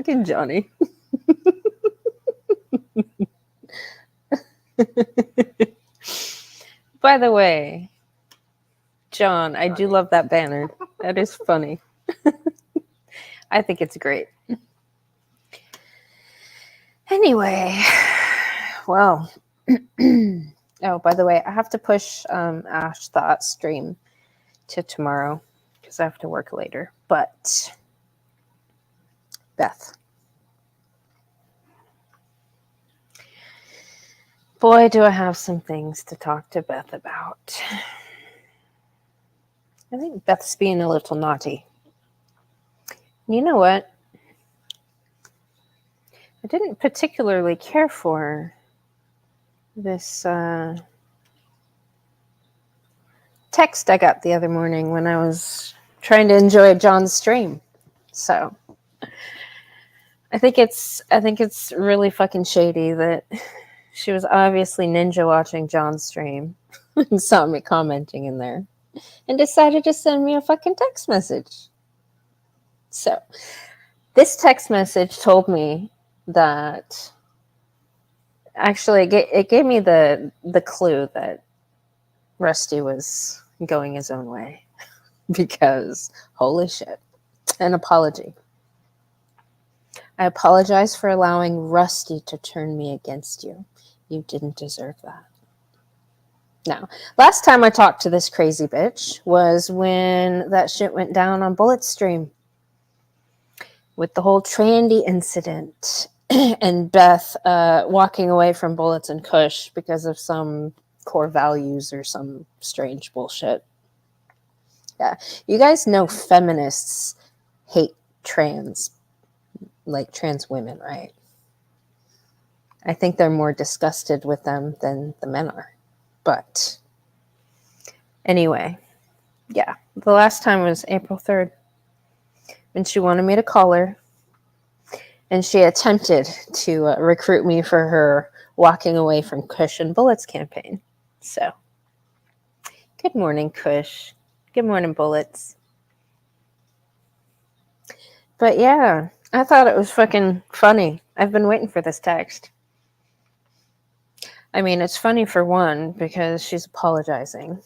Fucking Johnny. By the way, John, I do love that banner. That is funny. I think it's great. Anyway, well, oh, by the way, I have to push Ash Thought stream to tomorrow because I have to work later. But Beth, boy, do I have some things to talk to Beth about. I think Beth's being a little naughty. You know what? I didn't particularly care for this text I got the other morning when I was trying to enjoy John's stream. So I think it's really fucking shady that she was obviously ninja watching John's stream and saw me commenting in there and decided to send me a fucking text message. So this text message told me that actually it gave me the clue that Rusty was going his own way because holy shit. An apology. I apologize for allowing Rusty to turn me against you. You didn't deserve that. Now, last time I talked to this crazy bitch was when that shit went down on Bullet's stream with the whole Trandy incident and Beth walking away from Bullets and Kush because of some core values or some strange bullshit. Yeah, you guys know feminists hate trans women, right? I think they're more disgusted with them than the men are. But anyway, yeah, the last time was April 3rd when she wanted me to call her and she attempted to recruit me for her walking away from Kush and Bullets campaign. So, good morning, Kush. Good morning, Bullets. But yeah, I thought it was fucking funny. I've been waiting for this text. I mean, it's funny for one, because she's apologizing.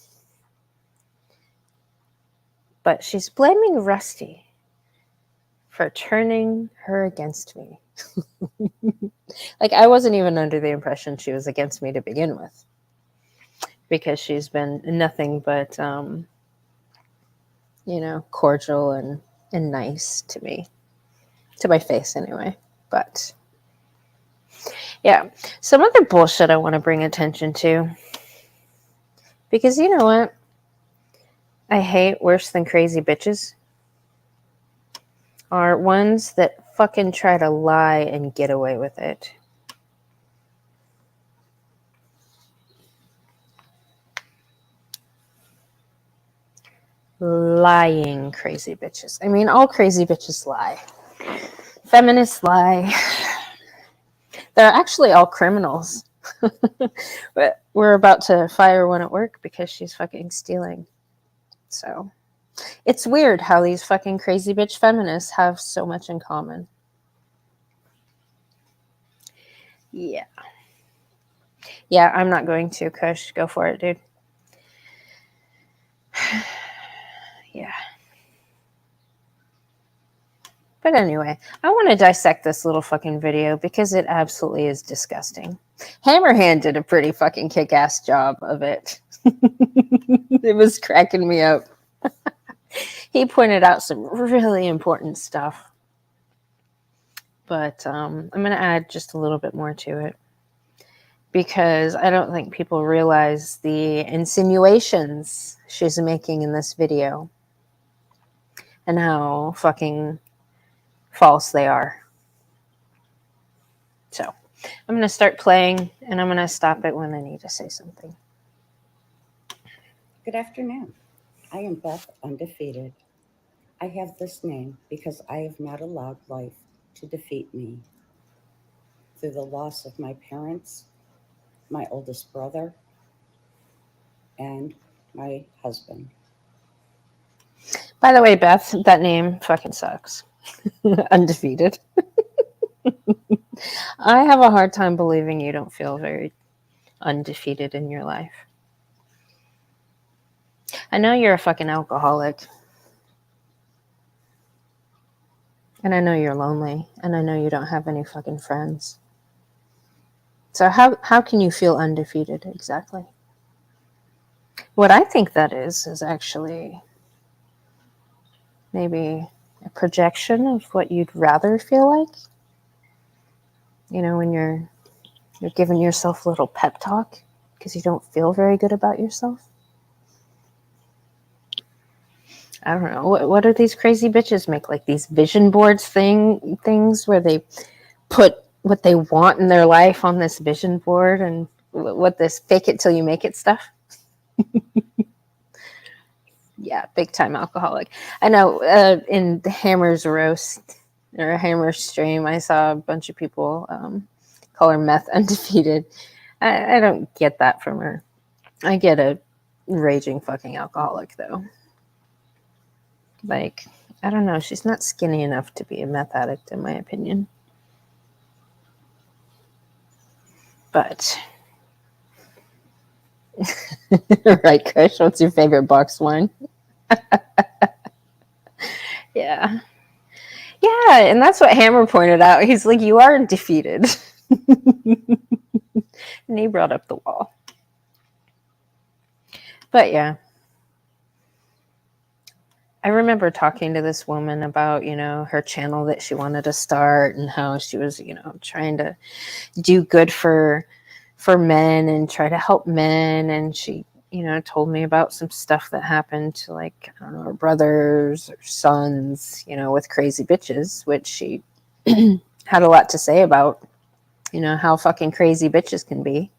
But she's blaming Rusty for turning her against me. Like, I wasn't even under the impression she was against me to begin with. Because she's been nothing but, cordial and nice to me. To my face, anyway. But yeah, some other bullshit I want to bring attention to. Because you know what? I hate worse than crazy bitches. Are ones that fucking try to lie and get away with it. Lying crazy bitches. I mean, all crazy bitches lie. Feminists lie. They're actually all criminals. But we're about to fire one at work because she's fucking stealing. So, it's weird how these fucking crazy bitch feminists have so much in common. Yeah. Yeah, I'm not going to, Kush. Go for it, dude. Yeah. But anyway, I want to dissect this little fucking video because it absolutely is disgusting. Hammerhand did a pretty fucking kick-ass job of it. It was cracking me up. He pointed out some really important stuff. But I'm going to add just a little bit more to it. Because I don't think people realize the insinuations she's making in this video. And how fucking false they are. So, I'm going to start playing, and I'm going to stop it when I need to say something. Good afternoon. I am Beth Undefeated. I have this name because I have not allowed life to defeat me. Through the loss of my parents, my oldest brother, and my husband. By the way, Beth, that name fucking sucks. Undefeated. I have a hard time believing you don't feel very undefeated in your life. I know you're a fucking alcoholic. And I know you're lonely. And I know you don't have any fucking friends. So how can you feel undefeated exactly? What I think that is actually maybe a projection of what you'd rather feel like. You know, when you're giving yourself a little pep talk because you don't feel very good about yourself. I don't know. What do these crazy bitches make? Like these vision boards things where they put what they want in their life on this vision board and what this fake it till you make it stuff. Yeah, big time alcoholic. I know in the Hammer's roast or Hammer's stream, I saw a bunch of people call her meth undefeated. I don't get that from her. I get a raging fucking alcoholic though. Like, I don't know. She's not skinny enough to be a meth addict, in my opinion. But, right, Kush? What's your favorite box wine? Yeah. Yeah, and that's what Hammer pointed out. He's like, you are defeated. And he brought up the wall. But yeah. I remember talking to this woman about, her channel that she wanted to start and how she was, trying to do good for men and try to help men. And she, told me about some stuff that happened to, like, I don't know, her brothers or sons, with crazy bitches, which she had a lot to say about, how fucking crazy bitches can be.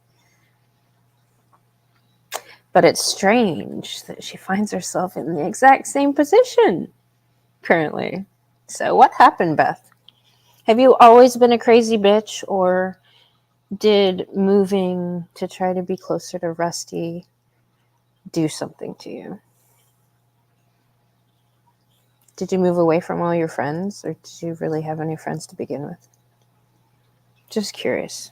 But it's strange that she finds herself in the exact same position currently. So what happened, Beth? Have you always been a crazy bitch, or did moving to try to be closer to Rusty do something to you? Did you move away from all your friends, or did you really have any friends to begin with? Just curious.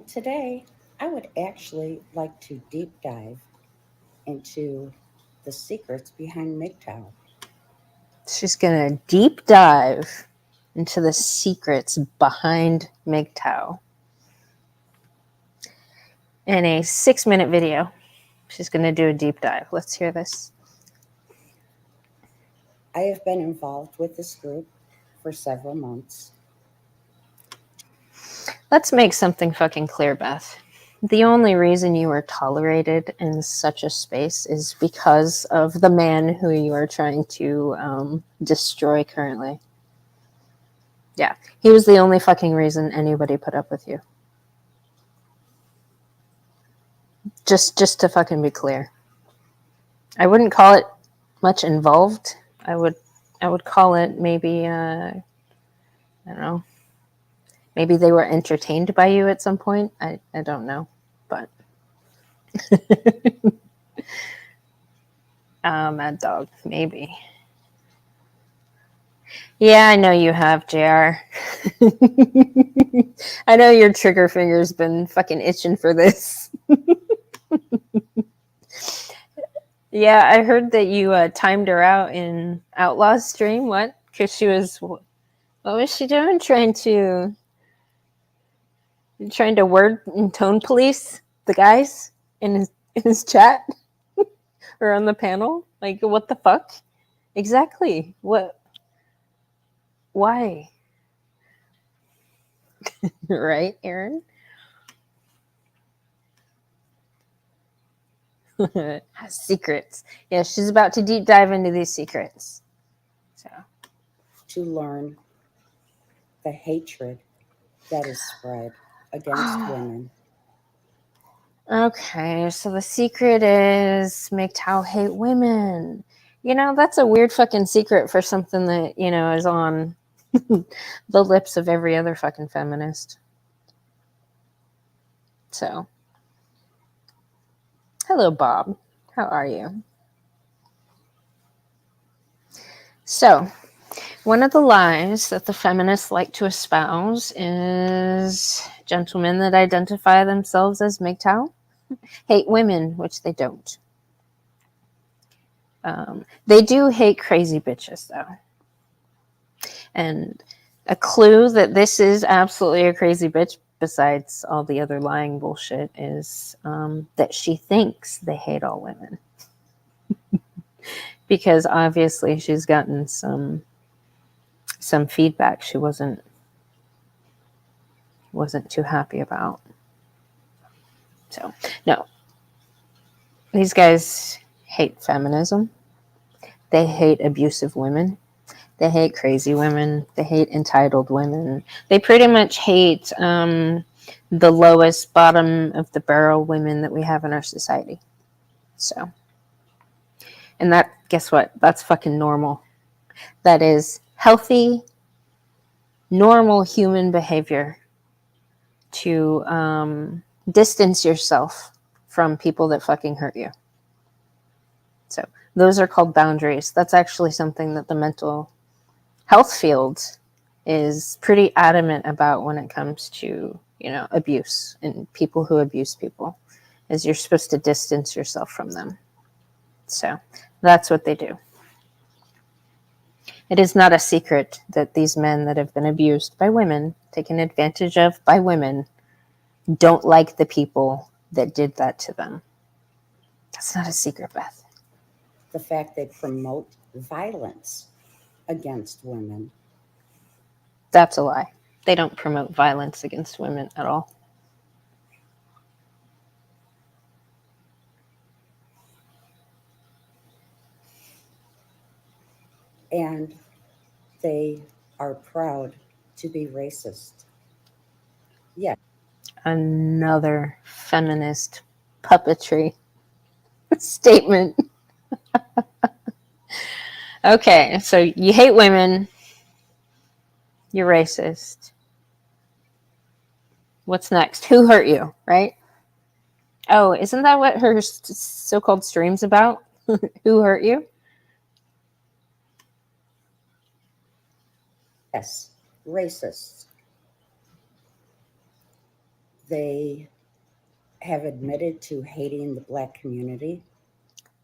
Today, I would actually like to deep dive into the secrets behind MGTOW. She's going to deep dive into the secrets behind MGTOW in a 6-minute video. She's going to do a deep dive. Let's hear this. I have been involved with this group for several months. Let's make something fucking clear, Beth. The only reason you are tolerated in such a space is because of the man who you are trying to destroy currently. Yeah, he was the only fucking reason anybody put up with you. Just to fucking be clear. I wouldn't call it much involved. I would call it maybe I don't know. Maybe they were entertained by you at some point. I don't know, but Mad Dog, maybe. Yeah, I know you have, JR. I know your trigger finger's been fucking itching for this. Yeah, I heard that you timed her out in Outlaw's stream. What? Because what was she doing? Trying to word and tone police the guys in his chat or on the panel? Like, what the fuck? Exactly. What? Why? Right, Aaron? Secrets. Yeah, she's about to deep dive into these secrets. So, to learn the hatred that is spread against women. Okay, so the secret is make Tao hate women. That's a weird fucking secret for something that, is on the lips of every other fucking feminist. So, hello, Bob. How are you? So, one of the lies that the feminists like to espouse is gentlemen that identify themselves as MGTOW hate women, which they don't. They do hate crazy bitches, though. And a clue that this is absolutely a crazy bitch, besides all the other lying bullshit, is that she thinks they hate all women. Because obviously she's gotten some feedback she wasn't too happy about. So, no. These guys hate feminism. They hate abusive women. They hate crazy women. They hate entitled women. They pretty much hate the lowest bottom of the barrel women that we have in our society. So, and that, guess what? That's fucking normal. That is healthy, normal human behavior to distance yourself from people that fucking hurt you. So those are called boundaries. That's actually something that the mental health field is pretty adamant about when it comes to, abuse and people who abuse people, is you're supposed to distance yourself from them. So that's what they do. It is not a secret that these men that have been abused by women, taken advantage of by women, don't like the people that did that to them. That's not a secret, Beth. The fact they promote violence against women. That's a lie. They don't promote violence against women at all. And they are proud to be racist. Yes. Another feminist puppetry statement. Okay, so you hate women. You're racist. What's next? Who hurt you, right? Oh, isn't that what her so-called stream's about? Who hurt you? Yes, racists. They have admitted to hating the Black community.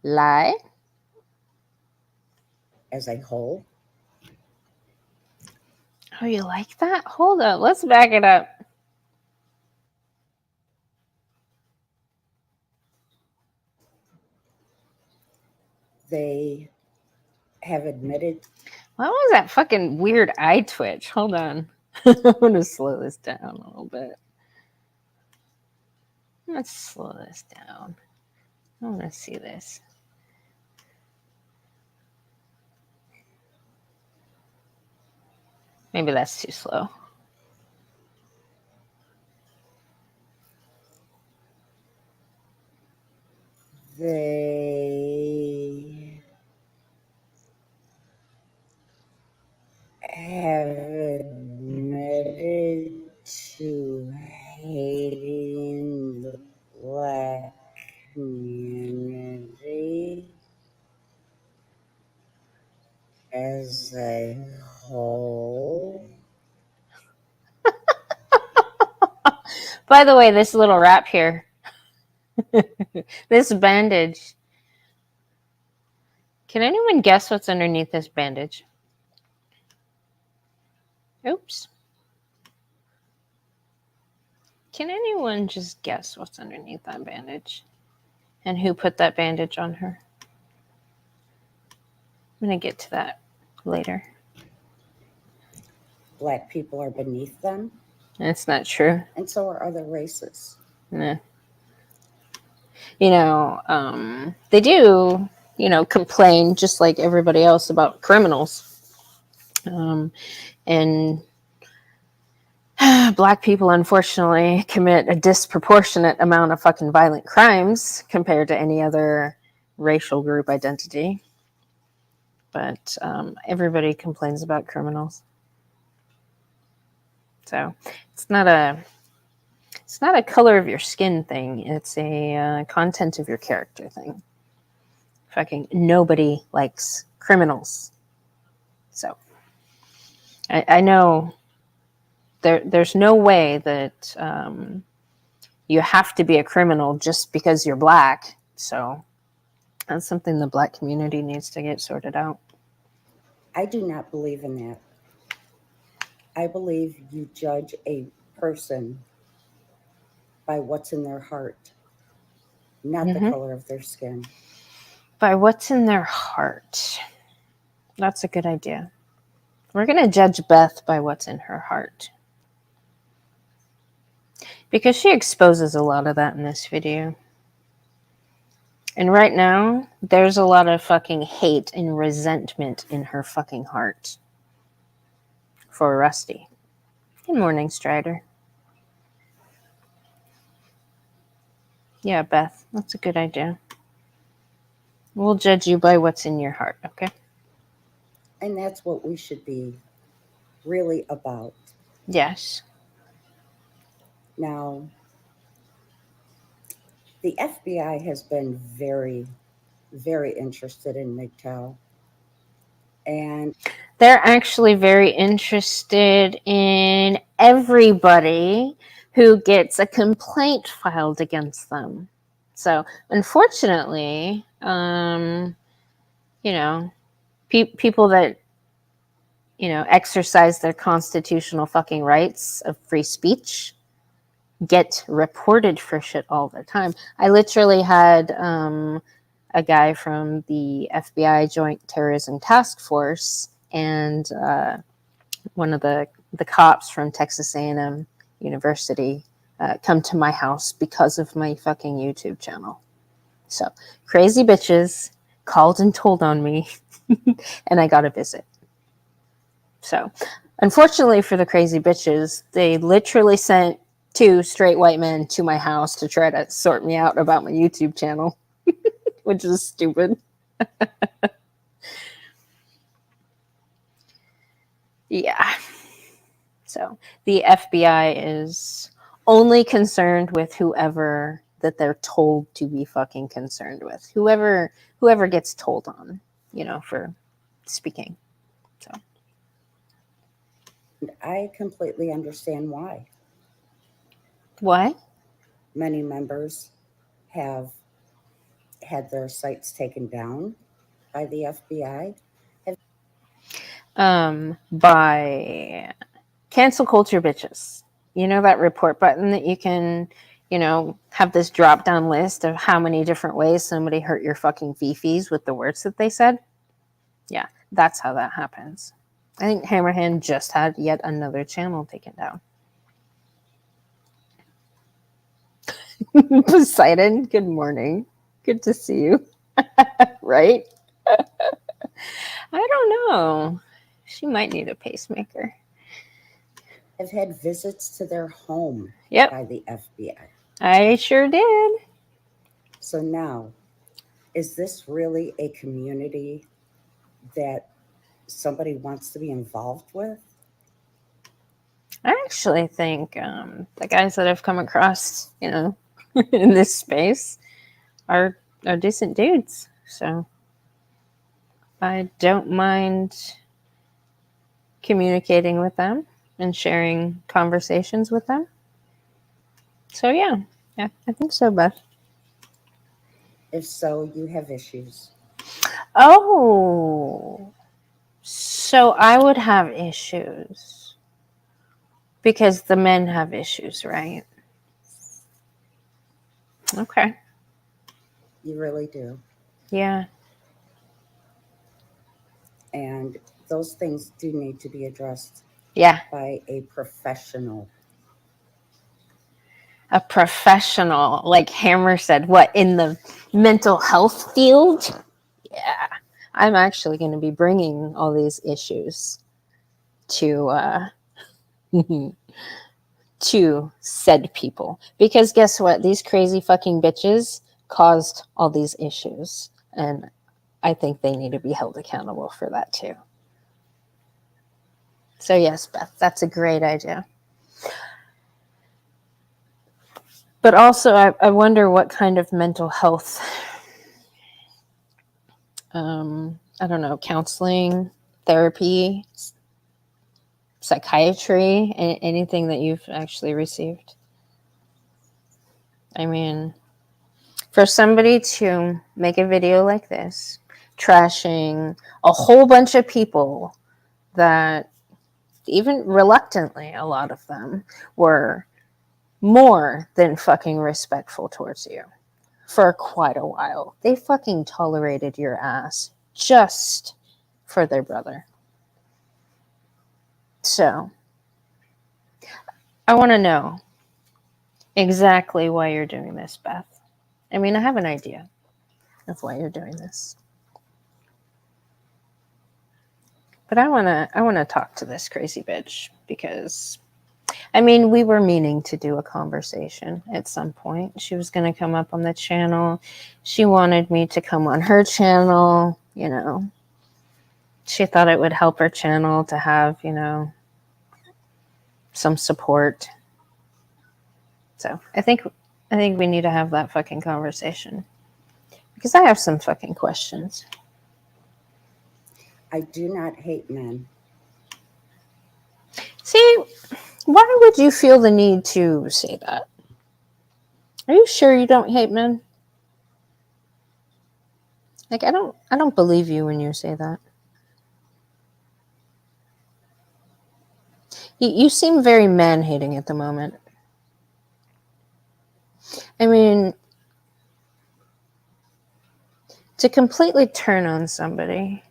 Lie. As a whole. Oh, you like that? Hold up. Let's back it up. They have admitted. What was that fucking weird eye twitch? Hold on. I'm going to slow this down a little bit. Let's slow this down. I want to see this. Maybe that's too slow. They have admitted to hating the Black community as a whole. By the way, this little wrap here, this bandage. Can anyone guess what's underneath this bandage? Oops. Can anyone just guess what's underneath that bandage? And who put that bandage on her? I'm going to get to that later. Black people are beneath them. That's not true. And so are other races. Nah. They do, complain just like everybody else about criminals. And Black people, unfortunately, commit a disproportionate amount of fucking violent crimes compared to any other racial group identity. But everybody complains about criminals. So it's not a color of your skin thing. It's a content of your character thing. Fucking nobody likes criminals. So I know there's no way that you have to be a criminal just because you're black. So that's something the black community needs to get sorted out. I do not believe in that. I believe you judge a person by what's in their heart, not the color of their skin. By what's in their heart. That's a good idea. We're going to judge Beth by what's in her heart. Because she exposes a lot of that in this video. And right now, there's a lot of fucking hate and resentment in her fucking heart for Rusty. Good morning, Strider. Yeah, Beth, that's a good idea. We'll judge you by what's in your heart, okay? And that's what we should be really about. Yes. Now, the FBI has been very, very interested in MGTOW. And they're actually very interested in everybody who gets a complaint filed against them. So, unfortunately, people that, exercise their constitutional fucking rights of free speech get reported for shit all the time. I literally had a guy from the FBI Joint Terrorism Task Force and one of the cops from Texas A&M University come to my house because of my fucking YouTube channel. So, crazy bitches called and told on me, and I got a visit. So, unfortunately for the crazy bitches, they literally sent 2 straight white men to my house to try to sort me out about my YouTube channel, which is stupid. Yeah. So the FBI is only concerned with whoever that they're told to be fucking concerned with. Whoever gets told on, for speaking. So I completely understand why. Why? Many members have had their sites taken down by the FBI. By cancel culture bitches. You know that report button that you can, have this drop down list of how many different ways somebody hurt your fucking fifis with the words that they said? Yeah, that's how that happens. I think Hammerhand just had yet another channel taken down. Poseidon, good morning. Good to see you. Right? I don't know. She might need a pacemaker. Have had visits to their home by the FBI. I sure did. So now, is this really a community that somebody wants to be involved with? I actually think the guys that I've come across, in this space are decent dudes. So I don't mind communicating with them and sharing conversations with them. So yeah, I think so, Beth. If so, you have issues. Oh, so I would have issues because the men have issues, right? Okay. You really do. Yeah. And those things do need to be addressed. Yeah. By a professional. A professional, like Hammer said, what, in the mental health field? Yeah. I'm actually going to be bringing all these issues to to said people, because guess what, these crazy fucking bitches caused all these issues, and I think they need to be held accountable for that too. So yes, Beth, that's a great idea. But also I wonder what kind of mental health I don't know, counseling therapy, psychiatry, anything that you've actually received? I mean, for somebody to make a video like this, trashing a whole bunch of people that, even reluctantly, a lot of them were more than fucking respectful towards you for quite a while. They fucking tolerated your ass just for their brother. So, I want to know exactly why you're doing this, Beth. I mean, I have an idea of why you're doing this. But I want to talk to this crazy bitch because, I mean, we were meaning to do a conversation at some point. She was going to come up on the channel. She wanted me to come on her channel, you know. She thought it would help her channel to have, you know, some support. So I think we need to have that fucking conversation because I have some fucking questions. I do not hate men. See, why would you feel the need to say that? Are you sure you don't hate men? Like, I don't believe you when you say that. You seem very man-hating at the moment. I mean, to completely turn on somebody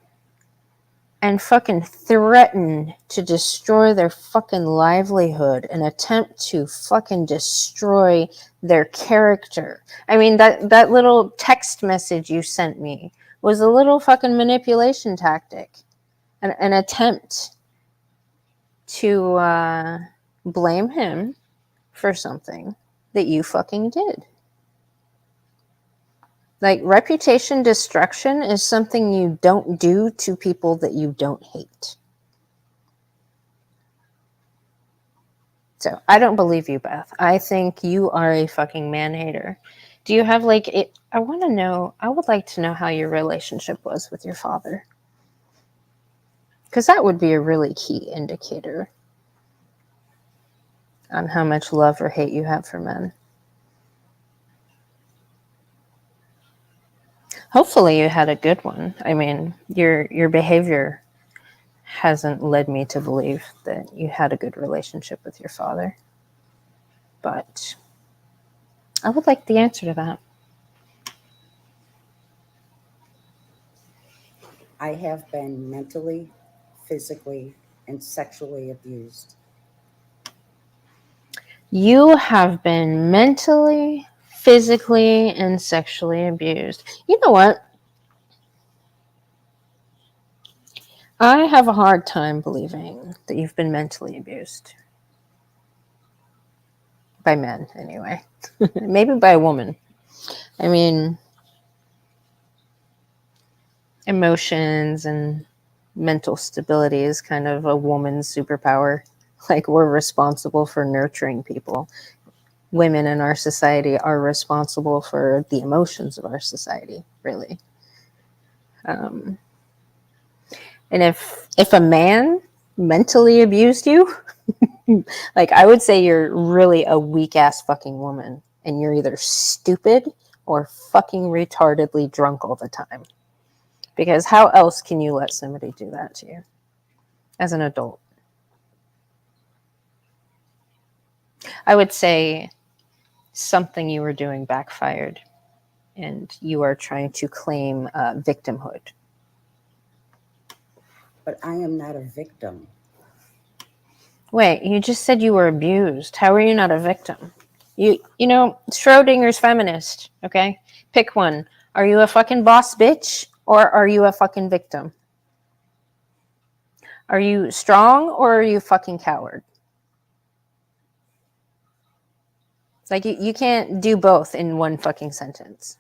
and fucking threaten to destroy their fucking livelihood and attempt to fucking destroy their character. I mean, that little text message you sent me was a little fucking manipulation tactic. An attempt to blame him for something that you fucking did. Like, reputation destruction is something you don't do to people that you don't hate. So, I don't believe you, Beth. I think you are a fucking man-hater. Do you have, like, it? I want to know, I would like to know how your relationship was with your father. Because that would be a really key indicator on how much love or hate you have for men. Hopefully you had a good one. I mean, your behavior hasn't led me to believe that you had a good relationship with your father. But I would like the answer to that. I have been mentally, physically, and sexually abused. You have been mentally, physically, and sexually abused. You know what? I have a hard time believing that you've been mentally abused. By men, anyway. Maybe by a woman. I mean, emotions and mental stability is kind of a woman's superpower. Like, we're responsible for nurturing people. Women in our society are responsible for the emotions of our society, really. And if a man mentally abused you, like, I would say you're really a weak ass fucking woman, and you're either stupid or fucking retardedly drunk all the time. Because how else can you let somebody do that to you as an adult? I would say something you were doing backfired, and you are trying to claim victimhood. But I am not a victim. Wait, you just said you were abused. How are you not a victim? You know, Schrodinger's feminist, okay? Pick one. Are you a fucking boss bitch or are you a fucking victim? Are you strong or are you a fucking coward? Like, you can't do both in one fucking sentence.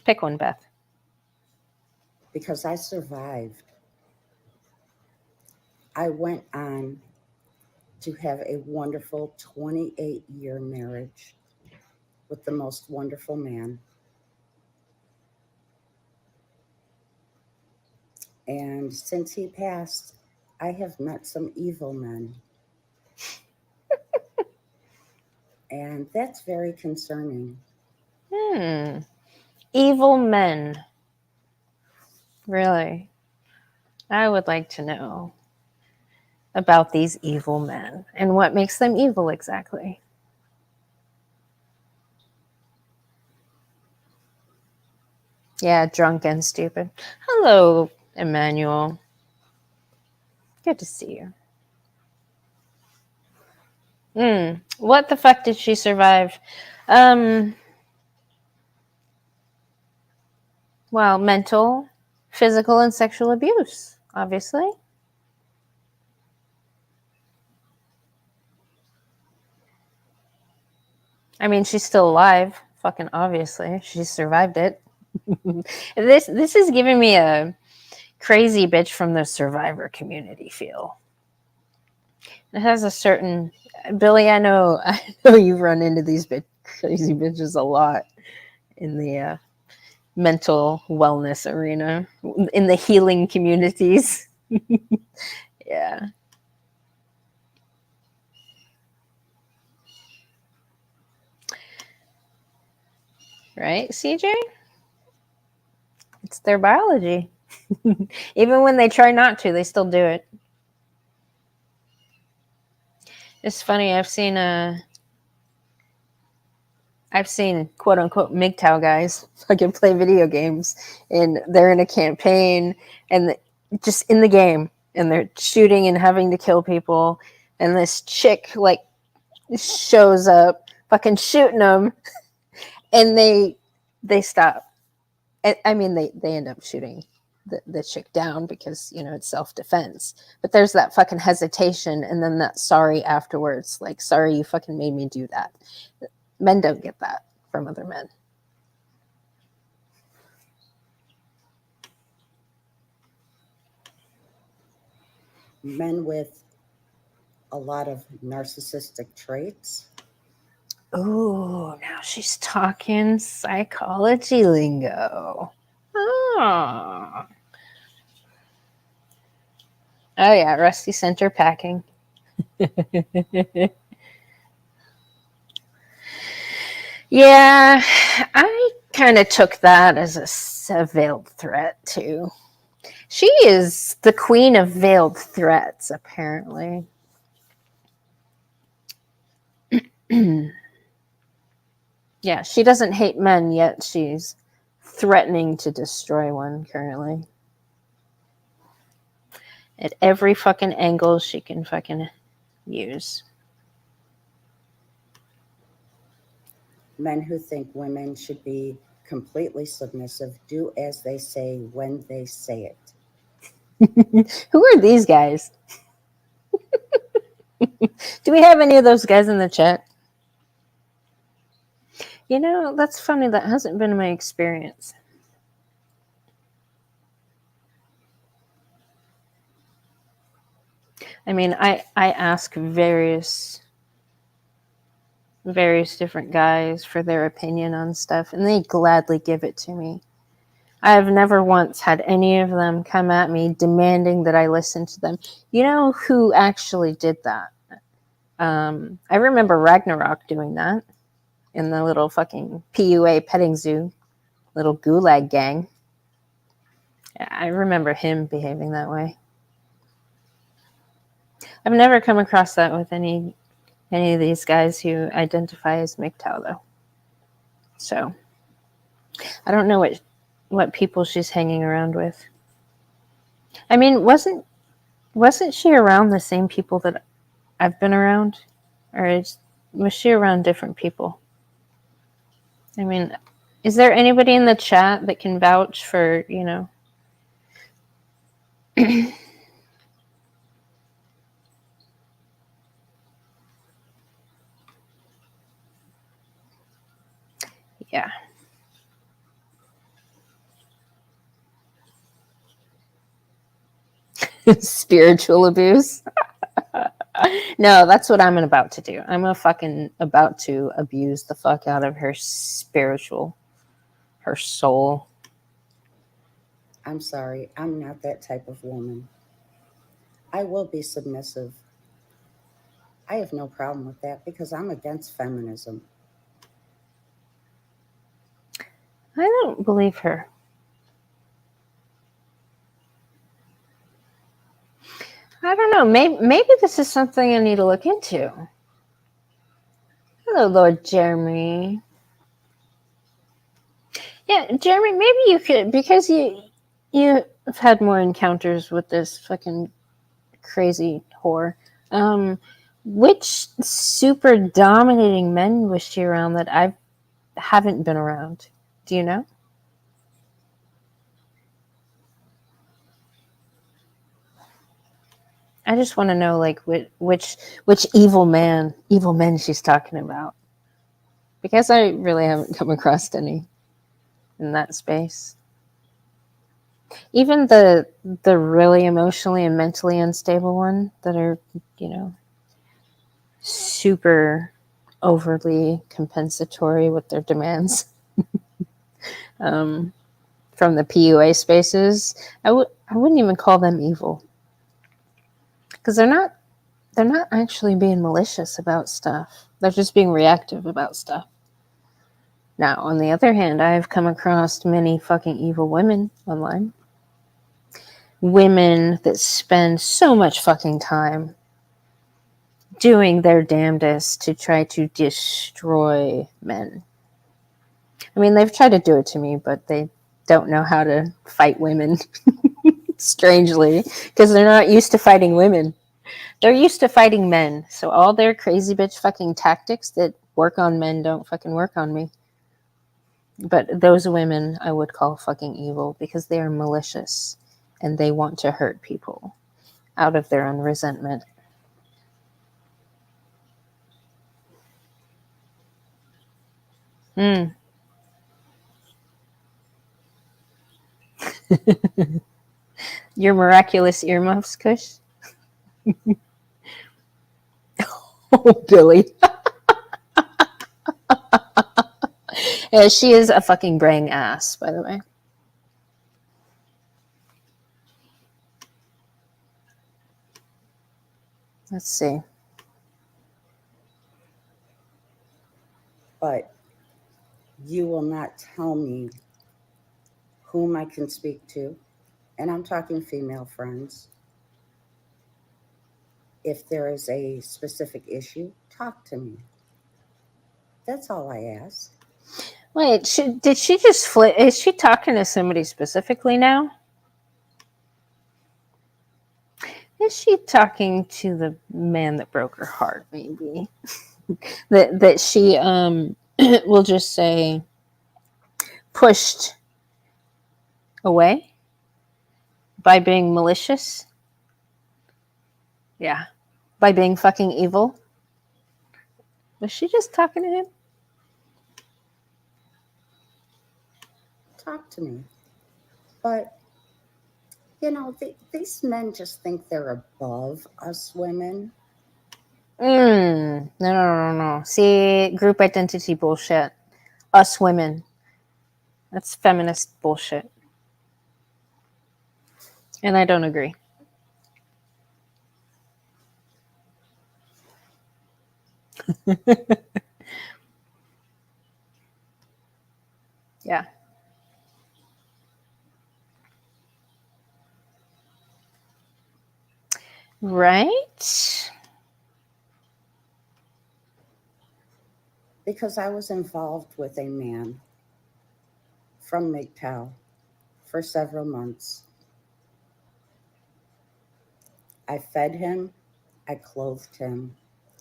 Pick one, Beth. Because I survived. I went on to have a wonderful 28-year marriage with the most wonderful man. And since he passed, I have met some evil men. And that's very concerning. Evil men. Really? I would like to know about these evil men and what makes them evil exactly. Yeah, drunk and stupid. Hello, Emmanuel. Good to see you. What the fuck did she survive? Well, mental, physical, and sexual abuse, obviously. I mean, she's still alive. Fucking obviously. She survived it. This is giving me a crazy bitch from the survivor community feel. It has a certain Billy, I know you've run into these crazy bitches a lot in the mental wellness arena, in the healing communities. Yeah. Right, CJ? It's their biology. Even when they try not to, they still do it. It's funny. I've seen quote unquote MGTOW guys fucking play video games, and they're in a campaign and just in the game, and they're shooting and having to kill people, and this chick like shows up fucking shooting them, and they stop. I mean, they end up shooting the chick down because, you know, it's self-defense. But there's that fucking hesitation and then that sorry afterwards. Like, sorry you fucking made me do that. Men don't get that from other men. Men with a lot of narcissistic traits. Ooh, now she's talking psychology lingo. Oh. Oh yeah, Rusty Center packing. Yeah, I kind of took that as a veiled threat too. She is the queen of veiled threats, apparently. Yeah, she doesn't hate men, yet she's threatening to destroy one currently. At every fucking angle she can fucking use. Men who think women should be completely submissive, do as they say when they say it. Who are these guys? Do we have any of those guys in the chat? You know, that's funny. That hasn't been my experience. I mean, I ask various different guys for their opinion on stuff, and they gladly give it to me. I've never once had any of them come at me demanding that I listen to them. You know who actually did that? I remember Ragnarok doing that in the little fucking PUA petting zoo, little gulag gang. I remember him behaving that way. I've never come across that with any of these guys who identify as MGTOW, though. So I don't know what people she's hanging around with. I mean, wasn't she around the same people that I've been around, or was she around different people? I mean, is there anybody in the chat that can vouch for, you know? Yeah. Spiritual abuse. No, that's what I'm about to do. I'm about to abuse the fuck out of her soul. I'm sorry, I'm not that type of woman. I will be submissive. I have no problem with that because I'm against feminism. I don't believe her. I don't know. Maybe this is something I need to look into. Hello, Lord Jeremy. Yeah, Jeremy, maybe you could, because you've had more encounters with this fucking crazy whore. Which super dominating men was she around that I haven't been around? Do you know? I just want to know, like, which evil men she's talking about, because I really haven't come across any in that space. Even the really emotionally and mentally unstable one that are, you know, super overly compensatory with their demands. um, from the PUA spaces, I wouldn't even call them evil, because they're not actually being malicious about stuff. They're just being reactive about stuff. Now, on the other hand, I've come across many fucking evil women online. Women that spend so much fucking time doing their damnedest to try to destroy men. I mean, they've tried to do it to me, but they don't know how to fight women, strangely, because they're not used to fighting women. They're used to fighting men, so all their crazy bitch fucking tactics that work on men don't fucking work on me. But those women I would call fucking evil, because they are malicious and they want to hurt people out of their own resentment. Mm. Your miraculous earmuffs, Kush? Oh, Billy. Yeah, she is a fucking braying ass, by the way. Let's see. But you will not tell me whom I can speak to, and I'm talking female friends. If there is a specific issue, talk to me. That's all I ask. Wait, did she just flip? Is she talking to somebody specifically now? Is she talking to the man that broke her heart, maybe? that she will just say pushed away by being malicious? Yeah. By being fucking evil? Was she just talking to him? Talk to me. But, you know, these men just think they're above us women. No. See, group identity bullshit. Us women. That's feminist bullshit. And I don't agree. Yeah. Right? Because I was involved with a man from MGTOW for several months. I fed him, I clothed him,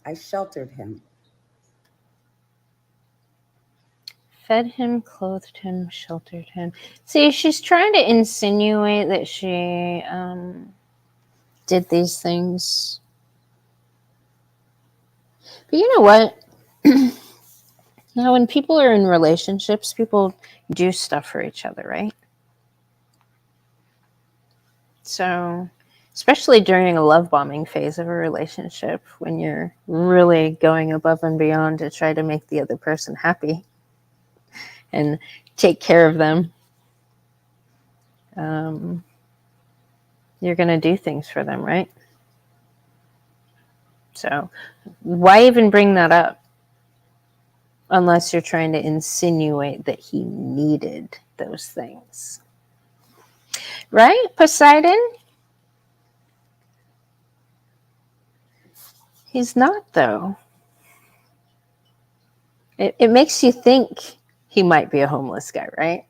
I sheltered him. Fed him, clothed him, sheltered him. See, she's trying to insinuate that she did these things. But you know what? Now, when people are in relationships, people do stuff for each other, right? So, especially during a love bombing phase of a relationship, when you're really going above and beyond to try to make the other person happy and take care of them. you're going to do things for them, right? So why even bring that up? Unless you're trying to insinuate that he needed those things. Right, Poseidon? He's not, though. It makes you think he might be a homeless guy, right?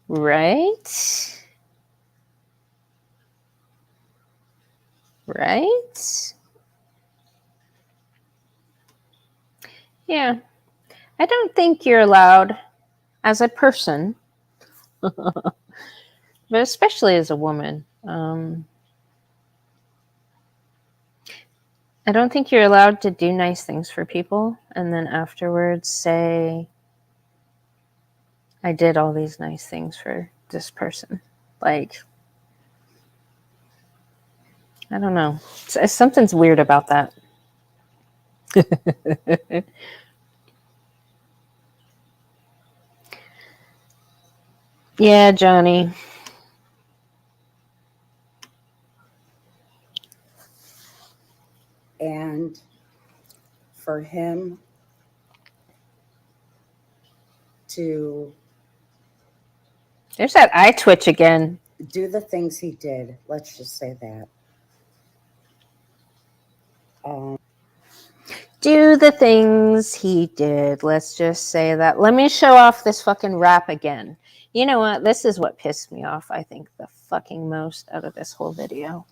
Right? Right? Yeah. I don't think you're allowed as a person, but especially as a woman. I don't think you're allowed to do nice things for people and then afterwards say, I did all these nice things for this person. Like, I don't know. Something's weird about that. Yeah, Johnny. And for him to There's that eye twitch again. do the things he did, let's just say that. Do the things he did. Let's just say that. Let me show off this fucking rap again. You know what? This is what pissed me off, I think, the fucking most out of this whole video.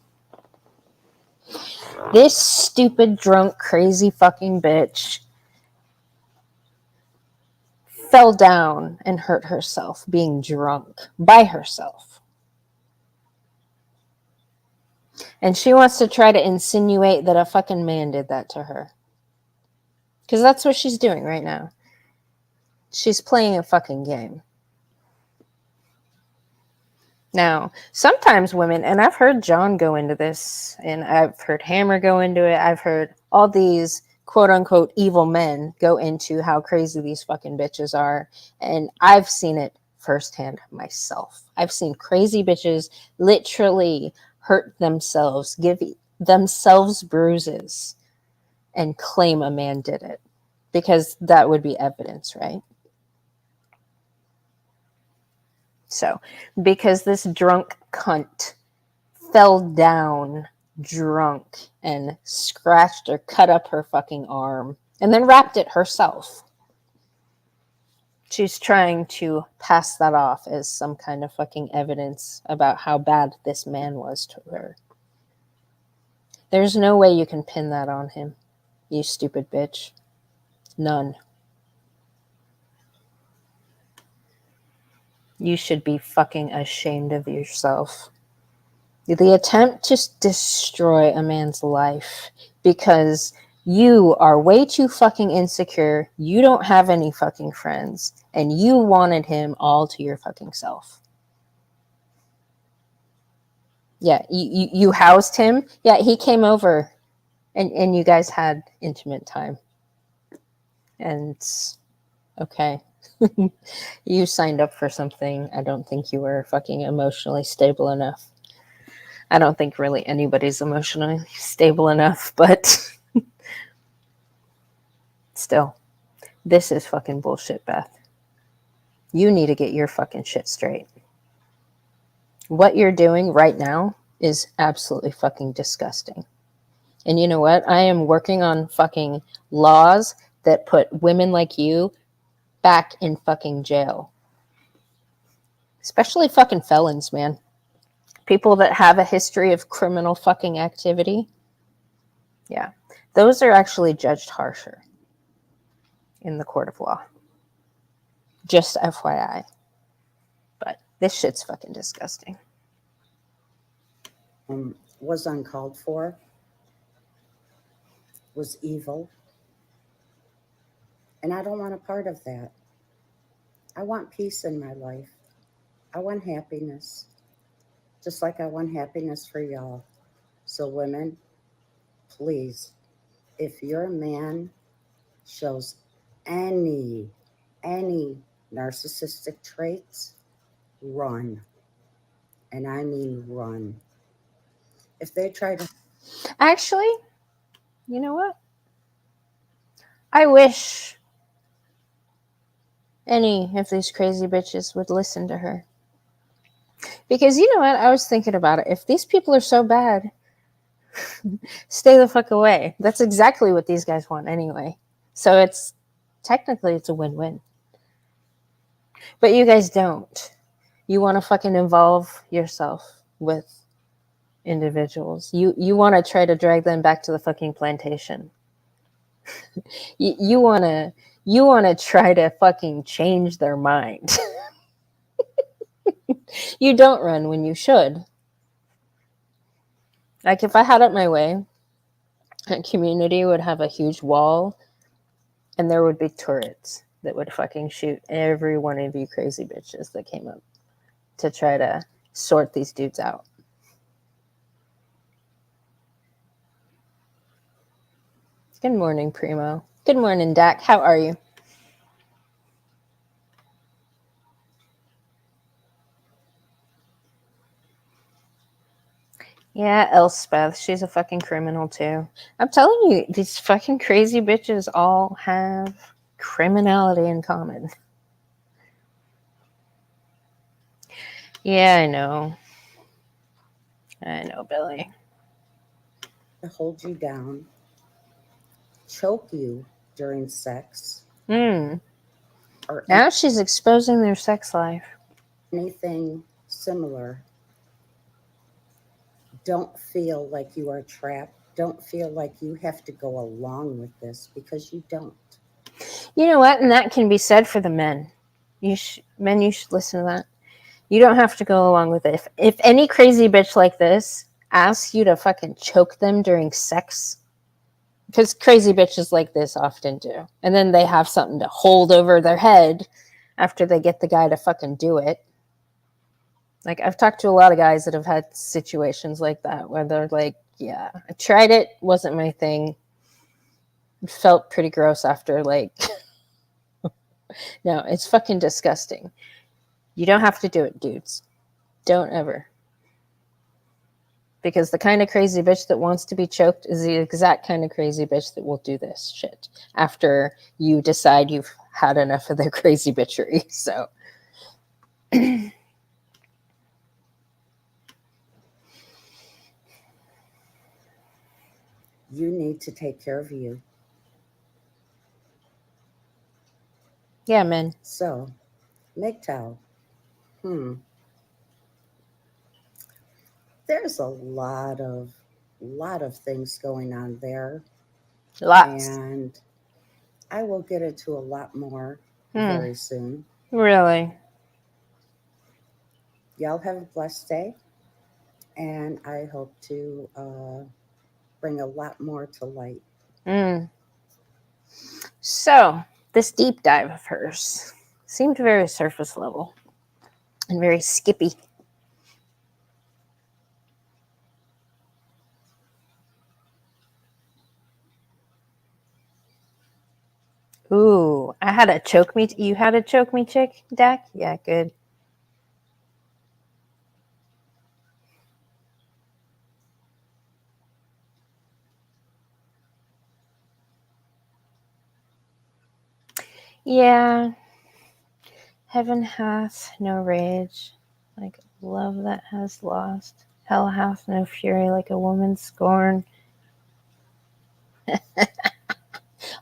This stupid, drunk, crazy fucking bitch fell down and hurt herself being drunk by herself. And she wants to try to insinuate that a fucking man did that to her. Because that's what she's doing right now. She's playing a fucking game. Now, sometimes women, and I've heard John go into this, and I've heard Hammer go into it, I've heard all these quote unquote evil men go into how crazy these fucking bitches are, and I've seen it firsthand myself. I've seen crazy bitches literally hurt themselves, give themselves bruises, and claim a man did it, because that would be evidence, right? So, because this drunk cunt fell down drunk and scratched or cut up her fucking arm and then wrapped it herself, she's trying to pass that off as some kind of fucking evidence about how bad this man was to her. There's no way you can pin that on him, you stupid bitch. None. You should be fucking ashamed of yourself. The attempt to destroy a man's life because you are way too fucking insecure, you don't have any fucking friends, and you wanted him all to your fucking self. Yeah, you housed him. Yeah, he came over and you guys had intimate time. And okay. You signed up for something. I don't think you were fucking emotionally stable enough. I don't think really anybody's emotionally stable enough, but still, this is fucking bullshit, Beth. You need to get your fucking shit straight. What you're doing right now is absolutely fucking disgusting. And you know what? I am working on fucking laws that put women like you back in fucking jail. Especially fucking felons, man. People that have a history of criminal fucking activity. Yeah. Those are actually judged harsher in the court of law. Just FYI. But this shit's fucking disgusting. Was uncalled for, was evil, and I don't want a part of that. I want peace in my life. I want happiness, just like I want happiness for y'all. So women, please, if your man shows any any narcissistic traits, run. And I mean run. If they try to, Actually, you know what? I wish any of these crazy bitches would listen to her. Because you know what? I was thinking about it. If these people are so bad, stay the fuck away. That's exactly what these guys want anyway. So it's technically it's a win-win. But you guys don't. You want to fucking involve yourself with individuals. You want to try to drag them back to the fucking plantation. You want to try to fucking change their mind. You don't run when you should. Like if I had it my way, a community would have a huge wall and there would be turrets that would fucking shoot every one of you crazy bitches that came up to try to sort these dudes out. Good morning, Primo. Good morning, Dak. How are you? Yeah, Elspeth. She's a fucking criminal, too. I'm telling you, these fucking crazy bitches all have criminality in common. Yeah, I know. I know, Billy. hold you down, choke you during sex, or Now she's exposing their sex life. anything similar, don't feel like you are trapped. Don't feel like you have to go along with this because you don't. You know what? And that can be said for the men. Men, you should listen to that. You don't have to go along with it. If any crazy bitch like this asks you to fucking choke them during sex, because crazy bitches like this often do, and then they have something to hold over their head after they get the guy to fucking do it. Like, I've talked to a lot of guys that have had situations like that where they're like, yeah, I tried it, wasn't my thing. It felt pretty gross after, like, no, it's fucking disgusting. You don't have to do it, dudes. Don't ever. Because the kind of crazy bitch that wants to be choked is the exact kind of crazy bitch that will do this shit after you decide you've had enough of their crazy bitchery. So. You need to take care of you. Yeah, man. So, MGTOW. There's a lot of things going on there. Lots. And I will get into a lot more very soon. Really? Y'all have a blessed day. And I hope to bring a lot more to light. So, this deep dive of hers seemed very surface level and very skippy. Ooh, I had a choke me. You had a choke me chick, Dak? Yeah, good. Yeah. Heaven hath no rage, like love that has lost. Hell hath no fury, like a woman scorned.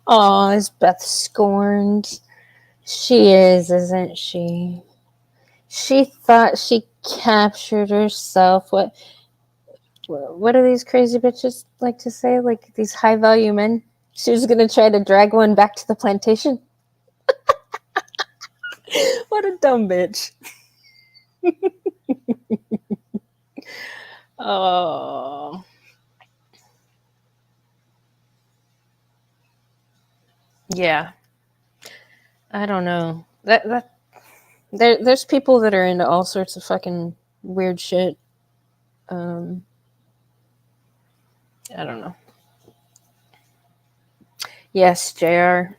Oh, is Beth scorned? She is, isn't she? She thought she captured herself. What do these crazy bitches like to say? Like these high value men? She was gonna try to drag one back to the plantation? What a dumb bitch. Oh. Yeah. I don't know. There's people that are into all sorts of fucking weird shit. I don't know. Yes, JR.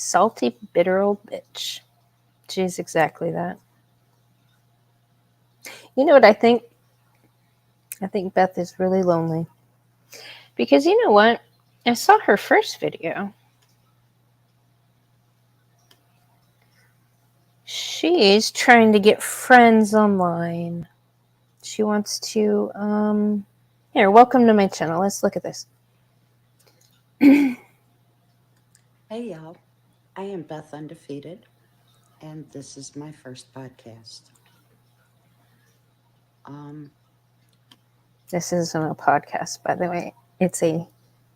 Salty, bitter old bitch. She's exactly that. You know what I think? I think Beth is really lonely. Because you know what? I saw her first video. She's trying to get friends online. She wants to, here, welcome to my channel. Let's look at this. Hey, y'all. I am Beth Undefeated, and this is my first podcast. This isn't a podcast, by the way. It's a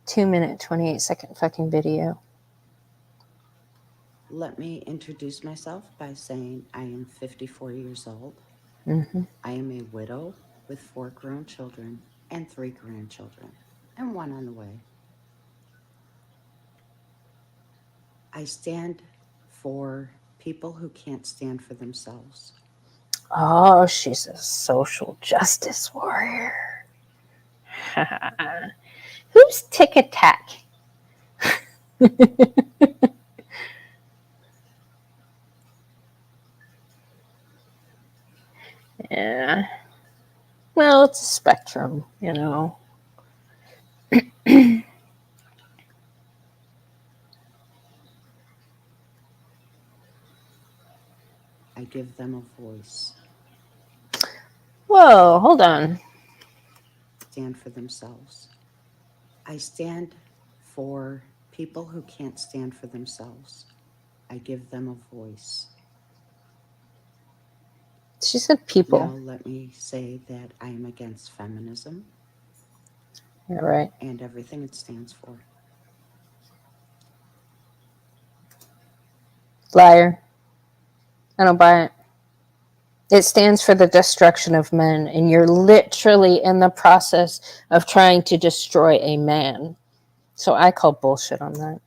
2-minute, 28-second fucking video. Let me introduce myself by saying I am 54 years old. Mm-hmm. I am a widow with 4 grown children and 3 grandchildren, and 1 on the way. I stand for people who can't stand for themselves. Oh, she's a social justice warrior. Who's Tic a Tac? Yeah. Well, it's a spectrum, you know. I give them a voice. Whoa, hold on. Stand for themselves. I stand for people who can't stand for themselves. I give them a voice. She said people. Now let me say that I am against feminism. Yeah, right. And everything it stands for. Liar. I don't buy it. It stands for the destruction of men, and you're literally in the process of trying to destroy a man. So I call bullshit on that.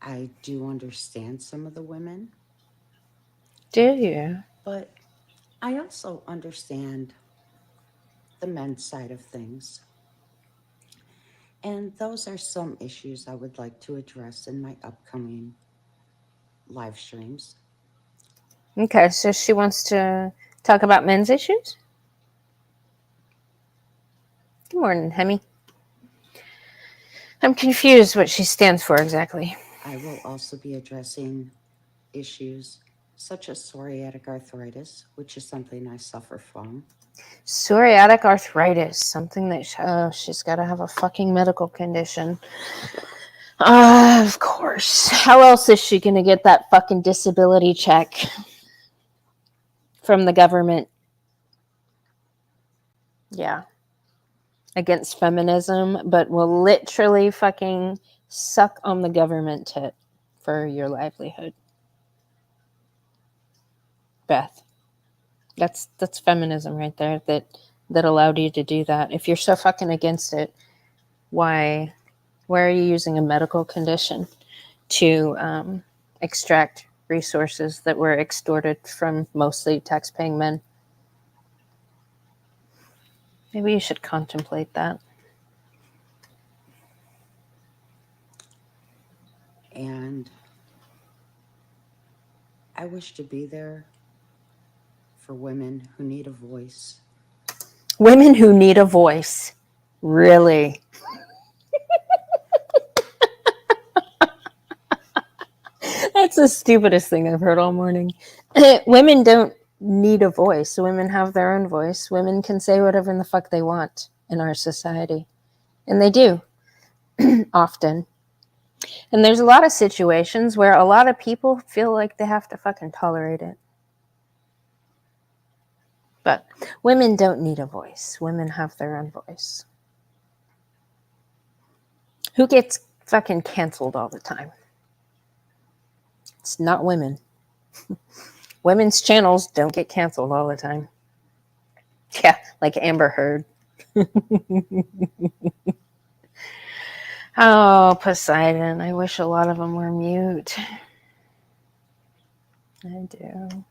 I do understand some of the women. Do you? But I also understand the men's side of things. And those are some issues I would like to address in my upcoming live streams. Okay, so she wants to talk about men's issues? Good morning, Hemi. I'm confused what she stands for exactly. I will also be addressing issues such as psoriatic arthritis, which is something I suffer from. Psoriatic arthritis, something that she's got to have a fucking medical condition. Of course. How else is she going to get that fucking disability check from the government? Yeah. Against feminism, but will literally fucking suck on the government tit for your livelihood. Beth. That's feminism right there that allowed you to do that. If you're so fucking against it, why are you using a medical condition to extract resources that were extorted from mostly tax-paying men? Maybe you should contemplate that. And I wish to be there for women who need a voice. Women who need a voice. Really? That's the stupidest thing I've heard all morning. Women don't need a voice. Women have their own voice. Women can say whatever in the fuck they want in our society. And they do, often. And there's a lot of situations where a lot of people feel like they have to fucking tolerate it. But women don't need a voice. Women have their own voice. Who gets fucking canceled all the time? It's not women. Women's channels don't get canceled all the time. Yeah, like Amber Heard. Oh, Poseidon. I wish a lot of them were mute. I do.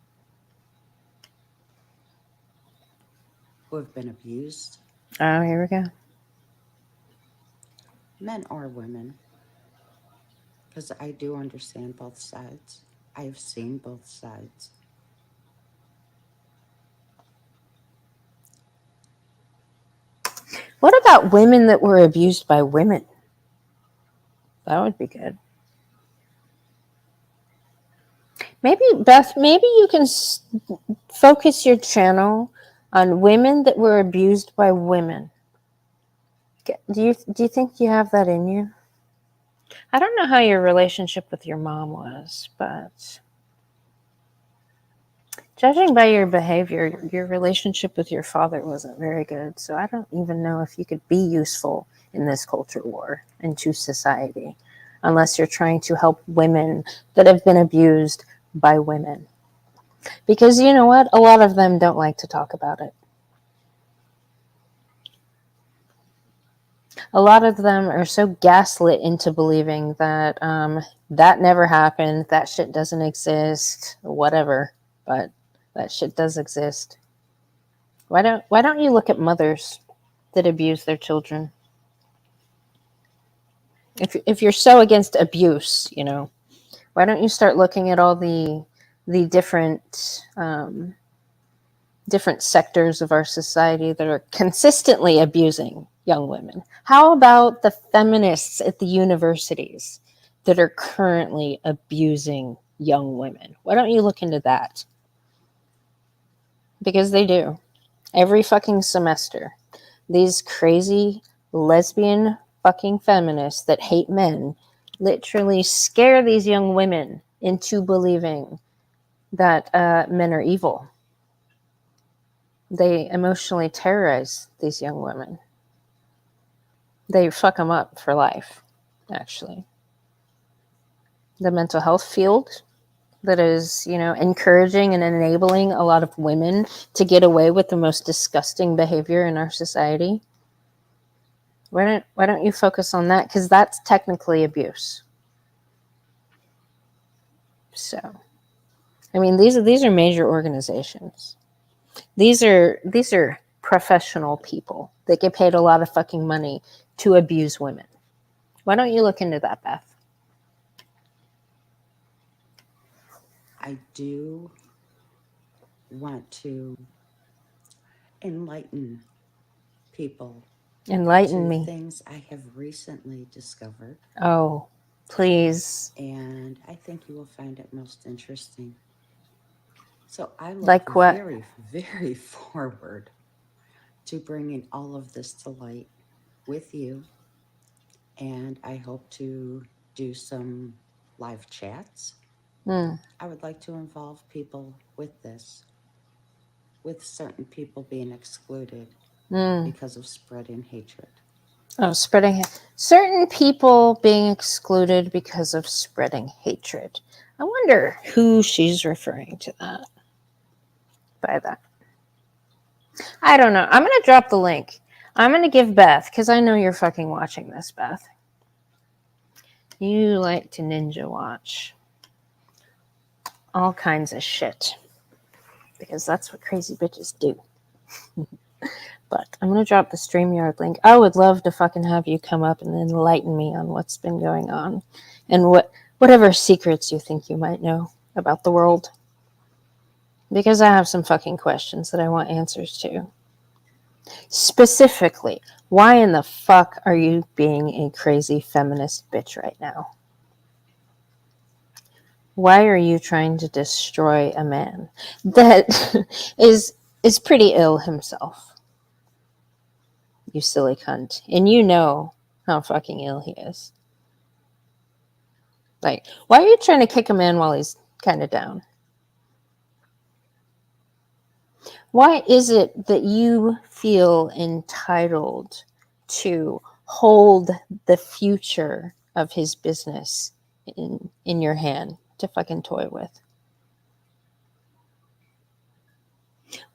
Who have been abused. Oh, here we go. Men or women. because I do understand both sides. I have seen both sides. What about women that were abused by women? That would be good. Maybe, Beth, maybe you can focus your channel on women that were abused by women. Do you think you have that in you? I don't know how your relationship with your mom was, but judging by your behavior, your relationship with your father wasn't very good. So I don't even know if you could be useful in this culture war and to society unless you're trying to help women that have been abused by women. Because you know what? A lot of them don't like to talk about it. A lot of them are so gaslit into believing that that never happened, that shit doesn't exist, whatever. But that shit does exist. Why don't you look at mothers that abuse their children? If you're so against abuse, why don't you start looking at all the different sectors of our society that are consistently abusing young women? How about the feminists at the universities that are currently abusing young women? Why don't you look into that? Because they do. Every fucking semester. These crazy lesbian fucking feminists that hate men literally scare these young women into believing that men are evil. They emotionally terrorize these young women. They fuck them up for life, actually. The mental health field that is, encouraging and enabling a lot of women to get away with the most disgusting behavior in our society. Why don't you focus on that? Because that's technically abuse. So, I mean, these are major organizations. These are professional people that get paid a lot of fucking money to abuse women. Why don't you look into that, Beth? I do want to enlighten people Enlighten to me. things I have recently discovered, Oh, please. and I think you will find it most interesting. So I look Like what? very, very forward to bringing all of this to light with you, and I hope to do some live chats. Mm, I would like to involve people with this, with certain people being excluded mm. because of spreading hatred. Oh, certain people being excluded because of spreading hatred. I wonder who she's referring to by that. I don't know. I'm going to drop the link. I'm going to give Beth, because I know you're fucking watching this, Beth. You like to ninja watch all kinds of shit, because that's what crazy bitches do. But I'm going to drop the StreamYard link. I would love to fucking have you come up and enlighten me on what's been going on and whatever secrets you think you might know about the world. Because I have some fucking questions that I want answers to. Specifically, why in the fuck are you being a crazy feminist bitch right now? Why are you trying to destroy a man that is pretty ill himself? You silly cunt. And you know how fucking ill he is. Like, why are you trying to kick a man while he's kind of down? Why is it that you feel entitled to hold the future of his business in your hand to fucking toy with?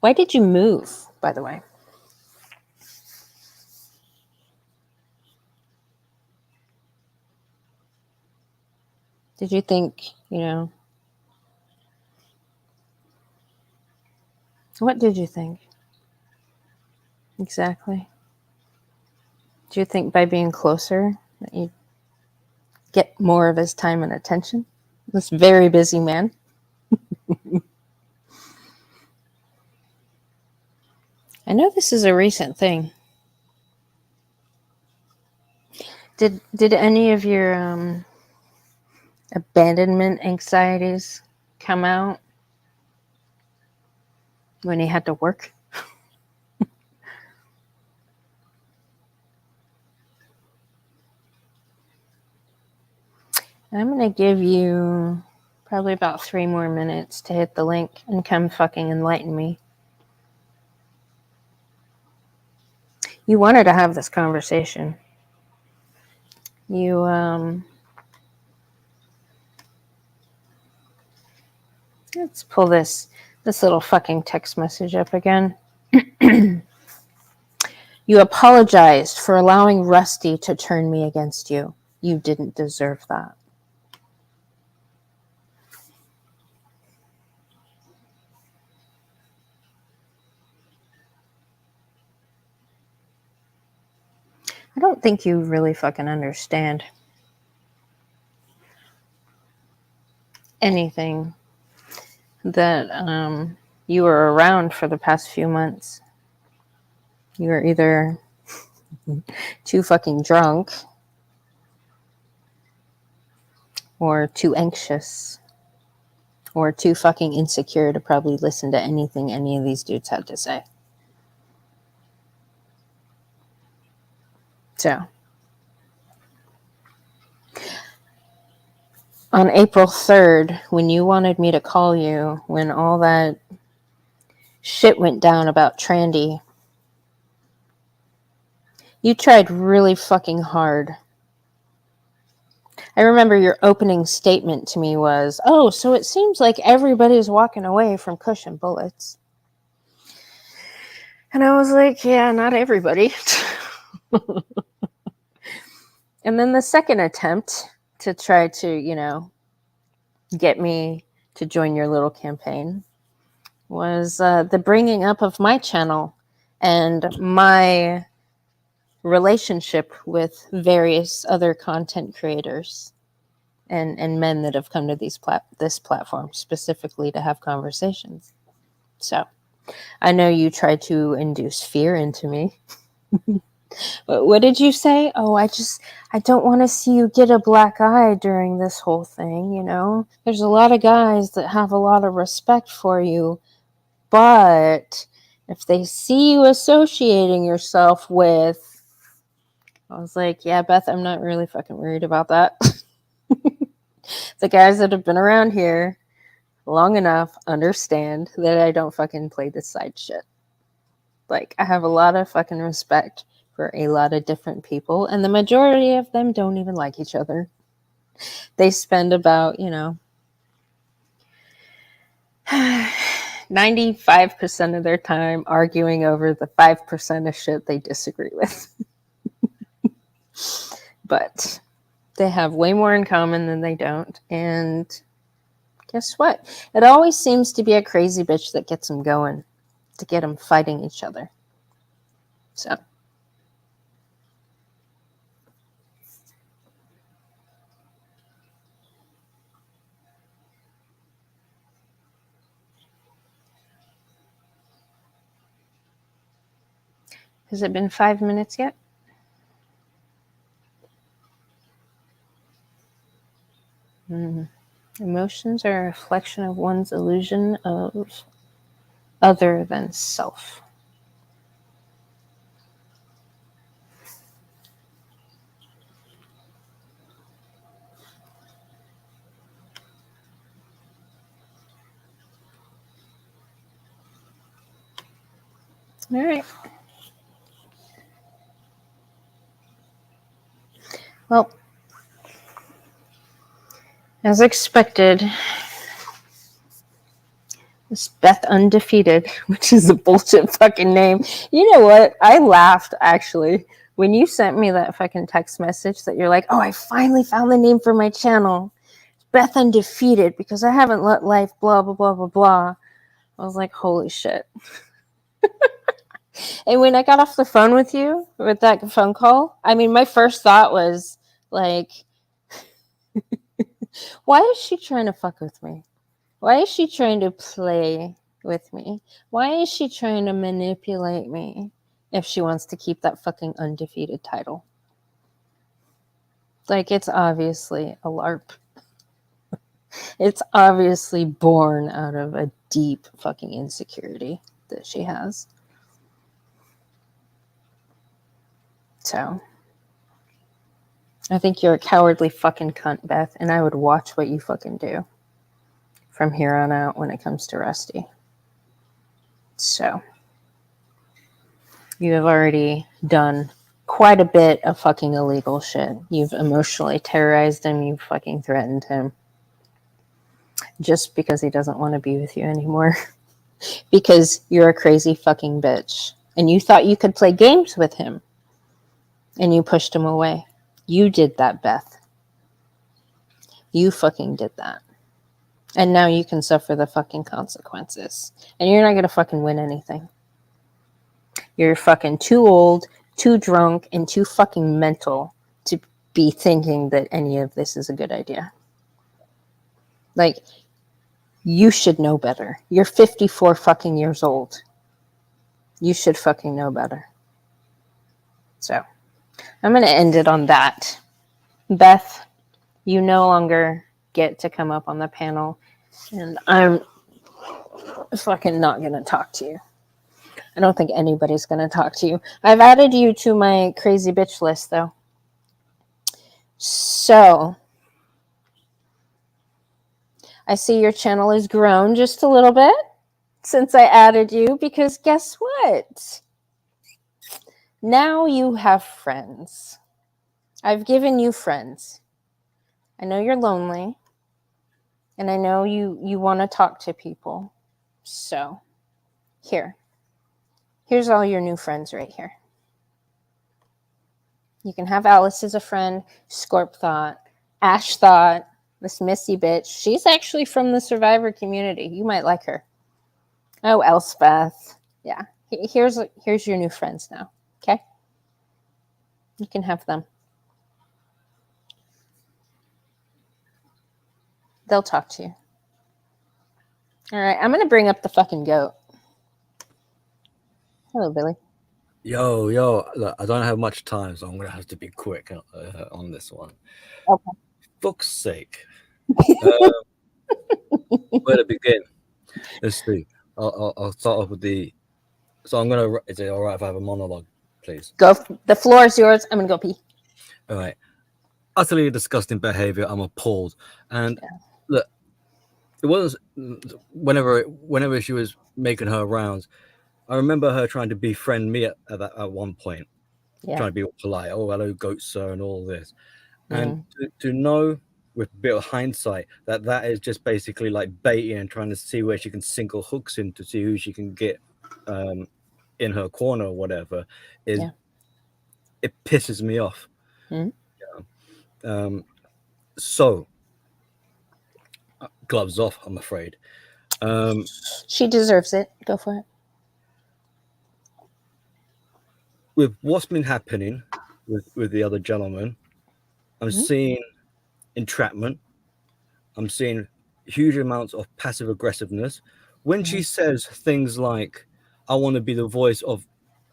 Why did you move, by the way? Did you think, what did you think? Exactly. Do you think by being closer that you get more of his time and attention. This very busy man. I know this is a recent thing. Did any of your abandonment anxieties come out when he had to work? I'm going to give you probably about 3 more minutes to hit the link and come fucking enlighten me. You wanted to have this conversation. Let's pull this little fucking text message up again. You apologized for allowing Rusty to turn me against you. You didn't deserve that. I don't think you really fucking understand anything that you were around for the past few months. You were either too fucking drunk or too anxious or too fucking insecure to probably listen to anything any of these dudes had to say. So, on April 3rd, when you wanted me to call you, when all that shit went down about Trandy, you tried really fucking hard. I remember your opening statement to me was, oh, so it seems like everybody's walking away from cushion bullets. And I was like, yeah, not everybody. And then the second attempt to try to, get me to join your little campaign was the bringing up of my channel and my relationship with various other content creators and men that have come to this platform specifically to have conversations. So I know you tried to induce fear into me. What did you say? Oh, I don't want to see you get a black eye during this whole thing, There's a lot of guys that have a lot of respect for you, but if they see you associating yourself with... I was like, yeah, Beth, I'm not really fucking worried about that. The guys that have been around here long enough understand that I don't fucking play this side shit. Like, I have a lot of fucking respect for a lot of different people, and the majority of them don't even like each other. They spend about, 95% of their time arguing over the 5% of shit they disagree with. But they have way more in common than they don't, and guess what? It always seems to be a crazy bitch that gets them going, to get them fighting each other. So... Has it been 5 minutes yet? Emotions are a reflection of one's illusion of other than self. All right. Well, as expected, this Beth Undefeated, which is a bullshit fucking name. You know what? I laughed, actually, when you sent me that fucking text message that you're like, oh, I finally found the name for my channel. Beth Undefeated, because I haven't let life blah, blah, blah, blah, blah. I was like, holy shit. And when I got off the phone with you, with that phone call, I mean, my first thought was, like, Why is she trying to fuck with me? Why is she trying to play with me? Why is she trying to manipulate me if she wants to keep that fucking undefeated title? Like, it's obviously a LARP. It's obviously born out of a deep fucking insecurity that she has. So, I think you're a cowardly fucking cunt, Beth, and I would watch what you fucking do from here on out when it comes to Rusty. So, you have already done quite a bit of fucking illegal shit. You've emotionally terrorized him, you've fucking threatened him. Just because he doesn't want to be with you anymore. Because you're a crazy fucking bitch. And you thought you could play games with him. And you pushed him away. You did that, Beth. You fucking did that. And now you can suffer the fucking consequences. And you're not going to fucking win anything. You're fucking too old, too drunk, and too fucking mental to be thinking that any of this is a good idea. Like, you should know better. You're 54 fucking years old. You should fucking know better. So, I'm going to end it on that. Beth, you no longer get to come up on the panel, and I'm fucking not going to talk to you. I don't think anybody's going to talk to you. I've added you to my crazy bitch list, though. So, I see your channel has grown just a little bit since I added you, because guess what? Now you have friends. I've given you friends. I know you're lonely, and I know you want to talk to people. So, here's all your new friends right here. You can have Alice as a friend, Scorp Thought, Ash Thought, this Missy bitch. She's actually from the Survivor community. You might like her. Oh, Elspeth. Yeah. Here's your new friends now. Okay? You can have them. They'll talk to you. All right. I'm going to bring up the fucking goat. Hello, Billy. Yo, look, I don't have much time, so I'm going to have to be quick on this one. Okay. Fuck's sake. Where to begin? Let's see. I'll start off with the... So I'm going to... Is it all right if I have a monologue, please? Go. The floor is yours. I'm going to go pee. All right. Utterly disgusting behavior. I'm appalled. And look, it was... Whenever she was making her rounds, I remember her trying to befriend me at one point. Yeah. Trying to be all polite. Oh, hello, goat sir, and all this. And to know with a bit of hindsight that is just basically like baiting and trying to see where she can sink her hooks in to see who she can get in her corner or whatever is it pisses me off. So gloves off, I'm afraid. She deserves it. Go for it. With what's been happening with the other gentleman, I'm seeing entrapment. I'm seeing huge amounts of passive aggressiveness. When she says things like, I want to be the voice of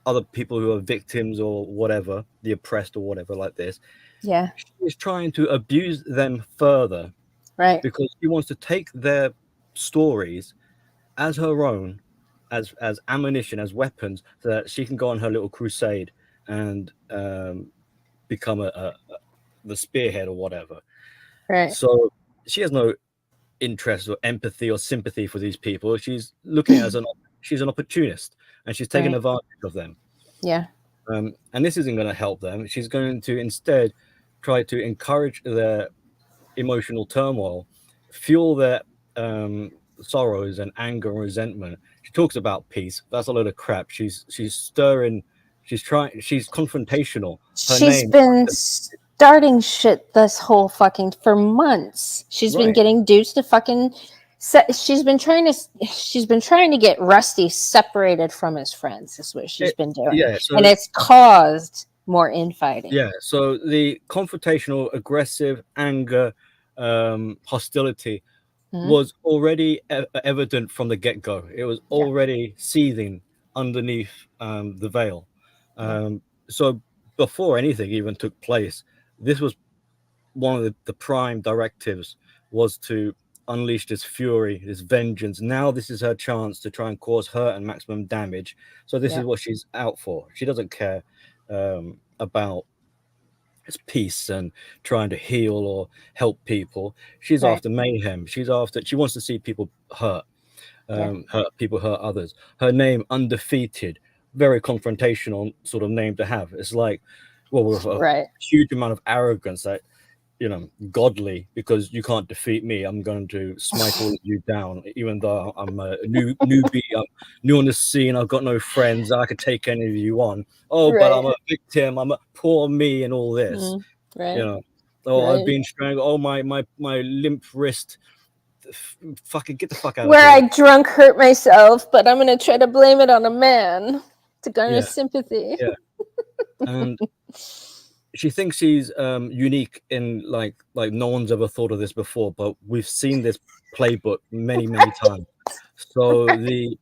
other people who are victims or whatever, the oppressed or whatever like this. Yeah. She's trying to abuse them further. Right. Because she wants to take their stories as her own, as ammunition, as weapons, so that she can go on her little crusade and become the spearhead or whatever. Right. So she has no interest or empathy or sympathy for these people. She's looking at it as she's an opportunist, and she's taking advantage of them. Yeah. And this isn't going to help them. She's going to instead try to encourage their emotional turmoil, fuel their sorrows and anger and resentment. She talks about peace. That's a load of crap. She's stirring. She's confrontational. She's been starting shit this whole fucking for months. She's been getting dudes to fucking. She's been trying to get Rusty separated from his friends. Is what she's been doing. Yeah, and it's caused more infighting. Yeah. So the confrontational, aggressive, anger, hostility Mhm. was already evident from the get-go. It was Yeah. already seething underneath the veil. Yeah. So before anything even took place, this was one of the prime directives, was to unleash this fury, this vengeance. Now this is her chance to try and cause hurt and maximum damage. So this Yeah. is what she's out for. She doesn't care about its peace and trying to heal or help people. She's Right. after mayhem. She wants to see people hurt, Yeah. hurt others. Her name, Undefeated, very confrontational sort of name to have. It's like, well, with a Right. huge amount of arrogance that, godly, because you can't defeat me. I'm going to smite all of you down, even though I'm a newbie. I'm new on the scene. I've got no friends. I could take any of you on. Oh, but I'm Right. a victim. I'm a poor me, and all this. Right. Oh, I've Right. been strangled. Oh, my limp wrist. Fucking get the fuck out of Where here. I drunk hurt myself, but I'm gonna try to blame it on a man to garner Yeah. sympathy. Yeah. And she thinks she's unique in like no one's ever thought of this before, but we've seen this playbook many times. So the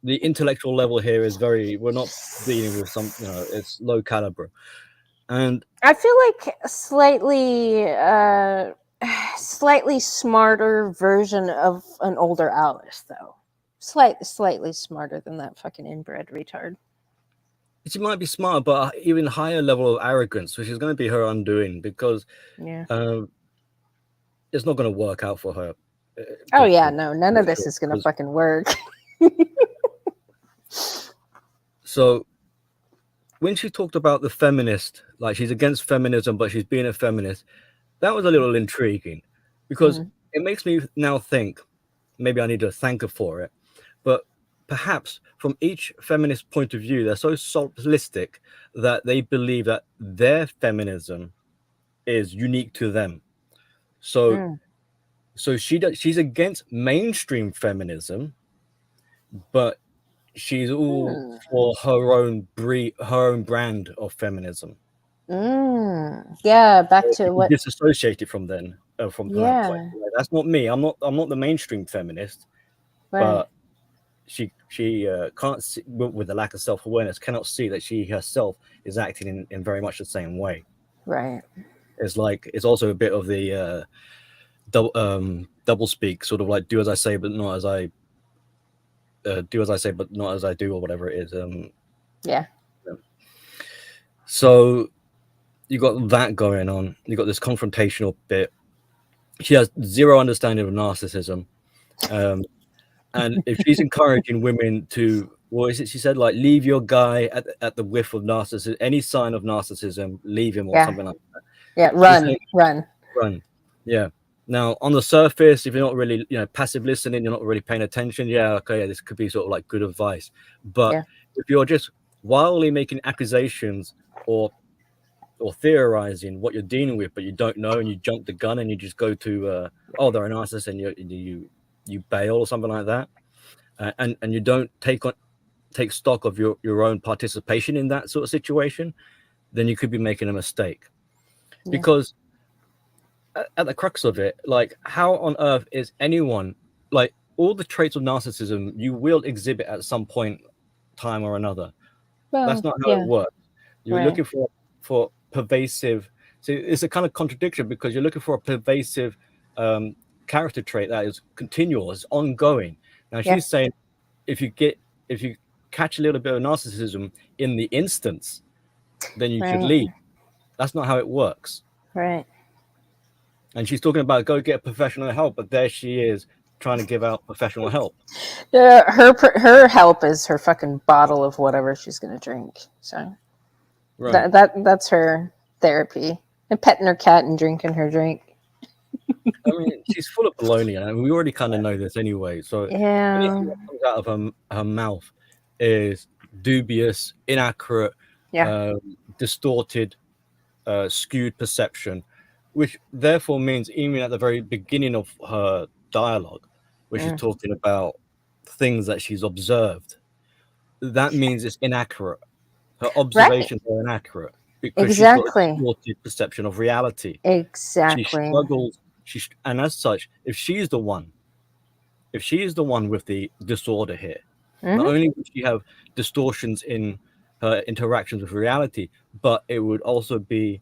intellectual level here is we're not dealing with some, it's low caliber. And I feel like slightly smarter version of an older Alice, though. Slightly smarter than that fucking inbred retard. she might be smart, but even higher level of arrogance, which is going to be her undoing, because Yeah. it's not going to work out for her. Oh yeah, no, none of this is gonna fucking work. So when she talked about the feminist, like she's against feminism, but she's being a feminist, that was a little intriguing, because it makes me now think, maybe I need to thank her for it, but perhaps from each feminist point of view, they're so simplistic that they believe that their feminism is unique to them. So she's against mainstream feminism, but she's all for her own brand of feminism. Yeah, back to what Disassociate it from from that point. Like, that's not me. I'm not the mainstream feminist, but she can't see, with the lack of self-awareness, cannot see that she herself is acting in very much the same way. Right. It's like, it's also a bit of the double speak, sort of like do as I say but not as I do, or whatever it is. Yeah. So you got that going on. You got this confrontational bit. She has zero understanding of narcissism, and if she's encouraging women to, what is it she said, like, leave your guy at the whiff of narcissism, any sign of narcissism, leave him, or something like that. Yeah, run. Yeah. Now, on the surface, if you're not really, passive listening, you're not really paying attention. Yeah, okay, this could be sort of like good advice. But if you're just wildly making accusations or theorizing what you're dealing with, but you don't know, and you jump the gun and you just go to, oh, they're a narcissist, and you bail or something like that, and you don't take stock of your own participation in that sort of situation, then you could be making a mistake. Because at the crux of it, like, how on earth is anyone, like, all the traits of narcissism you will exhibit at some point, time or another. That's not how it works. You're looking for pervasive. So it's a kind of contradiction, because you're looking for a pervasive character trait that is continuous, ongoing. Now she's saying, if you catch a little bit of narcissism in the instance, then you should leave. That's not how it works. Right. And she's talking about go get professional help, but there she is trying to give out professional help. Yeah, her help is her fucking bottle of whatever she's gonna drink. So that's her therapy. And petting her cat and drinking her drink. I mean, she's full of baloney, and we already kind of know this anyway. So anything that comes out of her mouth is dubious, inaccurate, distorted, skewed perception, which therefore means even at the very beginning of her dialogue, where she's talking about things that she's observed, that means it's inaccurate. Her observations are inaccurate, because she's got a distorted perception of reality. Exactly. and as such, if she is the one with the disorder here, not only would she have distortions in her interactions with reality, but it would also be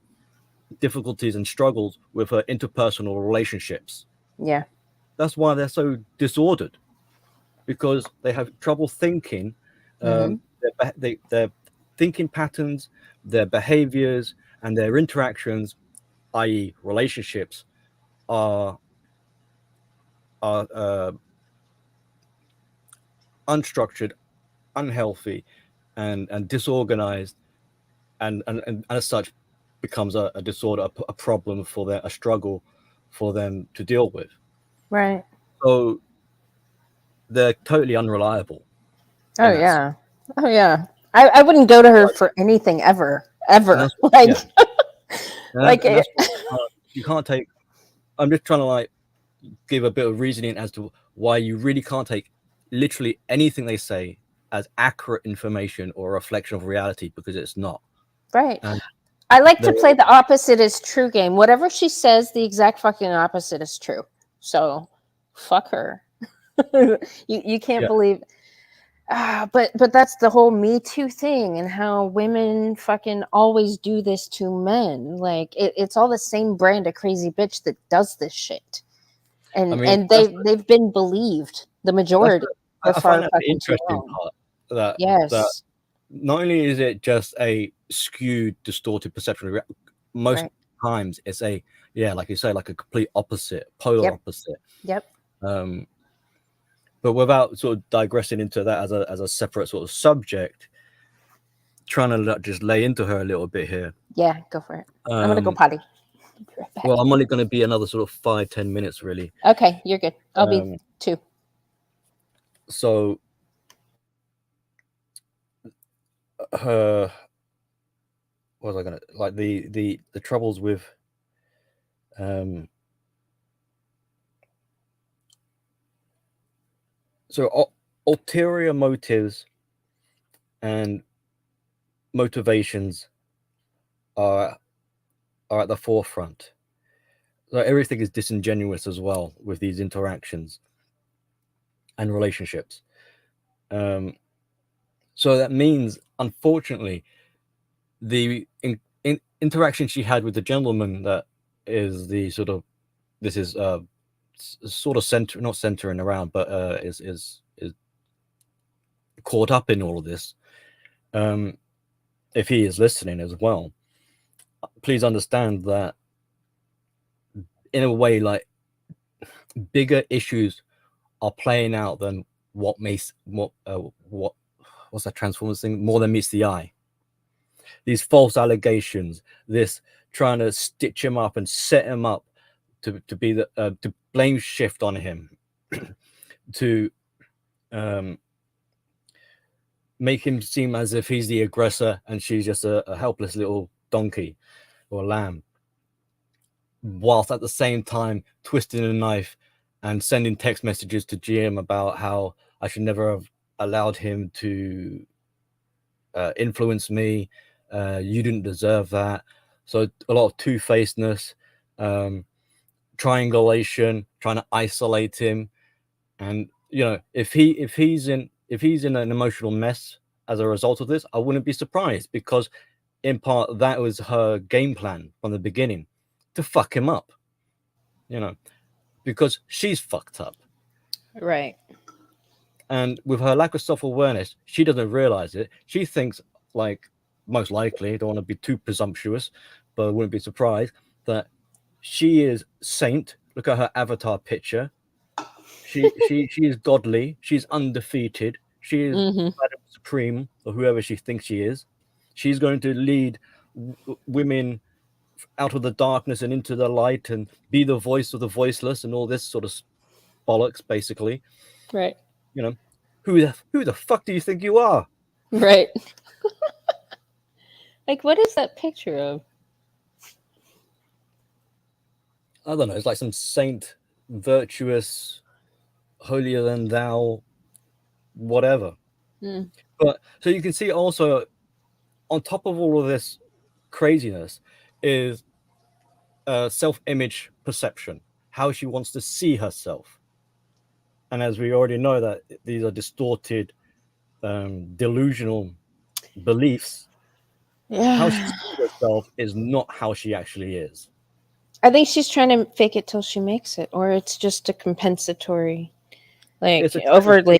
difficulties and struggles with her interpersonal relationships. Yeah. That's why they're so disordered, because they have trouble thinking. Their thinking patterns, their behaviors, and their interactions, i.e., relationships, are unstructured, unhealthy, and disorganized, and as such becomes a disorder, a problem for them, a struggle for them to deal with. Right. So they're totally unreliable. Oh yeah. Oh yeah. I wouldn't go to her for anything ever. Like, like and that's what you can't take. I'm just trying to like give a bit of reasoning as to why you really can't take literally anything they say as accurate information or a reflection of reality, because it's not. right. And I like to play the opposite is true game. Whatever she says, the exact fucking opposite is true. So, fuck her. you can't believe. But that's the whole Me Too thing, and how women fucking always do this to men. Like it's all the same brand of crazy bitch that does this shit, and I mean, they've been believed, the majority, for I far find that the fucking too interesting long. part, that Yes. not only is it just a skewed, distorted perception of most times it's a, like you say, like a complete opposite, polar opposite. Yep. But without sort of digressing into that as a separate sort of subject, trying to just lay into her a little bit here. Yeah, go for it. I'm gonna go potty. Right back. Well, I'm only going to be another sort of 5-10 minutes, really. Okay, you're good. I'll be 2. So her, what was I gonna like the troubles with so ulterior motives and motivations are at the forefront. So everything is disingenuous as well with these interactions and relationships. So that means, unfortunately, the interaction she had with the gentleman that is the sort of, this is sort of not centering around, but is caught up in all of this. If he is listening as well, please understand that in a way, like, bigger issues are playing out than what's that Transformers thing? More than meets the eye. These false allegations, this trying to stitch him up and set him up to be the to blame shift on him, to make him seem as if he's the aggressor and she's just a helpless little donkey or lamb, whilst at the same time twisting a knife and sending text messages to GM about how I should never have allowed him to influence me. You didn't deserve that. So a lot of two-facedness, triangulation, trying to isolate him. And if he's in an emotional mess as a result of this, I wouldn't be surprised, because in part that was her game plan from the beginning, to fuck him up, because she's fucked up. Right. And with her lack of self-awareness, she doesn't realize it. She thinks, like, most likely, don't want to be too presumptuous, but I wouldn't be surprised that she is saint. Look at her avatar picture. She is godly. She's undefeated. She is Madam Supreme, or whoever she thinks she is. She's going to lead women out of the darkness and into the light, and be the voice of the voiceless, and all this sort of bollocks, basically. Right. Who the fuck do you think you are? Right. Like, what is that picture of? I don't know. It's like some saint, virtuous, holier than thou, whatever. But so you can see also, on top of all of this craziness, is self-image perception. how she wants to see herself. And as we already know that these are distorted, delusional beliefs, how she Yeah. sees herself is not how she actually is. I think she's trying to fake it till she makes it, or it's just a compensatory, like It's a overly.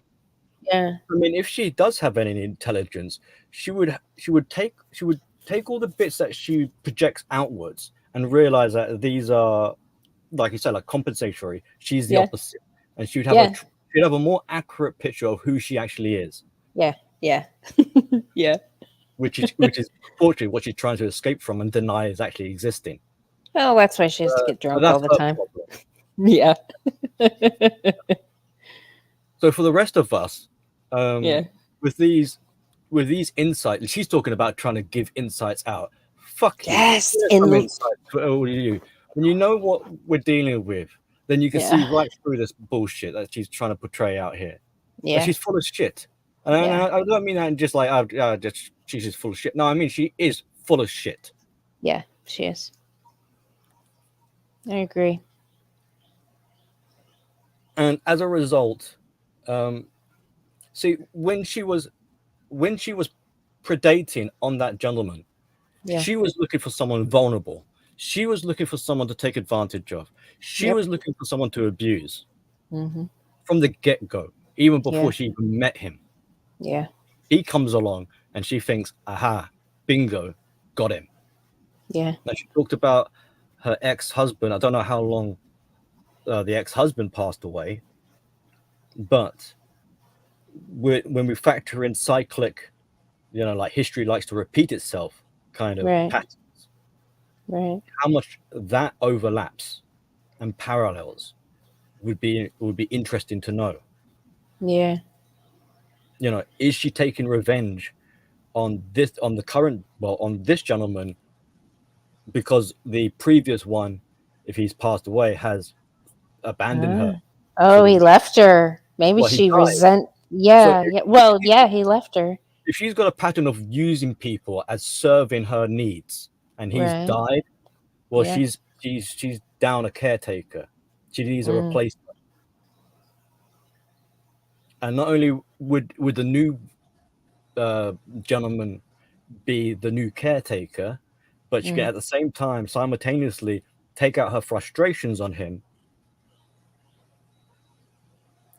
Yeah. I mean, if she does have any intelligence, she would take all the bits that she projects outwards and realize that these are, like you said, like compensatory. She's the Yeah. opposite, and Yeah. she'd have a more accurate picture of who she actually is, Yeah. Yeah. Yeah. which is unfortunately what she's trying to escape from and deny is actually existing. Well, that's why she has to get So drunk all that's the her time. problem. Yeah. So for the rest of us, Yeah. with these insights, she's talking about trying to give insights out. Fuck you. Yes. Here's some insights for all you. When you know what we're dealing with, then you can see Yeah. right through this bullshit that she's trying to portray out here. That Yeah. she's full of shit. And Yeah. I don't mean that just like, she's just full of shit. No, I mean she is full of shit. Yeah. She is. I agree. And as a result, see when she was predating on that gentleman, Yeah. she was looking for someone vulnerable. She was looking for someone to take advantage of. She Yep. was looking for someone to abuse Mm-hmm. from the get-go, even before Yeah. she even met him. Yeah. He comes along and she thinks, aha, bingo, got him. Yeah. Now she talked about her ex-husband. I don't know how long the ex-husband passed away, but when we factor in cyclic, like history likes to repeat itself kind of Right. patterns, Right. how much that overlaps and parallels would be interesting to know. Yeah. Is she taking revenge on this gentleman because the previous one, if he's passed away, has abandoned her? Oh, he left her. Maybe Well, he she died. resent. So Yeah. Yeah. Well, yeah, he left her. if she's got a pattern of using people as serving her needs and he's Right. died, well, Yeah. she's down a caretaker. She needs a replacement. And not only would the new gentleman be the new caretaker, but she can at the same time simultaneously take out her frustrations on him.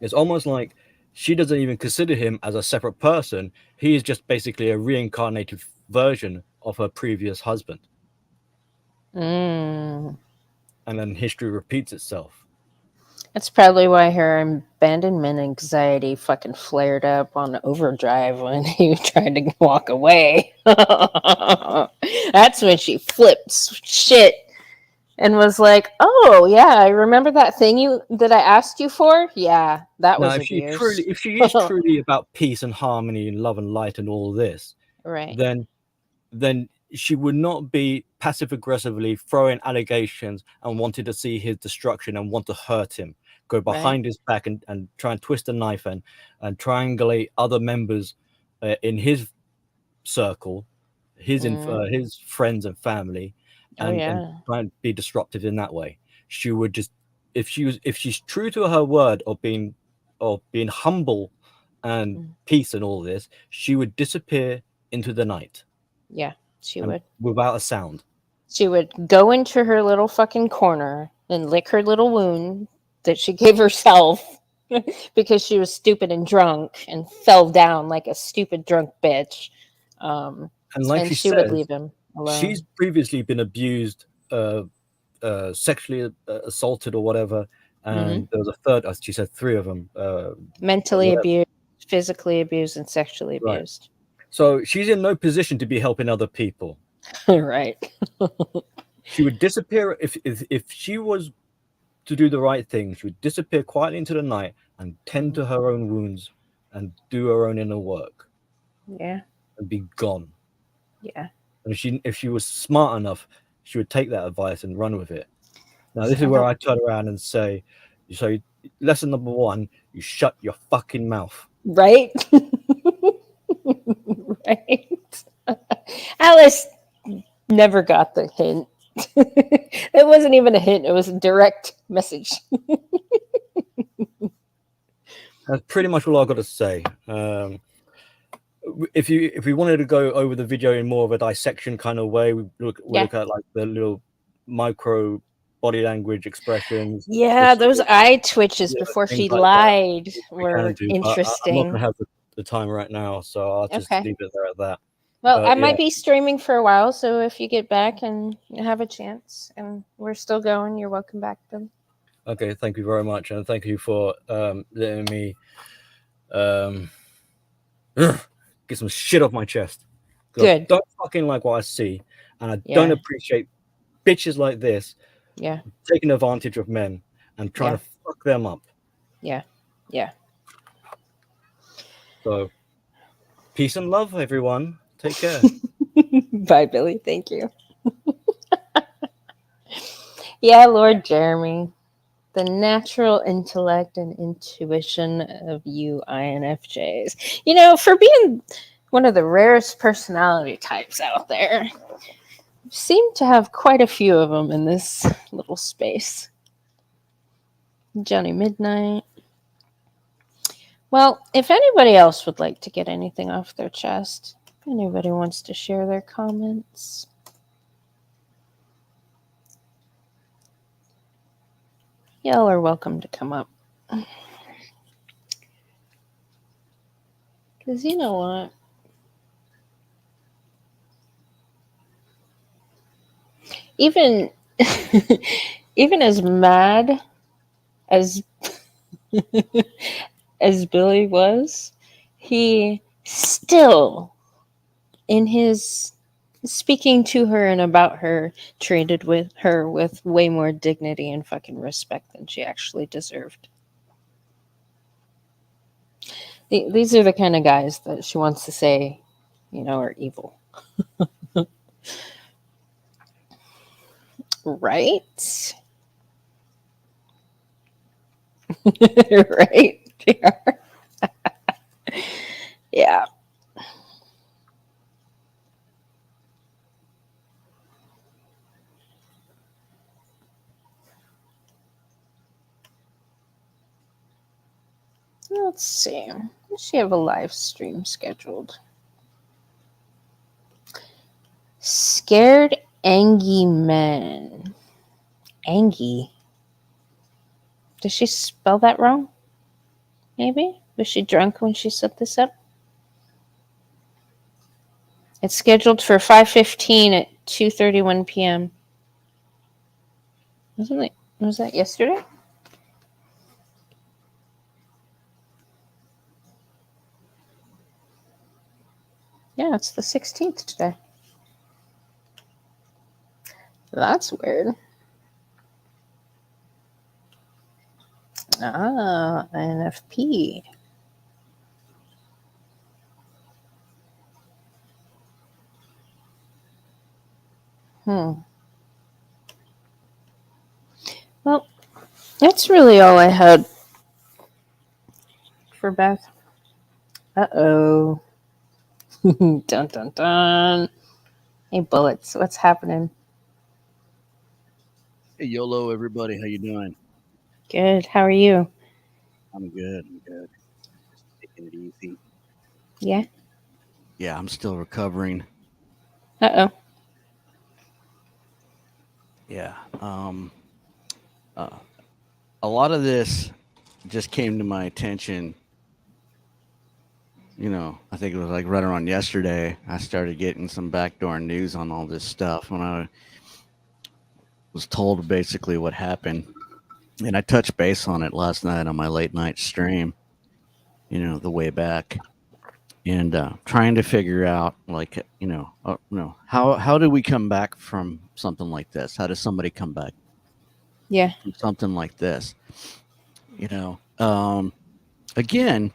It's almost like she doesn't even consider him as a separate person. He is just basically a reincarnated version of her previous husband. Mm. And then history repeats itself. That's probably why her abandonment anxiety fucking flared up on overdrive when he tried to walk away. That's when she flipped shit and was like, "Oh yeah, I remember that thing that I asked you for. Yeah, that Now, was if she abuse." is truly about peace and harmony and love and light and all this, Right. then she would not be passive aggressively throwing allegations and wanted to see his destruction and want to hurt him, go behind his back and try and twist a knife and triangulate other members in his circle, his friends and family, and try and be disruptive in that way. She would just, if she's true to her word of being humble and peace and all this, she would disappear into the night. Yeah, she would. Without a sound. She would go into her little fucking corner and lick her little wound that she gave herself because she was stupid and drunk and fell down like a stupid drunk bitch. And like and she she says, would leave him alone. She's previously been abused, sexually assaulted or whatever. And there was a third, she said 3 of them. Mentally abused, physically abused, and sexually abused. So she's in no position to be helping other people. Right. She would disappear if she was to do the right thing. She would disappear quietly into the night and tend to her own wounds and do her own inner work. Yeah. And be gone. Yeah. And if she was smart enough, she would take that advice and run with it. Now, this is where I turn around and say, so lesson number 1, you shut your fucking mouth. Right? Right. Alice never got the hint. It wasn't even a hint. It was a direct message. That's pretty much all I've got to say. If we wanted to go over the video in more of a dissection kind of way, we look at like the little micro body language expressions. Yeah, those eye twitches before things she like lied we were can do, but I'm not interesting. going to have the time right now, so I'll just Okay. leave it there at that. Well, But I yeah, might be streaming for a while, so if you get back and you have a chance and we're still going, you're welcome back, Billy. okay, thank you very much, and thank you for letting me get some shit off my chest. Good. I don't fucking like what I see, and I Yeah. don't appreciate bitches like this Yeah. taking advantage of men and trying to fuck them up. Yeah. Yeah. So, peace and love, everyone. Take care. Bye, Billy. Thank you. Yeah, Lord Jeremy. The natural intellect and intuition of you INFJs. You know, for being one of the rarest personality types out there, you seem to have quite a few of them in this little space. Johnny Midnight. Well, if anybody else would like to get anything off their chest, if anybody wants to share their comments, y'all are welcome to come up. Because you know what? Even even as mad as as Billy was, he still, in his speaking to her and about her, treated with her with way more dignity and fucking respect than she actually deserved. These are the kind of guys that she wants to say, you know, are evil. Right? Right? Yeah. Yeah. Let's see. Does she have a live stream scheduled? Scared Angie Men. Angie. Did she spell that wrong? Maybe? Was she drunk when she set this up? It's scheduled for 5:15 at 2:31 p.m. Was that yesterday? Yeah, it's the 16th today. That's weird. Ah, NFP. Well, that's really all I had for Beth. Uh-oh. Dun, dun, dun. Hey, Bullets, what's happening? Hey, YOLO, everybody. How you doing? Good. How are you? I'm good. Just taking it easy. Yeah? Yeah, I'm still recovering. Uh-oh. Yeah. A lot of this just came to my attention. You know, I think it was like right around yesterday. I started getting some backdoor news on all this stuff when I was told basically what happened. And I touched base on it last night on my late night stream, you know, the way back. And trying to figure out, like, how do we come back from something like this? How does somebody come back Yeah. from something like this? You know, again,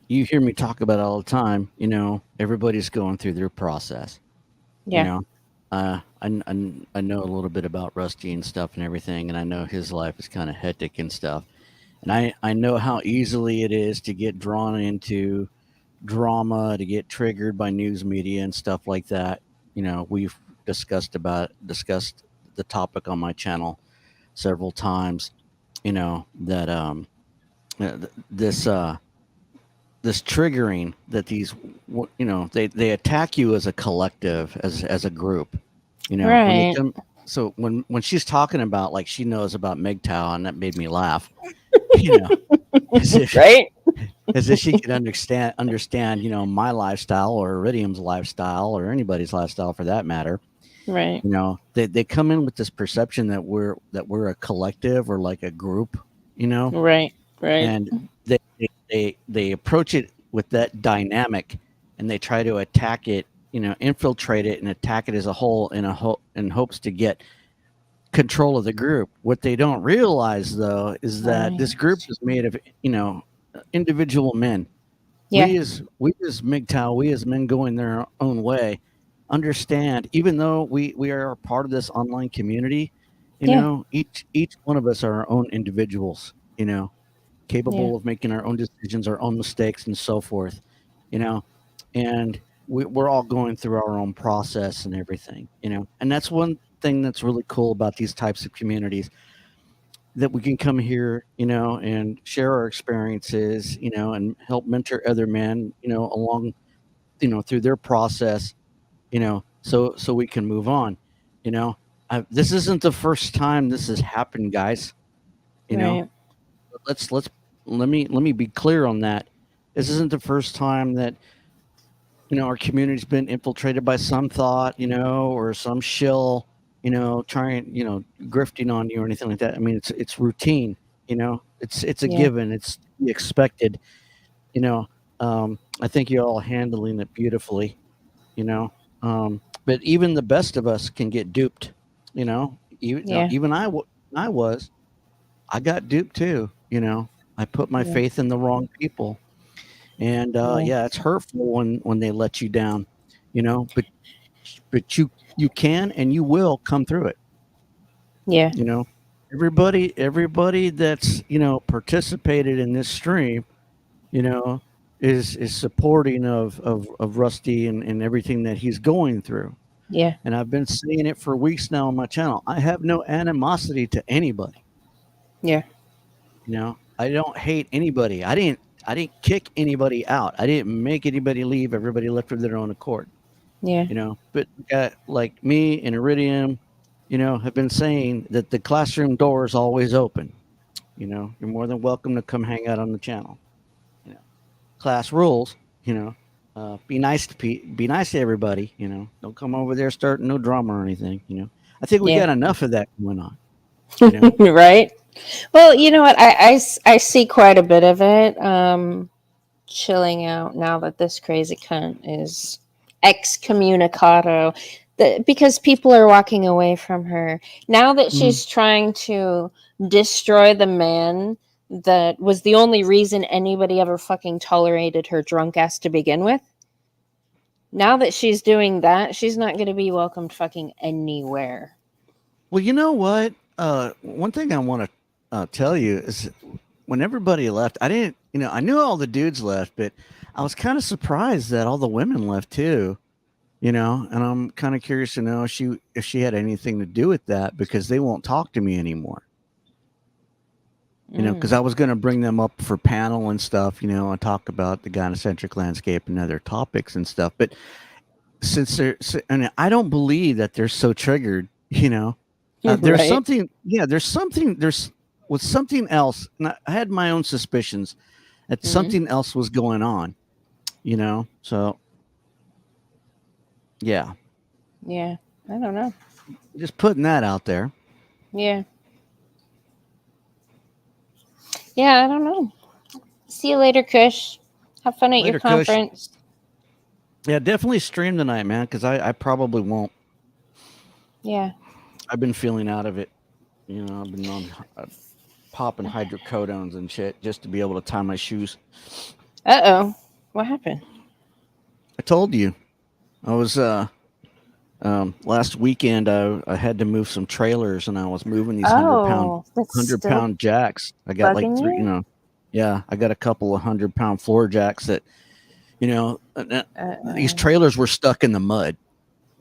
you hear me talk about it all the time. You know, everybody's going through their process. Yeah. You know, I know a little bit about Rusty and stuff and everything, and I know his life is kind of hectic and stuff. And I know how easily it is to get drawn into drama, to get triggered by news media and stuff like that. You know, we've discussed the topic on my channel several times. That this this triggering that they attack you as a collective, as a group. When they Right. come. So when she's talking about, like, she knows about MGTOW, and that made me laugh. As if, Right. as if she could understand, my lifestyle, or Iridium's lifestyle, or anybody's lifestyle for that matter. Right. They come in with this perception that we're a collective, or like a group, Right. Right. and they approach it with that dynamic, and they try to attack it, infiltrate it and attack it as a whole, in hopes to get control of the group. What they don't realize, though, is that this group is made of individual men. Yeah. We as MGTOW, we as men going their own way, understand, even though we are a part of this online community, each one of us are our own individuals, capable of making our own decisions, our own mistakes, and so forth, and we're all going through our own process and everything, and that's one thing that's really cool about these types of communities, that we can come here, and share our experiences, and help mentor other men, along, through their process, so we can move on. This isn't the first time this has happened, guys. Right. Let me be clear on that. This isn't the first time that our community's been infiltrated by some thought, or some shill, trying, grifting on you or anything like that. I mean, it's routine, it's a given, it's to be expected, I think you're all handling it beautifully, but even the best of us can get duped, even I got duped too, I put my faith in the wrong people. And it's hurtful when they let you down, but you can and you will come through it. Yeah. Everybody that's participated in this stream, is supporting of Rusty and everything that he's going through. Yeah. And I've been saying it for weeks now on my channel. I have no animosity to anybody. Yeah. I don't hate anybody. I didn't kick anybody out. I didn't make anybody leave. Everybody left of their own accord. Yeah. But like me and Iridium, have been saying that the classroom door is always open. You're more than welcome to come hang out on the channel. Class rules. Be nice to everybody. Don't come over there starting no drama or anything. I think we got enough of that going on. Right. Well, you know what? I see quite a bit of it chilling out now that this crazy cunt is excommunicado, because people are walking away from her. Now that she's trying to destroy the man that was the only reason anybody ever fucking tolerated her drunk ass to begin with. Now that she's doing that, she's not going to be welcomed fucking anywhere. Well, you know what? One thing I want to tell you is, when everybody left, I didn't, I knew all the dudes left, but I was kind of surprised that all the women left too, and I'm kind of curious to know if she had anything to do with that, because they won't talk to me anymore. Because I was going to bring them up for panel and stuff, and talk about the gynocentric landscape and other topics and stuff. But since and I don't believe that they're so triggered, there's something, there's was something else. And I had my own suspicions that something else was going on, so yeah. Yeah. I don't know. Just putting that out there. Yeah. Yeah, I don't know. See you later, Kush. Have fun at your conference. Kush. Yeah, definitely stream tonight, man, because I probably won't. Yeah. I've been feeling out of it. I've been on popping hydrocodones and shit just to be able to tie my shoes. Uh-oh. What happened? I told you. I was last weekend I had to move some trailers, and I was moving these 100-pound jacks. I got like three, I got a couple of 100-pound floor jacks that, these trailers were stuck in the mud.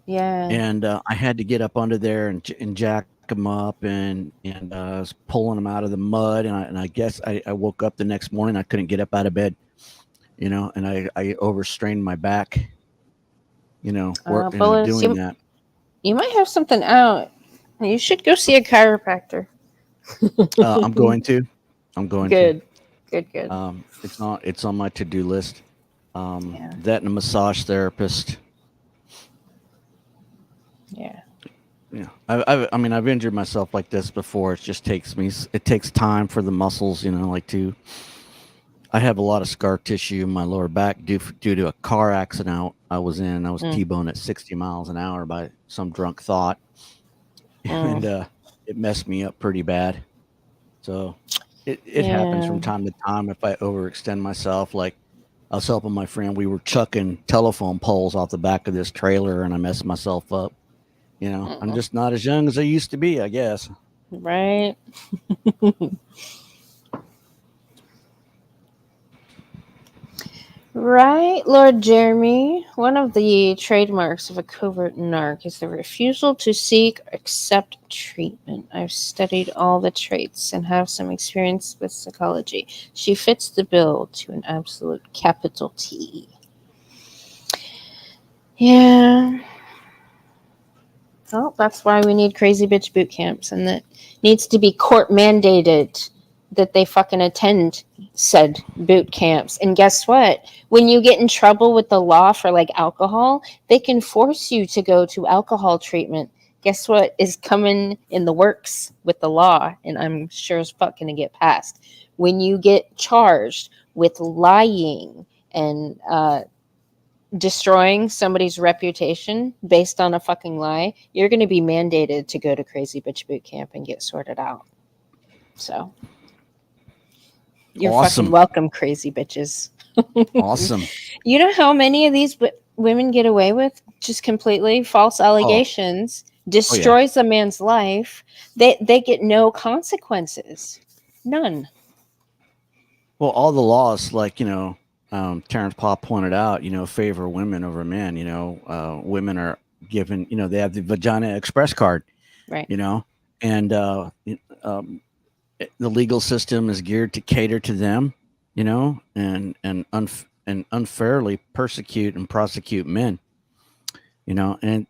Yeah. and I had to get up under there and jack them up, and I was pulling them out of the mud, and I guess I woke up the next morning, I couldn't get up out of bed, and I overstrained my back, Bullets. doing that. You might have something out. You should go see a chiropractor. I'm going to. Good. Good. It's on my to-do list. Yeah. That and a massage therapist. Yeah. Yeah, I've injured myself like this before. It takes time for the muscles, I have a lot of scar tissue in my lower back due to a car accident I was in. I was T-boned at 60 miles an hour by some drunk thought, and it messed me up pretty bad. So it happens from time to time if I overextend myself. Like, I was helping my friend. We were chucking telephone poles off the back of this trailer, and I messed myself up. I'm just not as young as I used to be, I guess. Right. Right, Lord Jeremy. One of the trademarks of a covert narc is the refusal to seek or accept treatment. I've studied all the traits and have some experience with psychology. She fits the bill to an absolute capital T. Yeah. Well, that's why we need crazy bitch boot camps, and that needs to be court mandated that they fucking attend said boot camps. And guess what? When you get in trouble with the law for like alcohol, they can force you to go to alcohol treatment. Guess what is coming in the works with the law? And I'm sure as fuck gonna get passed. When you get charged with lying and destroying somebody's reputation based on a fucking lie, you're going to be mandated to go to crazy bitch boot camp and get sorted out. So you're fucking welcome, crazy bitches. Awesome. You know how many of these women get away with just completely false allegations, destroys a man's life. They get no consequences. None. Well, all the laws, like, Terrence Paw pointed out, favor women over men. Women are given, they have the Vagina Express card, right? And the legal system is geared to cater to them, and unfairly persecute and prosecute men, and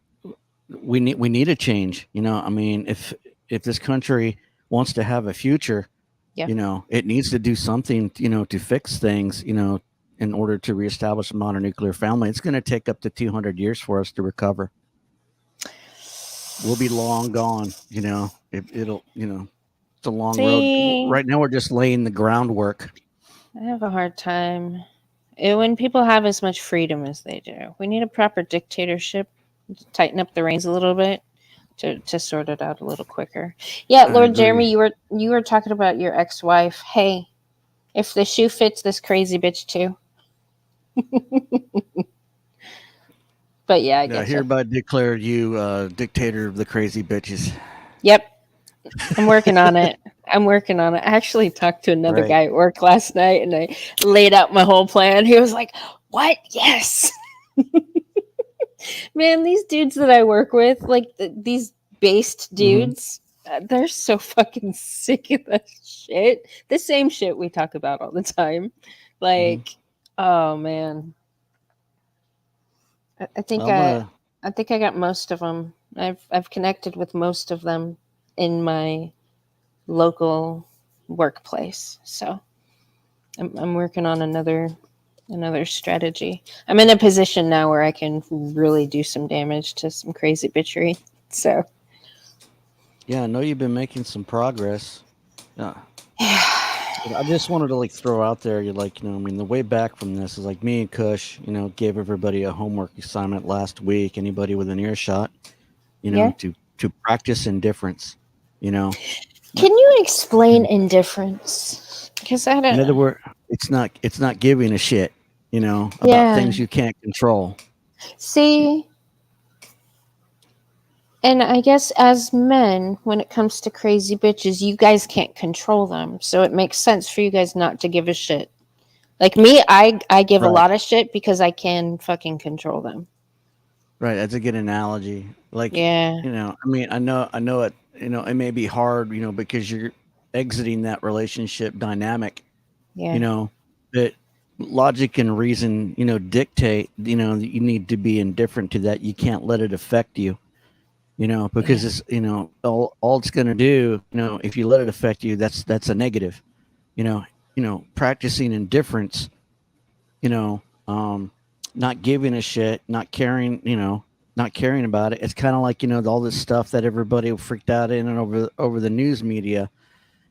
we need a change. If this country wants to have a future, it needs to do something, to fix things, in order to reestablish a modern nuclear family. It's going to take up to 200 years for us to recover. We'll be long gone, it'll, it's a long road. Right now, we're just laying the groundwork. I have a hard time when people have as much freedom as they do. We need a proper dictatorship, tighten up the reins a little bit to sort it out a little quicker. Yeah, Lord Jeremy, you were talking about your ex-wife. Hey, if the shoe fits this crazy bitch too. But yeah, I guess I hereby declare you dictator of the crazy bitches. Yep. I'm working on it. I actually talked to another guy at work last night, and I laid out my whole plan. He was like, "What? Yes." Man, these dudes that I work with, like these based dudes, they're so fucking sick of that shit. The same shit we talk about all the time. Like, oh man. I think I got most of them. I've connected with most of them in my local workplace. So I'm working on another strategy. I'm in a position now where I can really do some damage to some crazy bitchery. So yeah, I know you've been making some progress. I just wanted to throw out there, the way back from this is like me and Kush, gave everybody a homework assignment last week. Anybody with an earshot, to practice indifference, Can you explain indifference? Because I don't. In other words, it's not giving a shit, about things you can't control. See, and I guess as men, when it comes to crazy bitches, you guys can't control them, so it makes sense for you guys not to give a shit. Like me, I give a lot of shit because I can fucking control them. Right. That's a good analogy. Like, Yeah. I mean, I know it, it may be hard, because you're exiting that relationship dynamic, Yeah. that logic and reason, dictate, that you need to be indifferent to that. You can't let it affect you, because Yeah. it's, all it's going to do, if you let it affect you, that's a negative, practicing indifference, you know, um, not giving a shit, not caring, not caring about it. It's kind of like, all this stuff that everybody freaked out in and over the news media,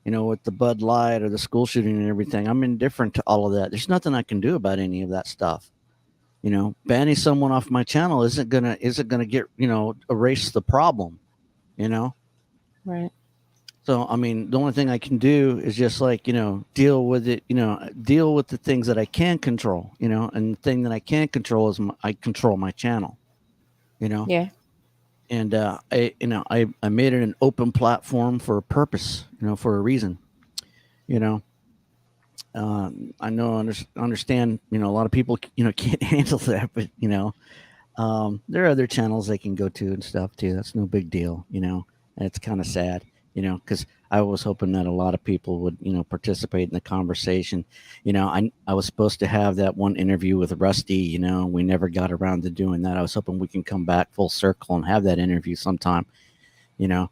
with the Bud Light or the school shooting and everything. I'm indifferent to all of that. There's nothing I can do about any of that stuff. Banning someone off my channel isn't gonna get, erase the problem, you know. Right. So I mean, the only thing I can do is just like, deal with it, deal with the things that I can control, and the thing that I can't control is I control my channel, you know. Yeah. And I made it an open platform for a purpose, for a reason, you know. I know understand, a lot of people, can't handle that, but there are other channels they can go to and stuff too. That's no big deal, And it's kind of sad, because I was hoping that a lot of people would, participate in the conversation. I was supposed to have that one interview with Rusty. We never got around to doing that. I was hoping we can come back full circle and have that interview sometime. You know,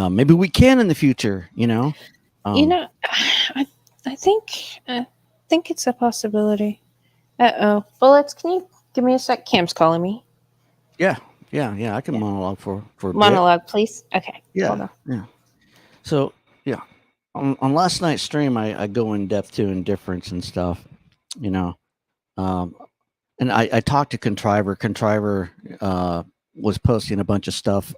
maybe we can in the future. You Um, know, I I think it's a possibility. Uh-oh. Bullets, can you give me a sec? Cam's calling me. yeah, yeah. I can Yeah. monologue for a bit. Monologue, please. Okay. Hold Yeah, on. yeah. So yeah, on last night's stream, I go in depth to indifference and stuff, you know. Um, and I talked to Contriver. Contriver was posting a bunch of stuff,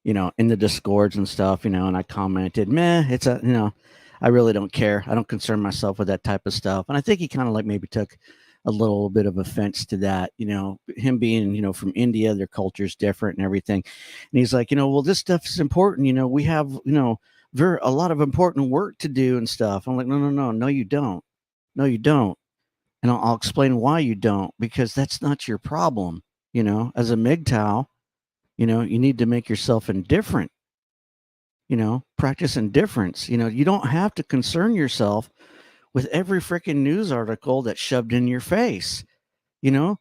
in the discords and stuff, and I commented, meh, it's I really don't care. I don't concern myself with that type of stuff. And I think he kind of like maybe took a little bit of offense to that, him being, from India, their culture is different and everything. And he's like, well, this stuff is important. We have, a lot of important work to do and stuff. I'm like, no, you don't. No, you don't. And I'll explain why you don't, because that's not your problem. As a MGTOW, you need to make yourself indifferent, practice indifference. You don't have to concern yourself with every freaking news article that's shoved in your face. You know,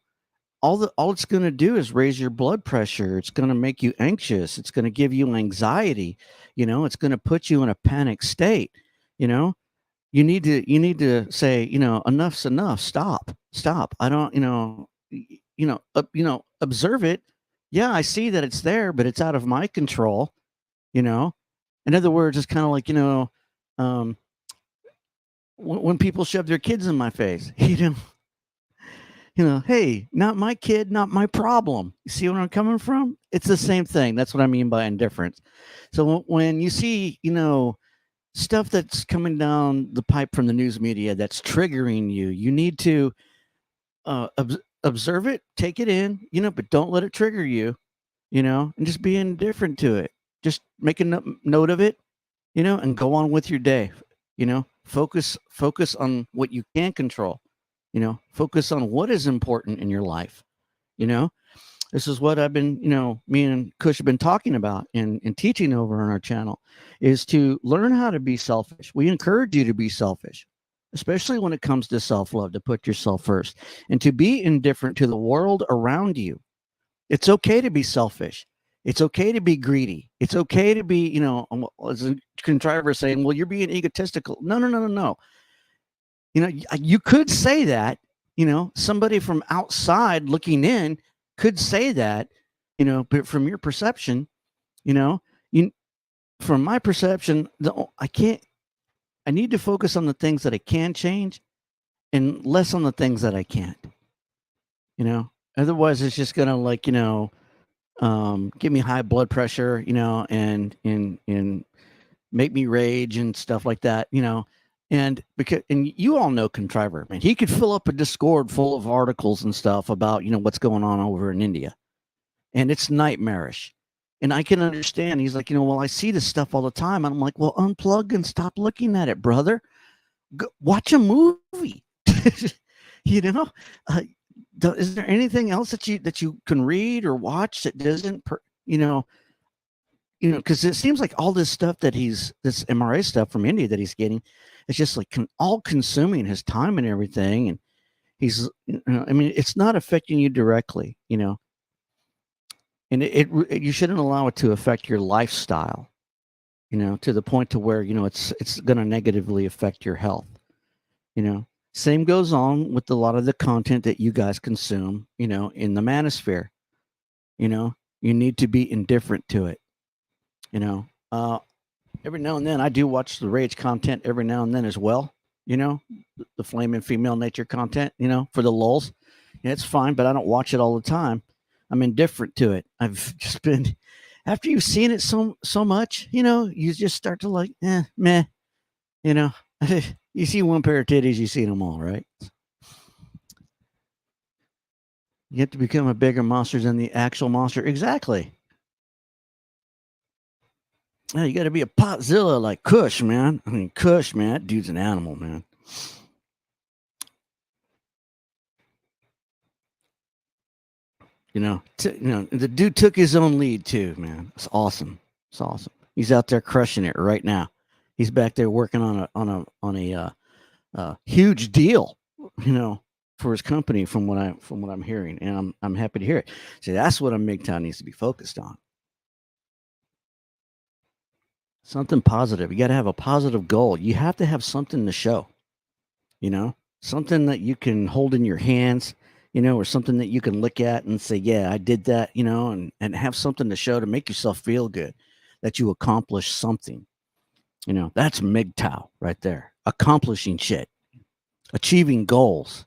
all it's going to do is raise your blood pressure. It's going to make you anxious. It's going to give you anxiety. It's going to put you in a panic state. You know, you need to say, enough's enough. Stop. I don't, observe it. Yeah, I see that it's there, but it's out of my control. You know, in other words, it's kind of like, um, when people shove their kids in my face, hey, not my kid, not my problem. You see where I'm coming from? It's the same thing. That's what I mean by indifference. So when you see, stuff that's coming down the pipe from the news media that's triggering you, you need to observe it, take it in, but don't let it trigger you, and just be indifferent to it. Just make a note of it, and go on with your day. Focus on what you can control. Focus on what is important in your life. You know, this is what I've been, me and Kush have been talking about and teaching over on our channel, is to learn how to be selfish. We encourage you to be selfish, especially when it comes to self-love, to put yourself first and to be indifferent to the world around you. It's okay to be selfish. It's okay to be greedy. It's okay to be, as a contriver saying, well, you're being egotistical. No. You could say that, somebody from outside looking in could say that, but from your perception, you, from my perception, I need to focus on the things that I can change and less on the things that I can't, otherwise it's just going to give me high blood pressure, and make me rage and stuff like that, and you all know Contriver, man, he could fill up a Discord full of articles and stuff about, what's going on over in India, and it's nightmarish. And I can understand. He's like, well, I see this stuff all the time. And I'm like, well, unplug and stop looking at it, brother. Watch a movie. you know, uh, is there anything else that you can read or watch that doesn't, because it seems like all this stuff that this MRA stuff from India that he's getting, it's just like all consuming his time and everything. And he's, I mean, it's not affecting you directly, and you shouldn't allow it to affect your lifestyle, to the point to where, it's going to negatively affect your health, Same goes on with a lot of the content that you guys consume, in the manosphere. You need to be indifferent to it. Every now and then I do watch the rage content every now and then as well. The flame and female nature content, for the lulls. Yeah, it's fine, but I don't watch it all the time. I'm indifferent to it. I've just been, after you've seen it so much, you just start to like, meh, you see one pair of titties, you see them all, right? You have to become a bigger monster than the actual monster. Exactly. Yeah, you got to be a potzilla like Kush, man. I mean, Kush, man, that dude's an animal, man. The dude took his own lead too, man. It's awesome. It's awesome. He's out there crushing it right now. He's back there working on a huge deal, for his company from what I'm hearing, and I'm happy to hear it. See, that's what a MGTOW needs to be focused on. Something positive. You got to have a positive goal. You have to have something to show, something that you can hold in your hands, or something that you can look at and say, yeah, I did that, and have something to show to make yourself feel good that you accomplished something. That's MGTOW right there. Accomplishing shit, achieving goals,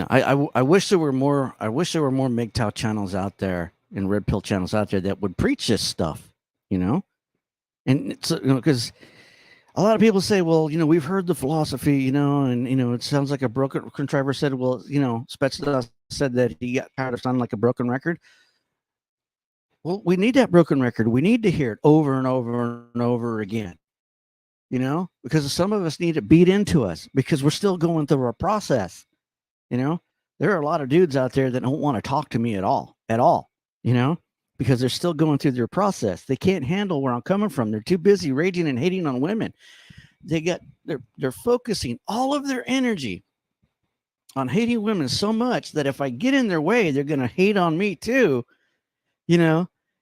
I wish there were more. I wish there were more MGTOW channels out there and red pill channels out there that would preach this stuff, and it's because a lot of people say, well, we've heard the philosophy, and it sounds like a broken contriver said. Well, Spetsnaz said that he got tired of sounding like a broken record. Well, we need that broken record. We need to hear it over and over and over again, because some of us need it beat into us because we're still going through our process. There are a lot of dudes out there that don't want to talk to me at all, because they're still going through their process. They can't handle where I'm coming from. They're too busy raging and hating on women. They're focusing all of their energy on hating women so much that if I get in their way, they're going to hate on me too,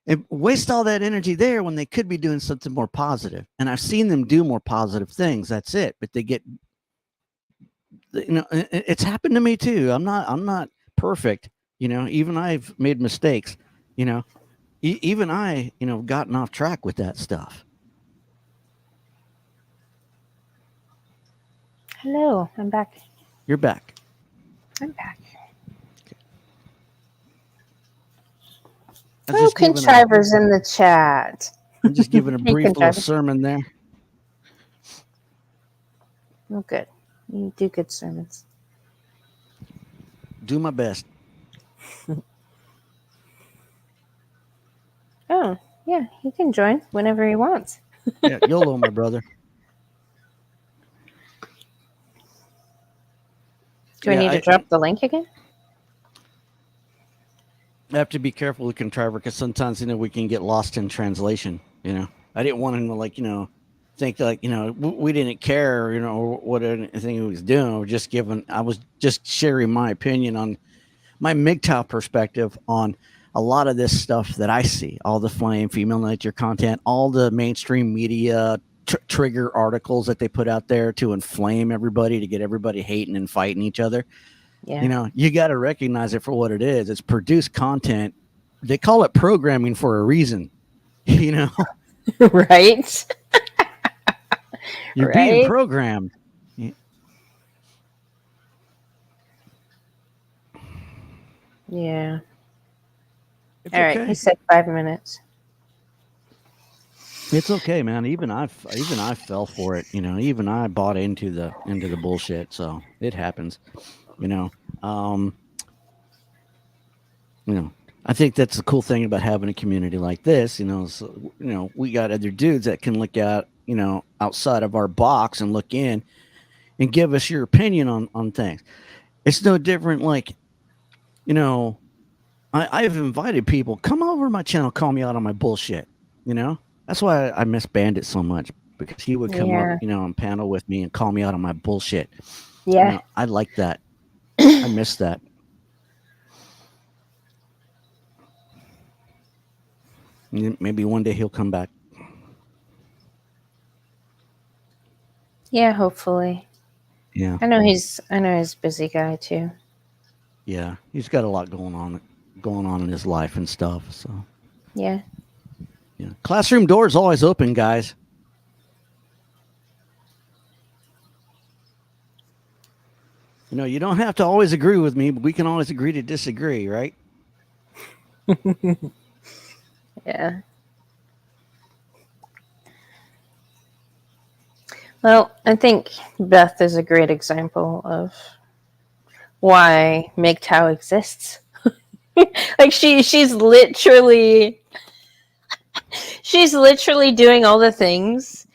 and waste all that energy there when they could be doing something more positive. And I've seen them do more positive things. That's it. But they get, it's happened to me too. I'm not perfect. Even I've made mistakes, even I, gotten off track with that stuff. Hello, I'm back. You're back. I'm back. Okay. Oh, Contriver's in the chat. I'm just giving a Hey, brief little Contriver. sermon there. Oh, good. You do good sermons. Do my best. Oh, yeah, he can join whenever he wants. Yeah, YOLO, my brother. Do I need to drop the link again? I have to be careful with Contriver because sometimes, we can get lost in translation, I didn't want him to, think like, we didn't care, or what anything he was doing. I was just sharing my opinion on my MGTOW perspective on a lot of this stuff that I see, all the flame, female nature content, all the mainstream media trigger articles that they put out there to inflame everybody, to get everybody hating and fighting each other. Yeah. You got to recognize it for what it is. It's produced content. They call it programming for a reason, Right? You're being programmed. Yeah. It's All right. okay. He said 5 minutes. It's okay, man. Even I fell for it. Even I bought into the bullshit. So it happens. I think that's the cool thing about having a community like this. So, we got other dudes that can look at outside of our box and look in, and give us your opinion on things. It's no different. Like, you know, I've invited people, come over to my channel, call me out on my bullshit. You know, that's why I miss Bandit so much, because he would come up, Yeah. you know, on panel with me and call me out on my bullshit. You Yeah. know, I like that. I miss that. Maybe one day he'll come back. Yeah, hopefully. Yeah, I know he's a busy guy too. yeah. He's got a lot going on in his life and stuff. So Yeah. yeah, classroom doors always open, guys. You know, you don't have to always agree with me, but we can always agree to disagree, right? Yeah. Well, I think Beth is a great example of why MGTOW exists. Like she's literally doing all the things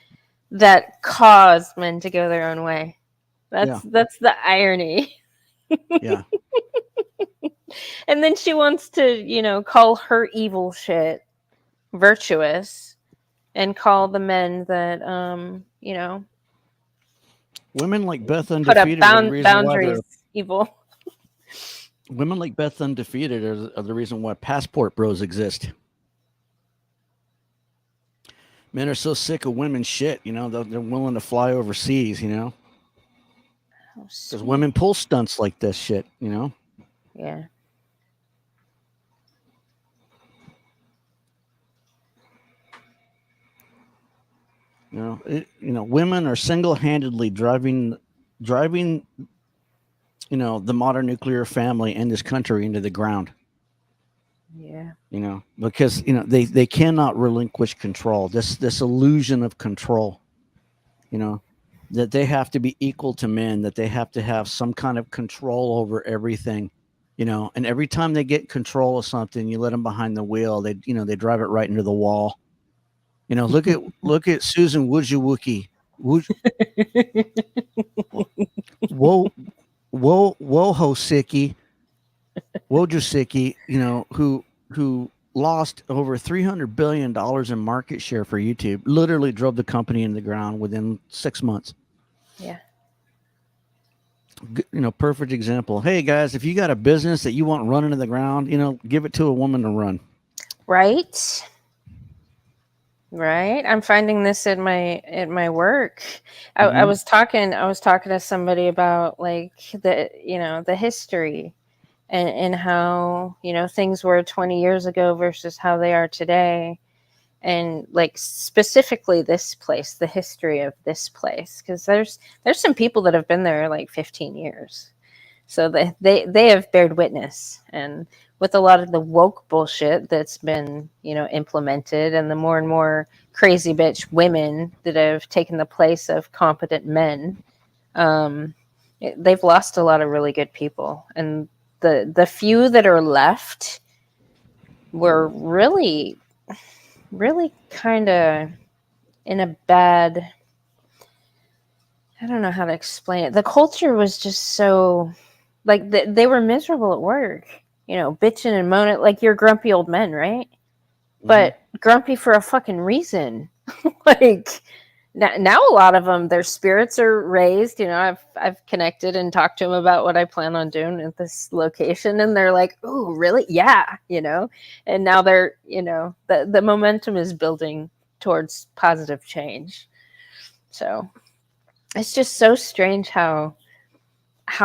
that cause men to go their own way. Yeah, That's the irony. yeah. And then she wants to, call her evil shit virtuous and call the men that Women like Beth put up Undefeated are the reason why boundaries evil. women like Beth Undefeated are the reason why passport bros exist. Men are so sick of women's shit, you know, they're willing to fly overseas, you know, Oh, because women pull stunts like this shit, you know. yeah. Women are single-handedly driving, you know, the modern nuclear family and this country into the ground. Yeah. You know, because you know they cannot relinquish control. This illusion of control. You know, that they have to be equal to men. That they have to have some kind of control over everything. You know, and every time they get control of something, you let them behind the wheel. They drive it right into the wall. You know, look at Susan Wojcicki. Whoa, Wojcicki, you know, who lost over $300 billion in market share for YouTube, literally drove the company in the ground within 6 months. Yeah. You know, perfect example. Hey guys, if you got a business that you want running to the ground, you know, give it to a woman to run. Right. Right. I'm finding this at my work. I was talking to somebody about like the history and how, things were 20 years ago versus how they are today. And like specifically this place, the history of this place, because there's some people that have been there like 15 years. So they have bared witness, and with a lot of the woke bullshit that's been implemented, and the more and more crazy bitch women that have taken the place of competent men, they've lost a lot of really good people, and the few that are left were really kind of in a bad. I don't know how to explain it. The culture was just so like they were miserable at work, bitching and moaning like you're grumpy old men, right? But grumpy for a fucking reason. Like now a lot of them, their spirits are raised. I've connected and talked to them about what I plan on doing at this location, and they're like, "Oh, really? Yeah," And now they're, the momentum is building towards positive change. So it's just so strange how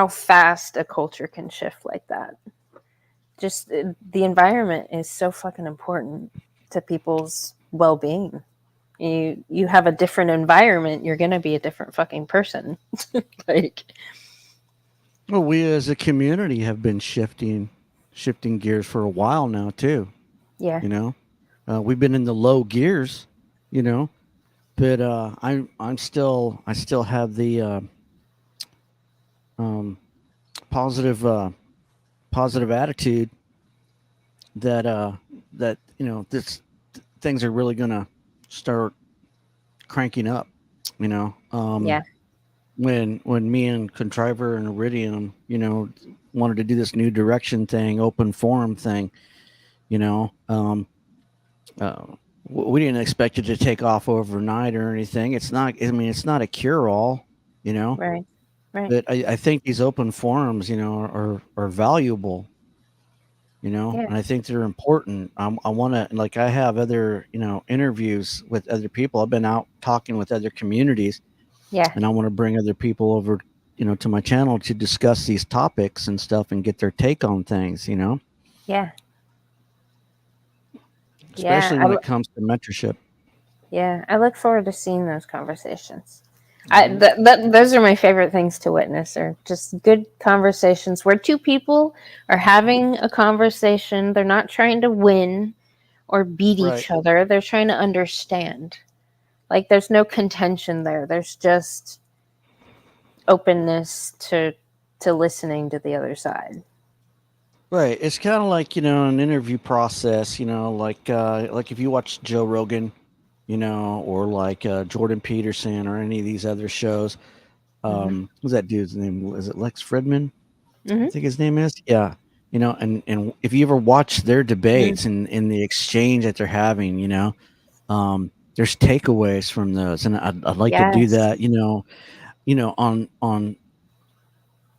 fast a culture can shift like that. Just the environment is so fucking important to people's well-being. You have a different environment, you're gonna be a different fucking person. Like, well, we as a community have been shifting gears for a while now too. yeah. You know, we've been in the low gears. You know, but I still have the um, positive positive attitude that this things are really gonna start cranking up. You know, Yeah. when me and Contriver and Iridium, wanted to do this new direction thing, open forum thing, you know, uh, we didn't expect it to take off overnight or anything. It's not. I mean, it's not a cure all, you know. Right. Right. But I think these open forums, are valuable, Yeah. and I think they're important. I want to, like, I have other, interviews with other people. I've been out talking with other communities, Yeah. and I want to bring other people over, to my channel to discuss these topics and stuff and get their take on things, Yeah. especially Yeah. when it comes to mentorship. Yeah, I look forward to seeing those conversations. Mhm. Those are my favorite things to witness, are just good conversations where two people are having a conversation. They're not trying to win or beat Right. each other. They're trying to understand. Like there's no contention there. There's just openness to listening to the other side. Right. It's kind of like, an interview process, like if you watch Joe Rogan, or like Jordan Peterson or any of these other shows. Mm-hmm. What's that dude's name? Is it Lex Fridman? I Mm-hmm. think his name is. Yeah. And if you ever watch their Mm-hmm. debates and in the exchange that they're having, there's takeaways from those, and I'd like to do Yes. that,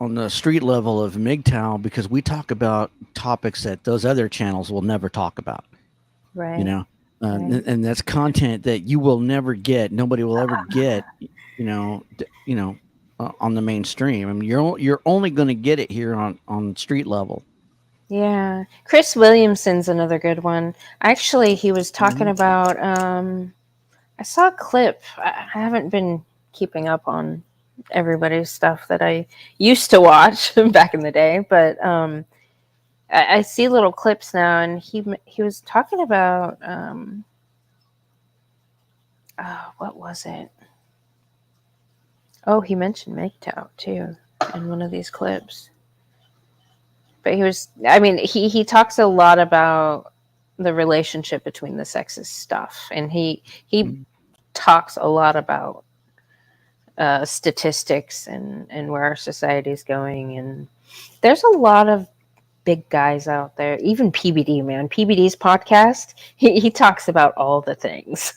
on the street level of MGTOW, because we talk about topics that those other channels will never talk about, you Right. know, Right. and that's content that you will never get. Nobody will ever get, on the mainstream. I mean, you're only going to get it here on street level. Yeah. Chris Williamson's another good one. Actually, he was talking Mhm. about I saw a clip. I haven't been keeping up on everybody's stuff that I used to watch back in the day, but I see little clips now, and he was talking about what was it? Oh, he mentioned MGTOW too in one of these clips. But he was, I mean, he talks a lot about the relationship between the sexes stuff, and he talks a lot about statistics and where our society is going. And there's a lot of big guys out there, even PBD, man. PBD's podcast, he talks about all the things.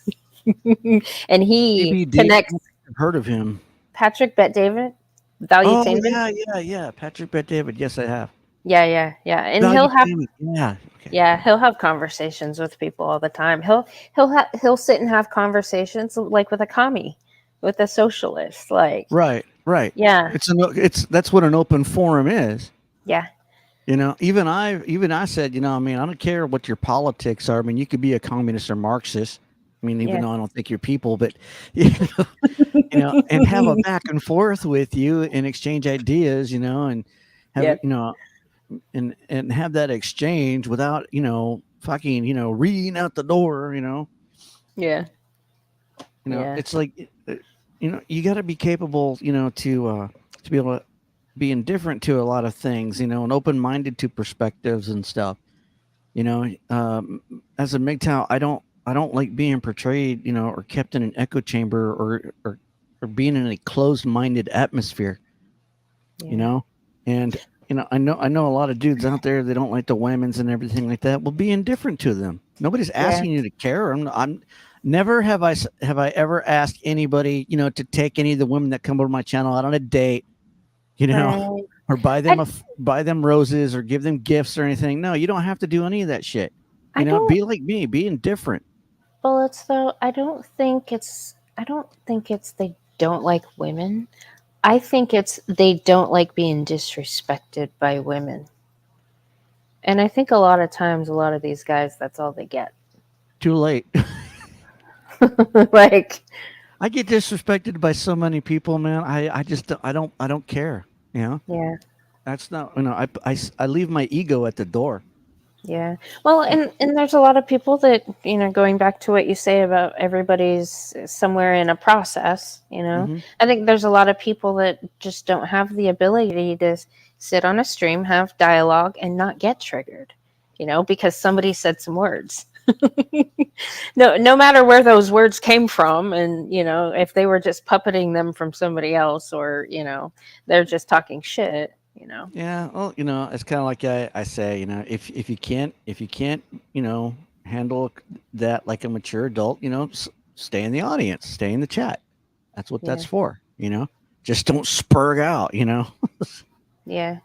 And he CBD. connects I've heard of him. Patrick Bet David, Oh Valuetainment. yeah. Patrick Bet David. Yes, I have. Yeah. And Valuetainment. Yeah. Okay. he'll have conversations with people all the time. He'll sit and have conversations like with a commie, with a socialist. Like, Right. Right. yeah, It's that's what an open forum is. yeah, Even I said, I mean, I don't care what your politics are. I mean, you could be a communist or Marxist. I mean, even yeah. though I don't think you're people, but you and have a back and forth with you and exchange ideas, and have Yeah, and have that exchange without fucking reading out the door. yeah, yeah, It's like you got to be capable, to be able to be indifferent to a lot of things, and open minded to perspectives and stuff. As a MGTOW, I don't like being portrayed, or kept in an echo chamber, or being in a closed minded atmosphere, you yeah. know. And I know a lot of dudes out there, they don't like the women's and everything like that. Well, be indifferent to them. Nobody's Yeah, asking you to care. I'm never have I ever asked anybody, to take any of the women that come over my channel out on a date, you know, right. or I buy them roses or give them gifts or anything. No, you don't have to do any of that shit. I don't. Be like me, be indifferent. Bullets though. I don't think it's they don't like women. I think it's they don't like being disrespected by women. And I think a lot of times, a lot of these guys, that's all they get. Too late. Like, I get disrespected by so many people, man. I just I don't care. yeah. That's not I leave my ego at the door. Yeah. Well, and there's a lot of people that, going back to what you say about everybody's somewhere in a process, Hmm. I think there's a lot of people that just don't have the ability to sit on a stream, have dialogue and not get triggered, because somebody said some words. No matter where those words came from, and if they were just puppeting them from somebody else, or they're just talking shit. Yeah, well, it's kind of like I say, if you can't, handle that like a mature adult, stay in the audience, stay in the chat. That's what Yeah, that's for, Just don't spurg out, yeah, yeah.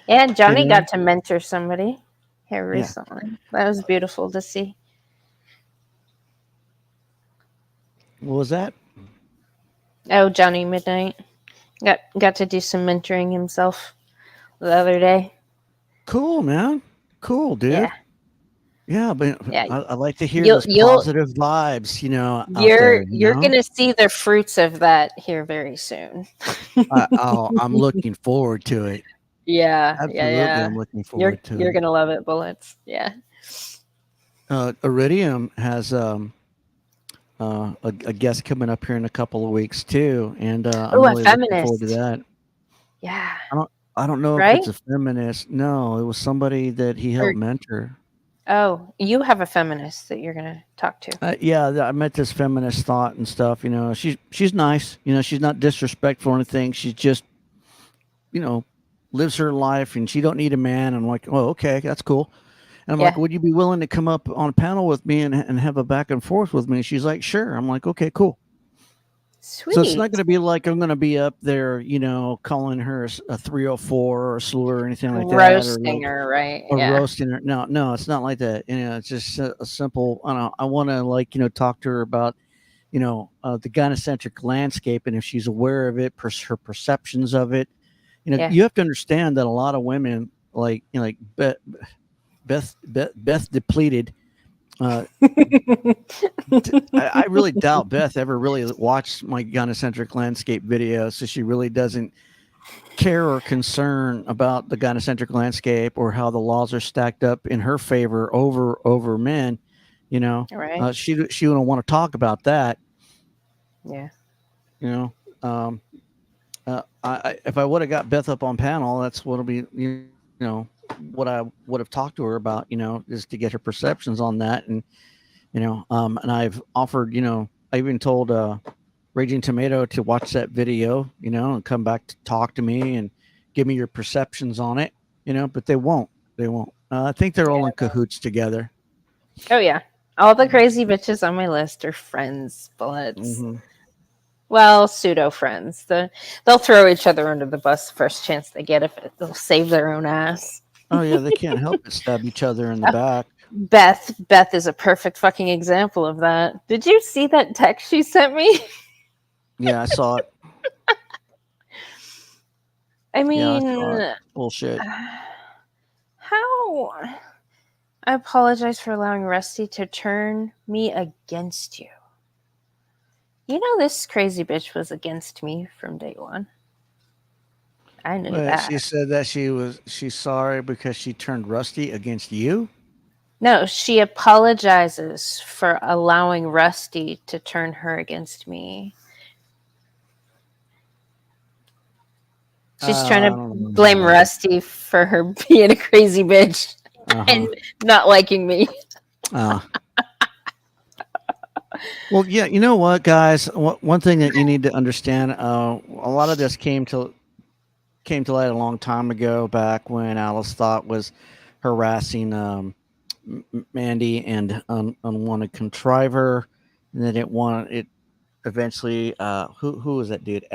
You Johnny know? got to mentor somebody here Yeah. recently. That was beautiful to see. What was that? Oh, Johnny Midnight got to do some mentoring himself the other day. Cool, man. Cool, Yeah, dude. Yeah, but yeah. I like to hear You'll those you'll positive vibes, out you're there, you're gonna see the fruits of that here very soon. I'm looking forward to it. Yeah, yeah, Absolutely, yeah. I'm looking You're forward to you're it. gonna love it, Bullets. Yeah. Iridium has a guest coming up here in a couple of weeks too, and Oh, I'm a really looking forward to feminist. that. Yeah. I don't I don't know if Right? it's a feminist. No, it was somebody that he Or helped mentor. oh, you have a feminist that you're gonna talk to. Yeah, I met this feminist thought and stuff. She's nice. She's not disrespectful or anything. She's just you know lives her life, and she don't need a man. I'm like, oh, okay, that's cool. And I'm like, Yeah. would you be willing to come up on a panel with me and have a back and forth with me? She's like, sure. I'm like, okay, cool. So it's not going Sweet. to be like I'm going to be up there, calling her a 304 or a slur or anything like that, or Roasting her, right? or Yeah. roasting her. No, no, it's not like that. It's just a simple. I don't know. I want to talk to her about the gynocentric landscape, and if she's aware of it, her perceptions of it. Yeah. You have to understand that a lot of women, like Beth depleted. Uh, I really doubt Beth ever really watched my gynocentric landscape video, so she really doesn't care or concern about the gynocentric landscape or how the laws are stacked up in her favor over men. All right. She wouldn't want to talk about that. Yeah. You know, um, if I would have got Beth up on panel, that's what'll be what I would have talked to her about. Is to get her perceptions on that, and and I've offered. I even told Raging Tomato to watch that video, and come back to talk to me and give me your perceptions on it, but they won't. They won't. I think they're all in cahoots together. Oh yeah. All the crazy bitches on my list are friends, Bullets. Mm-hmm. Well, pseudo friends. They'll throw each other under the bus the first chance they get if they'll save their own ass. Oh yeah, they can't help but stab each other in the back. Beth is a perfect fucking example of that. Did you see that text she sent me? Yeah, I saw it. I Yeah, I mean, saw it. Bullshit. how? I apologize for allowing Rusty to turn me against you. This crazy bitch was against me from day one. I knew that. She said that she's sorry because she turned Rusty against you. No, she apologizes for allowing Rusty to turn her against me. She's trying to blame Rusty for her being a crazy bitch and not liking me. Well, yeah, you know what, guys? One thing that you need to understand, a lot of this came to light a long time ago, back when Alice Thought was harassing Mandy and unwanted contriver, and then it eventually who was that dude?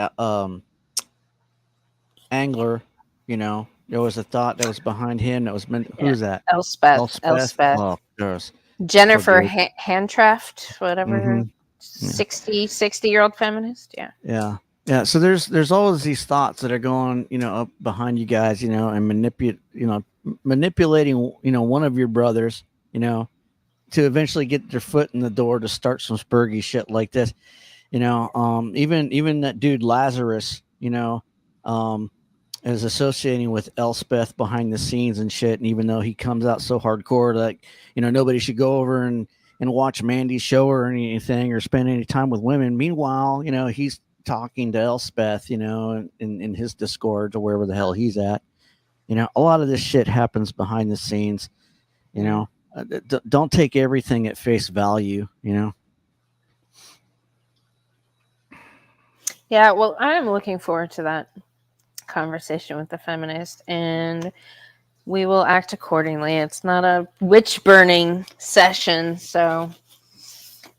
Angler, there was a thought that was behind him that was meant. Yeah. Who's that? Elspeth. Oh, there's Jennifer so Handcraft, whatever. Mm-hmm. 60-year-old feminist. Yeah. Yeah. So there's always these thoughts that are going, up behind you guys, and manipulating, one of your brothers, to eventually get their foot in the door to start some spurgy shit like this. Even that dude Lazarus, is associating with Elspeth behind the scenes and shit. And even though he comes out so hardcore, like, nobody should go over and watch Mandy's show or anything or spend any time with women. Meanwhile, he's talking to Elspeth, in his Discord or wherever the hell he's at. A lot of this shit happens behind the scenes, don't take everything at face value. Yeah, well, I'm looking forward to that conversation with the feminist, and we will act accordingly. It's not a witch burning session, so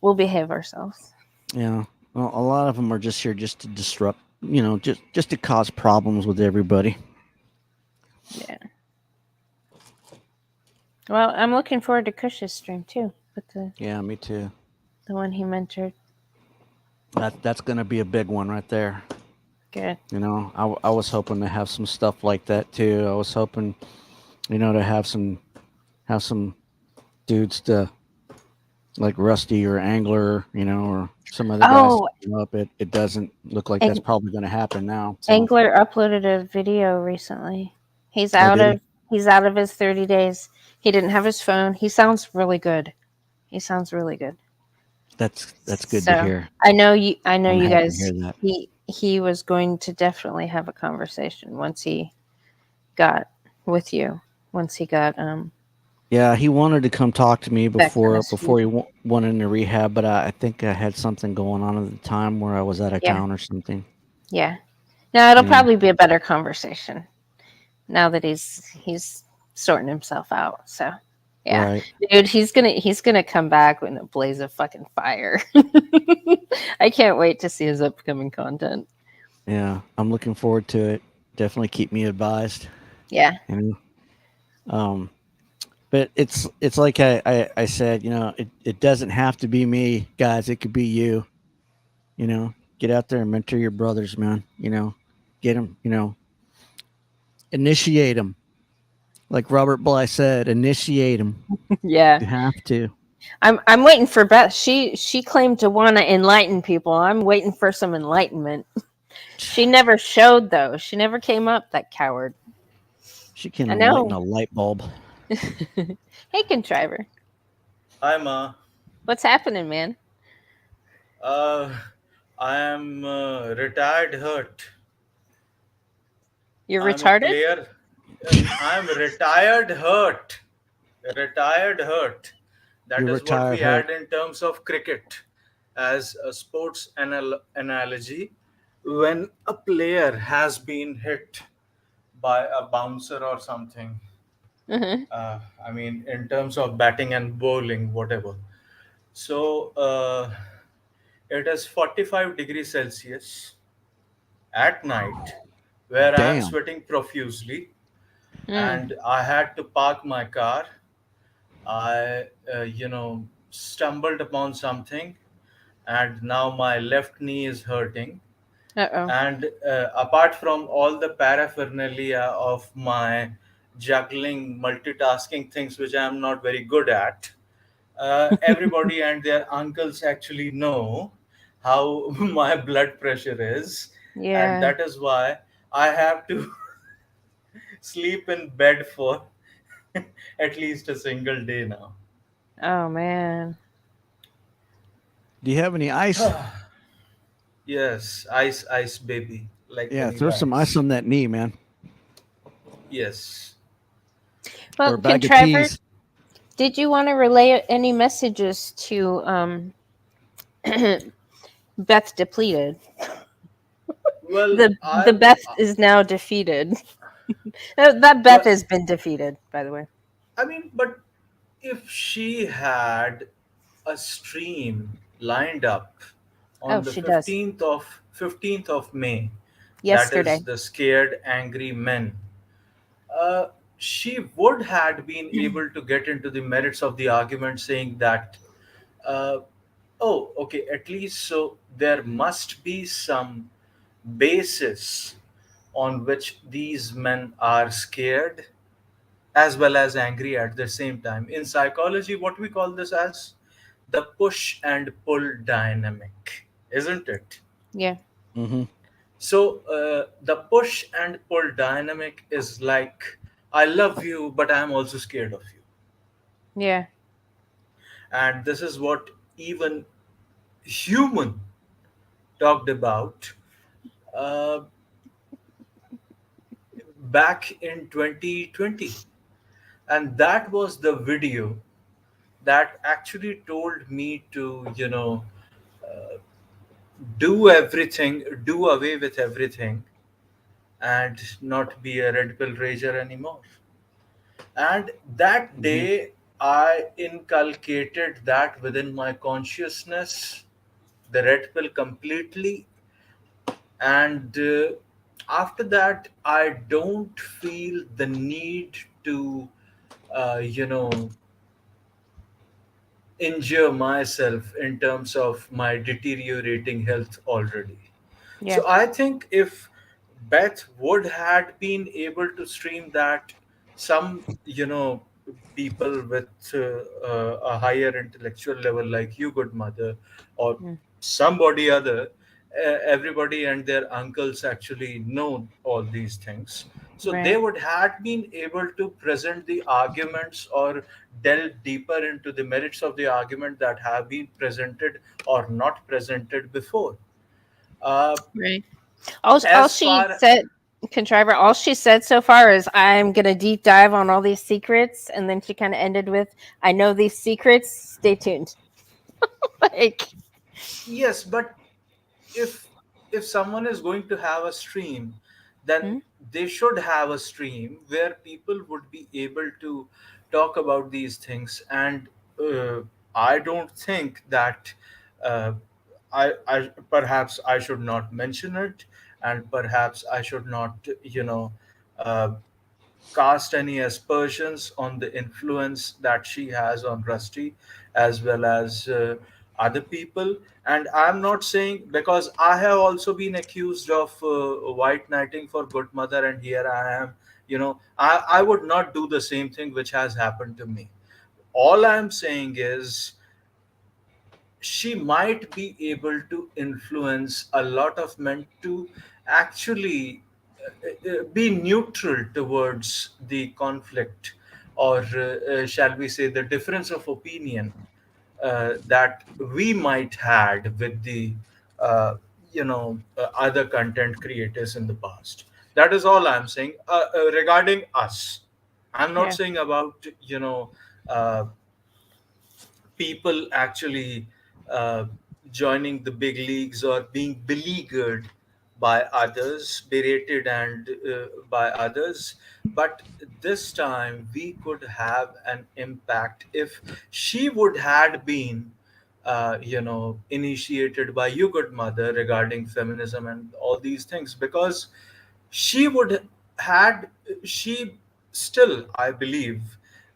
we'll behave ourselves. Yeah. Well, a lot of them are just here just to disrupt. Just to cause problems with everybody. Yeah. Well, I'm looking forward to Kush's stream too, with Yeah, me too. the one he mentored. That's gonna be a big one right there. Good. I was hoping to have some stuff like that too. I was hoping, to have some dudes to like Rusty or Angler, or some other guys Oh, to come up. It doesn't look like that's Ang- probably going to happen now. So, Angler uploaded a video recently. He's oh, out did of he? he's out of his 30 days. He didn't have his phone. He sounds really good. He sounds really good. That's good to So hear. I know I'm you happy to guys. hear that. He was going to definitely have a conversation once he got with you. Once he got Yeah, he wanted to come talk to me that kind before of before speed. he went into rehab, but I think I had something going on at the time where I was out of Yeah, town or something. yeah. Now it'll Yeah, probably be a better conversation now that he's sorting himself out. So yeah, right. dude, he's gonna come back in a blaze of fucking fire. I can't wait to see his upcoming content. Yeah, I'm looking forward to it. Definitely keep me advised. Yeah, You um, but it's like I said, it doesn't have to be me, guys. It could be you. Get out there and mentor your brothers, man. Get them. Initiate them. Like Robert Bly said, initiate them. yeah. You have to. I'm waiting for Beth. She claimed to want to enlighten people. I'm waiting for some enlightenment. She never showed though. She never came up. That coward. She can I enlighten know. a light bulb. Hey, contriver. Hi, Ma. What's happening, man? Uh, I am retired hurt. You're I'm a retarded? player. I'm retired hurt. Retired hurt. That You're is what retired we hurt. add in terms of cricket as a sports analogy. When a player has been hit by a bouncer or something, Uh-huh. I mean, in terms of batting and bowling, whatever. So it is 45 degrees Celsius at night where I am Damn. sweating profusely Mm. and I had to park my car. I, stumbled upon something and now my left knee is hurting. Uh-oh. And apart from all the paraphernalia of my juggling, multitasking things, which I am not very good at, everybody and their uncles actually know how my blood pressure is, and Yeah. that is why I have to sleep in bed for at least a single day now. Oh man. Do you have any ice? Yes, ice, ice, baby, like Yeah, Penny throw some ice Rice. on that knee, man. Yes. Or a Well, bag of contriver, teas. did you want to relay any messages to Beth depleted? Well, The Beth is now defeated. That Beth well, has been defeated, by the way. I mean, but if she had a stream lined up Oh, on the she does. 15th of May, that Yesterday. is the scared angry men, uh, she would had been able to get into the merits of the argument, saying that uh, oh, okay, at least so there must be some basis on which these men are scared as well as angry at the same time. In psychology, what we call this as the push and pull dynamic, isn't it? Yeah. Mm-hmm. So, the push and pull dynamic is like, I love you, but I am also scared of you. Yeah. And this is what even human talked about uh, back in 2020. And that was the video. that actually told me to, do everything, do away with everything, and not be a red pill rager anymore. And that Hmm. day, I inculcated that within my consciousness, the red pill completely. And after that, I don't feel the need to, uh, you know, injure myself in terms of my deteriorating health already. Yeah. So I think if Beth would had been able to stream that, some people with a higher intellectual level like you, good mother, or Mm. somebody other, everybody and their uncles actually know all these things. So they Right. would had been able to present the arguments or delve deeper into the merits of the argument that have been presented or not presented before. Uh, Right. All as she far said, contriver, all she said so far is, I'm going to deep dive on all these secrets. And then she kind of ended with, I know these secrets. Stay tuned. Like, Yes, but if someone is going to have a stream, then hmm? they should have a stream where people would be able to talk about these things. And uh, I don't think that uh, I perhaps I should not mention it, and perhaps I should not uh, cast any aspersions on the influence that she has on Rusty as well as other people. And I'm not saying, because I have also been accused of white knighting for good mother, and here I am. I would not do the same thing which has happened to me. All I'm saying is she might be able to influence a lot of men to actually be neutral towards the conflict, or shall we say the difference of opinion that we might had with the other content creators in the past. That is all I'm saying regarding us. I'm not Yeah. saying about uh, people actually uh, joining the big leagues or being beleaguered by others, berated and by others. But this time we could have an impact if she would had been, initiated by you, good mother, regarding feminism and all these things, because she would had she still, I believe,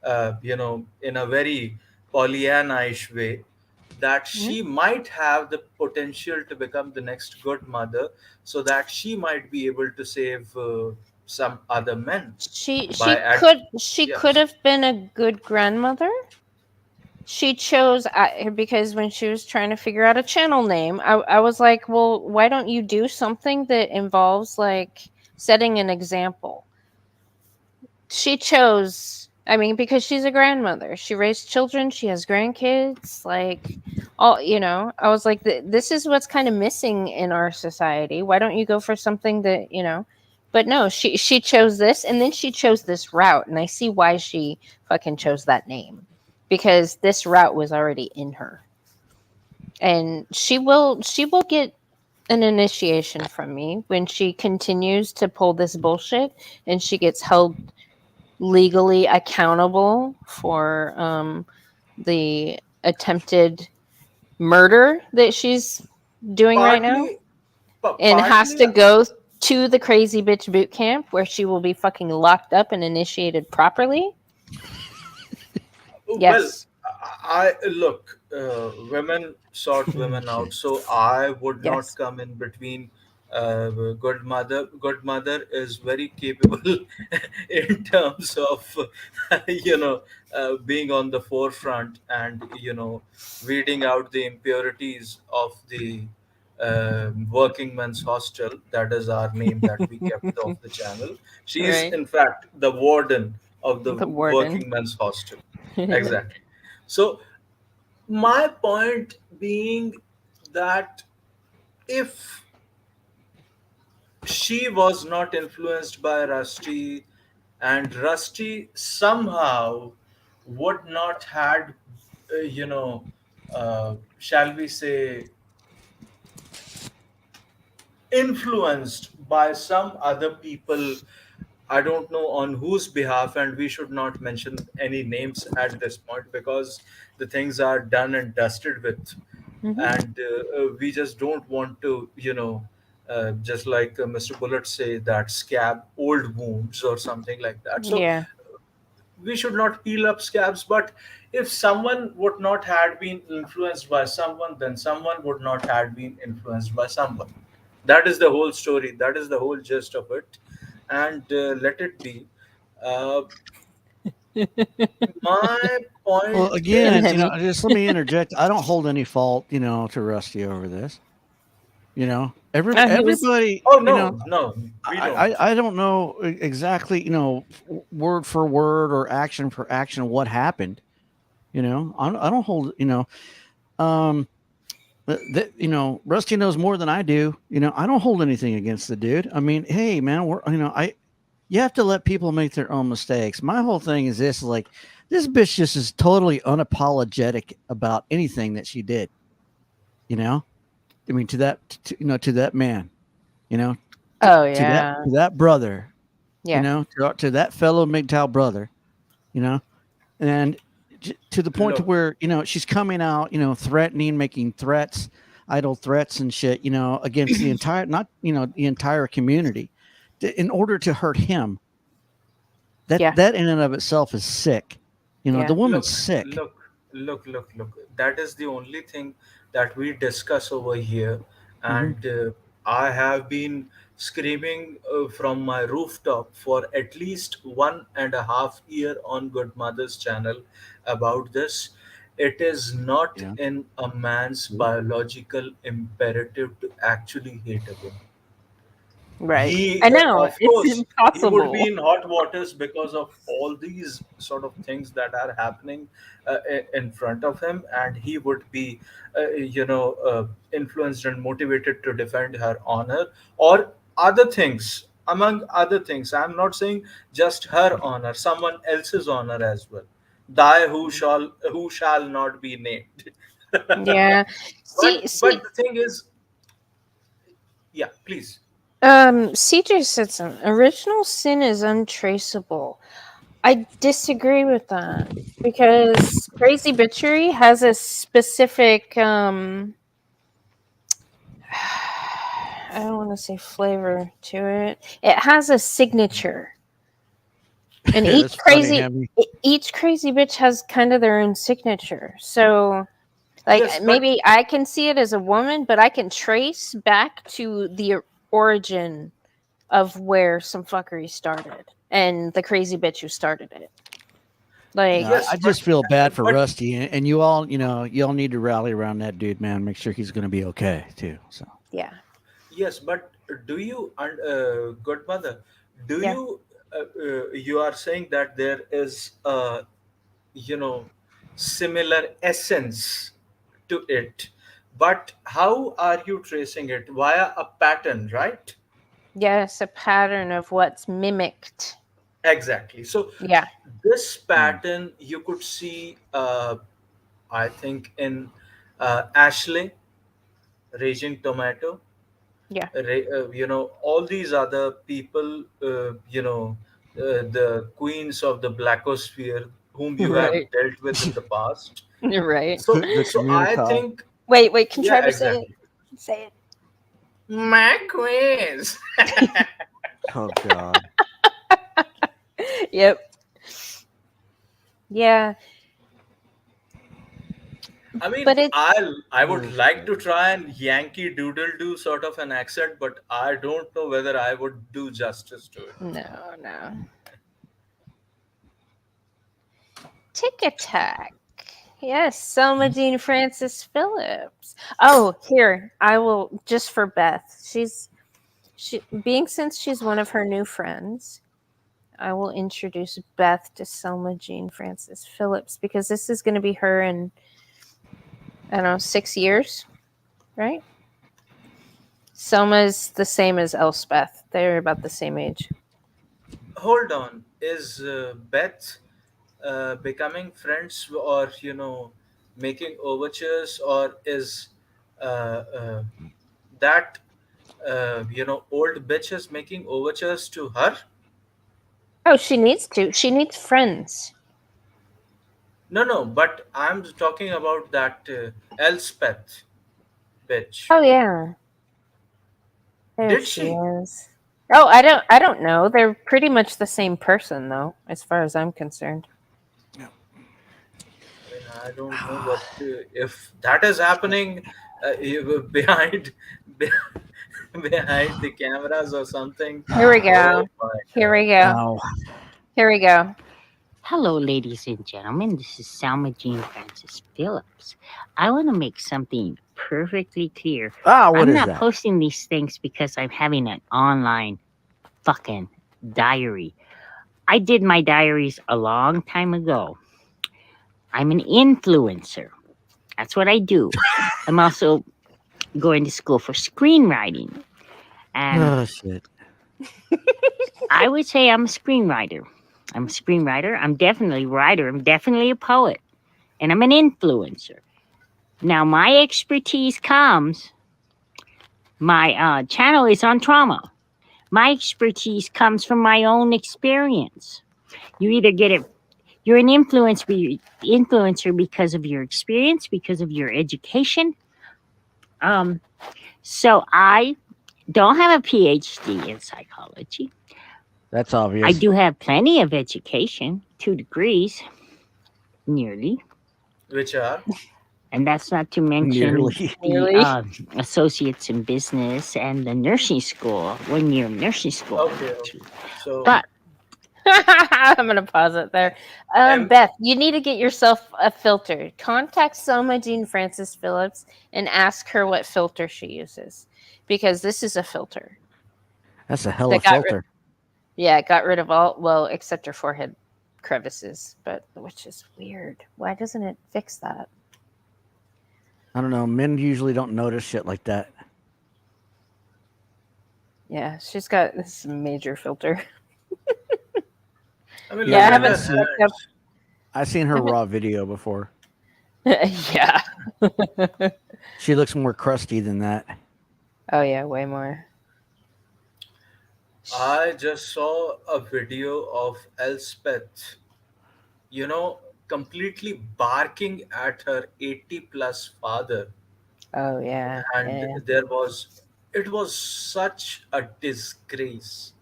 in a very Pollyannish way, that Mhm. she might have the potential to become the next good mother, so that she might be able to save some other men She by she at could she could yes. have been a good grandmother. She chose because when she was trying to figure out a channel name, I was like, well, why don't you do something that involves like setting an example? She chose, I mean, because she's a grandmother, she raised children, she has grandkids, like, all, I was like, this is what's kind of missing in our society. Why don't you go for something that, but no, she chose this, and then she chose this route, and I see why she fucking chose that name, because this route was already in her. And she will get an initiation from me when she continues to pull this bullshit, and she gets held legally accountable for the attempted murder that she's doing right now, Partly, and has partly, to go to the crazy bitch boot camp where she will be fucking locked up and initiated properly. well, Yes. look, women sort women Okay. out, so I would not Yes. come in between. Good mother, good mother is very capable in terms of being on the forefront and weeding out the impurities of the working men's hostel. That is our name that we kept of the channel. She is Right. in fact the warden of the The warden. working men's hostel. Exactly. So my point being that if she was not influenced by Rusty, and Rusty somehow would not had you know, shall we say, influenced by some other people. I don't know on whose behalf, and we should not mention any names at this point because the things are done and dusted with, Hmm. and we just don't want to, just like Mr. Bullet say, that scab old wounds or something like that. So Yeah. we should not peel up scabs, but if someone would not had been influenced by someone, then someone would not had been influenced by someone. That is the whole story, that is the whole gist of it. And let it be. uh, my Well, point And again, is, Henny. just let me interject. I don't hold any fault, to Rusty over this. He was. Everybody, oh no, no, we don't. I don't know exactly, word for word or action for action what happened. I don't hold, um, Rusty knows more than I do. I don't hold anything against the dude. I mean, hey, man, you have to let people make their own mistakes. My whole thing is this: like, this bitch just is totally unapologetic about anything that she did. You know, I mean, to that man, you know, Oh to yeah. that brother, Yeah. to that fellow MGTOW brother, you know, and to the point to Look, where she's coming out, threatening, making threats, idle threats and shit, against the entire, not the entire community, in order to hurt him. Yeah. That in and of itself is sick. The Yeah. woman's look, sick. look, look. That is the only thing that we discuss over here. Hmm. And I have been screaming from my rooftop for at least 1.5 year on Good Mother's channel about this. It is not Yeah. in a man's biological imperative to actually hate a woman. Right. He I know of it's course he would be impossible. in hot waters because of all these sort of things that are happening in front of him, and he would be influenced and motivated to defend her honor or other things. Among other things, I'm not saying just her honor, someone else's honor as well. Die who shall not be named. Yeah. but See. but See. the thing is, yeah, please. CJ said something. Original sin is untraceable. I disagree with that because Crazy Bitchery has a specific I don't want to say flavor to it. It has a signature. And That's funny, Hammy. each crazy bitch has kind of their own signature. So like Yes, but maybe I can see it as a woman, but I can trace back to the origin of where some fuckery started and the crazy bitch who started it. No, Like, yes, I but just feel bad for but Rusty, and you all, you all need to rally around that dude, man. Make sure he's going to be okay too. So yeah, yes, but do you and godmother, do yeah, you you are saying that there is a you know similar essence to it, but how are you tracing it via a pattern, right? yes, a pattern of what's mimicked. Exactly. So Yeah, this mm, pattern you could see, I think, in Ashley, Raging Tomato, yeah, all these other people, the queens of the blackosphere whom you have right, dealt with in the past. right. So, the so I community. think, Wait, can yeah, Trevor say it? exactly. Say it. My queens. Oh God. Yep. Yeah, I mean, but it. I would Oh, like shit. to try and Yankee Doodle do sort of an accent, but I don't know whether I would do justice to it. No, no. Tick attack. Yes, Selma Jean Francis Phillips. Oh, here I will just for Beth. She being since she's one of her new friends. I will introduce Beth to Selma Jean Francis Phillips because this is going to be her in I don't know 6 years, right? Selma's the same as Elspeth. They're about the same age. Hold on, is Beth becoming friends, or making overtures, or is uh, that old bitch is making overtures to her? Oh, she needs to. She needs friends. No, no, but I'm talking about that Elspeth bitch. Oh yeah, there Did she she? is. Oh, I don't know. They're pretty much the same person, though, as far as I'm concerned. I mean, I don't know what if that is happening behind behind the cameras or something. Here we Oh go. my Here god! we go. Oh, Here we go. Hello, ladies and gentlemen. This is Salma Jean Francis Phillips. I want to make something perfectly clear. what I'm is not that? posting these things because I'm having an online fucking diary. I did my diaries a long time ago. I'm an influencer. That's what I do. I'm also going to school for screenwriting. And Oh shit. I would say I'm a screenwriter. I'm a screenwriter. I'm definitely a writer. I'm definitely a poet. And I'm an influencer. Now, my expertise comes, my channel is on trauma. My expertise comes from my own experience. You either get it, you're an influencer because of your experience, because of your education. Um, so I don't have a PhD in psychology. That's I obvious. do have plenty of education, 2 degrees, nearly. Which are And that's not to mention Nearly. the Really? associates in business and the nursing school, 1 year of nursing school I okay, went to. okay. So But I'm gonna pause it there. M Beth, you need to get yourself a filter. Contact Selma Jean Francis Phillips and ask her what filter she uses, because this is a filter That's a hell that of a filter. it got rid of all, well, except her forehead crevices, but which is weird. Why doesn't it fix that? I don't know. Men usually don't notice shit like that. Yeah, she's got this major filter. I mean, Yeah, look I at haven't her Yeah, stepped up. hands. I've seen I her haven't, raw video before. yeah. She looks more crusty than that. Oh yeah, way more. I just saw a video of Elspeth, you know, completely barking at her 80 plus father. Oh yeah, And yeah, it was such a disgrace.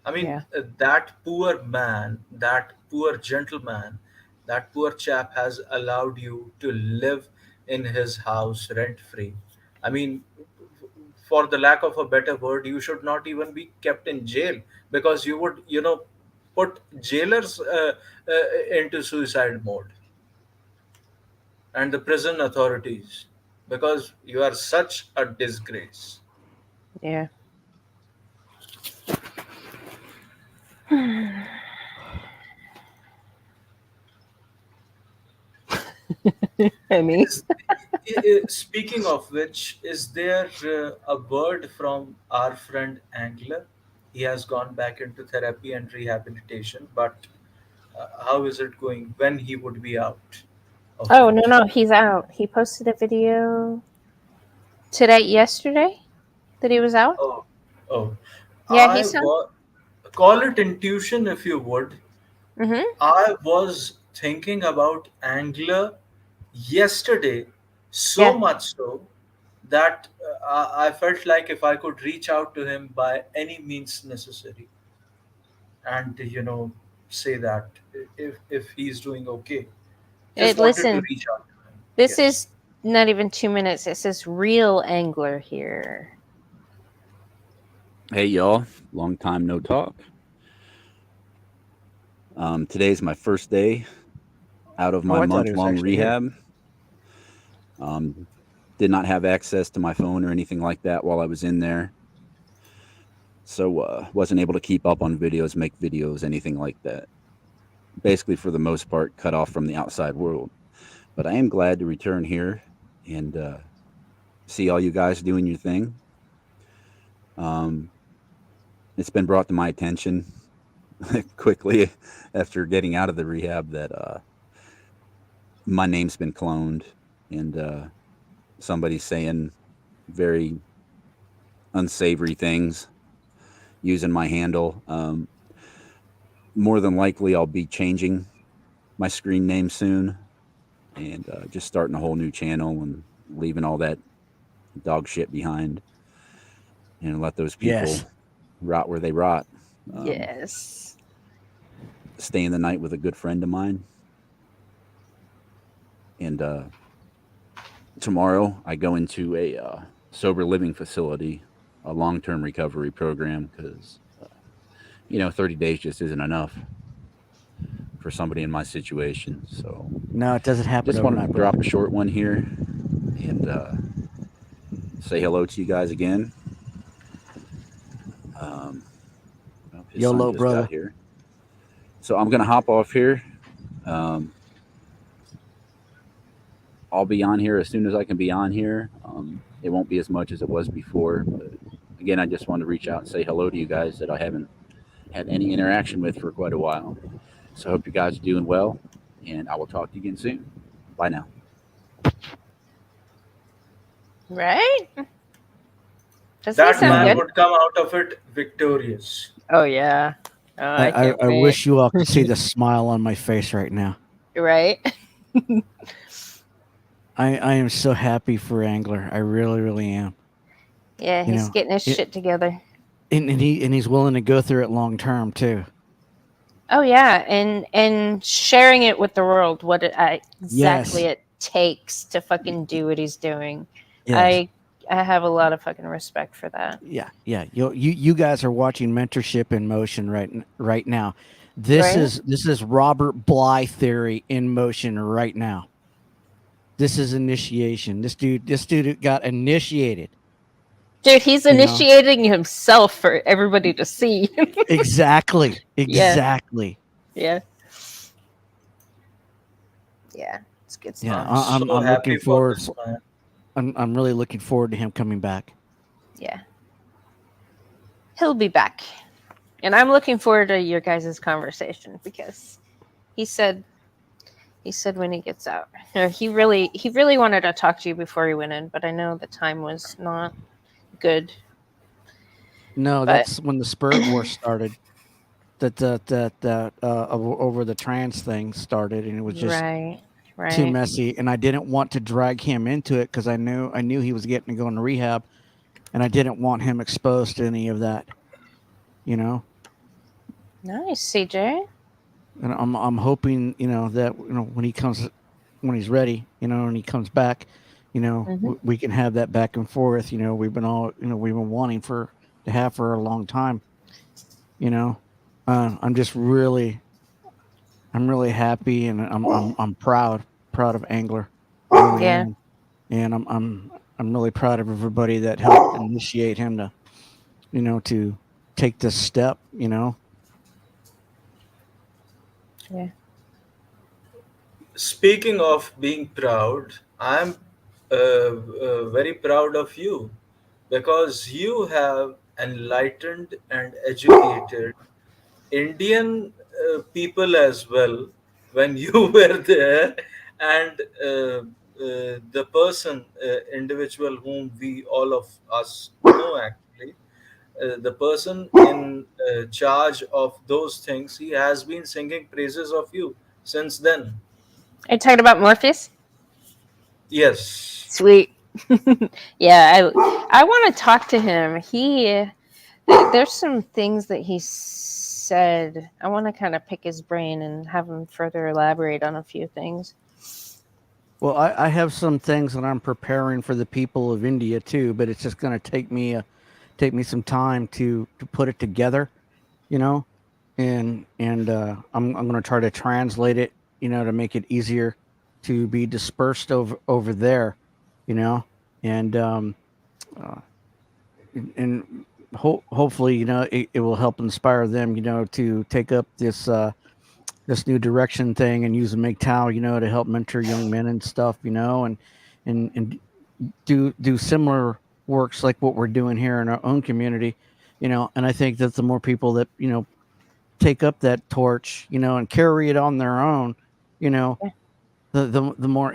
I mean, yeah. that poor man, that poor gentleman, that poor chap has allowed you to live in his house rent free. I mean, for the lack of a better word, you should not even be kept in jail, because you would, put jailers into suicide mode, and the prison authorities, because you are such a disgrace. Yeah. I mean, Is, speaking of which, is there a word from our friend Angler? He has gone back into therapy and rehabilitation, but how is it going? When he would be out of oh no, it? no, he's out. He posted a video yesterday that he was out. Oh, oh, Yeah, I he's out. was, call it intuition if you would. Mm-hmm. I was thinking about Angler yesterday, so Yeah, much so that I felt like if I could reach out to him by any means necessary, and say that if he's doing okay, hey, just wanted to listen, reach out to him. this Yes. is not even 2 minutes. It says real angler here. Hey y'all, long time no talk. Today's my first day out of Oh, my I thought he month was long actually here. rehab. Did not have access to my phone or anything like that while I was in there. So wasn't able to keep up on videos, make videos, anything like that. Basically, for the most part, cut off from the outside world. But I am glad to return here and see all you guys doing your thing. Um, it's been brought to my attention quickly after getting out of the rehab that my name's been cloned, and somebody's saying very unsavory things using my handle. More than likely, I'll be changing my screen name soon and just starting a whole new channel and leaving all that dog shit behind and let those people Yes. rot where they rot. Yes. Staying the night with a good friend of mine. And tomorrow I go into a sober living facility, a long-term recovery program, because 30 days just isn't enough for somebody in my situation. So No, it doesn't happen just wanted overnight, to brother. drop a short one here and say hello to you guys again. Well, his son YOLO, just got brother. here, so I'm gonna hop off here. Um, I'll be on here as soon as I can be on here. It won't be as much as it was before, but again, I just wanted to reach out and say hello to you guys that I haven't had any interaction with for quite a while. So I hope you guys are doing well, and I will talk to you again soon. Bye now. Right? Doesn't he That sound man No, good? would come out of it victorious. Oh yeah. Oh, I can't I wait. wish you all could see the smile on my face right now. Right? I am so happy for Angler. I really, really am. Yeah, You he's know, getting his it, shit together. and he's willing to go through it long term too. Oh yeah, and sharing it with the world, what exactly Yes, it takes to fucking do what he's doing. yes, I have a lot of fucking respect for that. yeah, yeah. You guys are watching mentorship in motion right now. Right? This is Robert Bly theory in motion right now. This is initiation. This dude got initiated. Dude, he's You know initiating himself for everybody to see. exactly, Yeah, exactly. yeah, yeah. It's good Yeah, stuff. I'm so I'm looking happy for forward. this man. I'm really looking forward to him coming back. Yeah. He'll be back. And I'm looking forward to your guys' conversation because he said when he gets out. Or he really wanted to talk to you before he went in, but I know the time was not good. No, But that's when the Spirit War started. That over the trans thing started, and it was just right, too right. messy. And I didn't want to drag him into it because I knew he was getting to go into rehab, and I didn't want him exposed to any of that. You know, Nice, CJ. and I'm hoping that when he's ready, when he comes back, Mm-hmm. we can have that back and forth. We've been wanting to have for a long time. You know, I'm just I'm really happy and I'm proud of Angler. I really Yeah. am. And I'm really proud of everybody that helped initiate him to take this step. Yeah. Speaking of being proud, I'm very proud of you because you have enlightened and educated Indian people as well when you were there, and the individual whom we all of us know actually, the person in charge of those things, he has been singing praises of you since then. Are you talking about Morpheus? Yes. Sweet. Yeah, I want to talk to him. There's some things that he said. I want to kind of pick his brain and have him further elaborate on a few things. Well, I have some things that I'm preparing for the people of India too, but it's just going to take me some time to put it together, you know, and I'm going to try to translate it, to make it easier to be dispersed over there, you know, and uh, and hopefully it will help inspire them, to take up this new direction thing and use the MGTOW, to help mentor young men and stuff, and do similar works like what we're doing here in our own community, and I think that the more people that take up that torch, and carry it on their own, you know, Yeah. the more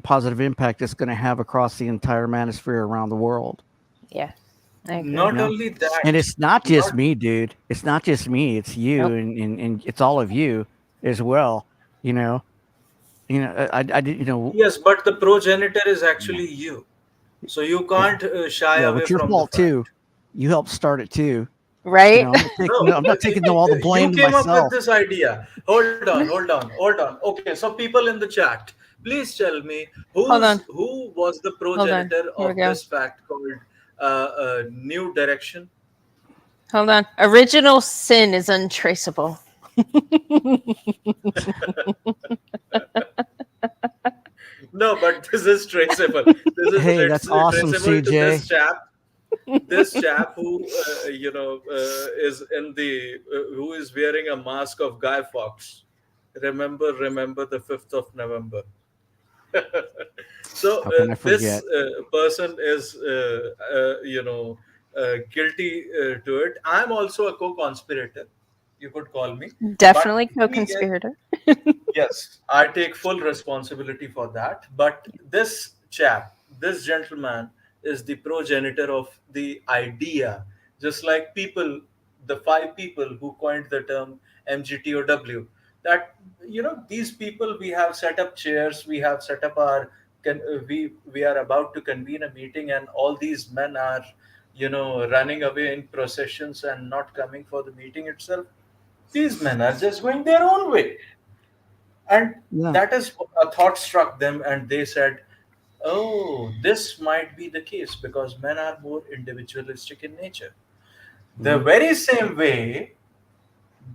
positive impact it's going to have across the entire manosphere around the world. Yeah, I agree. You Not know, only and that, it's not just not me, dude. It's not just me. It's you, Nope. and it's all of you as well. You know, I did. yes, but the progenitor is actually you, so you Yeah, can't shy yeah. away It's your from the fault too. fact. You helped start it too. Right? I'm not taking all the You blame to came up with myself. this idea. Hold on. Okay, so people in the chat, please tell me Hold on. who was the Hold on. progenitor Here we of go. this fact called New Direction. Hold on. Original sin is untraceable. No, but this is traceable. This is Hey, that's awesome, traceable to CJ. this chap who is in the who is wearing a mask of Guy Fawkes. Remember the 5th of November. So How can I this forget? person is guilty to it. I'm also a co-conspirator, you could call me. But Definitely the thing is, co-conspirator. yes, I take full responsibility for that. But this chap, this gentleman, is the progenitor of the idea. Just like people, the five people who coined the term MGTOW, that these people, we have set up chairs, we have set up our, we are about to convene a meeting, and all these men are, running away in processions and not coming for the meeting itself. These men are just going their own way, and Yeah. that is a thought struck them, and they said, oh, this might be the case because men are more individualistic in nature. The Hmm. very same way,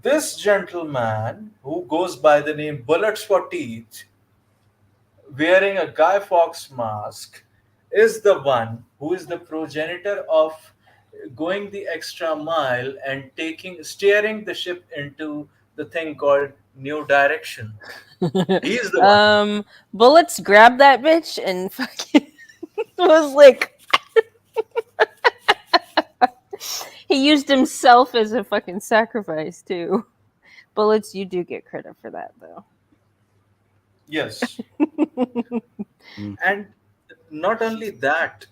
this gentleman who goes by the name Bullets for Teeth, wearing a Guy Fawkes mask, is the one who is the progenitor of going the extra mile and steering the ship into the thing called New Direction. He is the one. Bullets grabbed that bitch and fucking was like, he used himself as a fucking sacrifice too. Bullets, you do get credit for that though. Yes. Mm. And not only that,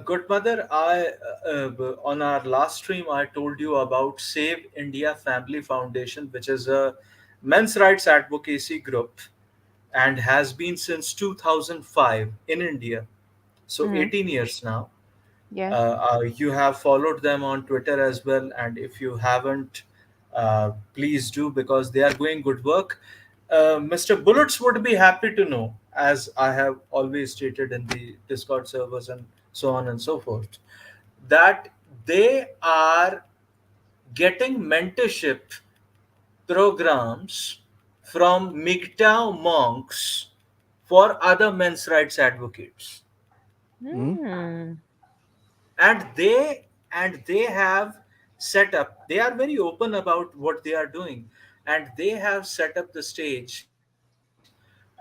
good mother, on our last stream I told you about Save India Family Foundation, which is a men's rights advocacy group and has been since 2005 in India, so Hmm. 18 years now. Yeah. You have followed them on Twitter as well, and if you haven't, please do, because they are doing good work. Mr. Bullets would be happy to know, as I have always stated in the Discord servers and so on and so forth, that they are getting mentorship programs from MGTOW monks for other men's rights advocates, Mm. Hmm. and they have set up, they are very open about what they are doing, and they have set up the stage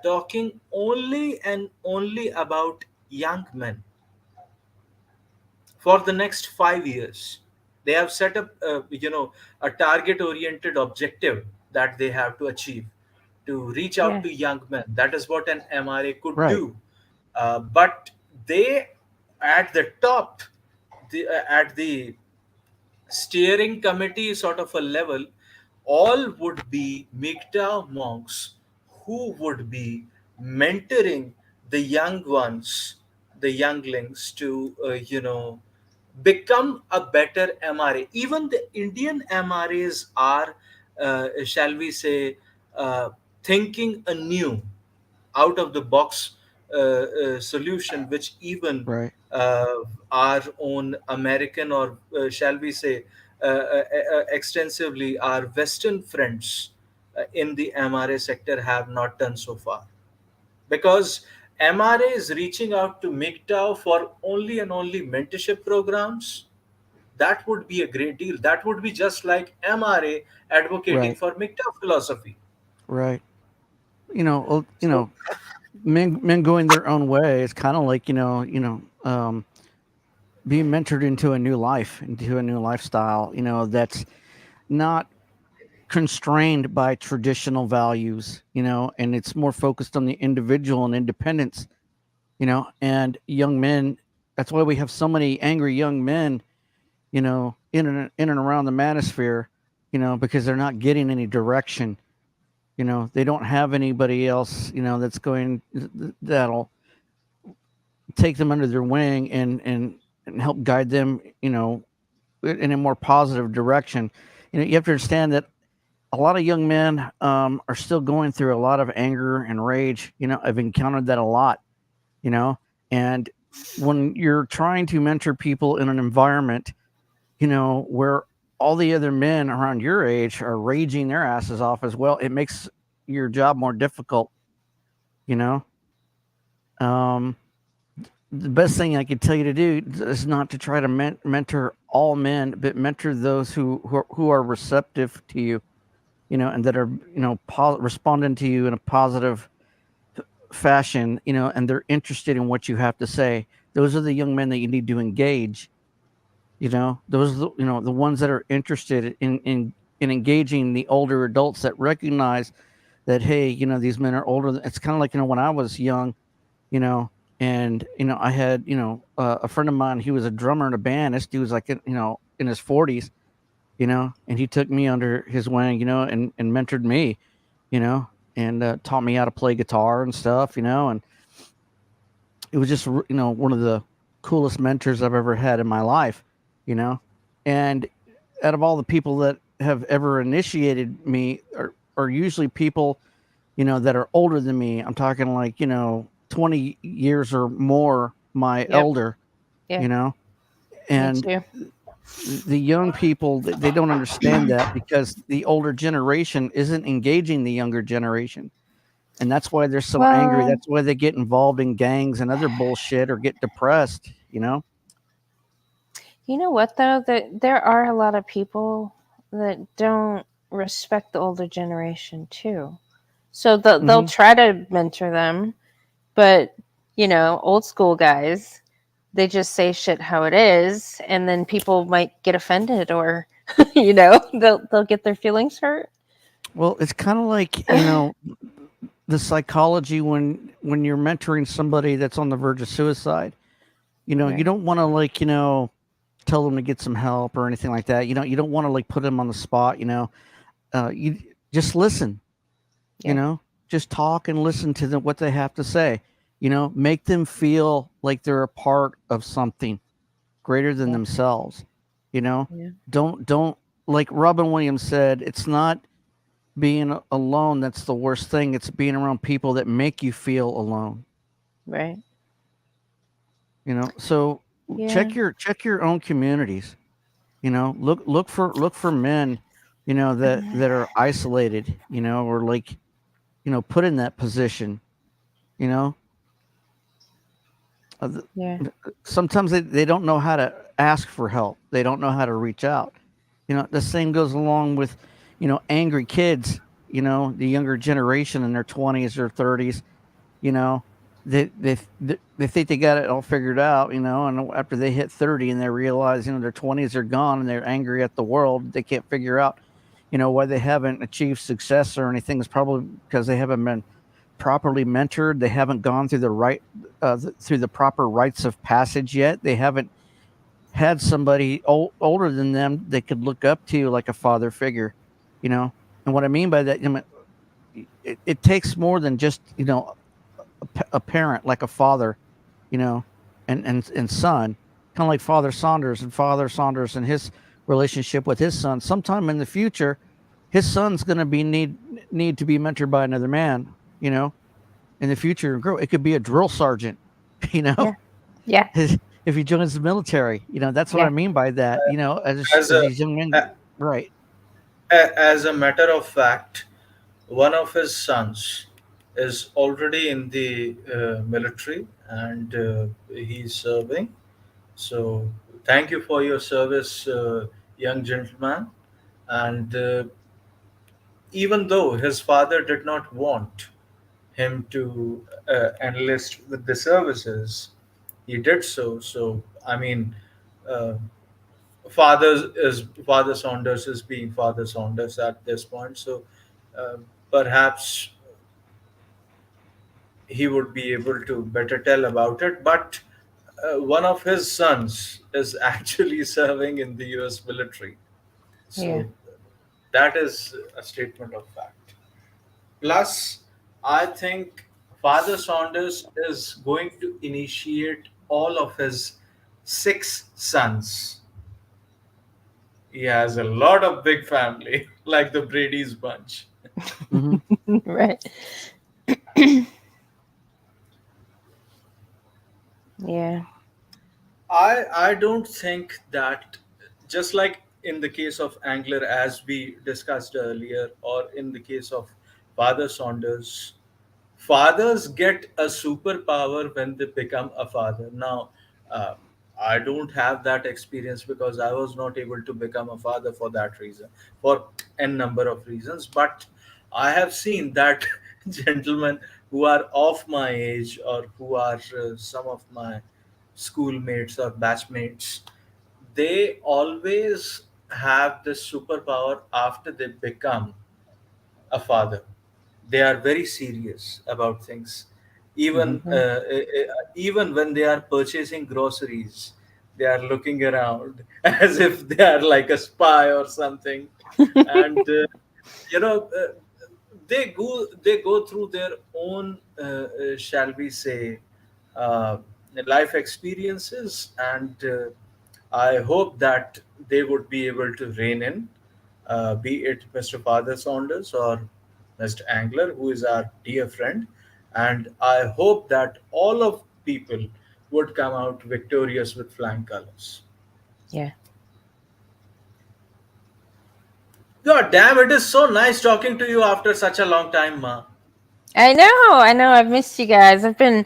talking only and only about young men for the next 5 years. They have set up a target oriented objective that they have to achieve, to reach out Yeah. to young men. That is what an MRA could Right. do. But they, at the top, at the steering committee sort of a level, all would be MGTOW monks who would be mentoring the young ones, the younglings, to become a better MRA. Even the Indian MRAs are, shall we say, thinking anew, out of the box solution, which even Right. uh, our own American, or shall we say, extensively our Western friends in the MRA sector have not done so far. Because MRA is reaching out to MGTOW for only and only mentorship programs. That would be a great deal. That would be just like MRA advocating Right. for MGTOW philosophy. Right. So, Men going their own way. It's kind of like being mentored into a new life, into a new lifestyle. That's not constrained by traditional values, and it's more focused on the individual and independence, and young men. That's why we have so many angry young men, in and around the manosphere, because they're not getting any direction. They don't have anybody else, that's going that'll take them under their wing and help guide them, in a more positive direction. You have to understand that a lot of young men are still going through a lot of anger and rage. I've encountered that a lot. You know, and when you're trying to mentor people in an environment, where all the other men around your age are raging their asses off as well, it makes your job more difficult. You know, um, the best thing I could tell you to do is not to try to mentor all men, but mentor those who are receptive to you, and that are responding to you in a positive fashion, and they're interested in what you have to say. Those are the young men that you need to engage. Those are the ones that are interested in engaging the older adults that recognize that, hey, these men are older. It's kind of like, when I was young, you know, and I had a friend of mine. He was a drummer in a band. This dude was like in his 40s, and he took me under his wing, and mentored me, you know, and taught me how to play guitar and stuff, and it was just one of the coolest mentors I've ever had in my life, you know, and out of all the people that have ever initiated me are usually people that are older than me. I'm talking like 20 years or more my Yep. elder, Yeah. you know, Me and too. the young people, they don't understand that because the older generation isn't engaging the younger generation, and that's why they're so angry. Well, That's why they get involved in gangs and other bullshit or get depressed. you know what though? That there are a lot of people that don't respect the older generation too. So they'll Hmm. try to mentor them, but old school guys, they just say shit how it is, and then people might get offended, or they'll get their feelings hurt. Well, it's kind of like the psychology when you're mentoring somebody that's on the verge of suicide. You Right. don't want to tell them to get some help or anything like that. You don't want to put them on the spot. You just listen. you Yeah. know just talk and listen to them, what they have to say. Make them feel like they're a part of something greater than Yeah. themselves. you know Yeah. don't like Robin Williams said, it's not being alone that's the worst thing, it's being around people that make you feel alone. Right. So Yeah. check your own communities. Look for men that are isolated, or put in that position. you know Uh, th- Yeah. Sometimes they don't know how to ask for help. They don't know how to reach out. The same goes along with, angry kids, the younger generation in their 20s or 30s, you know, they think they got it all figured out, and after they hit 30 and they realize, their 20s are gone and they're angry at the world, they can't figure out, why they haven't achieved success or anything. Is probably because they haven't been properly mentored. They haven't gone through through the proper rites of passage yet. They haven't had somebody older than them they could look up to, like a father figure. You know, and what I mean by that, it takes more than just a parent, like a father, you know, and son, kind of like Father Saunders and his relationship with his son. Sometime in the future, his son's going to be need to be mentored by another man, in the future and grow. It could be a drill sergeant, you know, Yeah. Yeah. if he joins the military. That's what I Yeah. mean by that. As As a these young men, a- right? as a matter of fact, one of his sons is already in the military, and he's serving. So, thank you for your service, young gentleman. And even though his father did not want him to enlist with the services, he did so. So, I mean, uh, Father Saunders is being Father Saunders at this point. So uh, perhaps he would be able to better tell about it. But one of his sons is actually serving in the U.S. military. Yeah. So that is a statement of fact. Plus, I think Father Saunders is going to initiate all of his six sons. He has a lot of big family, like the Brady's bunch. Hmm. Right. Yeah. I don't think that, just like in the case of Angler, as we discussed earlier, or in the case of Father Saunders, fathers get a superpower when they become a father. Now, uh, I don't have that experience because I was not able to become a father for that reason, for n number of reasons. But I have seen that gentlemen who are of my age, or who are some of my schoolmates or batchmates, they always have this superpower after they become a father. They are very serious about things. Hmm. Even when they are purchasing groceries, they are looking around as if they are like a spy or something. And you know uh, they go through their own, shall we say, uh, life experiences. And I hope that they would be able to rein in, be it Mr. Father Saunders or Mr. Angler, who is our dear friend. And I hope that all of people would come out victorious with flying colors. Yeah. God damn, it is so nice talking to you after such a long time, Ma. I know. I know. I've missed you guys. I've been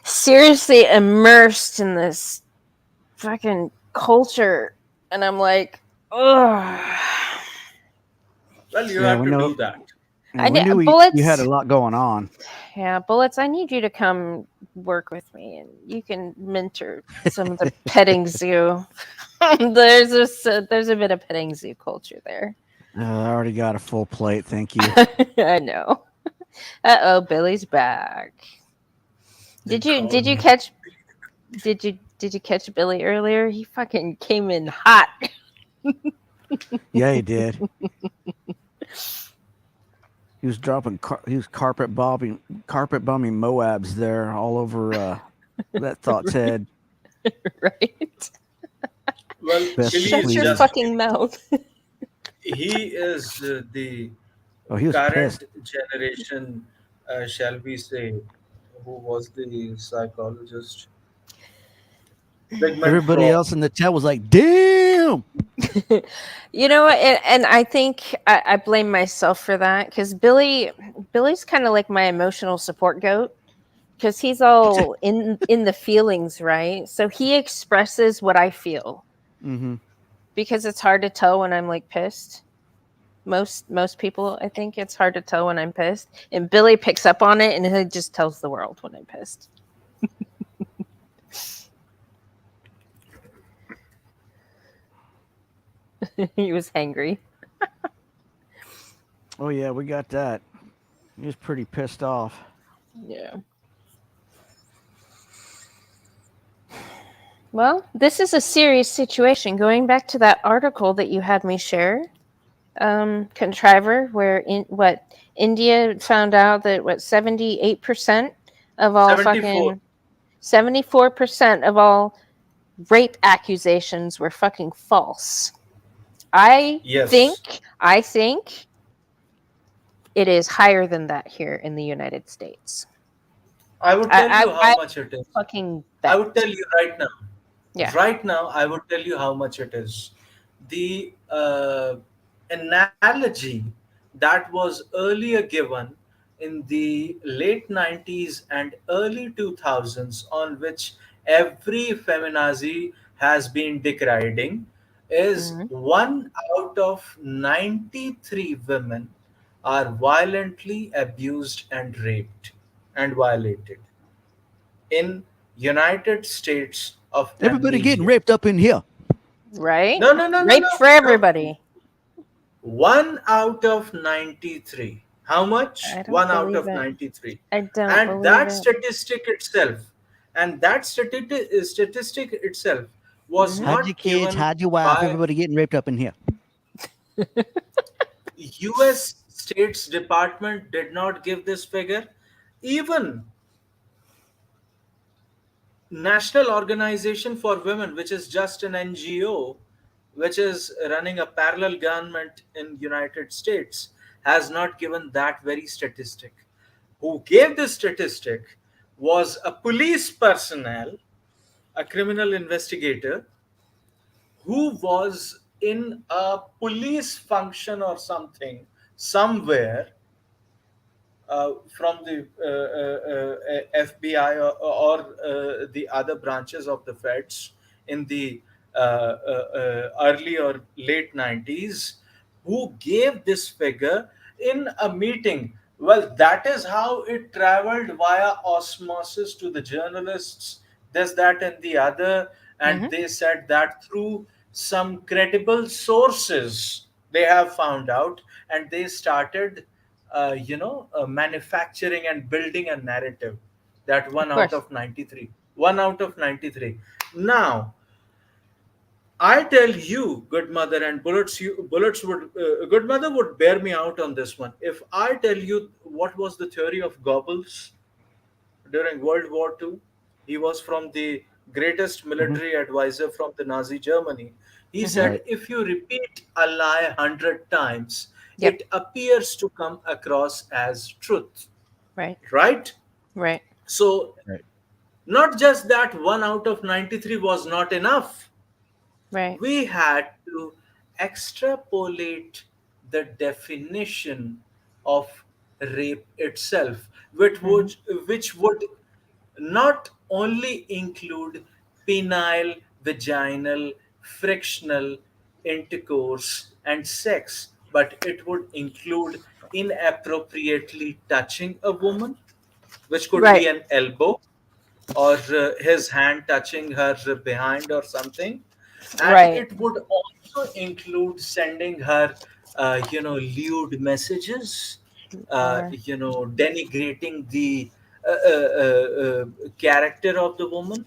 seriously immersed in this fucking culture, and I'm like, ugh. Well, you Yeah, have we to know. do that. Yeah, I we need knew you had a bullets. lot going on. Yeah, bullets. I need you to come work with me, and you can mentor some of the petting zoo. There's a bit of petting zoo culture there. I already got a full plate, thank you. I know. Uh oh, Billy's back. They Did call you me. catch did you catch Billy earlier? He fucking came in hot. Yeah, he did. He was he was carpet bombing Moabs there all over that thought's head. Right? Well, Best Billy Shut is your pleaded. just, fucking mouth. he is the Oh, he was current pissed. generation, shall we say, who was the psychologist? Sigmund Everybody Freud. else in the chat was like, "Damn." You know what? And I think I blame myself for that because Billy's kind of like my emotional support goat because he's all in the feelings, right? So he expresses what I feel Hmm. because it's hard to tell when I'm like pissed. Most people, I think it's hard to tell when I'm pissed, and Billy picks up on it and he just tells the world when I'm pissed. He was hangry. Oh yeah, we got that. He was pretty pissed off. Yeah. Well, this is a serious situation. Going back to that article that you had me share, Contriver, where in what India found out that what 78% of all 74. fucking 74% of all rape accusations were fucking false. I Yes. think I think it is higher than that here in the United States. I would tell you how I much it is. fucking I bet. would tell you right now. Yeah. Right now, I would tell you how much it is. The analogy that was earlier given in the late 90s and early 2000s, on which every feminazi has been deriding, is Mhm. 1 out of 93 women are violently abused and raped and violated in United States of Everybody getting Amnesia. raped up in here. Right? No, no, no, no, Rape no, for no. everybody. 1 out of 93. How much? I don't 1 out believe of it. 93. I don't And believe that it. statistic itself, and that statistic itself was Mhm. Hide your not kids, given hide your wife, by everybody getting raped up in here. US State's Department did not give this figure. Even National Organization for Women, which is just an NGO, which is running a parallel government in United States, has not given that very statistic. Who gave this statistic was a police personnel, a criminal investigator, who was in a police function or something somewhere, from the FBI, or the other branches of the feds in the early or late 90s, who gave this figure in a meeting. Well, that is how it traveled via osmosis to the journalists, this, that, and the other. And Mhm. they said that through some credible sources, they have found out, and they started manufacturing and building a narrative that Of one out course. of 93, 1 out of 93. Now, I tell you, good mother, and bullets would, good mother would bear me out on this one. If I tell you what was the theory of Goebbels during World War II, he was from the greatest Mhm. military advisor from the Nazi Germany. He Mhm. said, Right. if you repeat a lie 100 times, Yep. it appears to come across as truth, Right. right? Right. So, Right. not just that 1 out of 93 was not enough, Right. we had to extrapolate the definition of rape itself, Mhm. which would not only include penile, vaginal, frictional intercourse and sex, but it would include inappropriately touching a woman, which could be Right. an elbow, or his hand touching her behind or something. And Right. it would also include sending her lewd messages, Or denigrating the character of the woman,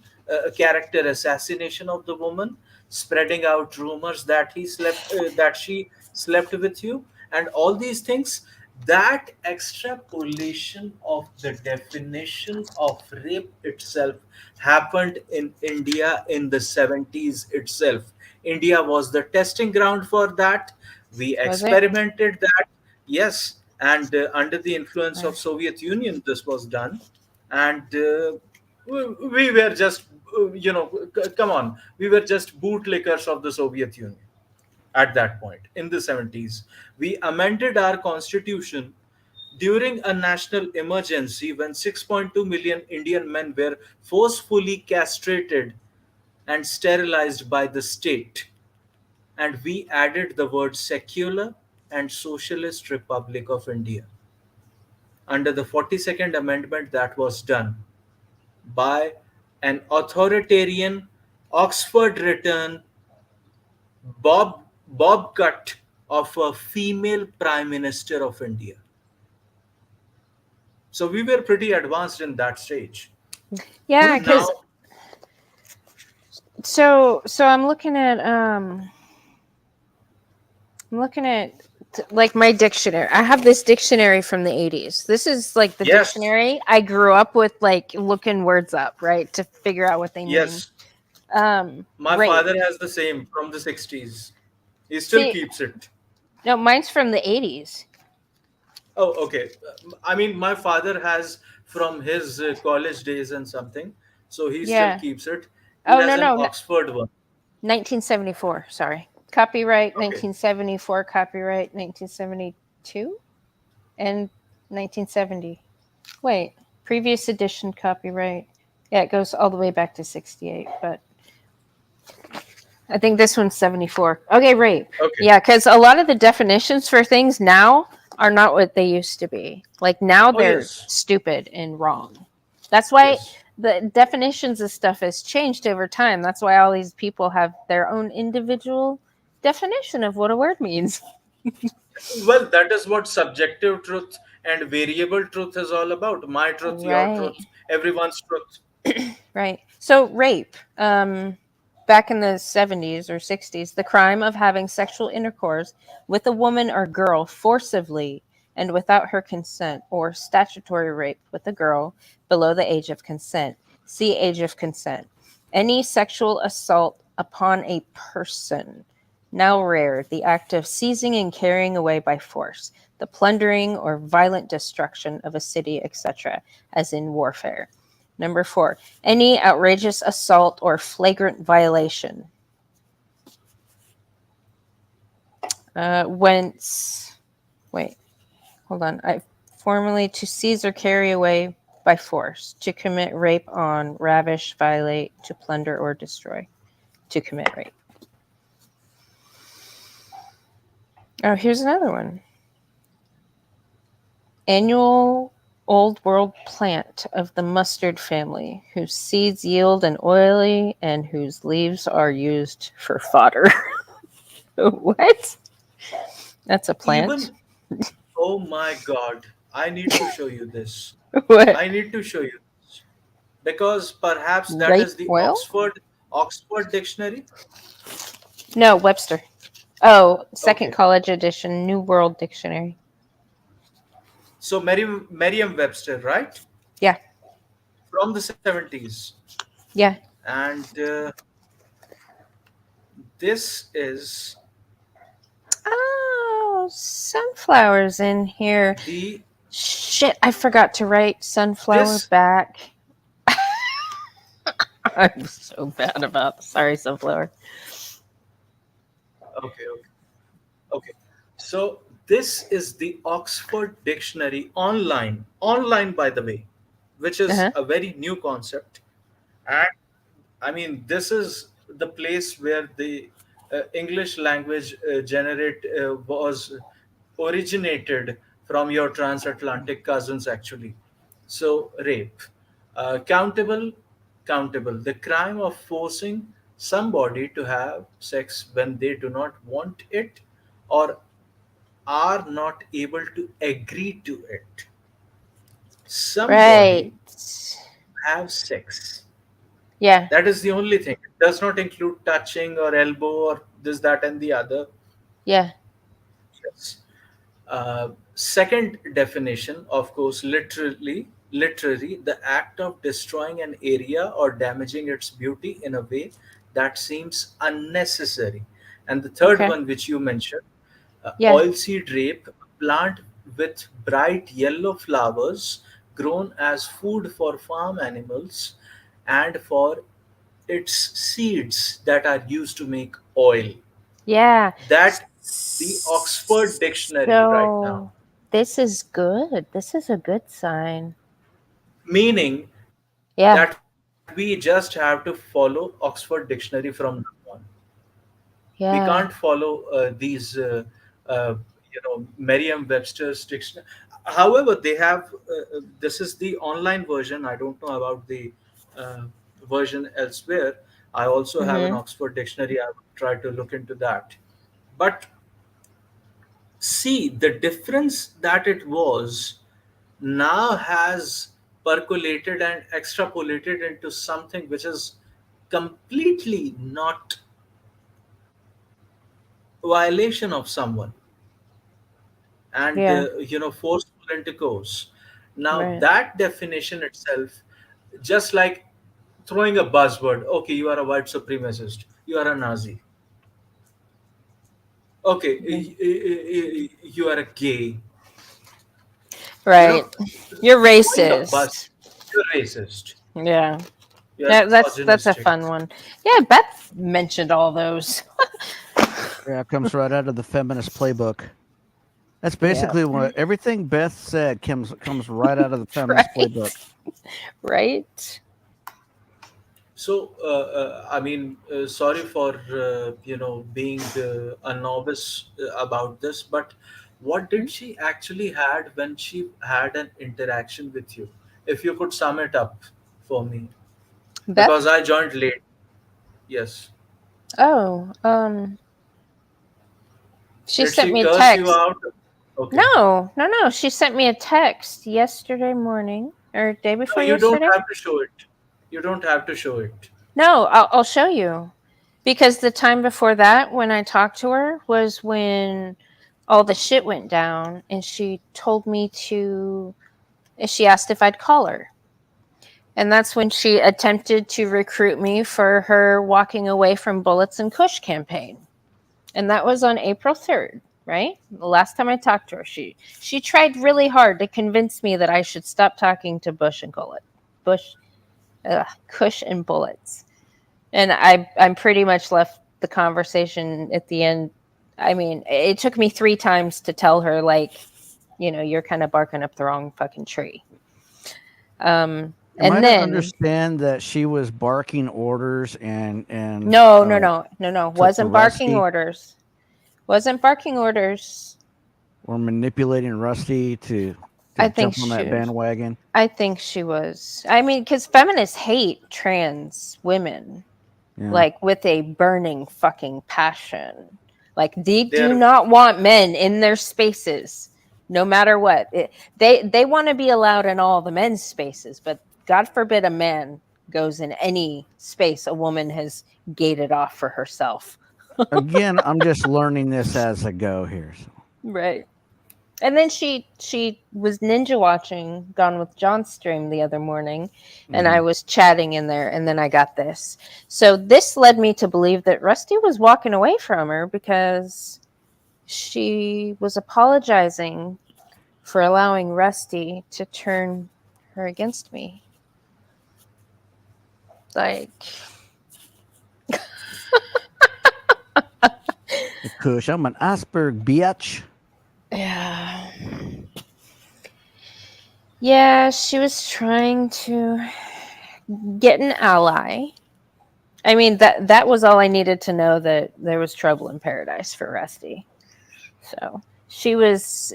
character assassination of the woman, spreading out rumors that that she slept with you, and all these things. That extrapolation of the definition of rape itself happened in India in the 70s itself. India was the testing ground for that. We was it? experimented that, yes, and under the influence Uh, of Soviet Union, this was done, and we were just, come on, we were just bootlickers of the Soviet Union at that point in the 70s. We amended our constitution during a national emergency when 6.2 million Indian men were forcefully castrated and sterilized by the state. And we added the word secular and socialist Republic of India under the 42nd Amendment that was done by an authoritarian Oxford written Bob Cut of a female Prime Minister of India. So we were pretty advanced in that stage. yeah, Now, because so I'm looking at like my dictionary. I have this dictionary from the 80s. This is like the yes, dictionary I grew up with, like looking words up, right, to figure out what they mean. yes, my Rape. father has the same from the 60s. He still See, keeps it. no, mine's from the 80s. Oh, okay. I mean, my father has from his college days and something, so he still Yeah. keeps it. He Oh, has no, an no, no, Oxford one. 1974. Sorry. Copyright Okay. 1974, copyright 1972, and 1970. Wait, previous edition copyright. Yeah, it goes all the way back to 68, but I think this one's 74. Okay, rape. Okay. Yeah, because a lot of the definitions for things now are not what they used to be. Like now Oh, they're yes. stupid and wrong. That's why Yes. the definitions of stuff has changed over time. That's why all these people have their own individual definition of what a word means. Well, that is what subjective truth and variable truth is all about. My truth, your Right. truth, everyone's truth. Right. So rape. Back in the 70s or 60s, the crime of having sexual intercourse with a woman or girl forcibly and without her consent, or statutory rape with a girl below the age of consent. See age of consent. Any sexual assault upon a person. Now rare, the act of seizing and carrying away by force, the plundering or violent destruction of a city, etc., as in warfare. Number 4, any outrageous assault or flagrant violation. Whence, wait, hold on. Formally to seize or carry away by force, to commit rape on, ravish, violate, to plunder or destroy, to commit rape. Oh, here's another one. Annual Old World plant of the mustard family, whose seeds yield an oily and whose leaves are used for fodder. What? That's a plant? Even, oh my God, I need to show you this. What? I need to show you this because perhaps that Rape is the oil? Oxford dictionary. No, Webster. Oh, second Okay, college edition, New World Dictionary. so Merriam-Webster, right, Yeah, from the 70s, yeah. and this is Oh, sunflowers in here. the Shit, I forgot to write sunflower this. back. I'm so bad about. Sorry, sunflower. Okay, okay. Okay. So this is the Oxford Dictionary online by the way, which Uh is huh. a very new concept. And I mean, this is the place where the English language was originated from your transatlantic cousins, actually. So, rape. Countable, countable. The crime of forcing somebody to have sex when they do not want it or are not able to agree to it. Right. Somebody have sex. Yeah. That is the only thing. It does not include touching or elbow or this, that, and the other. Yeah. Yes. Second definition, of course, literary, the act of destroying an area or damaging its beauty in a way that seems unnecessary. And the third Okay. one, which you mentioned, Yeah. oilseed rape, a plant with bright yellow flowers grown as food for farm animals and for its seeds that are used to make oil. Yeah. That the Oxford Dictionary right now, So this is good. This is a good sign. meaning Yeah. that we just have to follow Oxford Dictionary from now on. We can't Yeah. follow these uh, Merriam-Webster's dictionary. However, they have this is the online version. I don't know about the uh, version elsewhere. I also have an Mhm. Oxford Dictionary. I will try to look into that. But see, the difference that it was now has percolated and extrapolated into something which is completely not violation of someone and Yeah. forceful intercourse. Now Right. that definition itself, just like throwing a buzzword, okay, you are a white supremacist, you are a Nazi, okay, Mhm. you are a gay, you know Right. You're throwing a buzz, racist. you're racist, Yeah. you're Yeah, that's a misogynistic. fun one. Yeah, Beth mentioned all those. Yeah, it comes right out of the feminist playbook. That's Yeah. basically what everything Beth said comes right out of the feminist playbook. Right. Right. So, I mean, sorry for being a novice about this, but what did she actually had when she had an interaction with you? If you could sum it up for me because Beth? I joined late. Yes. Oh, she Did sent she me a curse you text. out? Okay. No, no, no. She sent me a text yesterday morning or day No, before you don't yesterday. have to show it. You don't have to show it. No, I'll show you. Because the time before that, when I talked to her, was when all the shit went down, and she told me to. She asked if I'd call her. And that's when she attempted to recruit me for her walking away from Bullets and Kush campaign. And that was on April 3rd, right? The last time I talked to her, she tried really hard to convince me that I should stop talking to Bush and Bullet. Bush Kush and Bullets. And I'm pretty much left the conversation at the end. I mean, it took me 3 times to tell her, like, you're kind of barking up the wrong fucking tree. Am I And to then understand that she was barking orders and no, no, no, no, no, to wasn't barking Rusty orders. Wasn't barking orders. or manipulating Rusty to I think jump on that she bandwagon? I think she was. I mean, because feminists hate trans women, Yeah. like with a burning fucking passion. Like they do There, not want men in their spaces, no matter what. They want to be allowed in all the men's spaces, but God forbid a man goes in any space a woman has gated off for herself. Again, I'm just learning this as I go here. So. Right. And then she was ninja watching Gone with John stream the other morning, and I was chatting in there, and then I got this. So this led me to believe that Rusty was walking away from her because she was apologizing for allowing Rusty to turn her against me. Like, Kush, I'm an iceberg, bitch. yeah. Yeah, she was trying to get an ally. I mean, that was all I needed to know, that there was trouble in paradise for Rusty. So she was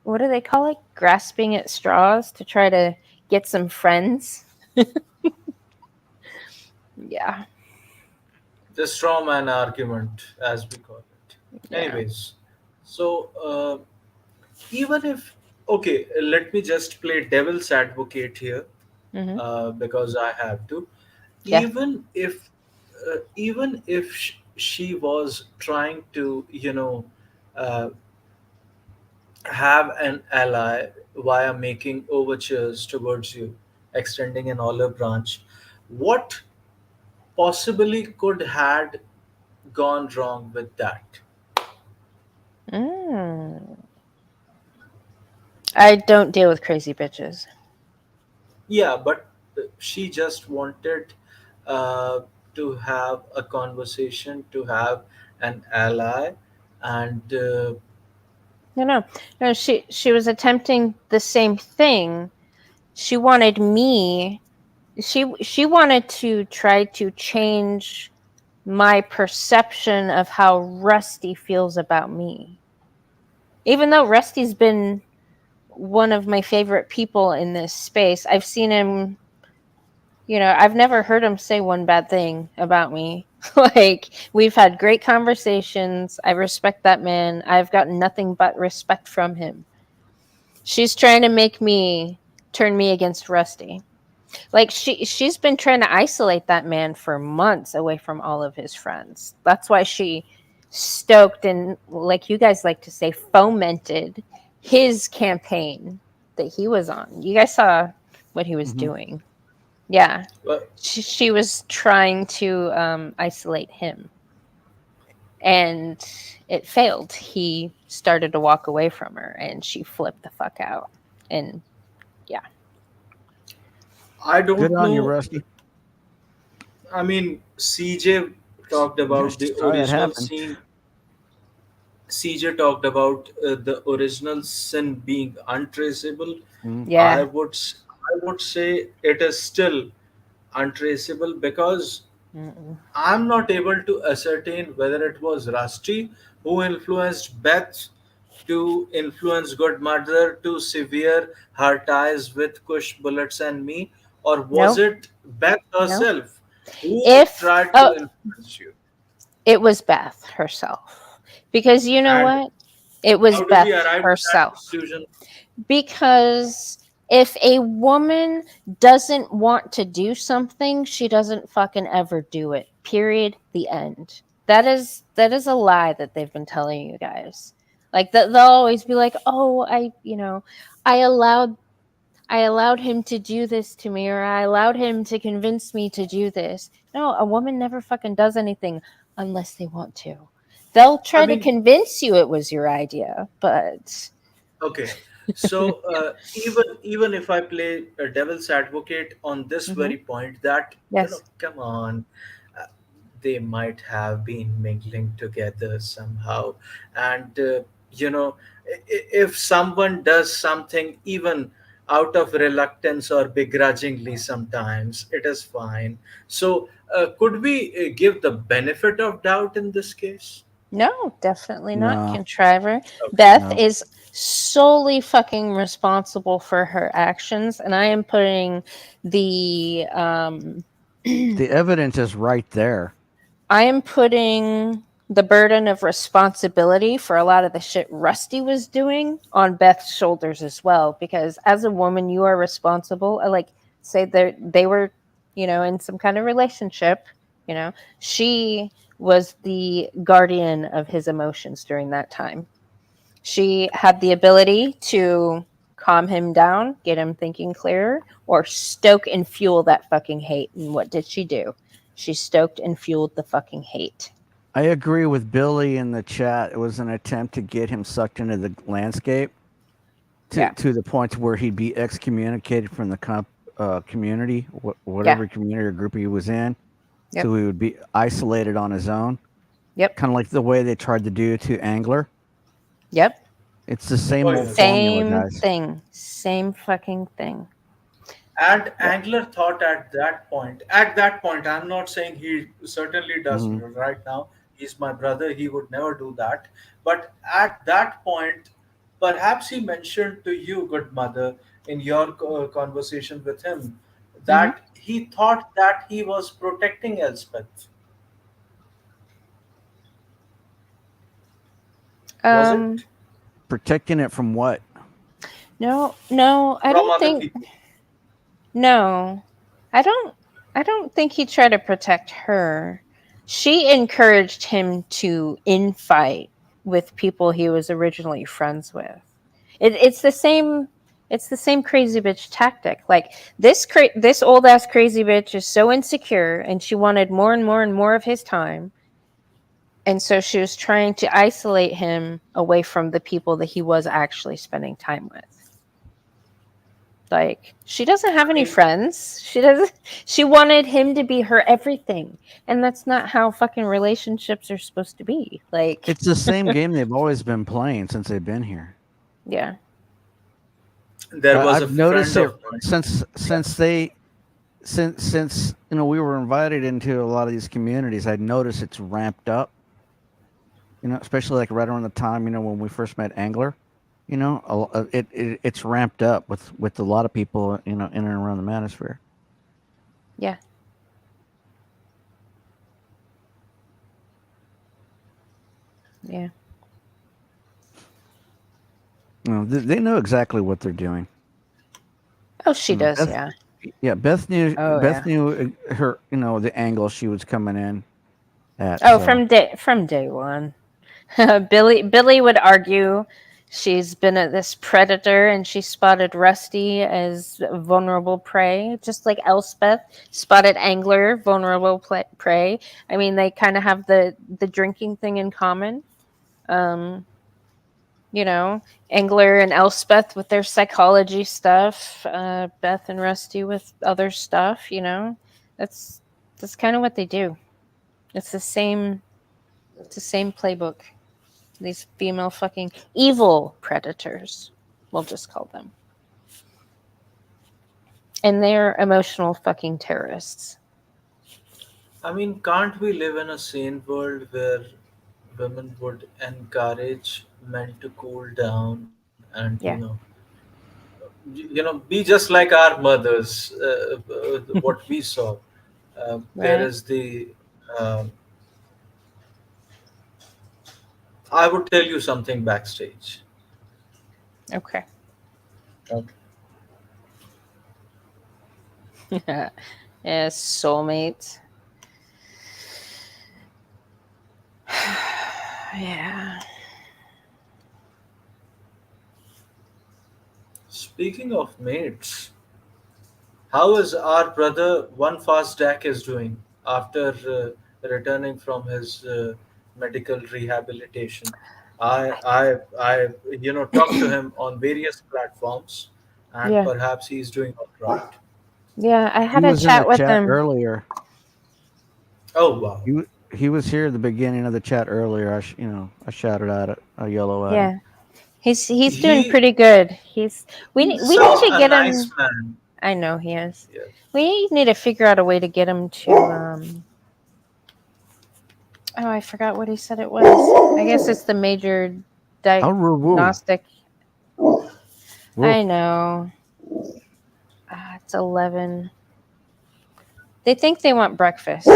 what do they call it? Grasping at straws to try to get some friends. Yeah. the straw man argument, as we call it. Yeah. Anyways, so even if, okay, let me just play devil's advocate here Hmm. because I have to. Yeah. Even if she was trying to, uh, have an ally via making overtures towards you, extending an olive branch, what possibly could had gone wrong with that? Mm. I don't deal with crazy bitches. Yeah, but she just wanted uh, to have a conversation, to have an ally, and No, no, no. She was attempting the same thing. She wanted me. She wanted to try to change my perception of how Rusty feels about me. Even though Rusty's been one of my favorite people in this space, I've seen him, I've never heard him say one bad thing about me. Like, we've had great conversations. I respect that man. I've gotten nothing but respect from him. She's trying to make me turn me against Rusty. Like, she's been trying to isolate that man for months away from all of his friends. That's why she stoked and, like you guys like to say, fomented his campaign that he was on. You guys saw what he was Mm-hmm. doing. Yeah. well, She was trying to isolate him, and it failed. He started to walk away from her, and she flipped the fuck out. And yeah. I Good don't on you, know. Rusty. I mean, CJ talked about the Just saw that original happen. scene. CJ talked about the original sin being untraceable. Mm. I Yeah. would I would say it is still untraceable because Mm-mm. I'm not able to ascertain whether it was Rusty who influenced Beth to influence Good Mother to sever her ties with Kush Bullets and me, or was No, it Beth no. herself who If tried to oh, influence you? it was Beth herself. Because you know And what? It was how did he Beth arrive to that herself. conclusion? Because if a woman doesn't want to do something, she doesn't fucking ever do it. Period. The end. That is a lie that they've been telling you guys. Like that they'll always be like, "Oh, I allowed I allowed him to do this to me, or I allowed him to convince me to do this." No, a woman never fucking does anything unless they want to. They'll I try to mean, convince you it was your idea, but okay. So even if I play a devil's advocate on this Mhm. very point, that Yes. come on, uh, they might have been mingling together somehow, and if someone does something even out of reluctance or begrudgingly, sometimes it is fine. So could we give the benefit of doubt in this case? No, definitely not No, contriver. Okay. Beth no. is solely fucking responsible for her actions, and I am putting the The evidence is right there. I am putting the burden of responsibility for a lot of the shit Rusty was doing on Beth's shoulders as well. Because as a woman, you are responsible. I like say that they were, in some kind of relationship. You know, she was the guardian of his emotions during that time. She had the ability to calm him down, get him thinking clearer, or stoke and fuel that fucking hate. And what did she do? She stoked and fueled the fucking hate. I agree with Billy in the chat. It was an attempt to get him sucked into the landscape Yeah. to the point where he'd be excommunicated from the community, Yeah. whatever community or group he was in. Yep. So he would be isolated on his own, Yep. kind of like the way they tried to do to Angler. Yep. It's the Oh same old yes. formula, Same guys. thing. Same fucking thing. And Yep. Angler thought at that point, I'm not saying he certainly does Hmm. right now. He's my brother, he would never do that. But at that point, perhaps he mentioned to you, good mother, in your conversation with him, Hmm. that he thought that he was protecting Elspeth. Was Um, it? Protecting it from what? no, no, I From don't other think, people. no, I don't, I don't think he tried to protect her. She encouraged him to infight with people he was originally friends with. It's the same crazy bitch tactic. Like this old ass crazy bitch is so insecure, and she wanted more and more and more of his time, and so she was trying to isolate him away from the people that he was actually spending time with. Like she doesn't have I any mean, friends. She wanted him to be her everything, and that's not how fucking relationships are supposed to be. Like, It's the same game they've always been playing since they've been here. yeah. there was a I've noticed friend it of mine. Yeah. since they since we were invited into a lot of these communities. I noticed it's ramped up. Especially like right around the time when we first met Angler. It's ramped up with a lot of people in and around the manosphere. Yeah. Yeah. They know exactly what they're doing. Oh, she does. Beth, Yeah. yeah, Beth knew. Oh, Beth yeah. knew her. The angle she was coming in at. Oh, So from day one. Billy would argue she's been this predator, and she spotted Rusty as vulnerable prey, just like Elspeth spotted Angler vulnerable prey. I mean, they kind of have the drinking thing in common. Um, you know, Angler and Elspeth with their psychology stuff, Beth and Rusty with other stuff. That's that's kind of what they do. It's the same. It's the same playbook. These female fucking evil predators, we'll just call them. And they're emotional fucking terrorists. I mean, can't we live in a sane world where women would encourage men to cool down and Yeah. be just like our mothers, what we saw. There Right. is the um I would tell you something backstage. Okay. Okay. Yeah, soulmate. Yeah. Speaking of mates, how is our brother One Fast Dak is doing after returning from his medical rehabilitation? I talked to him on various platforms, and Yeah. perhaps he's doing all right. Yeah. I He had a was in the chat with chat him. earlier. Oh wow! He was here at the beginning of the chat earlier. I shouted at it, a yellow at him. Yeah. He's doing He pretty good. We he's need such to a get nice him. man. I know he is. Yes. We need to figure out a way to get him to oh, I forgot what he said it was. I guess it's the major Oh, woo, diagnostic. woo. I know. It's 11. They think they want breakfast.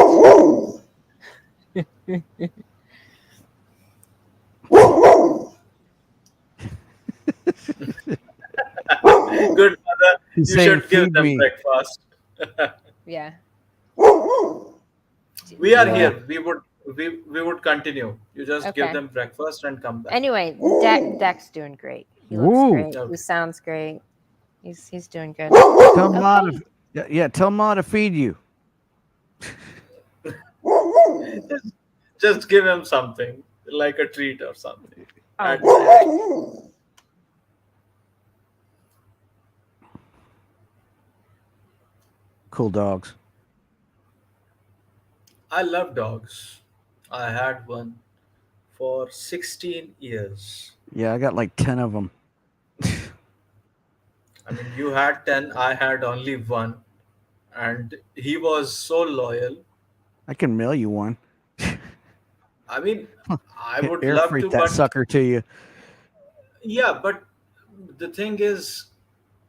Good mother, He's you saying, should give "Feed them me." breakfast. Yeah. We are Yeah. here. We would continue. You just give Okay. them breakfast and come back. Anyway, Dak's doing great. He looks Woo. great. He Okay. sounds great. He's doing good. Tell Ma to, Okay. yeah, tell Ma to feed you. Just give him something like a treat or something Oh, at night. Dak. Cool dogs. I love dogs. I had one for 16 years. Yeah, I got like 10 of them. I mean, you had 10, I had only one, and he was so loyal. I can mail you one. I mean, I would Air love freight to, that but sucker to you. yeah, but the thing is,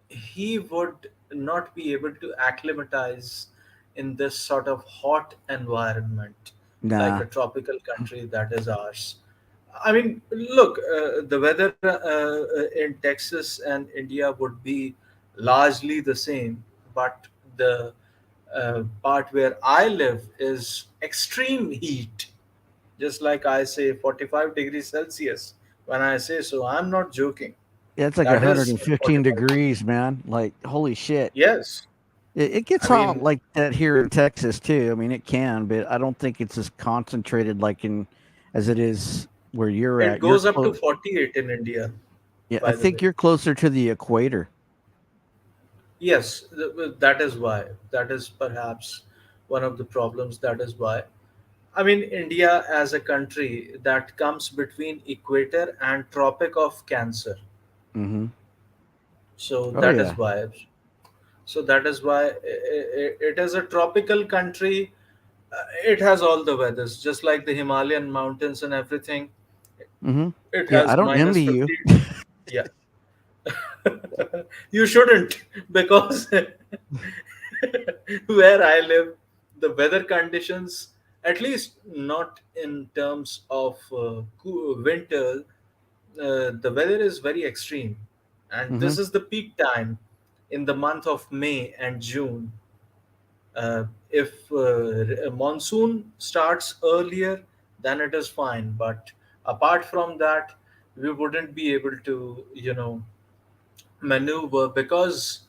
he would not be able to acclimatize in this sort of hot environment like Nah. a tropical country that is ours. I mean, look, the weather in Texas and India would be largely the same, but the part where I live is extreme heat, just like I say 45 degrees Celsius. When I say so, I'm not joking. Yeah, it's like That is 115 45. degrees, man. Like, holy shit. Yes. It gets I hot mean, like that here in Texas too. I mean, it can, but I don't think it's as concentrated like in as it is where you're it at. You're goes up to close. 48 in India, Yeah, I by the think way. you're closer to the equator. Yes, that is why. That is perhaps one of the problems. That is why. I mean, India as a country that comes between equator and Tropic of Cancer. Mm-hmm. So Oh that is yeah. why. So that is why it is a tropical country. It has all the weathers, just like the Himalayan mountains and everything. Mm-hmm. It Yeah, has I don't minus envy you. 50. Yeah. You shouldn't, because where I live, the weather conditions, at least not in terms of winter, the weather is very extreme. And Mm-hmm. this is the peak time in the month of May and June. If monsoon starts earlier, then it is fine. But apart from that, we wouldn't be able to, maneuver, because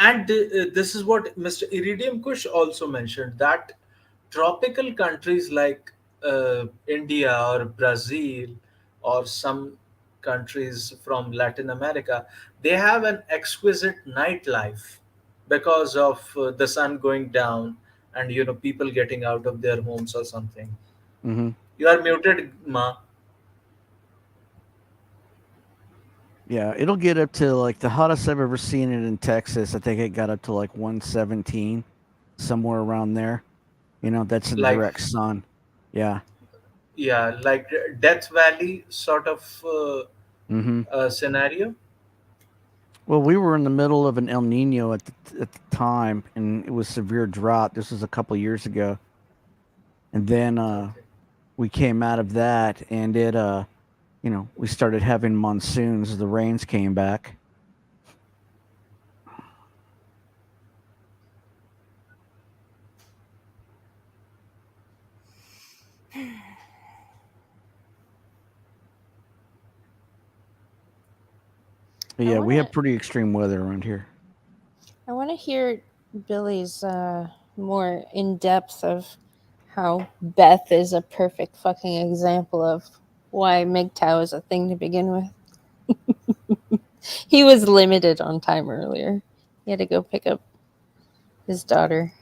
and this is what Mr. Iridium Kush also mentioned, that tropical countries like India or Brazil or some countries from Latin America, they have an exquisite nightlife because of the sun going down, and people getting out of their homes or something. Mm-hmm. You are muted, Ma. Yeah, it'll get up to like the hottest I've ever seen it in Texas. I think it got up to like 117, somewhere around there. That's in Like, direct sun. Yeah. yeah, like Death Valley sort of Mm-hmm. scenario. Well, we were in the middle of an El Nino at the time, and it was severe drought. This was a couple years ago, and then Okay. we came out of that, and it we started having monsoons. The rains came back. But I yeah, we wanna have pretty extreme weather around here. I wanna hear Billy's more in depth of how Beth is a perfect fucking example of why MGTOW is a thing to begin with. He was limited on time earlier. He had to go pick up his daughter.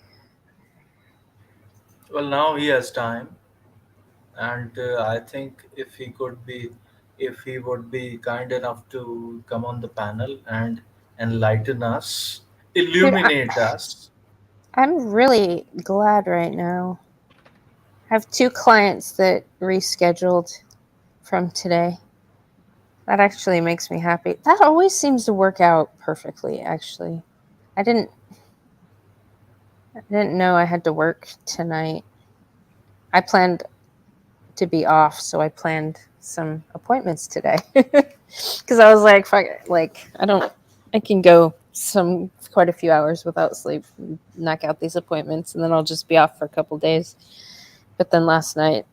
Well, now he has time, and I think if he would be kind enough to come on the panel and enlighten us, Dude, illuminate us. I'm really glad right now. I have 2 clients that rescheduled from today. That actually makes me happy. That always seems to work out perfectly, actually. I didn't know I had to work tonight. I planned to be off, so I planned some appointments today. Cuz I was like, fuck it. Like I can go quite a few hours without sleep, and knock out these appointments, and then I'll just be off for a couple days. But then last night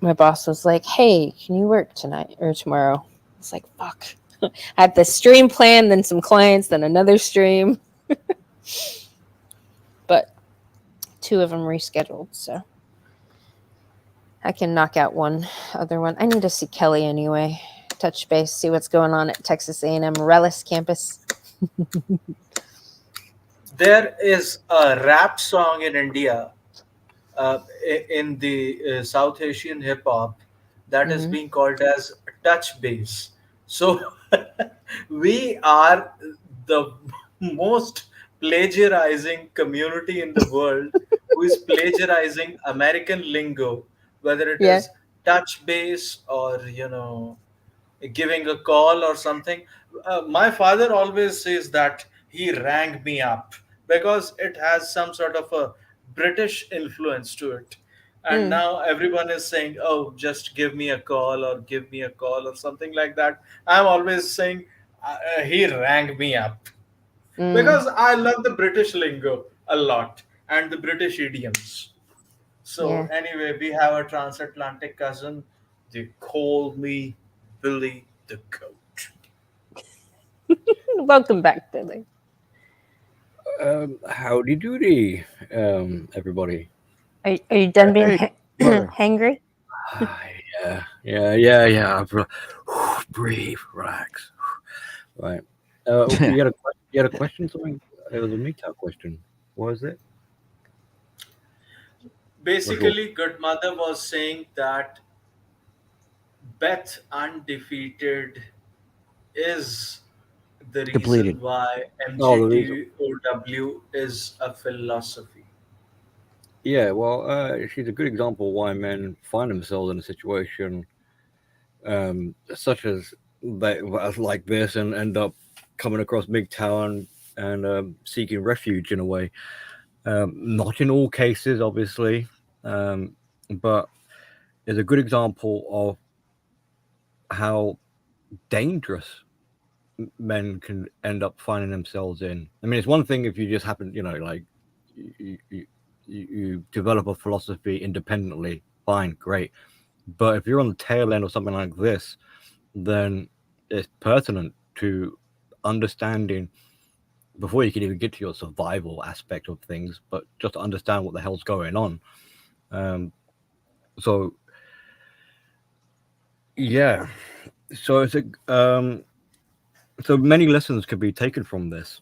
my boss was like, "Hey, can you work tonight or tomorrow?" I was like, "Fuck." I had the stream plan, then some clients, then another stream. But 2 of them rescheduled, so I can knock out one other one. I need to see Kelly anyway. Touch base, see what's going on at Texas A&M Rellis campus. There is a rap song in India, in the South Asian hip hop, that is Mm-hmm. being called as touch bass. So we are the most plagiarizing community in the world who is plagiarizing American lingo, whether it Yeah. is touch base or giving a call or something. My father always says that he rang me up because it has some sort of a British influence to it. And Mm, now everyone is saying, oh, just give me a call or give me a call or something like that. I'm always saying, he rang me up mm, because I love the British lingo a lot and the British idioms. So yeah. anyway, we have a transatlantic cousin. They call me Billy the Goat. Welcome back, Billy. Howdy doody, everybody. Are you done being Hey, brother. hangry? Ah, yeah. Breathe, relax. Right. You had a question? Something? It was a meetup question. What was it? Not sure. Basically, Good Mother was saying that Beth Undefeated is the Depleted. reason why Oh, the reason. MGTOW is a philosophy. Yeah. Well, she's a good example of why men find themselves in a situation such as like this and end up coming across MGTOW and seeking refuge in a way. Not in all cases, obviously, but is a good example of how dangerous men can end up finding themselves in. I mean, it's one thing if you just happen, like you develop a philosophy independently, fine, great. But if you're on the tail end of something like this, then it's pertinent to understanding before you can even get to your survival aspect of things, but just to understand what the hell's going on. Um, so yeah, so it's so many lessons can be taken from this,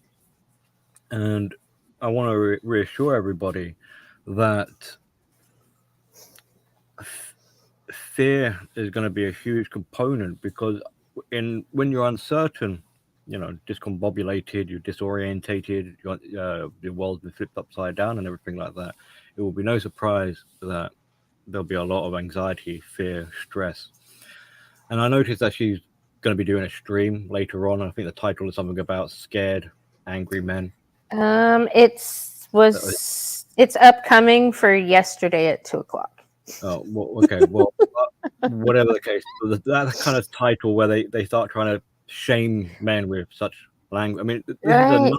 and I want to reassure everybody that fear is going to be a huge component because when you're uncertain, discombobulated, you're disorientated, your world's been flipped upside down and everything like that, it will be no surprise that there'll be a lot of anxiety, fear, stress. And I noticed that she's going to be doing a stream later on. I think the title is something about scared, angry men. It's upcoming for yesterday at 2:00. Oh, well, okay. Well, whatever the case, that kind of title where they start trying to shame men with such language. I mean, Right.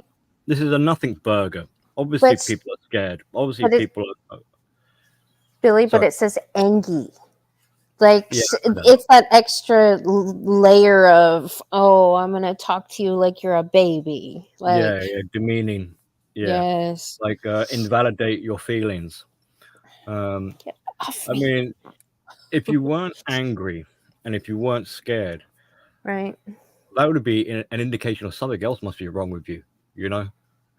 this is a nothing burger. Obviously, But- people are scared. Obviously, but it- people are. Billy, but Sorry. it says angy. Like Yeah, it's that extra layer of, oh, I'm gonna talk to you like you're a baby. Like, yeah, demeaning. Yeah, yes. like invalidate your feelings. Get off I me. mean, if you weren't angry and if you weren't scared, Right. that would be an indication of something else must be wrong with you. You know,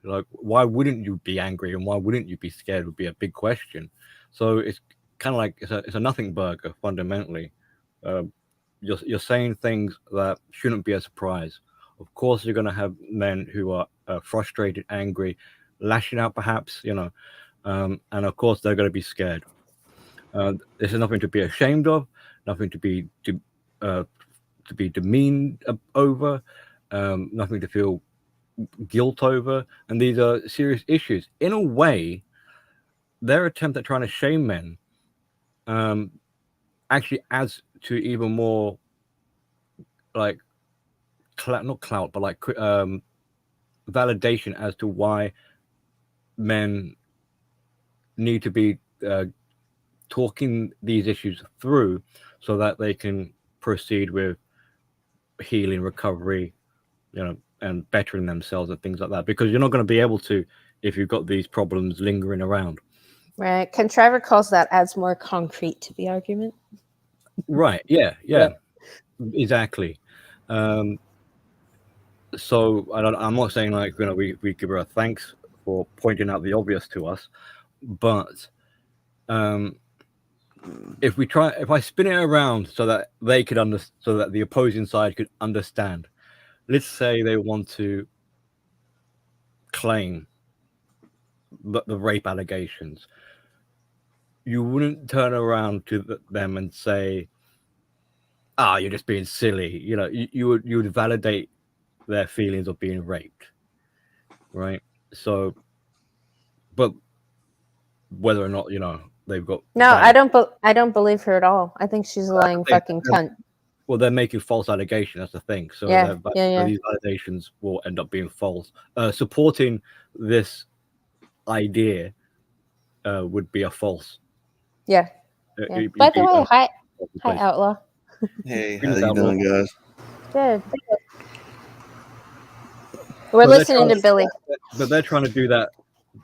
like why wouldn't you be angry and why wouldn't you be scared would be a big question. So it's kind of like it's a nothing burger fundamentally. You're saying things that shouldn't be a surprise. Of course, you're going to have men who are frustrated, angry, lashing out, perhaps. And of course they're going to be scared. This is nothing to be ashamed of, nothing to be demeaned over, nothing to feel guilt over, and these are serious issues. In a way, their attempt at trying to shame men actually adds to even more like not clout, but like validation as to why men need to be talking these issues through so that they can proceed with healing, recovery, and bettering themselves and things like that. Because you're not going to be able to if you've got these problems lingering around. Right. Contriver calls that adds more concrete to the argument. Right. Yeah. Exactly. So I'm not saying like we give her a thanks for pointing out the obvious to us, but if I spin it around so that they could so that the opposing side could understand. Let's say they want to claim the rape allegations. You wouldn't turn around to them and say, you're just being silly. You would validate their feelings of being raped, right? So, but whether or not they've got No, valid- I don't believe her at all. I think she's a lying fucking cunt. Well, they're making false allegations. That's the thing. So Yeah. these allegations will end up being false. Supporting this idea would be a false. Yeah. By the way, hi Outlaw. Hey, how you doing, guys? Good. We're listening to Billy. But they're trying to do that.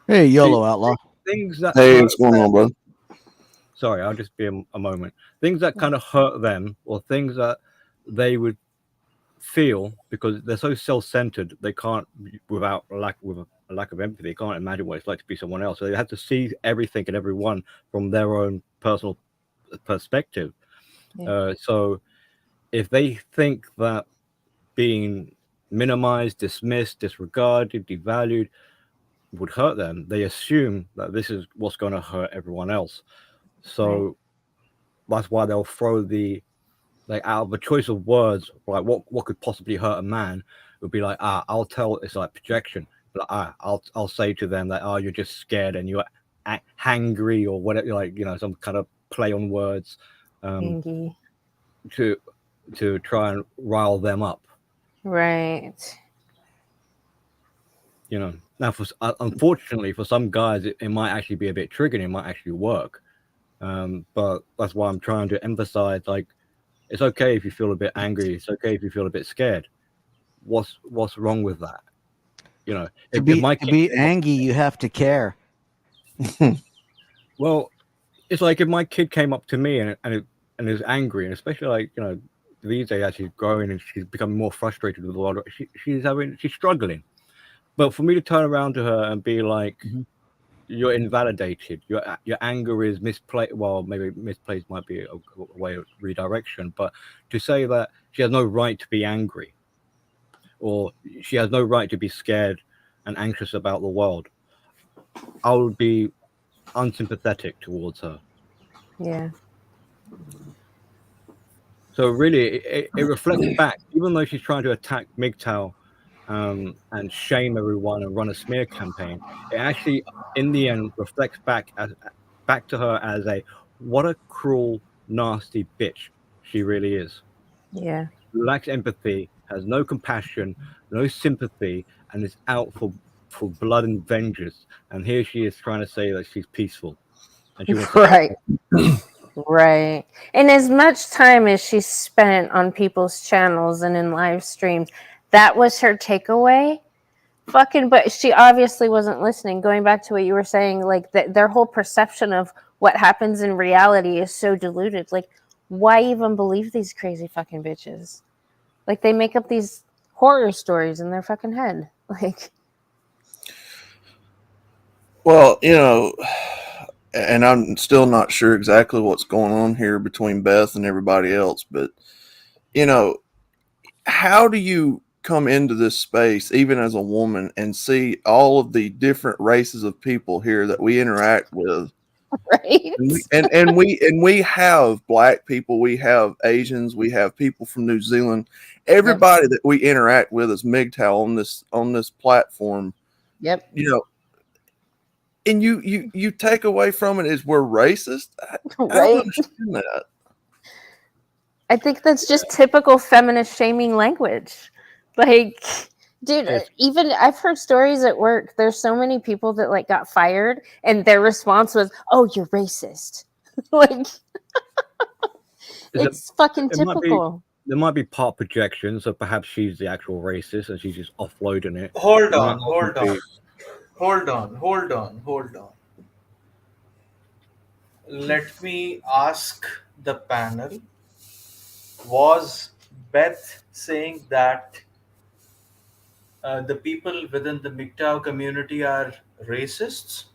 Hey, YOLO Outlaw. Things that Hey, what's going on, bro? Sorry, I'll just be a moment. Things that kind of hurt them, or things that they would feel because they're so self-centered, they can't, with a lack of empathy, they can't imagine what it's like to be someone else. So they have to see everything and everyone from their own personal perspective. Yeah. So if they think that being minimized, dismissed, disregarded, devalued would hurt them, they assume that this is what's going to hurt everyone else. So that's why they'll throw out of a choice of words, like what could possibly hurt a man, would be like, I'll tell, it's like projection. Like, I'll say to them that, you're just scared and you're hangry or whatever, like, some kind of play on words to try and rile them up. Right. Now unfortunately for some guys, it might actually be a bit triggering. It might actually work. But that's why I'm trying to emphasize, like, it's okay if you feel a bit angry. It's okay if you feel a bit scared. What's wrong with that? To be angry, you have to care. Well, it's like if my kid came up to me and is angry, and especially like these days as she's growing and she's becoming more frustrated with the world, she's struggling. But for me to turn around to her and be like, you're invalidated, your anger is misplaced. Well, maybe misplaced might be a way of redirection, but to say that she has no right to be angry or she has no right to be scared and anxious about the world, I would be unsympathetic towards her. Yeah. So really, it reflects back, even though she's trying to attack MGTOW and shame everyone and run a smear campaign. It actually, in the end, reflects back to her as a what a cruel, nasty bitch she really is. Yeah. She lacks empathy, has no compassion, no sympathy, and is out for blood and vengeance. And here she is trying to say that she's peaceful and she wants to help. Right. Right. And as much time as she spent on people's channels and in live streams, that was her takeaway. Fucking, but she obviously wasn't listening. Going back to what you were saying, like their whole perception of what happens in reality is so diluted. Like, why even believe these crazy fucking bitches? Like, they make up these horror stories in their fucking head. Like, Well, and I'm still not sure exactly what's going on here between Beth and everybody else, but how do you come into this space, even as a woman, and see all of the different races of people here that we interact with? right? And we have Black people, we have Asians, we have people from New Zealand. Everybody that we interact with as MGTOW on this platform. Yep. And you take away from it is we're racist. I don't Right. understand that. I think that's just typical feminist shaming language. Like, dude, even I've heard stories at work. There's so many people that like got fired, and their response was, "Oh, you're racist." Like, it's fucking typical. There might be part projection, so perhaps she's the actual racist and she's just offloading it. Hold It might on, also hold be- on, hold on, hold on, hold on. Let me ask the panel, was Beth saying that the people within the MGTOW community are racists?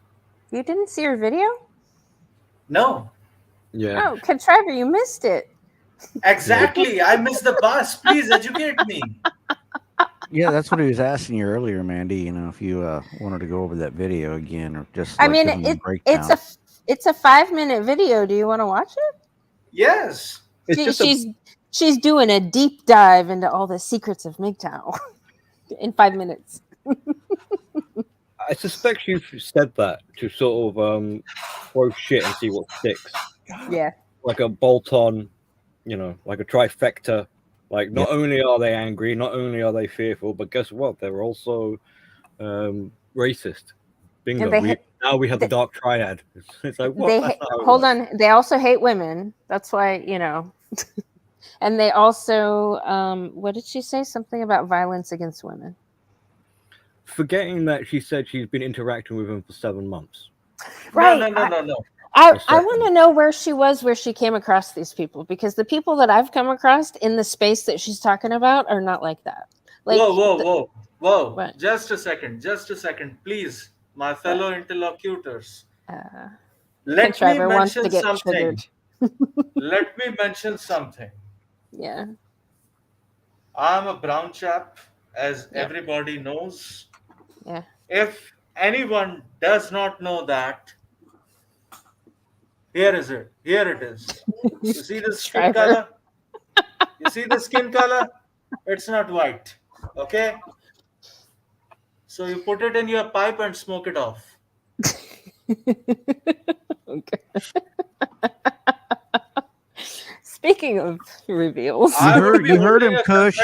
You didn't see her video? No. Yeah. Oh, Contriver, you missed it. Exactly. I missed the bus. Please educate me. Yeah, that's what he was asking you earlier, Mandy. If you wanted to go over that video again, or just I like mean, give him a breakdown. it's a 5-minute video. Do you want to watch it? Yes. She's doing a deep dive into all the secrets of MGTOW in 5 minutes. I suspect she said that to sort of throw shit and see what sticks. Yeah. Like a bolt on, like a trifecta. Like, not only are they angry, not only are they fearful, but guess what? They're also racist. Bingo. Now we have the dark triad. It's like, what? Hold on. They also hate women. That's why, and they also, what did she say? Something about violence against women. Forgetting that she said she's been interacting with him for 7 months. Right. No. I want to know where she came across these people, because the people that I've come across in the space that she's talking about are not like that. Like, whoa. What? Just a second, please, my fellow interlocutors. Let me mention something. Let me mention something. Yeah. I'm a brown chap, as everybody knows. Yeah. If anyone does not know that, here it is. You see the skin color? You see the skin color? It's not white. Okay? So you put it in your pipe and smoke it off. Okay. Speaking of reveals, you heard him, Kush.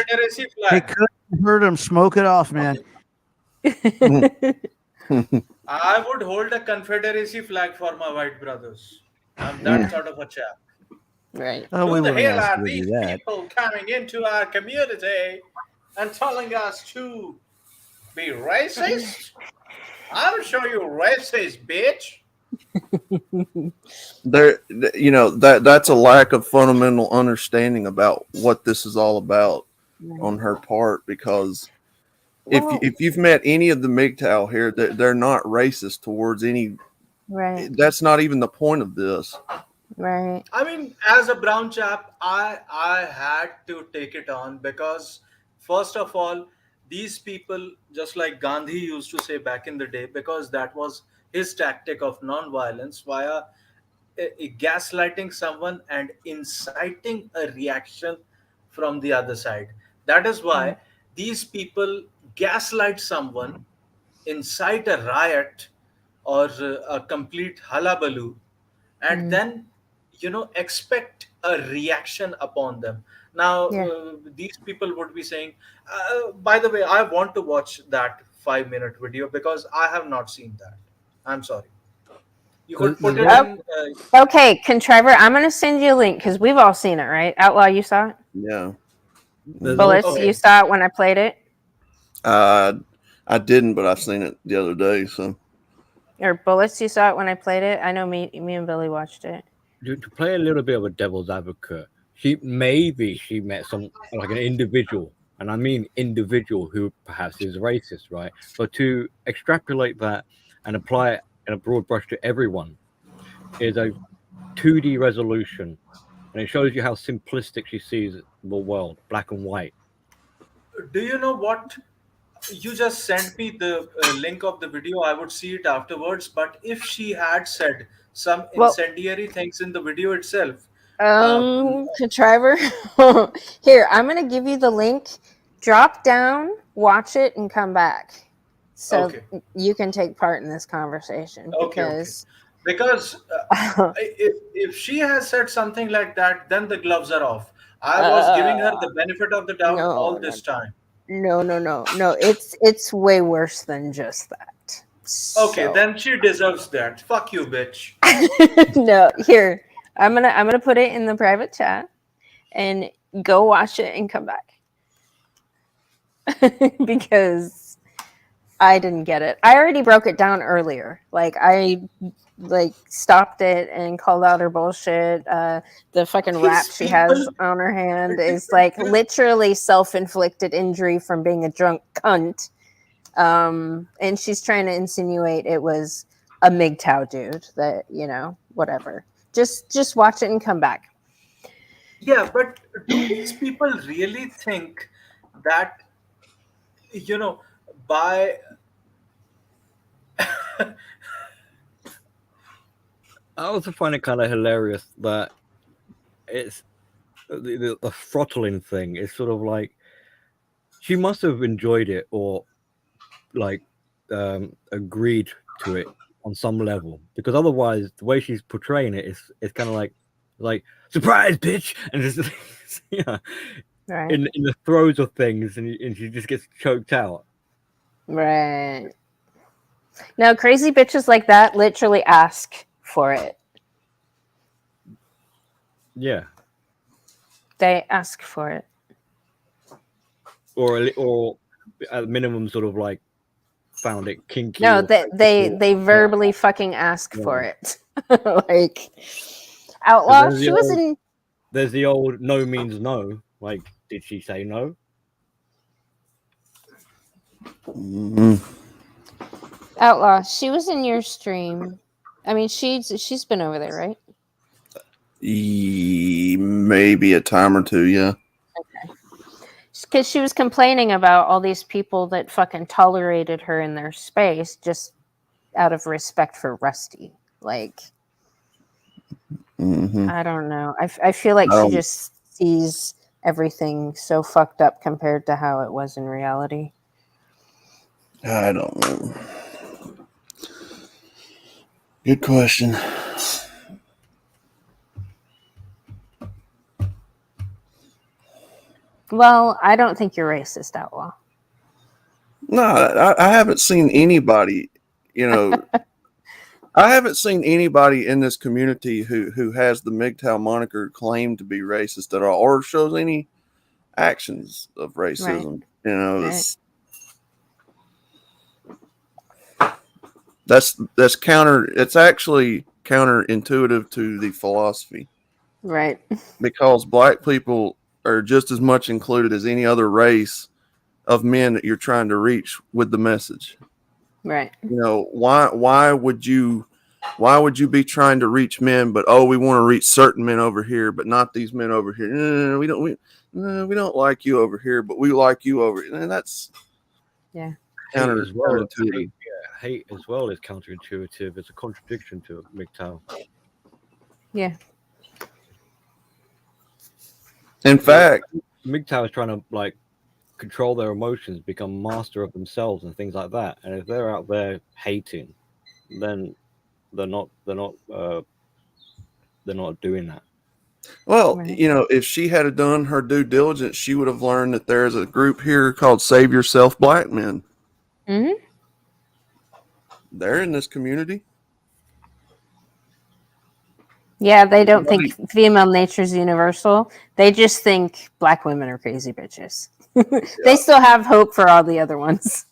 Hey, Kush, you heard him. Smoke it off, man. I would hold a Confederacy flag for my white brothers. I'm that sort of a chap. Right. Oh, Who the hell are these people coming into our community and telling us to be racist? I'll show you racist, bitch. That's a lack of fundamental understanding about what this is all about on her part, because if you've met any of the MGTOW here, they're not racist towards any. Right. That's not even the point of this. Right. I mean, as a brown chap, I had to take it on because, first of all, these people, just like Gandhi used to say back in the day, because that was his tactic of non-violence via gaslighting someone and inciting a reaction from the other side. That is why these people gaslight someone, incite a riot or a complete hullabaloo, and then expect a reaction upon them. Now Yeah. these people would be saying, by the way, I want to watch that 5-minute video because I have not seen that. I'm sorry. You could put There's it one. in. Okay, Contriver, I'm gonna send you a link because we've all seen it, right? Outlaw, you saw it. Yeah. There's Bullets, also you saw it when I played it, I didn't, but I've seen it the other day. So or Bullets, you saw it when I played it. I know me and Billy watched it. to play a little bit of a devil's advocate. She met some like an individual, and I mean individual who perhaps is racist, right? But to extrapolate that and apply it in a broad brush to everyone is a 2D resolution, and it shows you how simplistic she sees the world, black and white. Do you know what? You just sent me the link of the video. I would see it afterwards. But if she had said some Well, incendiary things in the video itself, uh, Contriver, here, I'm gonna give you the link. Drop down, watch it, and come back, so okay, you can take part in this conversation okay, because. because if she has said something like that, then the gloves are off. I was giving her uh, the benefit of the doubt no, all no, this time. no. It's way worse than just that. Okay, So then she deserves that. Fuck you, bitch. no, here, I'm gonna put it in the private chat and go watch it and come back because I didn't get it. I already broke it down earlier. I stopped it and called out her bullshit. The fucking rap These she has people. on her hand is literally self-inflicted injury from being a drunk cunt. And she's trying to insinuate it was a MGTOW dude that, whatever. Just watch it and come back. Yeah, but do these people really think that, you know, by I also find it kind of hilarious that it's the throttling thing is sort of like she must have enjoyed it or like agreed to it on some level because otherwise the way she's portraying it is it's kind of like surprise bitch and just yeah Right. in the throes of things and she just gets choked out. Right. No, crazy bitches like that literally ask for it. Yeah. They ask for it. Or at minimum sort of like found it kinky. No, or they verbally fucking ask for it. Like So Outlaw, there's she was in there's the old no means no. Like, did she say no? Outlaw. She was in your stream. I mean, she's been over there, right? maybe a time or two. Yeah. Because she was complaining about all these people that fucking tolerated her in their space just out of respect for Rusty. Like, I don't know. I feel like she just sees everything so fucked up compared to how it was in reality. I don't know. Good question. Well, I don't think you're racist, Outlaw. No, I haven't seen anybody, I haven't seen anybody in this community who has the MGTOW moniker claim to be racist at all or shows any actions of racism. Right. That's counter. It's actually counterintuitive to the philosophy. Right. Because black people are just as much included as any other race of men that you're trying to reach with the message. Right. Why would you be trying to reach men, but we want to reach certain men over here, but not these men over here. We don't like you over here, but we like you over here. And that's counterintuitive. Hate as well is counterintuitive. It's a contradiction to MGTOW. Yeah. In The fact, MGTOW is trying to like control their emotions, become master of themselves, and things like that. And if they're out there hating, then they're not they're not uh, they're not doing that. well, Right. if she had done her due diligence, she would have learned that there's a group here called Save Yourself Black Men. Hmm. They're in this community. Yeah, they don't think Right. female nature's universal. They just think black women are crazy bitches. They Yeah. still have hope for all the other ones.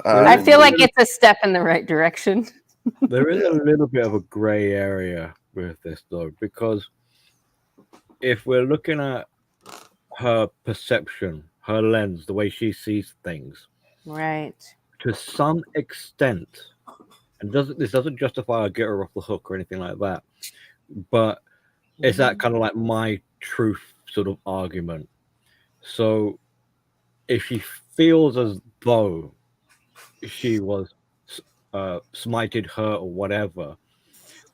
I There is feel I, like it's a step in the right direction. there is a yeah. little bit of a grey area with this though, because if we're looking at her perception, her lens, the way she sees things, Right. to some extent, and this doesn't justify or get her off the hook or anything like that, but it's that kind of like my truth sort of argument. So if she feels as though she was smited, hurt, or whatever,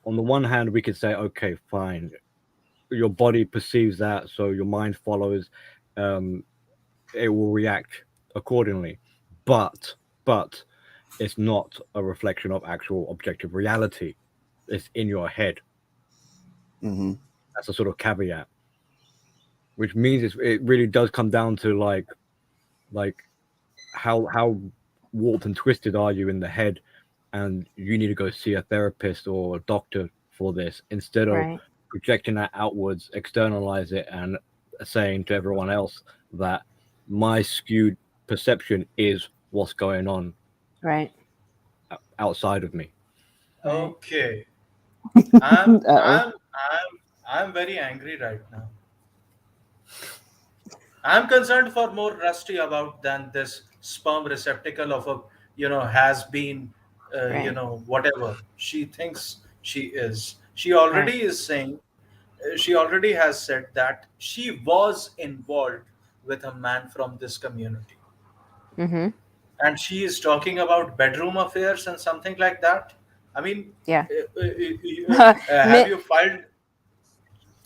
on the one hand, we could say, okay, fine, your body perceives that, so your mind follows, um, it will react accordingly. But it's not a reflection of actual objective reality. It's in your head. Hmm. That's a sort of caveat, which means it really does come down to like how warped and twisted are you in the head, and you need to go see a therapist or a doctor for this instead of Right. projecting that outwards, externalize it, and saying to everyone else that my skewed perception is what's going on Right. outside of me. Right. Okay, I'm Uh-oh. I'm I'm I'm very angry right now. I'm concerned for more Rusty about than this sperm receptacle of a has been Right. whatever she thinks she is. She Right. already is saying she already has said that she was involved with a man from this community, Mm-hmm. and she is talking about bedroom affairs and something like that. I mean, Yeah. uh, uh, Mi- have you filed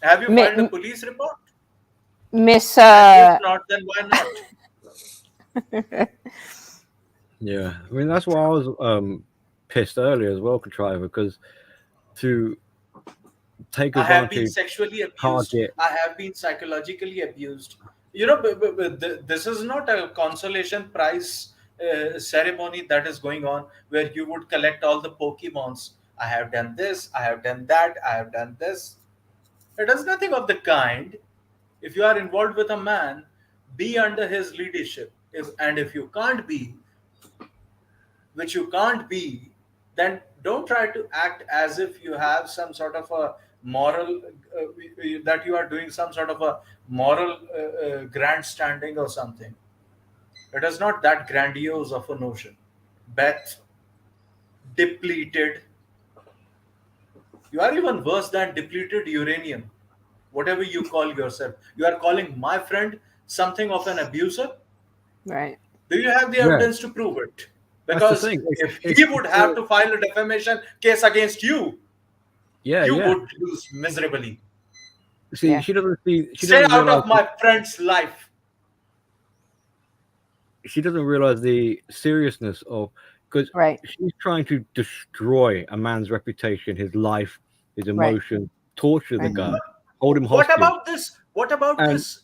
a mi- police report? Miss And if not, then why not? Yeah, I mean that's why I was pissed earlier as well, Contriver, because to take I have been advantage, sexually abused. target. I have been psychologically abused. This is not a consolation prize ceremony that is going on where you would collect all the Pokemons. I have done this, I have done that, I have done this. It is nothing of the kind. If you are involved with a man, be under his leadership. If you can't be, which you can't be, then don't try to act as if you have some sort of a moral that you are doing some sort of a moral grandstanding or something. It is not that grandiose of a notion. Beth, depleted. You are even worse than depleted uranium. Whatever you call yourself, you are calling my friend something of an abuser. right. Do you have the Yeah, evidence to prove it? that's the Because thing. if It's he would have to file a defamation case against you, yeah, you yeah. would lose miserably. See, Yeah. she Stay doesn't out realize of my friend's life. the seriousness of, because Right. she's trying to destroy a man's reputation, his life, his Right. emotion, torture the Right. guy, hold him What hostage, about this? What about and this?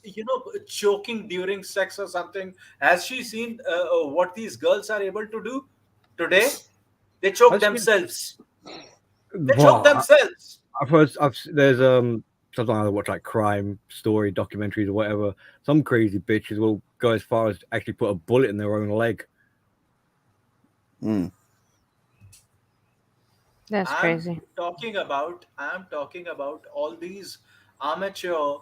Choking during sex or something? Has she seen what these girls are able to do today? They choke I've seen themselves. They choke well, themselves. I've heard there's sometimes I watch like crime story documentaries or whatever. Some crazy bitches will go as far as actually put a bullet in their own leg. Mm. That's crazy. I'm talking about all these amateur,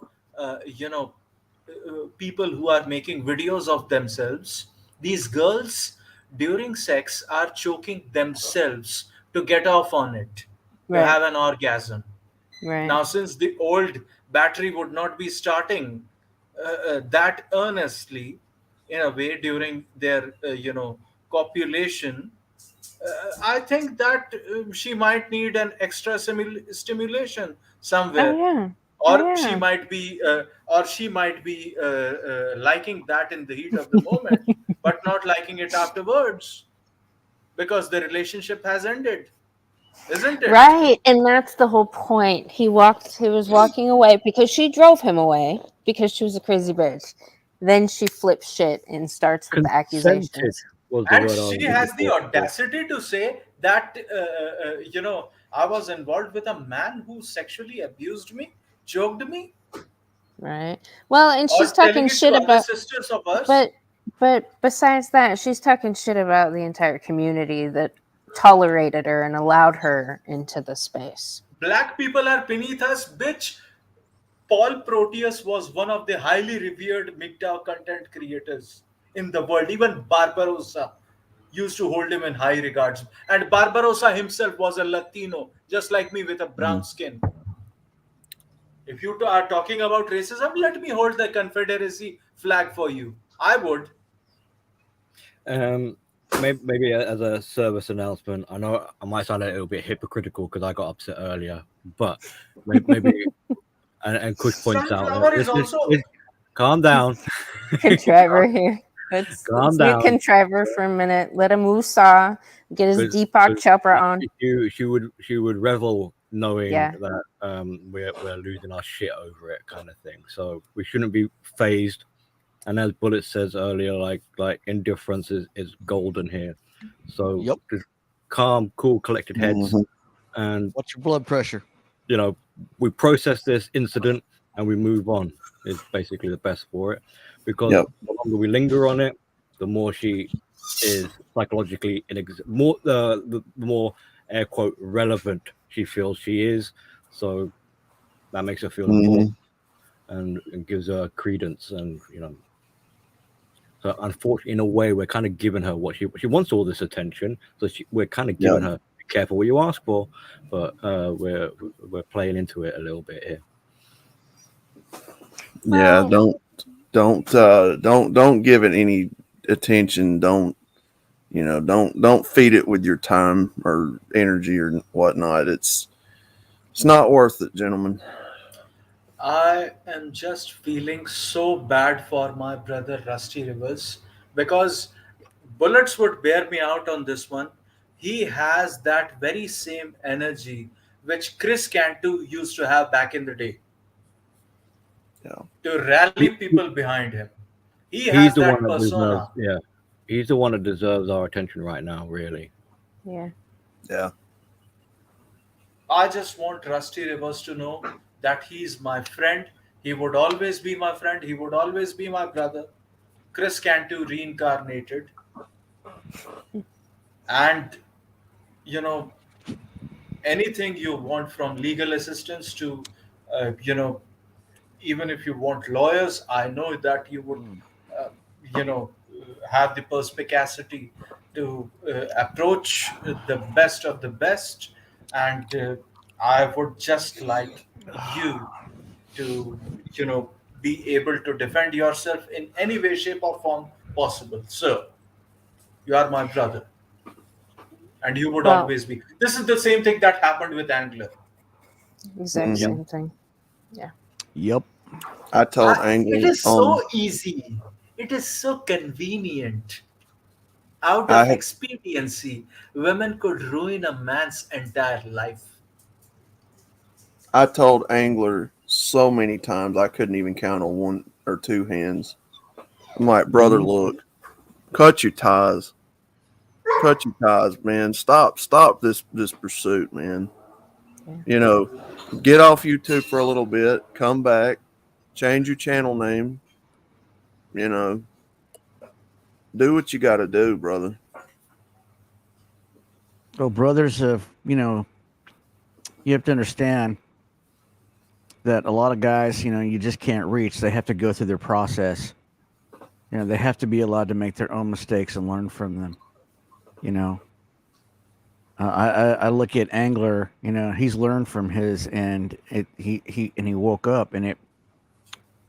people who are making videos of themselves. These girls during sex are choking themselves to get off on it, to Right. have an orgasm. Right. Now, since the old battery would not be starting that earnestly in a way during their, copulation, I think that she might need an extra stimulation Oh somewhere, yeah. Oh or yeah. she might be liking that in the heat of the moment, but not liking it afterwards because the relationship has ended, isn't it? Right, and that's the whole point. He was walking away because she drove him away because she was a crazy bitch. Then she flips shit and starts with the Consented accusations. was the And word I she was looking has the for. audacity to say that I was involved with a man who sexually abused me, choked me, Right. Well, and she's or telling talking it to shit other about sisters of us. but besides that, she's talking shit about the entire community that tolerated her and allowed her into the space. Black people are beneath us, bitch. Paul Proteus was one of the highly revered MGTOW content creators in the world. Even Barbarossa used to hold him in high regards. And Barbarossa himself was a Latino, just like me, with a brown skin. If you are talking about racism, let me hold the Confederacy flag for you. I would. Maybe as a service announcement, I know I might sound a little bit hypocritical because I got upset earlier, but maybe and Kush points out that Sunflower is also. calm down, Contriver here. Let's calm mute down, Contriver for a minute. Let him woosah. Get his because Deepak chopper on. she would revel knowing Yeah. that we're losing our shit over it, kind of thing. So we shouldn't be phased. And as Bullet says earlier, like indifference is golden here. So Yep. just calm, cool, collected heads, Mhm. and What's your blood pressure? we process this incident and we move on. Is basically the best for it, because Yep. the longer we linger on it, the more she is psychologically more the more air quote relevant she feels she is. So that makes her feel important and gives her credence, and so unfortunately, in a way, we're kind of giving her what she wants, all this attention. So we're kind of Yep. giving her, be careful what you ask for, but we're playing into it a little bit here. Yeah. Well, Don't give it any attention. Don't feed it with your time or energy or whatnot. It's not worth it, gentlemen. I am just feeling so bad for my brother Rusty Rivers because Bullets would bear me out on this one. He has that very same energy which Chris Cantu used to have back in the day Yeah. to rally He, people behind him. He he's has the one that that deserves, persona. yeah, he's the one that deserves our attention right now, really. yeah. Yeah. I just want Rusty Rivers to know that he's my friend. He would always be my friend. He would always be my brother. Chris Cantu reincarnated. And, you know, anything you want from legal assistance to, you know, even if you want lawyers, I know that you would, uh, have the perspicacity to approach the best of the best. And I would just like you to, be able to defend yourself in any way, shape, or form possible. So, you are my brother, and you would Well, always be. This is the same thing that happened with Angler. exact hmm same thing. Yeah. Yep. I told It Angler is so easy. It is so convenient. Out I of have expediency, women could ruin a man's entire life. I told Angler so many times I couldn't even count on one or two hands. I'm like, brother, Mhm. look, cut your ties. Cut your ties, man. Stop this pursuit, man. Yeah. You know, get off YouTube for a little bit, come back, change your channel name, you know, do what you got to do, brother. Well, brothers, you have to understand that a lot of guys, you just can't reach. They have to go through their process. They have to be allowed to make their own mistakes and learn from them. You know, I look at Angler. He's learned from his, and he woke up, and it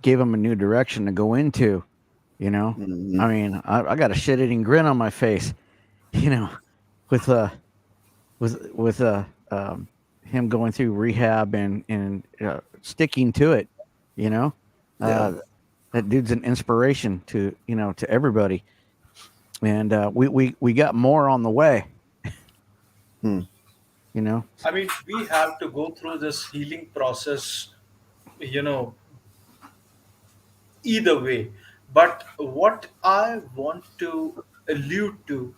gave him a new direction to go into. Hmm I mean, I got a shit eating grin on my face. You know, with him going through rehab and sticking to it. You know, Yeah. that dude's an inspiration to to everybody, and we got more on the way. Hmm. You know, I mean, we have to go through this healing process, you know, either way. But what I want to allude to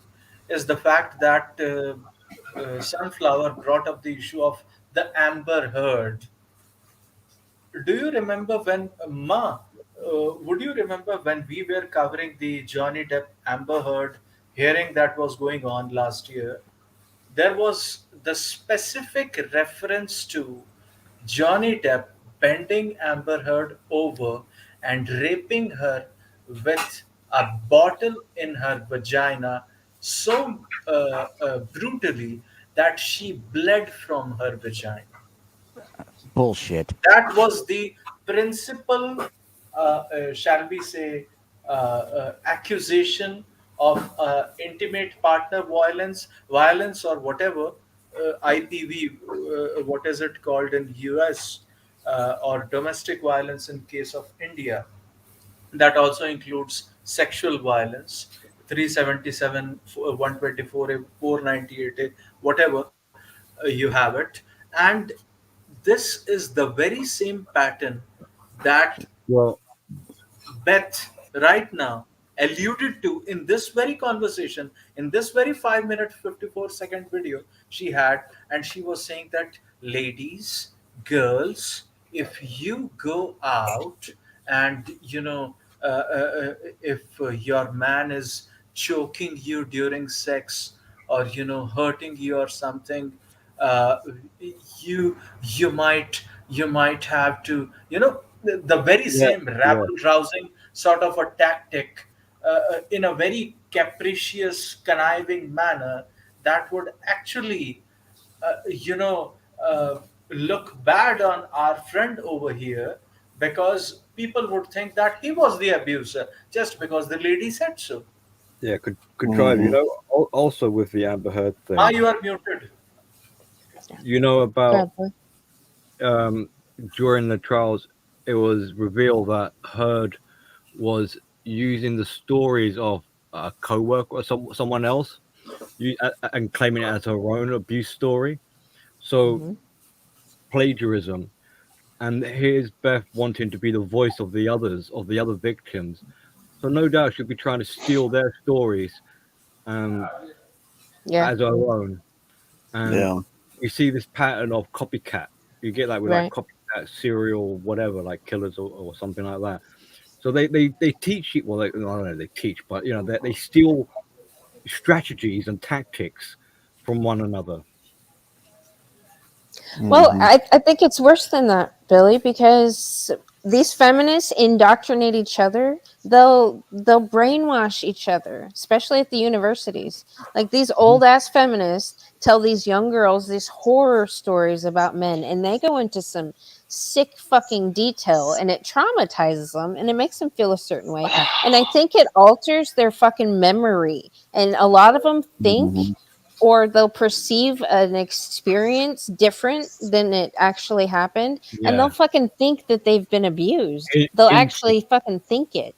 is the fact that Sunflower brought up the issue of the Amber Heard. Do you remember when would you remember when we were covering the Johnny Depp Amber Heard hearing that was going on last year? There was the specific reference to Johnny Depp bending Amber Heard over and raping her with a bottle in her vagina so brutally that she bled from her vagina. bullshit. That was the principal, shall we say, accusation of intimate partner violence or whatever, IPV, what is it called in US, or domestic violence in case of India. That also includes sexual violence, 377, 124, 498, whatever, you have it. And this is the very same pattern that Well, Beth right now alluded to in this very conversation, in this very 5 minute 54-second video she had, and she was saying that ladies, girls, if you go out and if your man is choking you during sex, or hurting you or something, uh, you might have to, the very yeah, same yeah, rabble rousing sort of a tactic, in a very capricious conniving manner, that would actually, uh, you know uh, look bad on our friend over here, because people would think that he was the abuser just because the lady said so. yeah. Contrive. Mhm. Also with the Amber Heard Ah, thing, you are muted. about God, boy. um, during the trials, it was revealed that Heard was using the stories of a co-worker or someone else, and claiming it as her own abuse story. So Hmm. plagiarism. And here's Beth wanting to be the voice of the others, of the other victims. So no doubt she'll be trying to steal their stories, um, Yeah. as her own. And Yeah. you see this pattern of copycat. You get that with like Right. copycat serial, whatever, like killers or something like that. So they teach you. Well, I don't know. They teach, but they steal strategies and tactics from one another. Well, Mhm. I think it's worse than that, Billy, because these feminists indoctrinate each other. They'll brainwash each other, especially at the universities. Like these old ass feminists tell these young girls these horror stories about men, and they go into some sick fucking detail, and it traumatizes them, and it makes them feel a certain way. And I think it alters their fucking memory. And a lot of them think, Mhm. or they'll perceive an experience different than it actually happened, and they'll Yeah, fucking think that they've been abused. They'll imprint, actually fucking think it.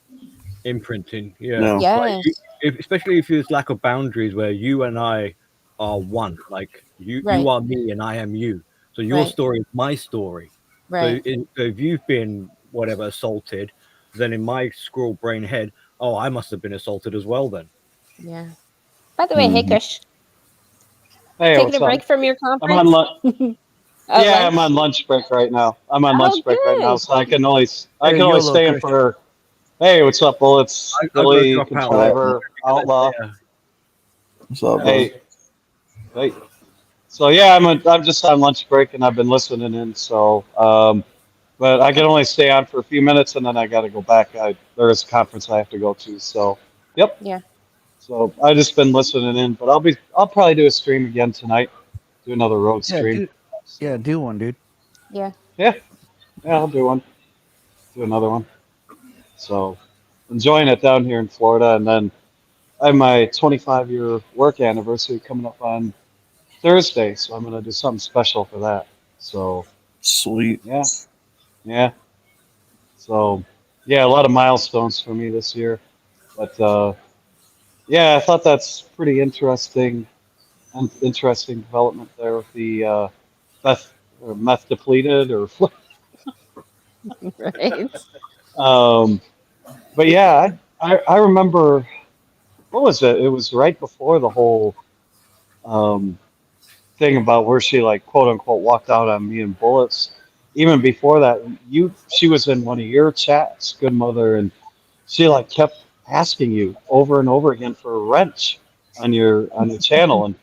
imprinting. Yeah, No. like Yes. especially if there's lack of boundaries where you and I are one. Like you Right. are me and I am you. So your Right. story is my story. So, Right. so if you've been whatever assaulted, then in my squirrel brain head, oh, I must have been assaulted as well. Then Yeah. By the way, hey Mhm. Kush, Hey, taking a what's up? break from your I'm on conference lunch. at Yeah, I'm lunch? on lunch break right now. I'm on Oh, lunch break right now, good. so I Hey, can only YOLO, stay in Kush. for. Hey, what's up, Bullets? I got to Billy, drop out. So, Contriver, Outlaw. Yeah, what's up, bud? Hey, hey. So yeah, I'm just on lunch break and I've been listening in. So, but I can only stay on for a few minutes and then I got to go back. There is a conference I have to go to. So, yep. Yeah. So I just been listening in, but I'll probably do a stream again tonight. Do another road Yeah, stream. So do one, dude. Yeah. yeah, yeah, I'll do one. Do another one. So enjoying it down here in Florida, and then I have my 25-year work anniversary coming up on Thursday, so I'm gonna do something special for that. So Sweet. yeah, yeah. So yeah, a lot of milestones for me this year. But yeah, I thought that's pretty interesting. Interesting development there with the meth, or meth depleted or Right. um, but yeah, I remember what was it? It was right before the whole um, thing about where she like quote unquote walked out on me in bullets. Even before that, she was in one of your chats, good mother, and she like kept asking you over and over again for a wrench on your channel, and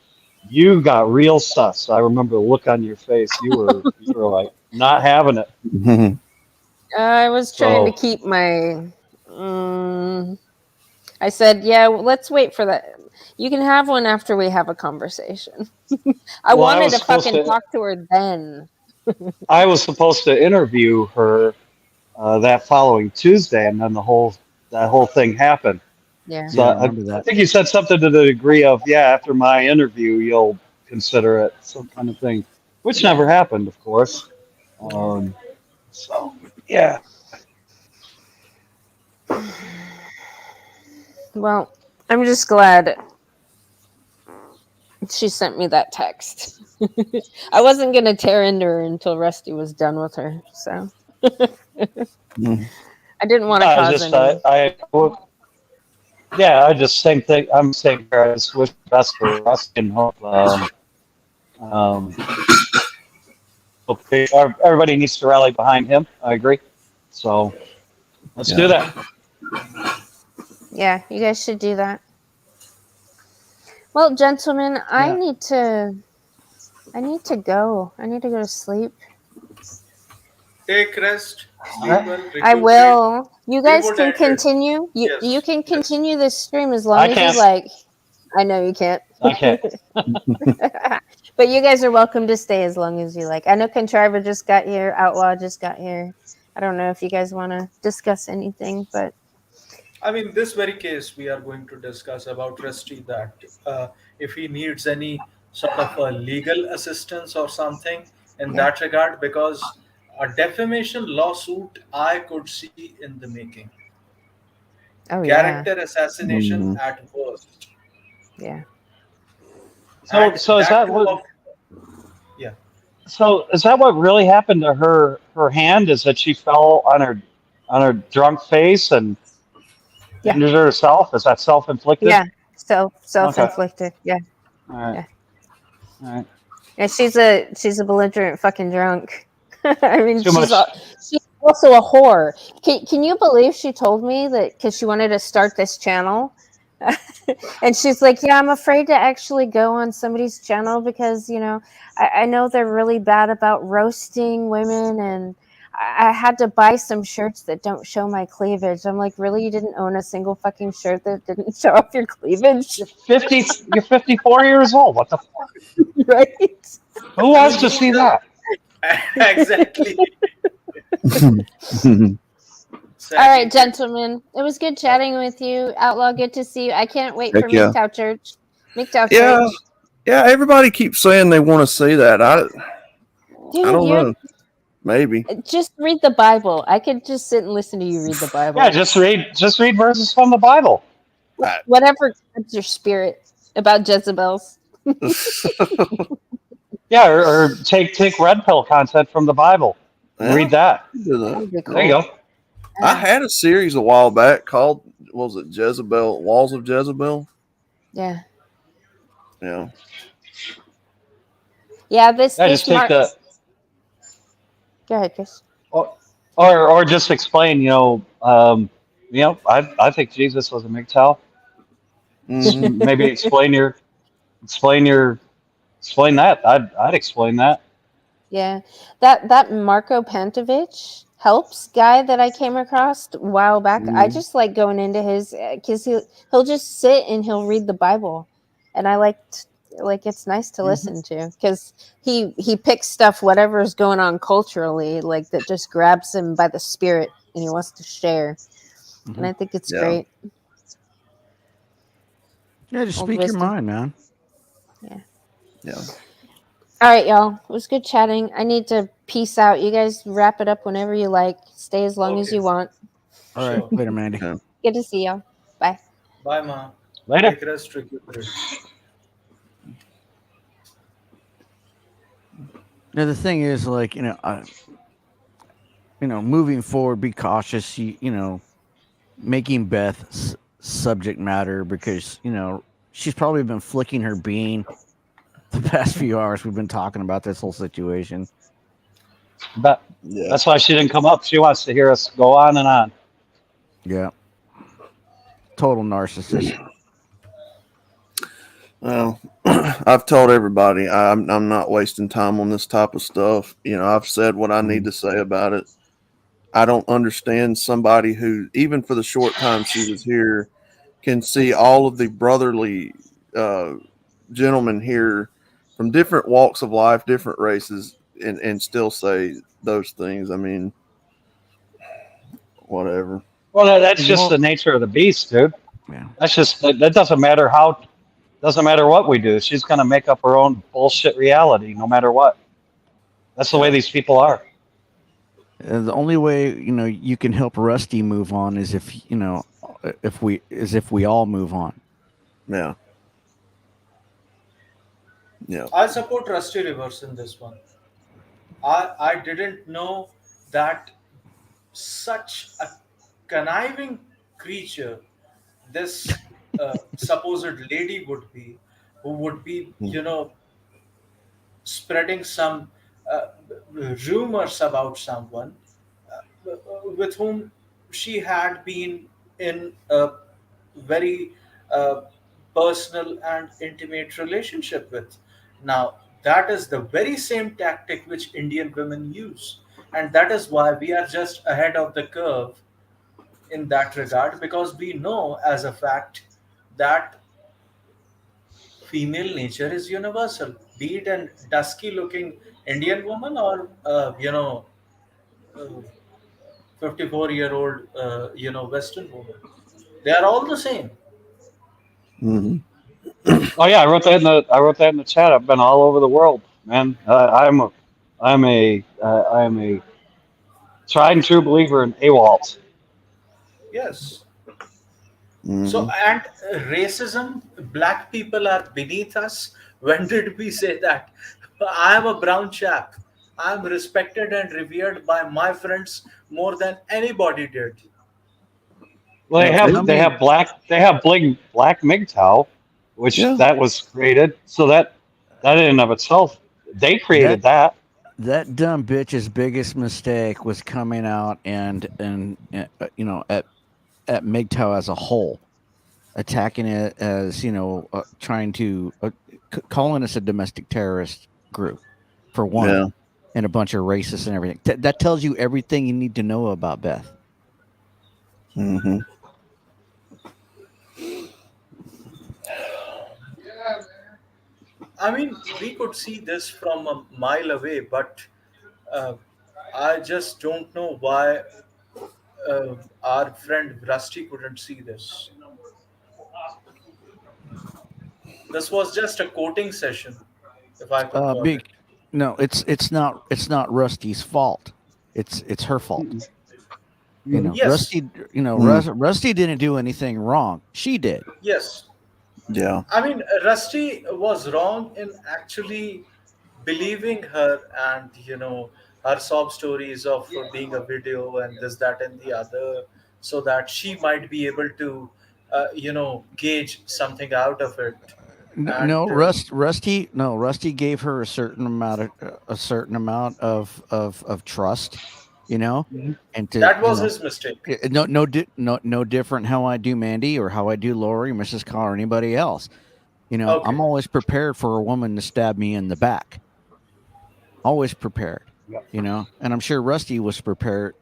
you got real sus. I remember the look on your face. You were like not having it. I was trying to So keep my. Mm, I said, yeah, let's wait for that. You can have one after we have a conversation. I well, wanted to fucking talk to her then. I was supposed to interview her that following Tuesday, and then that whole thing happened. Yeah. So Yeah, I I remember that. think you said something to the degree of, yeah, after my interview, you'll consider it some kind of thing, which Yeah. never happened, of course. Yeah. So yeah, Well, I'm just glad she sent me that text. I wasn't going to tear into her until Rusty was done with her. So I didn't want to I cause just any. yeah, I just same thing. I'm saying here. I just wish the best for us and hope um, everybody needs to rally behind him. I agree. So let's do that. Yeah, you guys should do that. Well, gentlemen, I Yeah. need to go. I need to go to sleep. Take rest, All sleep right. well, I recuperate. will. You We guys would can end it. continue. You Yes, can yes. continue this stream as long I as you can't. like. I know you can't. I can't. But you guys are welcome to stay as long as you like. I know Contriver just got here. Outlaw just got here. I don't know if you guys want to discuss anything, but I mean, this very case we are going to discuss about Rusty that if he needs any sort of a legal assistance or something in yeah. that regard, because a defamation lawsuit I could see in the making, Oh yeah. character assassination at worst, Yeah. So and so is that that too what? of yeah. So is that what really happened to her hand? Is that she fell on her drunk face and Yeah. injured herself? Is that self inflicted? Yeah. Self Okay. inflicted. Yeah. All right. Yeah. All right. Yeah. She's a belligerent fucking drunk. I mean, Too much. she's also a whore. Can you believe she told me that because she wanted to start this channel? And she's like, yeah, I'm afraid to actually go on somebody's channel because, I know they're really bad about roasting women, and I had to buy some shirts that don't show my cleavage. I'm like, really? You didn't own a single fucking shirt that didn't show off your cleavage? You're 50. You're 54 years old. What the fuck? Right? Who I wants mean, to who see that? exactly. All right, Saggy. gentlemen. It was good chatting with you. Outlaw, good to see you. I can't wait Heck for yeah. MGTOW Church. MGTOW Yeah, Church. yeah. Everybody keeps saying they want to see that. I Dude, don't know. Maybe. just read the Bible. I could just sit and listen to you read the Bible. Yeah, just read verses from the Bible. Whatever comes your spirit about Jezebels. Yeah, or take red pill content from the Bible and read that. Do that. That'd be There you cool. go. I had a series a while back called, what was it, Jezebel, Walls of Jezebel? Yeah. Yeah. Yeah, this Yeah, just take Mark. the Go ahead, Chris. or just explain. I think Jesus was a MGTOW. Mhm. Maybe explain that. I'd explain that. Yeah, that Marco Pantovich helps guy that I came across a while back. I just like going into his because he'll just sit and he'll read the Bible, and I like it's nice to listen to because he picks stuff whatever's going on culturally like that just grabs him by the spirit and he wants to share, and I think it's Yeah. great. Yeah, just Old speak your wisdom. mind, man. Yeah. All right, y'all. It was good chatting. I need to peace out. You guys wrap it up whenever you like. Stay as long as Okay, you want. All right, sure. later, Mandy. Yeah. Good to see y'all. Bye. Bye, Ma. Later. Take rest, recuperate. Now the thing is, like, moving forward, be cautious. Making Beth subject matter because she's probably been flicking her bean the past few hours. We've been talking about this whole situation. But Yeah. that's why she didn't come up. She wants to hear us go on and on. Yeah, total narcissist. Well, I've told everybody I'm not wasting time on this type of stuff. I've said what I need to say about it. I don't understand somebody who, even for the short time she was here, can see all of the brotherly uh, gentlemen here from different walks of life, different races, and still say those things. I mean, whatever. Well, that's just Well, the nature of the beast, dude. yeah. That's just that doesn't matter how, doesn't matter what we do. She's gonna make up her own bullshit reality, no matter what. That's the way Yeah. these people are. The only way you can help Rusty move on is if we all move on. Yeah. Yeah. I support Rusty Reverse in this one. I didn't know that such a conniving creature this supposed lady would be, who would be, spreading some uh, rumors about someone with whom she had been in a very uh, personal and intimate relationship with. Now, that is the very same tactic which Indian women use. And that is why we are just ahead of the curve in that regard, because we know as a fact that female nature is universal, be it an dusky looking Indian woman or, 54-year-old, Western woman. They are all the same. Hmm. Oh yeah, I wrote that in the chat. I've been all over the world, man. I'm a tried and true believer in AWOLs. Yes. So, Hmm. and racism, black people are beneath us. When did we say that? I am a brown chap. I am respected and revered by my friends more than anybody did. Well, they Yeah. have they have black MGTOW, which Yeah. that was created. So that in and of itself, they That created that. that dumb bitch's biggest mistake was coming out and at MGTOW as a whole, attacking it as trying to calling us a domestic terrorist group for one, Yeah. and a bunch of racists and everything. That tells you everything you need to know about Beth. Hmm. I mean, we could see this from a mile away, but uh, I just don't know why our friend Rusty couldn't see this. This was just a coaching session, if I could call it. Big, no, it's not Rusty's fault. It's her fault. Yes, Rusty didn't do anything wrong. She did. yes. Yeah. I mean, Rusty was wrong in actually believing her and, her sob stories of being a video and this, that, and the other, so that she might be able to, gauge something out of it. And No, Rusty gave her a certain amount of trust, you know, Mhm. and to that was his mistake. no different how I do Mandy or how I do Lori, Mrs. Carr, or anybody else. I'm Okay. always prepared for a woman to stab me in the back. Always prepared. Yeah. And I'm sure Rusty was prepared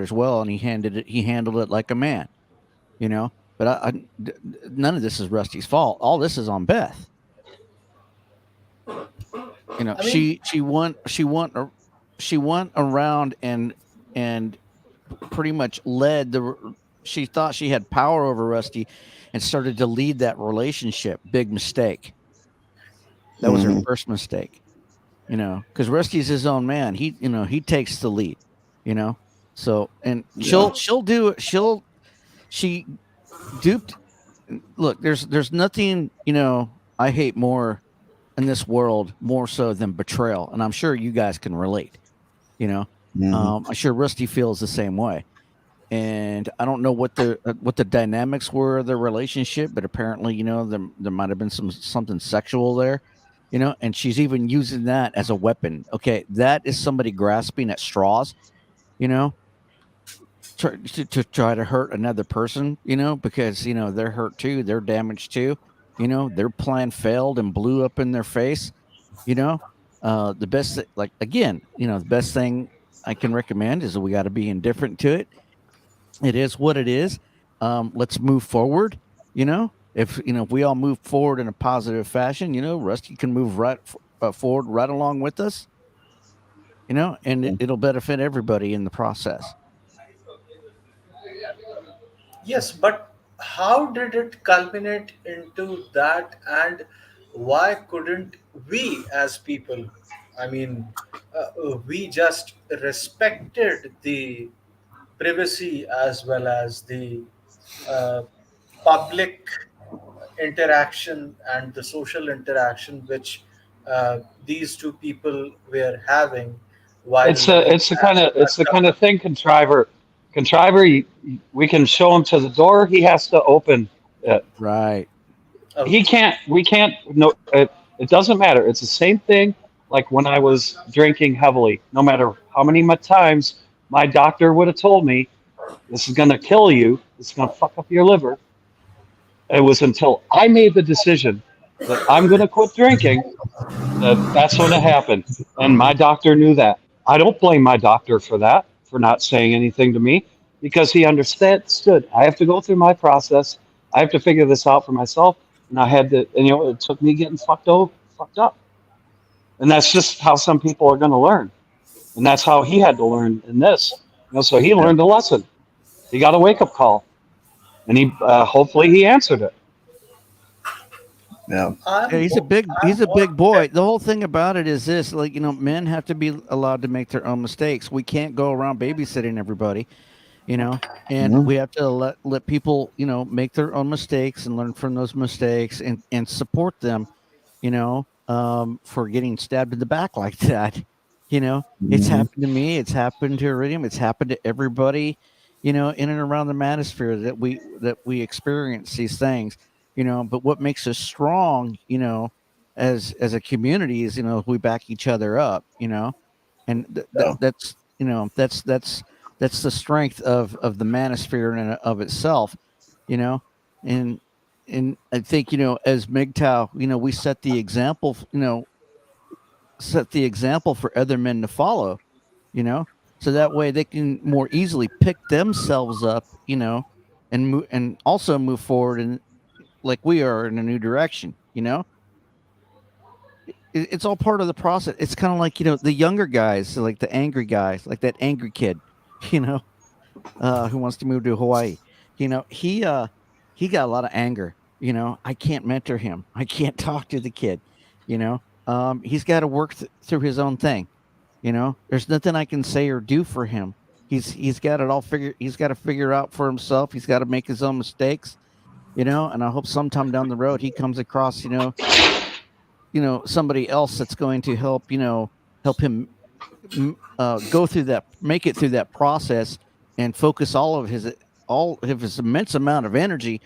as well, and he handled it like a man. But none of this is Rusty's fault. All this is on Beth. I mean, She went around and pretty much she thought she had power over Rusty and started to lead that relationship. Big mistake. That was her Mhm. first mistake, because Rusty's his own man. He takes the lead, you know. So, and Yeah. she duped. Look, there's nothing, I hate more in this world more so than betrayal, and I'm sure you guys can relate. You know, Mhm. I'm sure Rusty feels the same way. And I don't know what the dynamics were of their relationship, but apparently, there might have been something sexual there, and she's even using that as a weapon. Okay, that is somebody grasping at straws, you know, to try to hurt another person, because they're hurt too, they're damaged too, their plan failed and blew up in their face, you know. The best, like again, the best thing I can recommend is that we got to be indifferent to it. It is what it is. Let's move forward. If we all move forward in a positive fashion, Rusty can move forward right along with us. And it'll benefit everybody in the process. Yes, but how did it culminate into that, and why couldn't we as people? I mean, we just respected the privacy as well as the uh, public interaction and the social interaction which these two people were having while living as It's the a kind couple. of thing, contriver. We can show him to the door. He has to open it. Right. He Okay. can't. We can't. No, it doesn't matter. It's the same thing. Like when I was drinking heavily. No matter how many times my doctor would have told me this is going to kill you. This is going to fuck up your liver. It was until I made the decision that I'm going to quit drinking that's when it happened. And my doctor knew that. I don't blame my doctor for that, for not saying anything to me, because he understood. I have to go through my process. I have to figure this out for myself. And I had to, and it took me getting fucked up. And that's just how some people are going to learn. And that's how he had to learn in this. So he Yeah. learned a lesson. He got a wake up call, and he hopefully he answered it. Yeah. Yeah, I'm he's I'm a more big boy. The whole thing about it is this, like, men have to be allowed to make their own mistakes. We can't go around babysitting everybody, you know, and Mhm. we have to let people, make their own mistakes and learn from those mistakes and support them, for getting stabbed in the back like that. It's Mhm. happened to me, it's happened to Iridium, it's happened to everybody, in and around the manosphere that we experience these things, but what makes us strong, as a community is, we back each other up, and Yeah. that's the strength of the manosphere in and of itself, you know, and I think, as MGTOW, we set the example for other men to follow, you know, so that way they can more easily pick themselves up, and also move forward and like we are in a new direction, it's all part of the process. It's kind of like, the younger guys, so like the angry guys, like that angry kid, you know, who wants to move to Hawaii. He got a lot of anger. I can't mentor him. I can't talk to the kid. He's got to work through his own thing. There's nothing I can say or do for him. He's got it all figured. He's got to figure out for himself. He's got to make his own mistakes. And I hope sometime down the road he comes across, somebody else that's going to help him go through that, make it through that process, and focus all of his immense amount of energy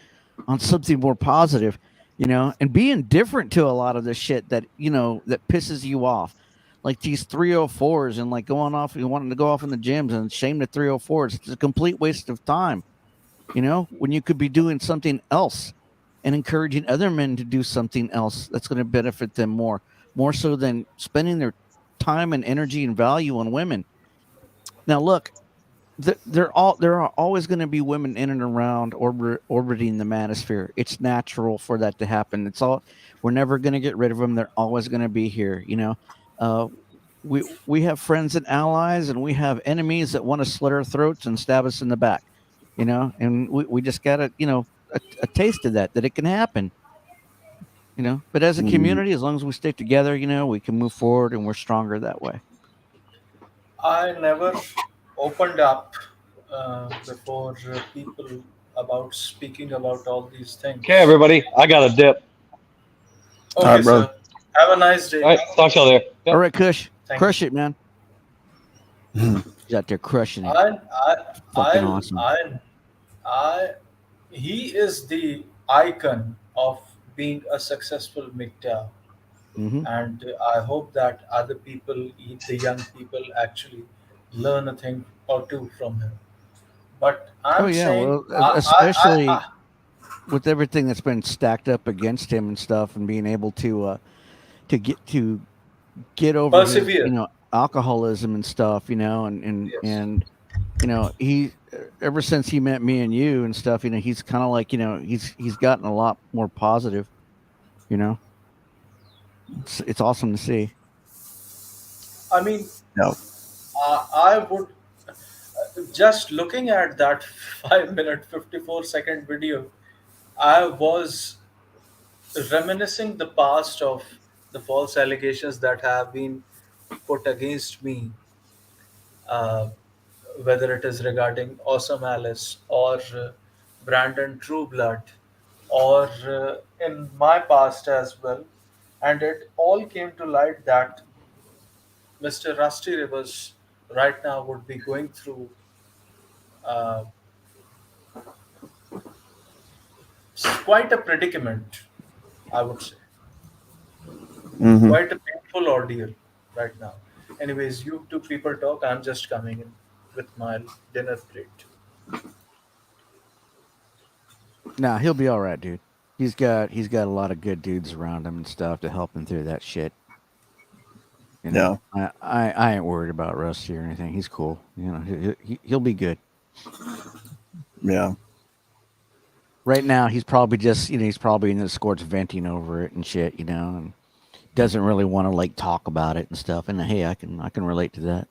on something more positive, and be indifferent to a lot of the shit that pisses you off, like these 304s and like going off and wanting to go off in the gyms and shame the 304s. It's a complete waste of time, when you could be doing something else and encouraging other men to do something else that's going to benefit them more so than spending their time and energy and value on women. Now, look, there are always going to be women in and around orbiting the manosphere. It's natural for that to happen. It's all We're never going to get rid of them. They're always going to be here. Uh, we have friends and allies, and we have enemies that want to slit our throats and stab us in the back. and we just got a taste of that it can happen. But as a community, as long as we stay together, we can move forward and we're stronger that way. I never opened up before people about speaking about all these Okay, things. everybody, I got a dip. All Okay, right, brother. sir. Have a nice All day. right, talk to y'all there. All Yep. right, Kush, Thank crush you. it, man. He's out there crushing it. I, I, Fucking I, awesome. I, he is the icon of being a successful MGTOW. Hmm. And I hope that other people, the young people, actually learn a thing or two from him. But Oh I'm yeah, saying, well, especially with everything that's been stacked up against him and stuff, and being able to get over his persevere. alcoholism and stuff, Yes. he ever since he met me and you and stuff, he's kind of like he's gotten a lot more positive. You know, it's awesome to see. I mean, No. I would just looking at that 5 minute 54-second video. I was reminiscing the past of the false allegations that have been put against me, uh, whether it is regarding Awesome Alice or Brandon Trueblood or in my past as well. And it all came to light that Mr. Rusty Rivers right now would be going through uh, quite a predicament, I would say. Mm-hmm. Quite a painful ordeal right now. Anyways, you two people talk. I'm just coming in with my dinner plate. Nah, he'll be all right, dude. He's got a lot of good dudes around him and stuff to help him through that shit. Yeah. I ain't worried about Rusty or anything. He's cool. He'll be good. Yeah. Right now, he's probably just he's probably in the Discord's venting over it and shit, and doesn't really want to like talk about it and stuff. And hey, I can relate to that.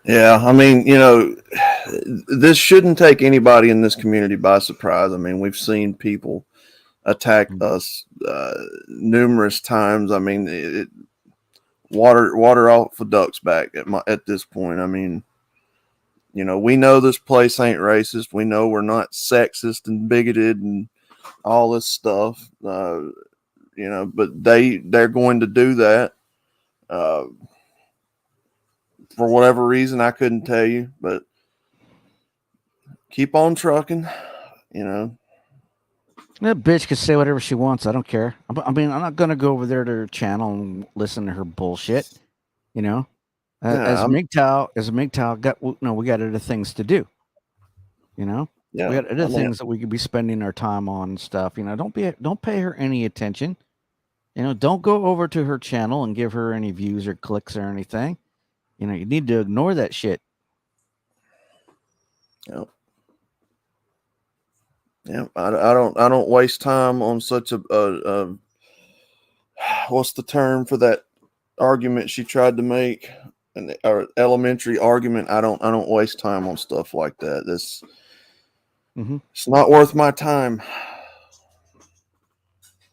Yeah. I mean, this shouldn't take anybody in this community by surprise. I mean, we've seen people attack us numerous times. I mean, water off a duck's back at this point. I mean, we know this place ain't racist. We know we're not sexist and bigoted and all this stuff. But they're going to do that for whatever reason. I couldn't tell you, but keep on trucking. That bitch can say whatever she wants. I don't care. I mean, I'm not gonna go over there to her channel and listen to her bullshit. You know, Yeah, as a MGTOW, we got other things to do. yeah. We got other I mean, things that we could be spending our time on and stuff. Don't pay her any attention. Don't go over to her channel and give her any views or clicks or anything. You need to ignore that shit. yeah. Yeah, I don't waste time on such a what's the term for that argument she tried to make, an elementary argument. I don't waste time on stuff like that. It's not worth my time.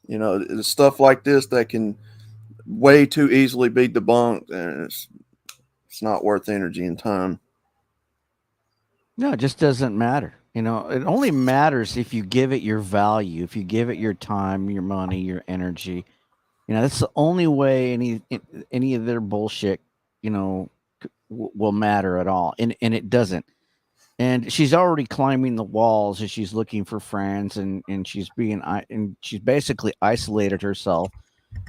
It's stuff like this that can way too easily be debunked, and it's not worth energy and time. No, it just doesn't matter. It only matters if you give it your value, if you give it your time, your money, your energy. That's the only way any of their bullshit, will matter at all, and it doesn't. And she's already climbing the walls and she's looking for friends, and she's basically isolated herself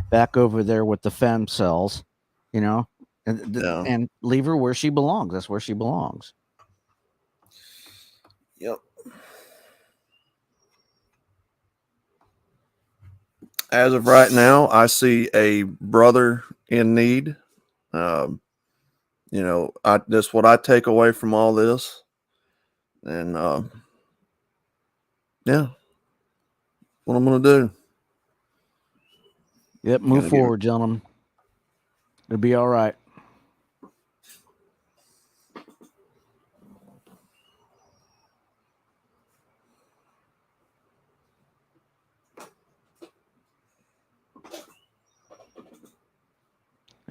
back over there with the fem cells, and Yeah. and leave her where she belongs. That's where she belongs. Yep. As of right now, I see a brother in need. That's what I take away from all this. And yeah, what I'm gonna do. Yep, move forward, gentlemen. It'll be all right.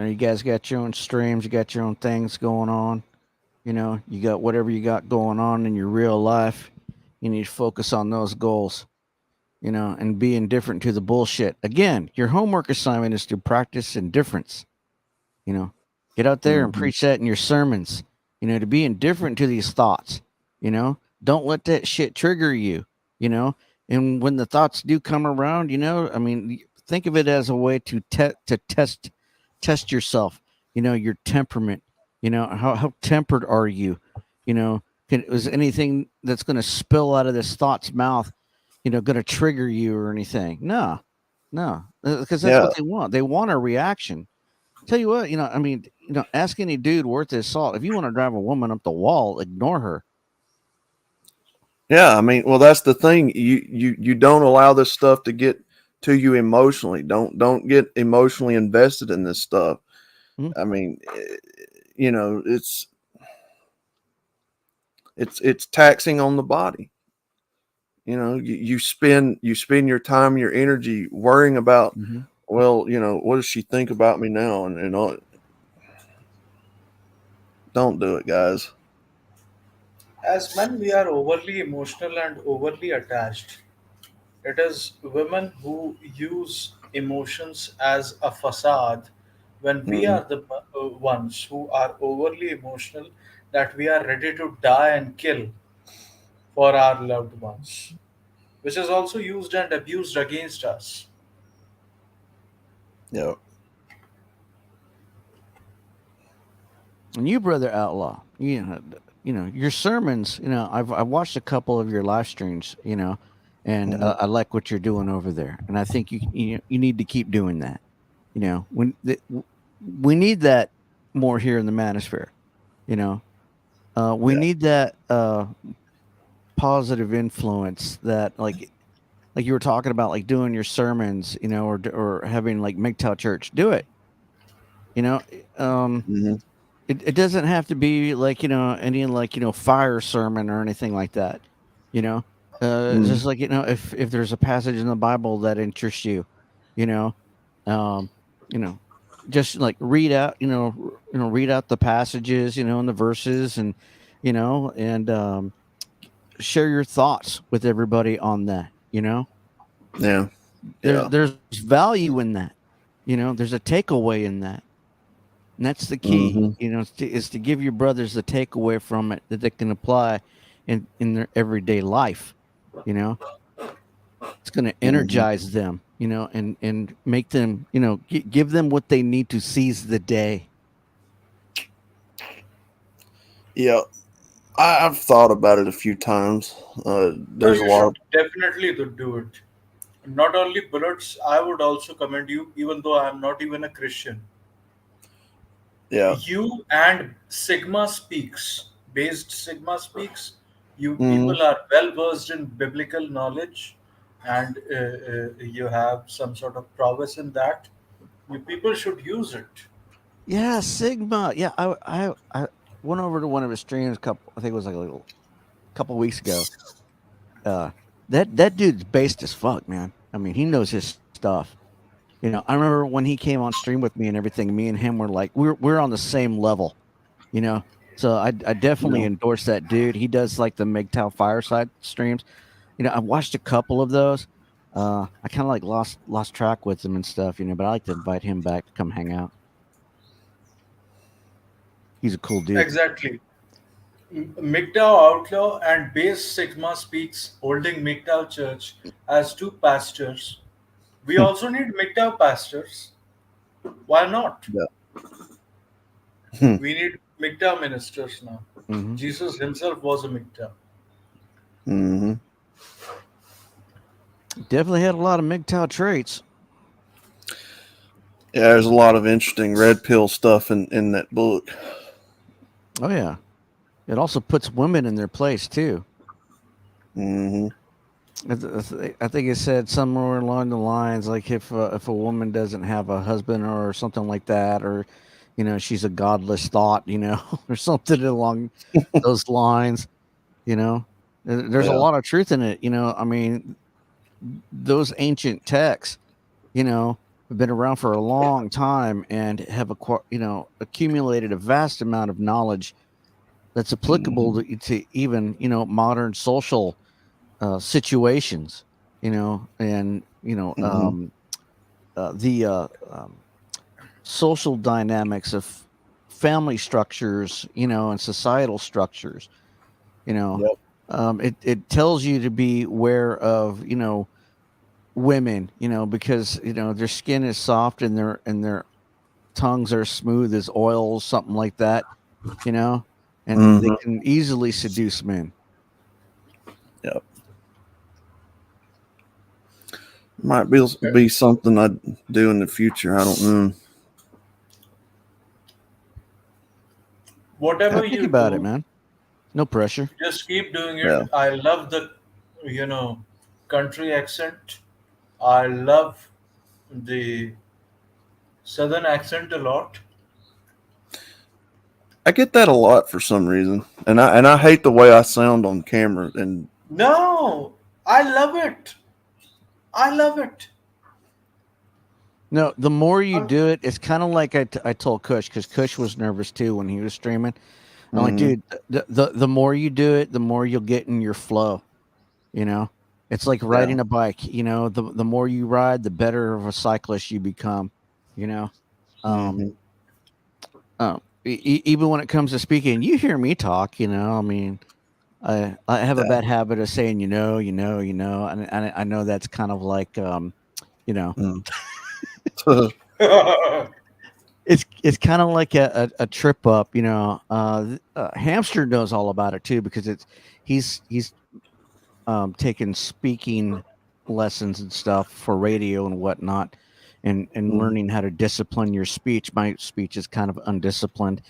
And you guys got your own streams, you got your own things going on. You got whatever you got going on in your real life. You need to focus on those goals, and be indifferent to the bullshit. Again, your homework assignment is to practice indifference. Get out there and preach that in your sermons, to be indifferent to these thoughts. Don't let that shit trigger you, and when the thoughts do come around, think of it as a way to test yourself, your temperament, how tempered are you, is anything that's going to spill out of this thought's mouth, going to trigger you or anything? No, because that's what they want. They want a reaction. Tell you what, ask any dude worth his salt. If you want to drive a woman up the wall, ignore her. Yeah, I mean, well, that's the thing. You don't allow this stuff to get to you emotionally. Don't get emotionally invested in this stuff. Mhm. I mean, it's taxing on the body. You spend your time, your energy worrying about, well, what does she think about me now? And all. Don't do it, guys. As men, we are overly emotional and overly attached. It is women who use emotions as a facade when we Mhm. are the ones who are overly emotional, that we are ready to die and kill for our loved ones, which is also used and abused against us. Yeah. And you, brother outlaw, your sermons. I've watched a couple of your live streams. And Mhm. I like what you're doing over there, and I think you need to keep doing that. When we need that more here in the manosphere. We Yeah. need that positive influence that like you were talking about, like doing your sermons, or having like MGTOW church do it. You know, um, Mhm. it doesn't have to be like any like fire sermon or anything like that. You know, Mhm. just like if there's a passage in the Bible that interests you, you know, um, you know, just like read out, read out the passages, and the verses, and share your thoughts with everybody on that. Yeah. There's Yeah. there's value in that. There's a takeaway in that. And that's the key, Mhm. is to give your brothers the takeaway from it that they can apply in their everyday life. You know, it's going to Mhm. energize them, and make them, give them what they need to seize the day. Yeah. I've thought about it a few times. No, There's a you lot should of definitely do it. Not only bullets, I would also commend you, even though I'm not even a Christian. yeah. You and Sigma Speaks, based Sigma Speaks, you Mhm. people are well versed in biblical knowledge, and you have some sort of prowess in that. You people should use it. Yeah, Sigma. Yeah, I went over to one of his streams I think it was like a little couple weeks ago. Uh, that dude's based as fuck, man. I mean, he knows his stuff. I remember when he came on stream with me and everything. Me and him were like, we're on the same level. You know, so I definitely Yeah. endorse that dude. He does like the MGTOW fireside streams. I watched a couple of those. I kind of like lost track with him and stuff. But I like to invite him back to come hang out. He's a cool dude. Exactly. MGTOW Outlaw and Base Sigma Speaks, holding MGTOW Church as two pastors. We also need MGTOW pastors. Why not? Yeah. Hmm. We need MGTOW ministers now. Hmm. Jesus himself was a MGTOW. Mhm. Definitely had a lot of MGTOW traits. Yeah. There's a lot of interesting red pill stuff in that book. Oh yeah. It also puts women in their place too. Mhm. I think it said somewhere along the lines like if a woman doesn't have a husband or something like that, or she's a godless thought, or something along those lines. There's a Yeah. lot of truth in it. I mean, those ancient texts, you know, been around for a long time and have accumulated a vast amount of knowledge that's applicable to even modern social situations, and the social dynamics of family structures, and societal structures. Yep. It tells you to be aware of women, because their skin is soft and their tongues are smooth as oil, something like that, and they Mhm. can easily seduce men. Yep. Might be something I do in the future. I don't know. Whatever Think you about it, do, man. No pressure. just keep doing it. Yeah. I love the, country accent. I love the southern accent a lot. I get that a lot for some reason, and I hate the way I sound on camera. And No, I love it. I love it. No, the more you Um, do it, it's kind of like I told Kush, because Kush was nervous too when he was streaming. I'm like, mhm. dude, the more you do it, the more you'll get in your flow. You know, it's like Yeah. riding a bike. The more you ride, the better of a cyclist you become. You know, um, Mhm. even when it comes to speaking, you hear me talk. I mean, I have a Yeah. bad habit of saying, and I know that's kind of like, you know, Mm. it's kind of like a trip up. Hamster knows all about it too, because he's taken speaking lessons and stuff for radio and whatnot, and Mhm. learning how to discipline your speech. My speech is kind of undisciplined,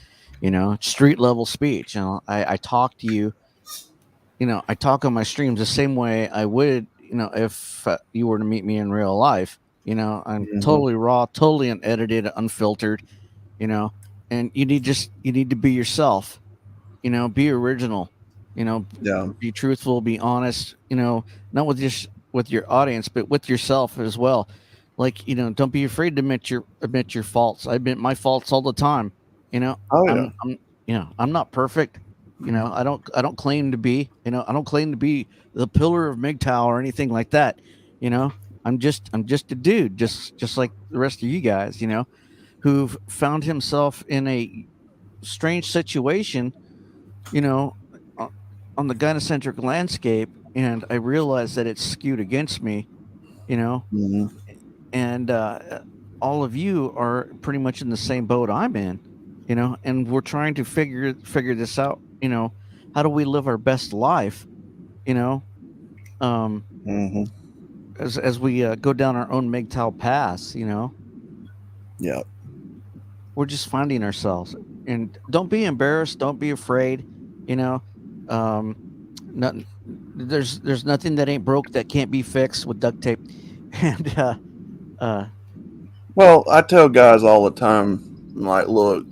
street level speech. I talk to you. I talk on my streams the same way I would, if you were to meet me in real life. I'm Mhm. totally raw, totally unedited, unfiltered. You know, and you need to be yourself. Be original. Yeah. Be truthful, be honest. Not with just with your audience, but with yourself as well. Like, don't be afraid to admit your faults. I admit my faults all the time. You know, Oh yeah. I'm not perfect. I don't claim to be. I don't claim to be the pillar of MGTOW or anything like that. You know, I'm just a dude, just like the rest of you guys. Who've found himself in a strange situation, you know, o- on the gynocentric landscape, and I realized that it's skewed against me, you know, Mhm. and all of you are pretty much in the same boat I'm in, and we're trying to figure this out. How do we live our best life? You know, um, Mhm. as we go down our own MGTOW paths. Yeah. We're just finding ourselves, and don't be embarrassed. Don't be afraid. You know, um, not, there's nothing that ain't broke that can't be fixed with duct tape. And uh, Well, I tell guys all the time, like, look,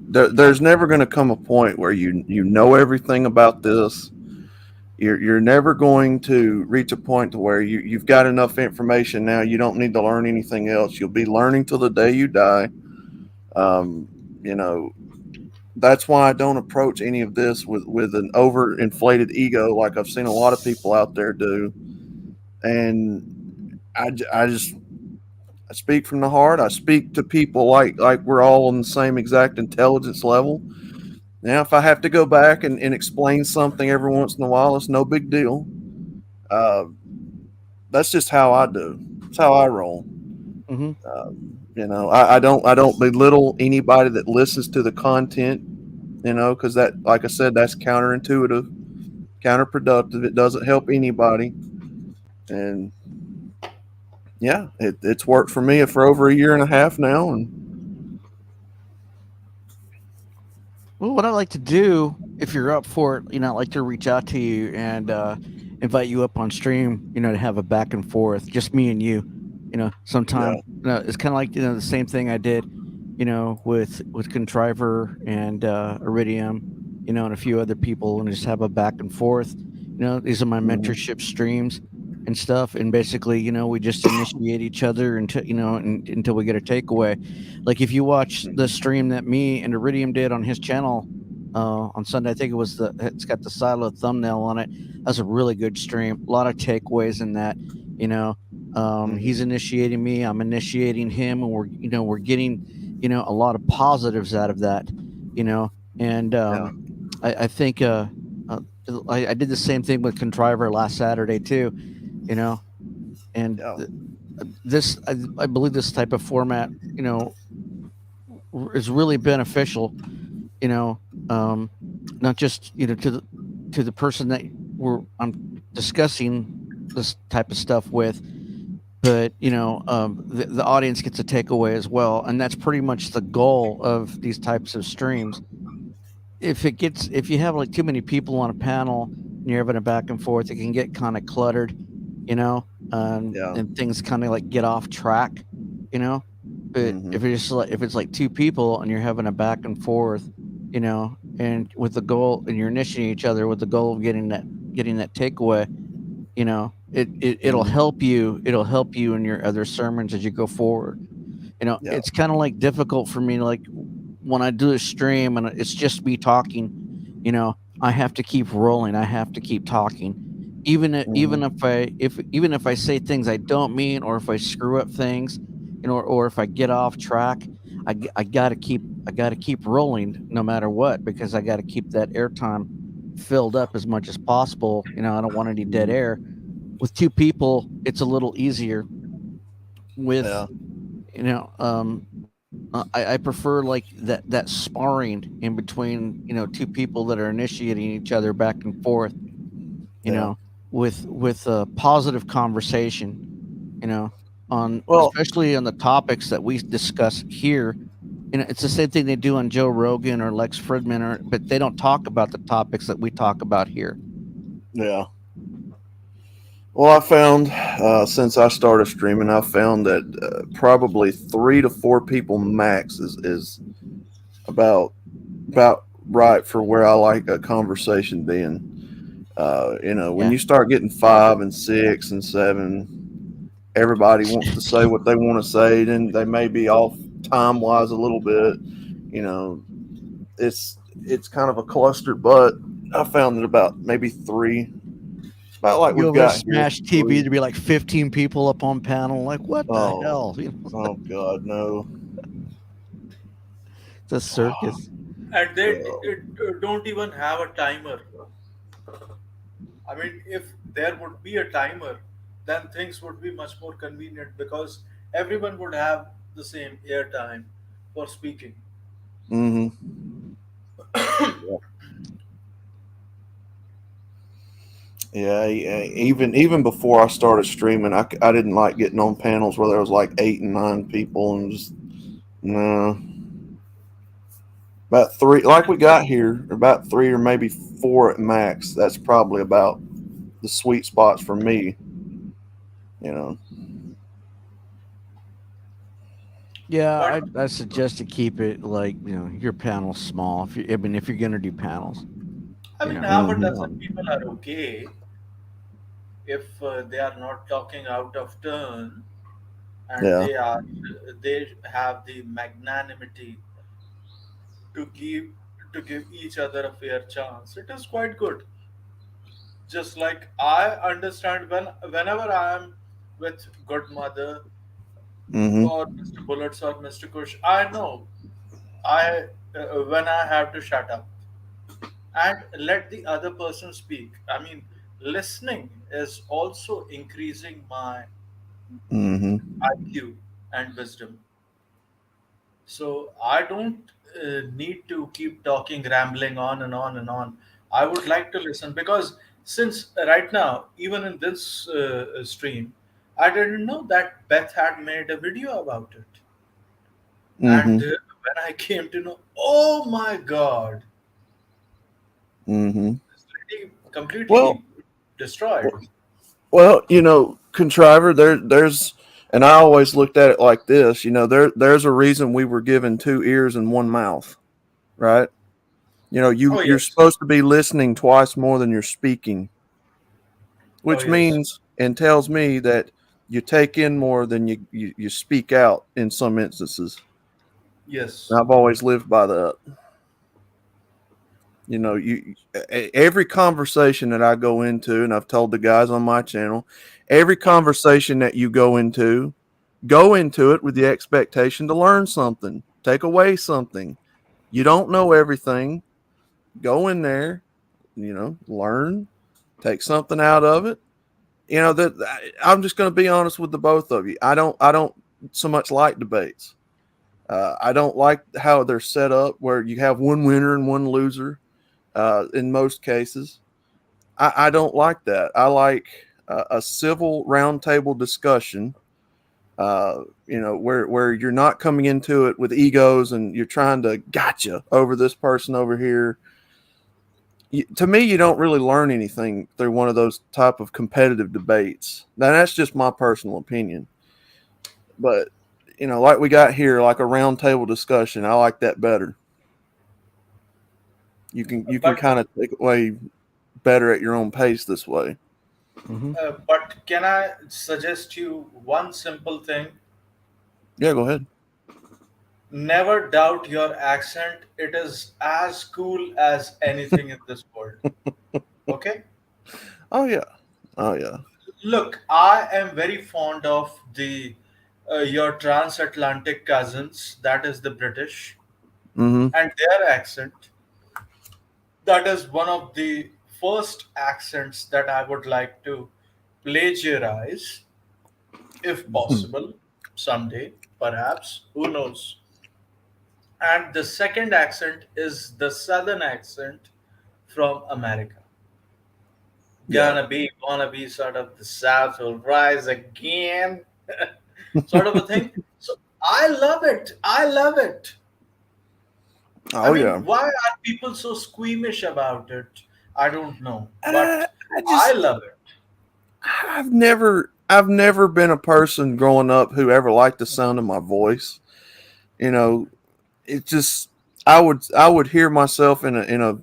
there's never going to come a point where you know everything about this. You're never going to reach a point to where you've got enough information now. You don't need to learn anything else. You'll be learning till the day you die. Um, you know, that's why I don't approach any of this with an overinflated ego like I've seen a lot of people out there do. And I just I speak from the heart. I speak to people like we're all on the same exact intelligence level. Now, if I have to go back and explain something every once in a while, it's no big deal. Uh, that's just how I do. It's how I roll. mhm. I don't belittle anybody that listens to the content. Because that, like I said, that's counterintuitive, counterproductive. It doesn't help anybody. And yeah, it's worked for me for over a year and a half now. And Well, what I like to do, if you're up for it, I'd like to reach out to you and invite you up on stream, to have a back and forth, just me and you. yeah, Sometime. It's kind of like the same thing I did, with Contriver and Iridium, and a few other people, and just have a back and forth. These are my mhm, mentorship streams. and stuff, and basically, we just initiate each other until until we get a takeaway. Like if you watch the stream that me and Iridium did on his channel on Sunday, I think it's got the silo thumbnail on it. That's a really good stream. A lot of takeaways in that. You know, he's initiating me, I'm initiating him, and we're getting a lot of positives out of that. And I think I did the same thing with Contriver last Saturday too. And this I believe this type of format is really beneficial. You know, not just to the person that I'm discussing this type of stuff with, but the audience gets a takeaway as well, and that's pretty much the goal of these types of streams. If you have like too many people on a panel and you're having a back and forth, it can get kind of cluttered, and things kind of like get off track, But if it's like two people and you're having a back and forth, and with the goal, and you're initiating each other with the goal of getting that takeaway, it'll help you. It'll help you in your other sermons as you go forward. It's kind of like difficult for me, like when I do a stream and it's just me talking, I have to keep rolling. I have to keep talking, even if I say things I don't mean, or if I screw up things, or if I get off track. I gotta keep rolling no matter what, because I gotta keep that airtime filled up as much as possible. I don't want any dead air. With two people, it's a little easier. With I prefer like that sparring in between two people that are initiating each other back and forth. With a positive conversation. Especially on the topics that we discuss here. It's the same thing they do on Joe Rogan or Lex Fridman, but they don't talk about the topics that we talk about here. Yeah. Well, I found since I started streaming, I found that probably 3 to 4 people max is about right for where I like a conversation being. When you start getting 5 and 6 and 7, everybody wants to say what they want to say. Then they may be off time wise a little bit. It's kind of a cluster, but I found that about maybe 3. About like you we've got Smash here, TV to be like 15 people up on panel. Like what the hell? Oh God, no! It's a circus. And they don't even have a timer. I mean, if there would be a timer, then things would be much more convenient because everyone would have the same airtime for speaking. Yeah, even before I started streaming, I didn't like getting on panels where there was like 8 and 9 people, and just no. About 3, like we got here, about 3 or maybe 4 at max. That's probably about the sweet spots for me. Yeah, I suggest to keep it like your panel small. If you're gonna do panels. I mean, half a dozen people are okay if they are not talking out of turn, and they have the magnanimity to give each other a fair chance. It is quite good. Just like I understand whenever I am with good mother or Mr. Bullets or Mr. Kush, I know I when I have to shut up and let the other person speak. I mean, listening is also increasing my IQ and wisdom. So I don't need to keep talking, rambling on and on and on. I would like to listen because since right now, even in this stream, I didn't know that Beth had made a video about it. And when I came to know, oh my God, this lady completely destroyed. Well, Contriver, there's, and I always looked at it like this. There's a reason we were given 2 ears and 1 mouth, right? You're supposed to be listening twice more than you're speaking, which means and tells me that you take in more than you speak out in some instances. Yes. And I've always lived by that. Every conversation that I go into, and I've told the guys on my channel, every conversation that you go into it with the expectation to learn something, take away something. You don't know everything. Go in there, learn, take something out of it. That I'm just going to be honest with the both of you. I don't so much like debates. I don't like how they're set up where you have one winner and one loser. In most cases, I don't like that. I like a civil roundtable discussion. Where you're not coming into it with egos and you're trying to gotcha over this person over here. To me, you don't really learn anything through one of those type of competitive debates. Now, that's just my personal opinion. But, like we got here, like a roundtable discussion, I like that better. You can But kind of take away better at your own pace this way. but can I suggest you one simple thing? Yeah, go ahead. Never doubt your accent. It is as cool as anything in this world. Okay? Oh yeah. Oh yeah. Look, I am very fond of the your transatlantic cousins, that is the British, Mm-hmm. and their accent. That is one of the first accents that I would like to plagiarize, if possible, someday, perhaps. Who knows? And the second accent is the southern accent from America. Yeah. Gonna be sort of the South will rise again, sort of a thing. So I love it. I love it. I Oh mean, yeah. why are people so squeamish about it? I don't know, I but I just love it. I've never been a person growing up who ever liked the sound of my voice. You know, it just I would hear myself in a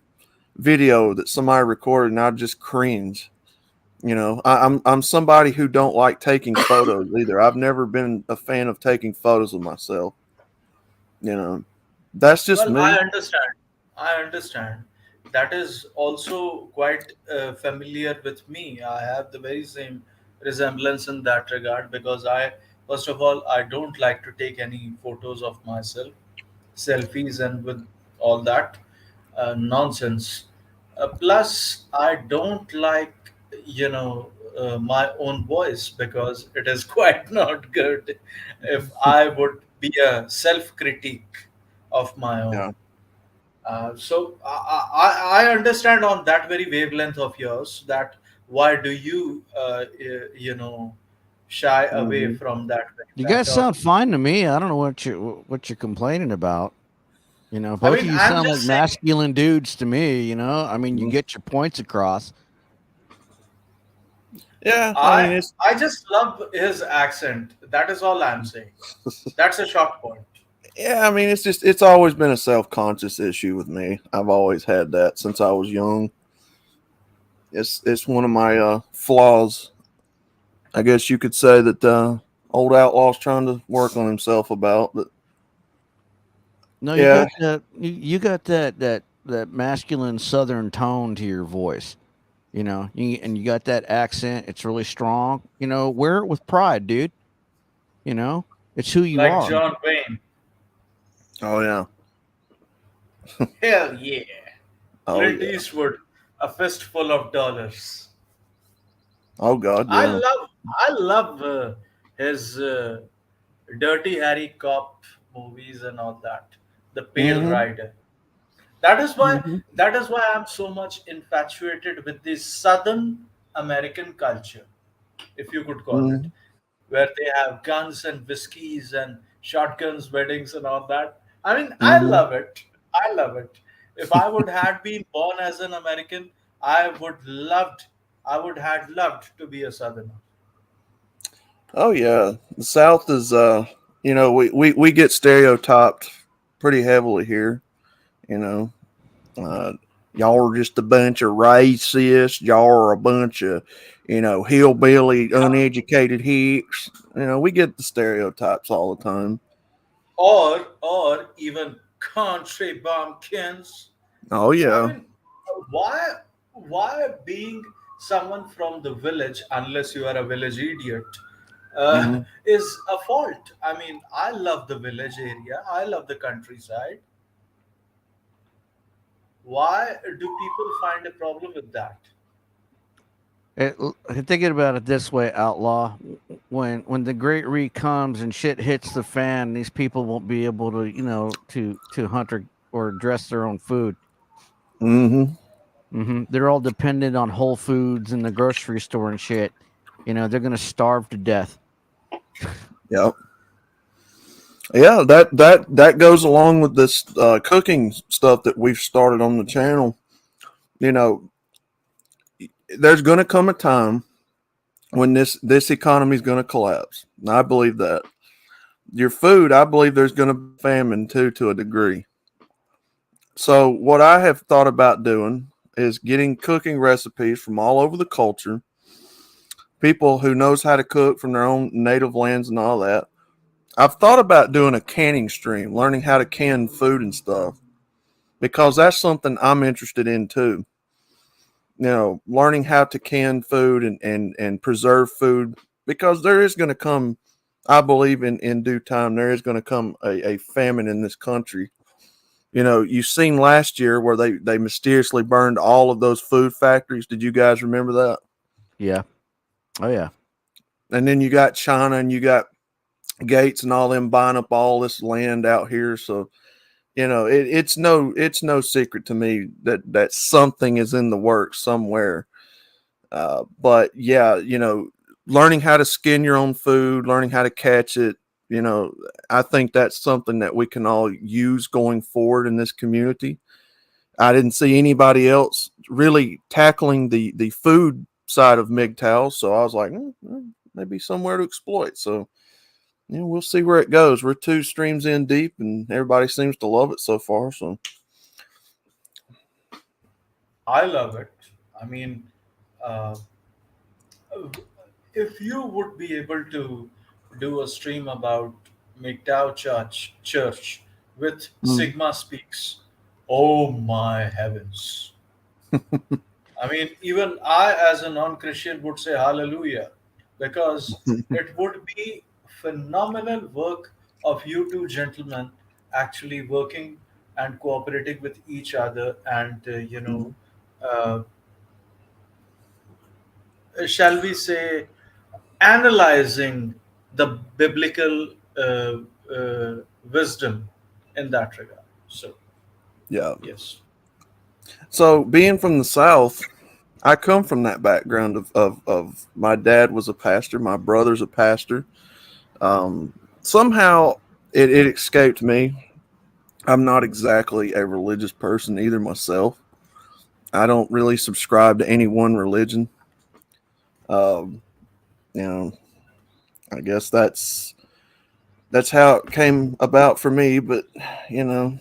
video that somebody recorded and I'd just cringe. I'm somebody who don't like taking photos either. I've never been a fan of taking photos of myself. You know, that's just Well, I me. understand. I understand. That is also quite familiar with me. I have the very same resemblance in that regard because first of all, I don't like to take any photos of myself, selfies, and with all that nonsense. Plus, I don't like, my own voice because it is quite not good if I would be a self critique of my own. Yeah. So I understand on that very wavelength of yours that why do you, shy away Hmm. from that very You fact? guys Or sound fine to me. I don't know what you're complaining about. I Both of mean, you I'm sound just like saying. masculine dudes to me. I mean, you get your points across. Yeah. I mean, I it's I just love his accent. That is all I'm saying. That's a short point. yeah. I mean, it's always been a self-conscious issue with me. I've always had that since I was young. It's one of my flaws. I guess you could say that old outlaw's trying to work on himself about. But No, you yeah. got that masculine southern tone to your voice. And you got that accent. It's really strong. Wear it with pride, dude. You know, it's who you Like are. John Wayne. Oh yeah. Hell yeah. Oh Clint yeah. Eastwood, a fistful of dollars. Oh God. I Yeah. love I love his Dirty Harry cop movies and all that. The Pale Hmm. Rider. That is why Hmm. that is why I'm so much infatuated with the Southern American culture, if you could call it, Hmm. where they have guns and whiskeys and shotguns, weddings and all that. I mean, I Hmm. love it. I love it. If I would had been born as an American, I would had loved to be a Southerner. Oh yeah. The South is we get stereotyped pretty heavily here. You know, uh, y'all are just a bunch of racists. Y'all are a bunch of, hillbilly, uneducated hicks. We get the stereotypes all the time. Or even country bumpkins. Oh I yeah. mean, why being someone from the village, unless you are a village idiot, Hmm. is a fault? I mean, I love the village area. I love the countryside. Why do people find a problem with that? Thinking about it this way, outlaw. When the great re comes and shit hits the fan, these people won't be able to, to hunt or dress their own food. Hmm. They're all dependent on Whole Foods and the grocery store and shit. They're gonna starve to death. Yep. Yeah, that goes along with this cooking stuff that we've started on the channel. You know, there's going to come a time when this economy is going to collapse. And I believe that. Your food, I believe there's going to be famine too, to a degree. So what I have thought about doing is getting cooking recipes from all over the culture, people who knows how to cook from their own native lands and all that. I've thought about doing a canning stream, learning how to can food and stuff, because that's something I'm interested in too. Learning how to can food and preserve food, because there is going to come, I believe in due time, there is going to come a famine in this country. You've seen last year where they mysteriously burned all of those food factories. Did you guys remember that? Yeah. Oh yeah. And then you got China and you got Gates and all them buying up all this land out here. So, it's no secret to me that something is in the works somewhere. But yeah, learning how to skin your own food, learning how to catch it, I think that's something that we can all use going forward in this community. I didn't see anybody else really tackling the food side of MGTOW, so I was like, maybe somewhere to exploit. So, we'll see where it goes. We're 2 streams in deep, and everybody seems to love it so far. So, I love it. I mean, uh, if you would be able to do a stream about MGTOW Church with mm. Sigma Speaks, oh my heavens. I mean, even I, as a non Christian, would say hallelujah, because it would be phenomenal work of you two gentlemen actually working and cooperating with each other and, uh, shall we say, analyzing the biblical wisdom in that regard. So, Yeah. yes. So, being from the South, I come from that background of my dad was a pastor, my brother's a pastor. Somehow it escaped me. I'm not exactly a religious person either myself. I don't really subscribe to any one religion. Um, you know, I guess that's how it came about for me. But you know,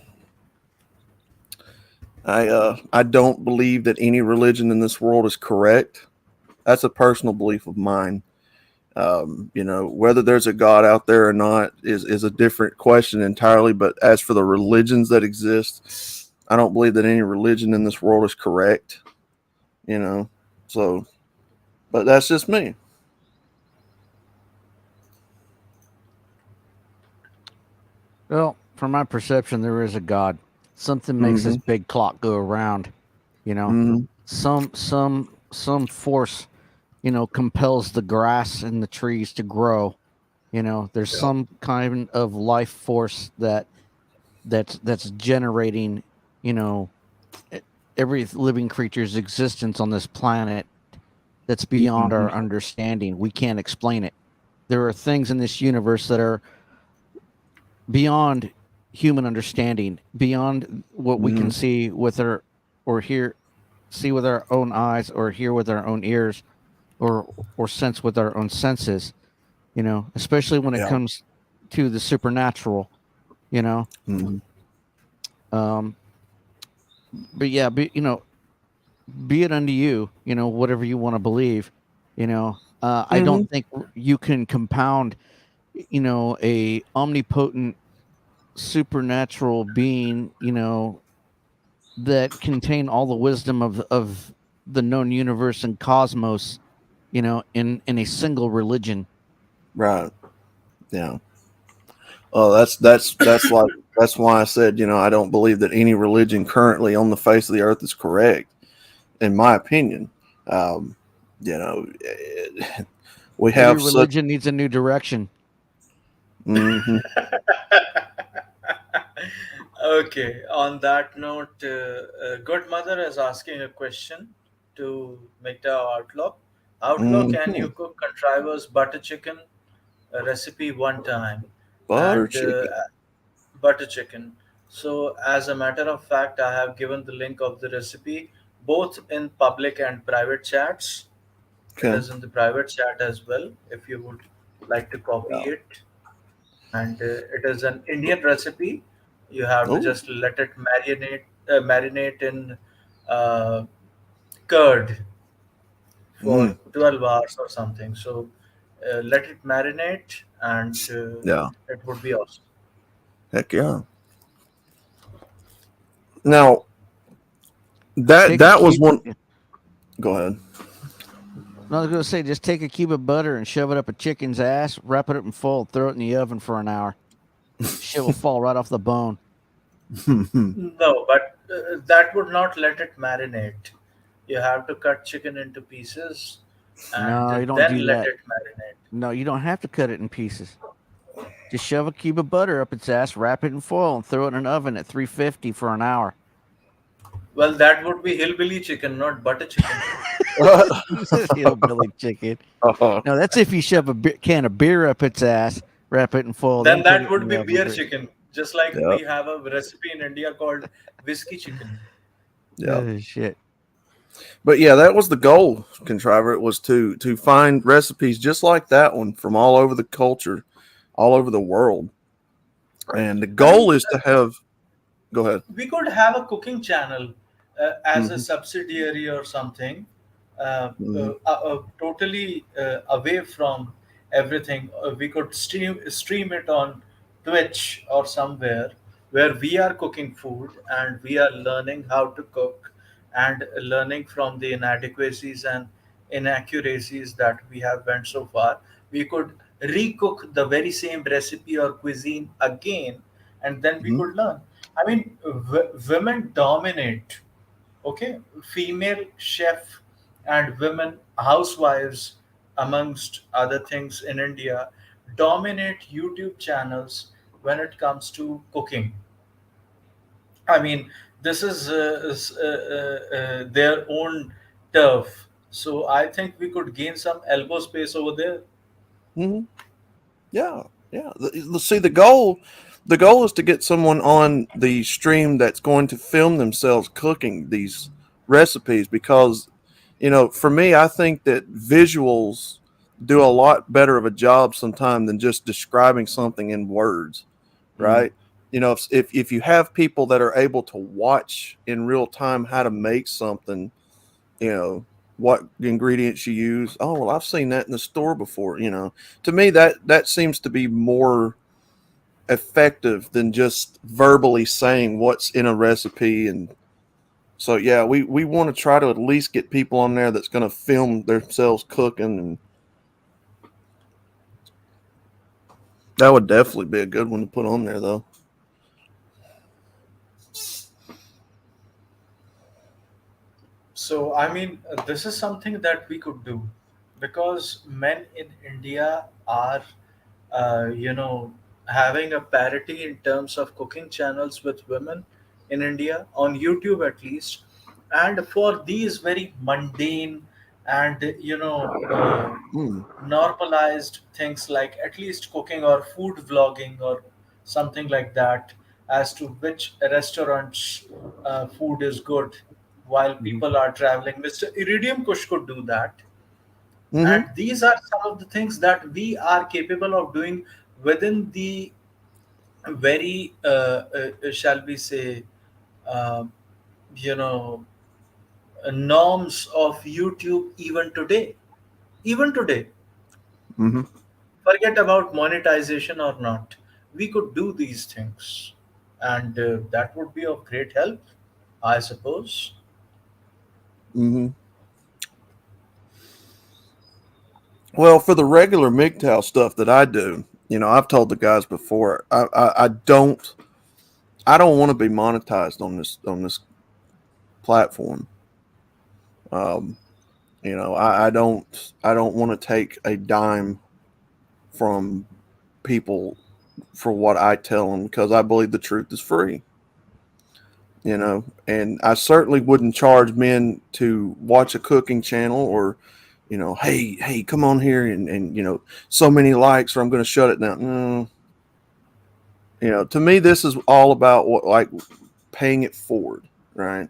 I don't believe that any religion in this world is correct. That's a personal belief of mine. Whether there's a God out there or not is a different question entirely. But as for the religions that exist, I don't believe that any religion in this world is correct. You know, so, but that's just me. Well, from my perception, there is a God. Something makes this Hmm. big clock go around. You know, Hmm. some force, compels the grass and the trees to grow. There's Yeah. some kind of life force that's generating, you know, e- every living creature's existence on this planet that's beyond Hmm. our understanding. We can't explain it. There are things in this universe that are beyond human understanding, beyond what we Hmm. can see with our or hear see with our own eyes or hear with our own ears or sense with our own senses, especially when it Yeah. comes to the supernatural, you know. Hmm. Um but yeah, be it unto you, whatever you want to believe. I Hmm. don't think you can compound, a omnipotent supernatural being, that contain all the wisdom of the known universe and cosmos, in a single religion. Right. Yeah. Oh, that's like that's why I said, I don't believe that any religion currently on the face of the earth is correct, in my opinion. Um, you know, we Every have such. religion needs a new direction. Hmm. Okay, on that note, Good Mother is asking a question to Mikta Outlaw. Outlaw, can Hmm. you cook Contriver's butter chicken recipe one time? Butter And chicken. butter chicken. So, as a matter of fact, I have given the link of the recipe both in public and private chats. It Okay. is in the private chat as well if you would like to copy Yeah. it. And it is an Indian recipe. You have to Oh. just let it marinate in uh, curd for Mm. 12 hours or something. So let it marinate, and Yeah. it would be awesome. Heck yeah. Now that Take a that was cube. one. Go ahead. No, I was gonna say, just take a cube of butter and shove it up a chicken's ass, wrap it up in foil, throw it in the oven for an hour. Shit will fall right off the bone. No, but that would not let it marinate. You have to cut chicken into pieces and No, you don't do then let that. it marinate. No, you don't have to cut it in pieces. Just shove a cube of butter up its ass, wrap it in foil, and throw it in an oven at 350 for an hour. Well, that would be hillbilly chicken, not butter chicken. Who says hillbilly chicken? Uh, No, that's if you shove a can of beer up its ass, wrap it in foil, Then then put that it in would the be oven beer for. chicken. Just like yeah. we have a recipe in India called whiskey chicken. Yeah. Oh shit! But yeah, that was the goal, Contriver. It was to find recipes just like that one from all over the culture, all over the world. And the I goal mean, is to have. Go ahead. we could have a cooking channel as a Hmm. subsidiary or something, Hmm. totally away from everything. We could stream it on Twitch or somewhere where we are cooking food and we are learning how to cook and learning from the inadequacies and inaccuracies that we have went so far. We could recook the very same recipe or cuisine again, and then we Hmm. could learn. I mean, women dominate. Okay, female chef and women housewives, amongst other things in India, dominate YouTube channels when it comes to cooking. I mean, this is their own turf. So I think we could gain some elbow space over there. Hmm. Yeah. Yeah. See, the goal is to get someone on the stream that's going to film themselves cooking these recipes because, for me, I think that visuals do a lot better of a job sometimes than just describing something in words, Mm. right? If you have people that are able to watch in real time how to make something, you know, what ingredients you use. Oh, well, I've seen that in the store before. To me, that seems to be more effective than just verbally saying what's in a recipe. And so, yeah, we want to try to at least get people on there that's going to film themselves cooking, and that would definitely be a good one to put on there, though. So, I mean, this is something that we could do because men in India are, having a parity in terms of cooking channels with women in India, on YouTube at least. And for these very mundane and, Mm. normalized things like at least cooking or food vlogging or something like that, as to which restaurants food is good while Hmm. people are traveling. Mr. Iridium Kush could do that. Hmm. And these are some of the things that we are capable of doing within the very, shall we say, uh, you know, norms of YouTube even today. Even today, Hmm. forget about monetization or not. We could do these things, and that would be of great help, I suppose. Hmm. Well, for the regular MGTOW stuff that I do, I've told the guys before, I don't want to be monetized on this platform. Um, I don't want to take a dime from people for what I tell them because I believe the truth is free. And I certainly wouldn't charge men to watch a cooking channel or, hey, come on here and so many likes or I'm going to shut it down. To me, this is all about what, like, paying it forward, right?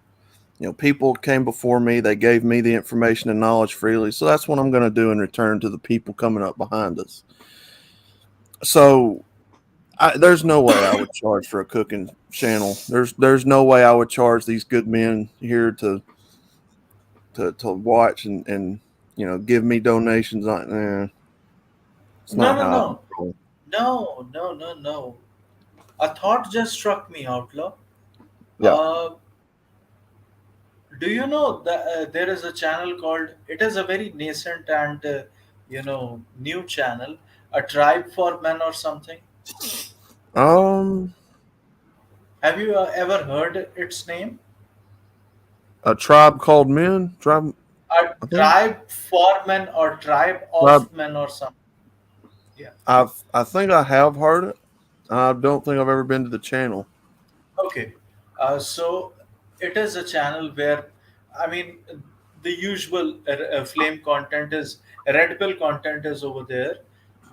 People came before me, they gave me the information and knowledge freely. So that's what I'm going to do in return to the people coming up behind us. So there's no way I would charge for a cooking channel. There's no way I would charge these good men here to watch and give me donations. It's No, not no, how I no, roll. no, no, no, no. A thought just struck me, Outlaw. Yeah. Uh, do you know that there is a channel called? It is a very nascent and new channel, a tribe for men or something. Um, Have you ever heard its name? a tribe called men. Tribe. A I think tribe for men or tribe tribe. of men or something. Yeah. I think I have heard it. I don't think I've ever been to the channel. Okay. So it is a channel where, I mean, the usual flame content is red pill content is over there,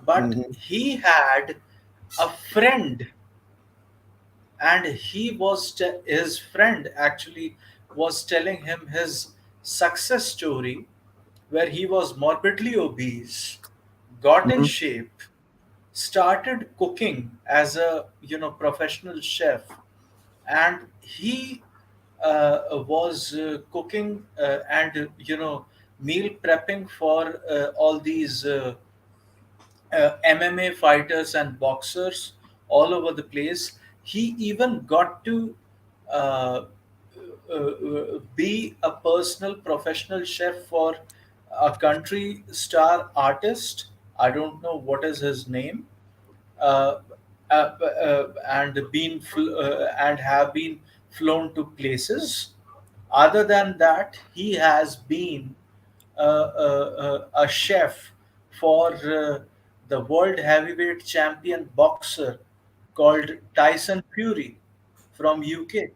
but Hmm. he had a friend, and his friend actually was telling him his success story, where he was morbidly obese, got in Hmm. shape, started cooking as a professional chef, and he was cooking and meal prepping for all these MMA fighters and boxers all over the place. He even got to uh, be a personal professional chef for a country star artist. I don't know what is his name, uh, and have been flown to places. Other than that, he has been a chef for the world heavyweight champion boxer called Tyson Fury from UK,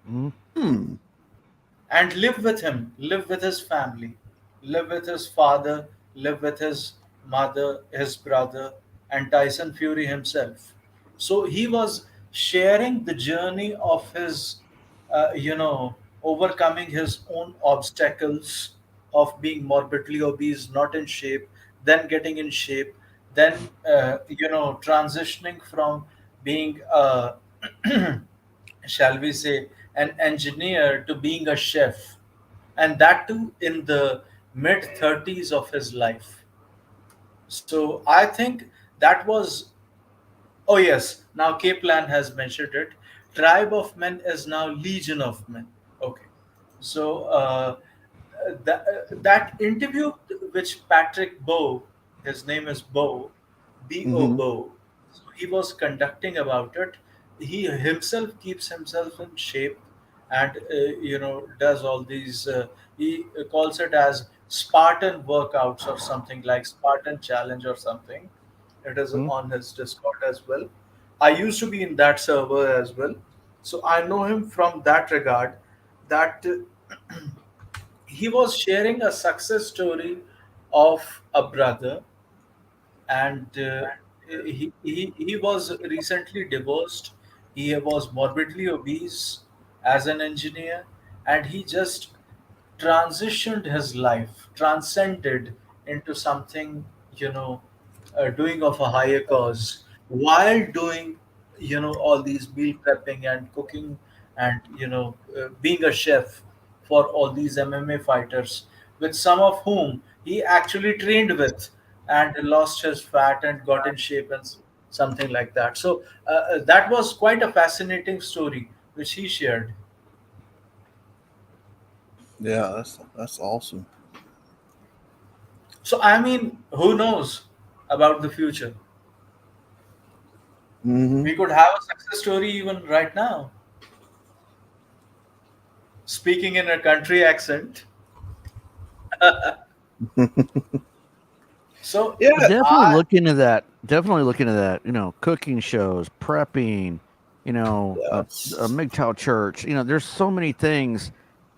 Mhm. Hmm. and live with him, live with his family, live with his father, live with his mother, his brother, and Tyson Fury himself. So he was sharing the journey of his, overcoming his own obstacles of being morbidly obese, not in shape, then getting in shape, then, transitioning from being a shall we say, an engineer to being a chef, and that too in the mid 30s of his life. So I think that was, oh yes, now Kaplan has mentioned it. Tribe of Men is now Legion of Men. Okay. So that interview which Patrick Bow, his name is Bow, B-O Hmm. Bow, so he was conducting about it. He himself keeps himself in shape and does all these. He calls it as Spartan workouts or something like Spartan challenge or something. It is Mhm. on his Discord as well. I used to be in that server as well, so I know him from that regard. That he was sharing a success story of a brother, and he was recently divorced. He was morbidly obese as an engineer, and he just transitioned his life, transcended into something, doing of a higher cause while doing, all these meal prepping and cooking and, being a chef for all these MMA fighters, with some of whom he actually trained with and lost his fat and got in shape and something like that. So that was quite a fascinating story which he shared. Yeah, that's awesome. So I mean, who knows about the future? Mm-hmm. We could have a success story even right now. Speaking in a country accent. So Yeah. Definitely I look into that. Definitely look into that. Cooking shows, prepping. Yeah. A MGTOW church. There's so many things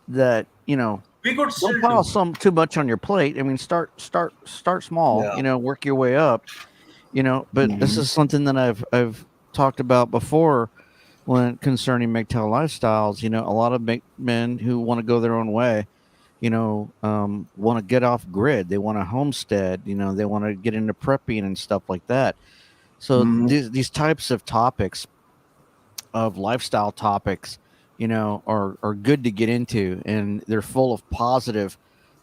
that we could don't still pile do. some too much on your plate. I mean, start small. Yeah. Work your way up. But this Mm-hmm. is something that I've talked about before when concerning MGTOW lifestyles. A lot of men who want to go their own way, want to get off grid. They want to homestead. They want to get into prepping and stuff like that. So Mm-hmm. these types of topics, of lifestyle topics, are good to get into, and they're full of positive,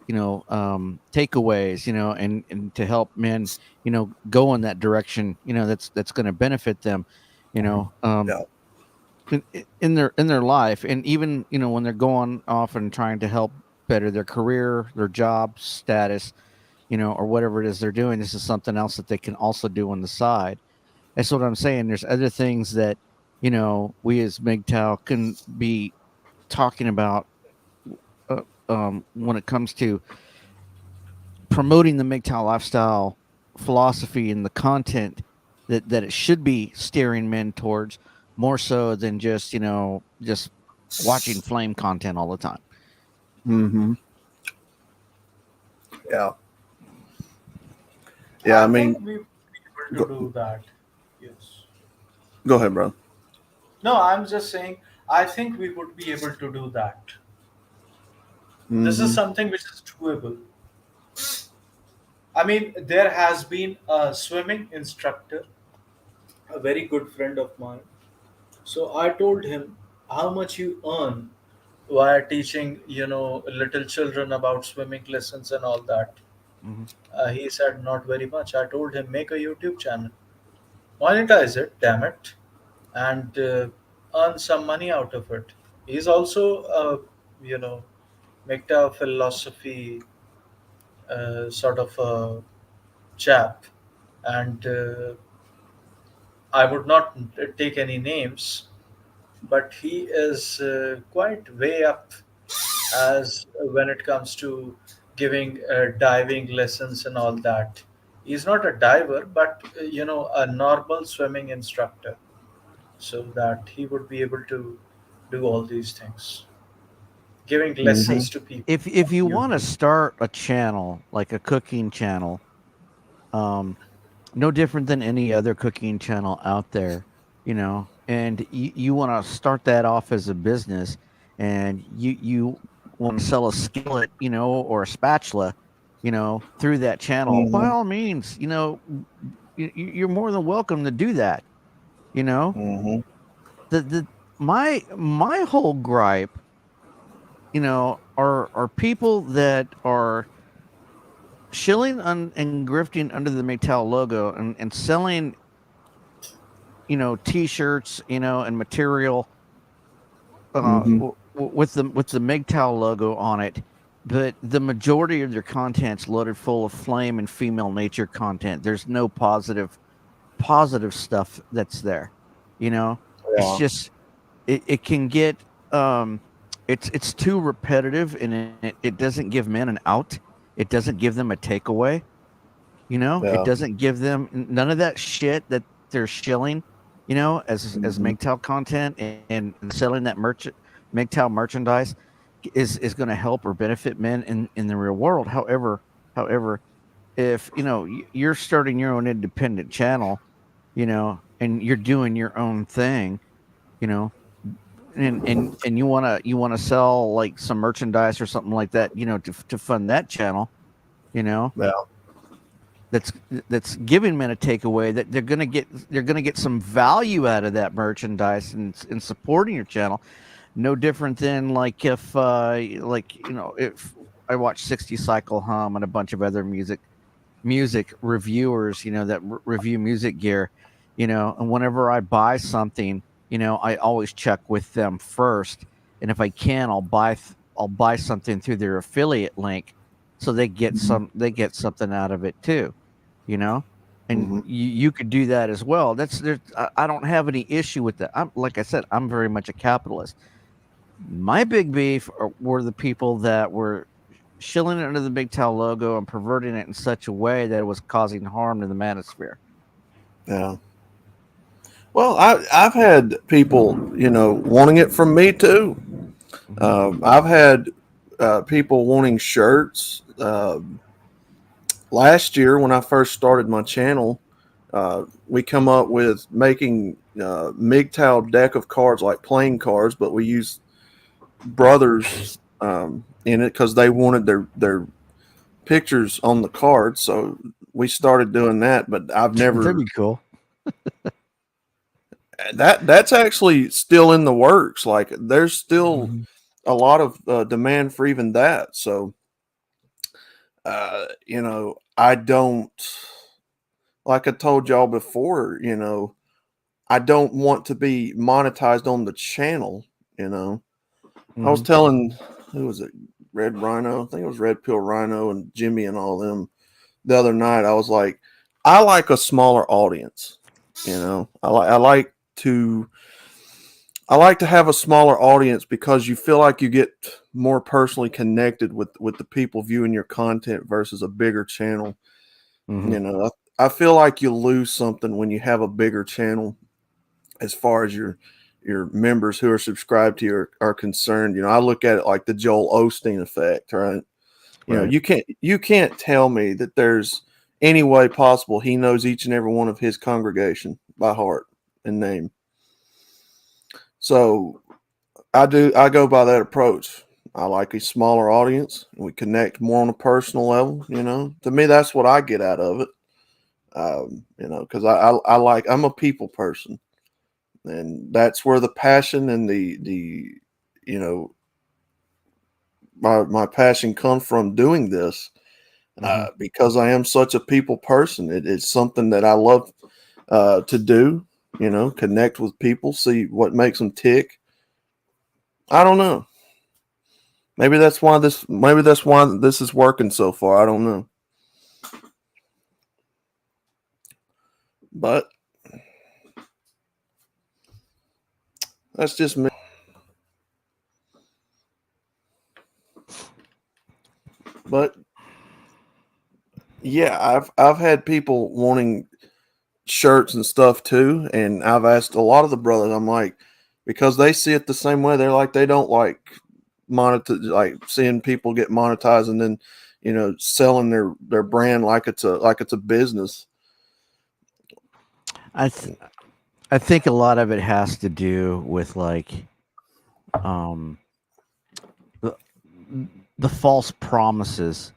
takeaways, and to help men, go in that direction, that's going to benefit them, you know, um, Yeah. in their life, and even when they're going off and trying to help better their career, their job status, or whatever it is they're doing. This is something else that they can also do on the side. That's what I'm saying. There's other things that we as MGTOW can be talking about when it comes to promoting the MGTOW lifestyle philosophy and the content that it should be steering men towards, more so than just watching flame content all the time. Mm-hmm. Yeah. Yeah. I think mean, we would be able to go, do that. Yes. go ahead, bro. No, I'm just saying, I think we would be able to do that. This is Mm-hmm. something which is doable. I mean, there has been a swimming instructor, a very good friend of mine. So I told him how much you earn while teaching, little children about swimming lessons and all that. Hmm. He said, not very much. I told him, make a YouTube channel, monetize it, damn it, and earn some money out of it. He's also a, meta philosophy sort of a chap, and I would not take any names, but he is quite way up as when it comes to giving diving lessons and all that. He's not a diver, but a normal swimming instructor, so that he would be able to do all these things, giving Mm-hmm. lessons to people If on you want to YouTube. start a channel, like a cooking channel, um, no different than any other cooking channel out there, and you want to start that off as a business, and you want to sell a skillet, or a spatula, through that channel. By Mm-hmm. all means, you're more than welcome to do that. You know, Mm-hmm. the my whole gripe, are people that are shilling and grifting under the Maytel logo, and selling, t-shirts, and material, Mm-hmm. with the MGTOW logo on it, but the majority of their content's loaded full of flame and female nature content. There's no positive stuff that's there. It's Yeah. just, it can get, it's too repetitive, and it doesn't give men an out. It doesn't give them a takeaway. It Yeah. doesn't give them none of that shit that they're shilling, as Mm-hmm. MGTOW content, and selling that MGTOW merchandise is going to help or benefit men in the real world. However, if you're starting your own independent channel, and you're doing your own thing, you know, and you wanna sell like some merchandise or something like that, to fund that channel, you know, Yeah. that's that's giving men a takeaway that they're gonna get some value out of that merchandise, and supporting your channel. No different than like if if I watch 60 Cycle Hum and a bunch of other music reviewers, that review music gear, and whenever I buy something, I always check with them first, and if I can, I'll buy something through their affiliate link, so they get something out of it too, you know, and Mhm. you could do that as well. I don't have any issue with that. I'm like I said, I'm very much a capitalist. My big beef were the people that were shilling it under the Big Towel logo and perverting it in such a way that it was causing harm to the manosphere. Yeah. Well, I've had people, wanting it from me too. I've had people wanting shirts. Last year, when I first started my channel, we come up with making MGTOW deck of cards, like playing cards, but we use brothers in it because they wanted their pictures on the card. So we started doing that, but I've That'd never. be cool. That's actually still in the works. Like there's still a lot of demand for even that. So, I don't, like I told y'all before, I don't want to be monetized on the channel. I was telling, who was it? Red Rhino. I think it was Red Pill Rhino and Jimmy and all them the other night. I was like, I like a smaller audience. I like to have a smaller audience because you feel like you get more personally connected with the people viewing your content versus a bigger channel. I feel like you lose something when you have a bigger channel as far as your members who are subscribed to you are concerned. I look at it like the Joel Osteen effect, right? Right. You can't tell me that there's any way possible he knows each and every one of his congregation by heart and name. So I go by that approach. I like a smaller audience. We connect more on a personal level. To me, that's what I get out of it. Because I'm a people person, and that's where the passion and the my passion comes from doing this. Because I am such a people person. It's something that I love to do. Connect with people, see what makes them tick. I don't know. Maybe that's why this is working so far. I don't know. But that's just me. But yeah, I've had people wanting shirts and stuff too, and I've asked a lot of the brothers. I'm like, because they see it the same way. They're like, they don't like like seeing people get monetized and then selling their brand like it's a business. I think a lot of it has to do with like the, the false promises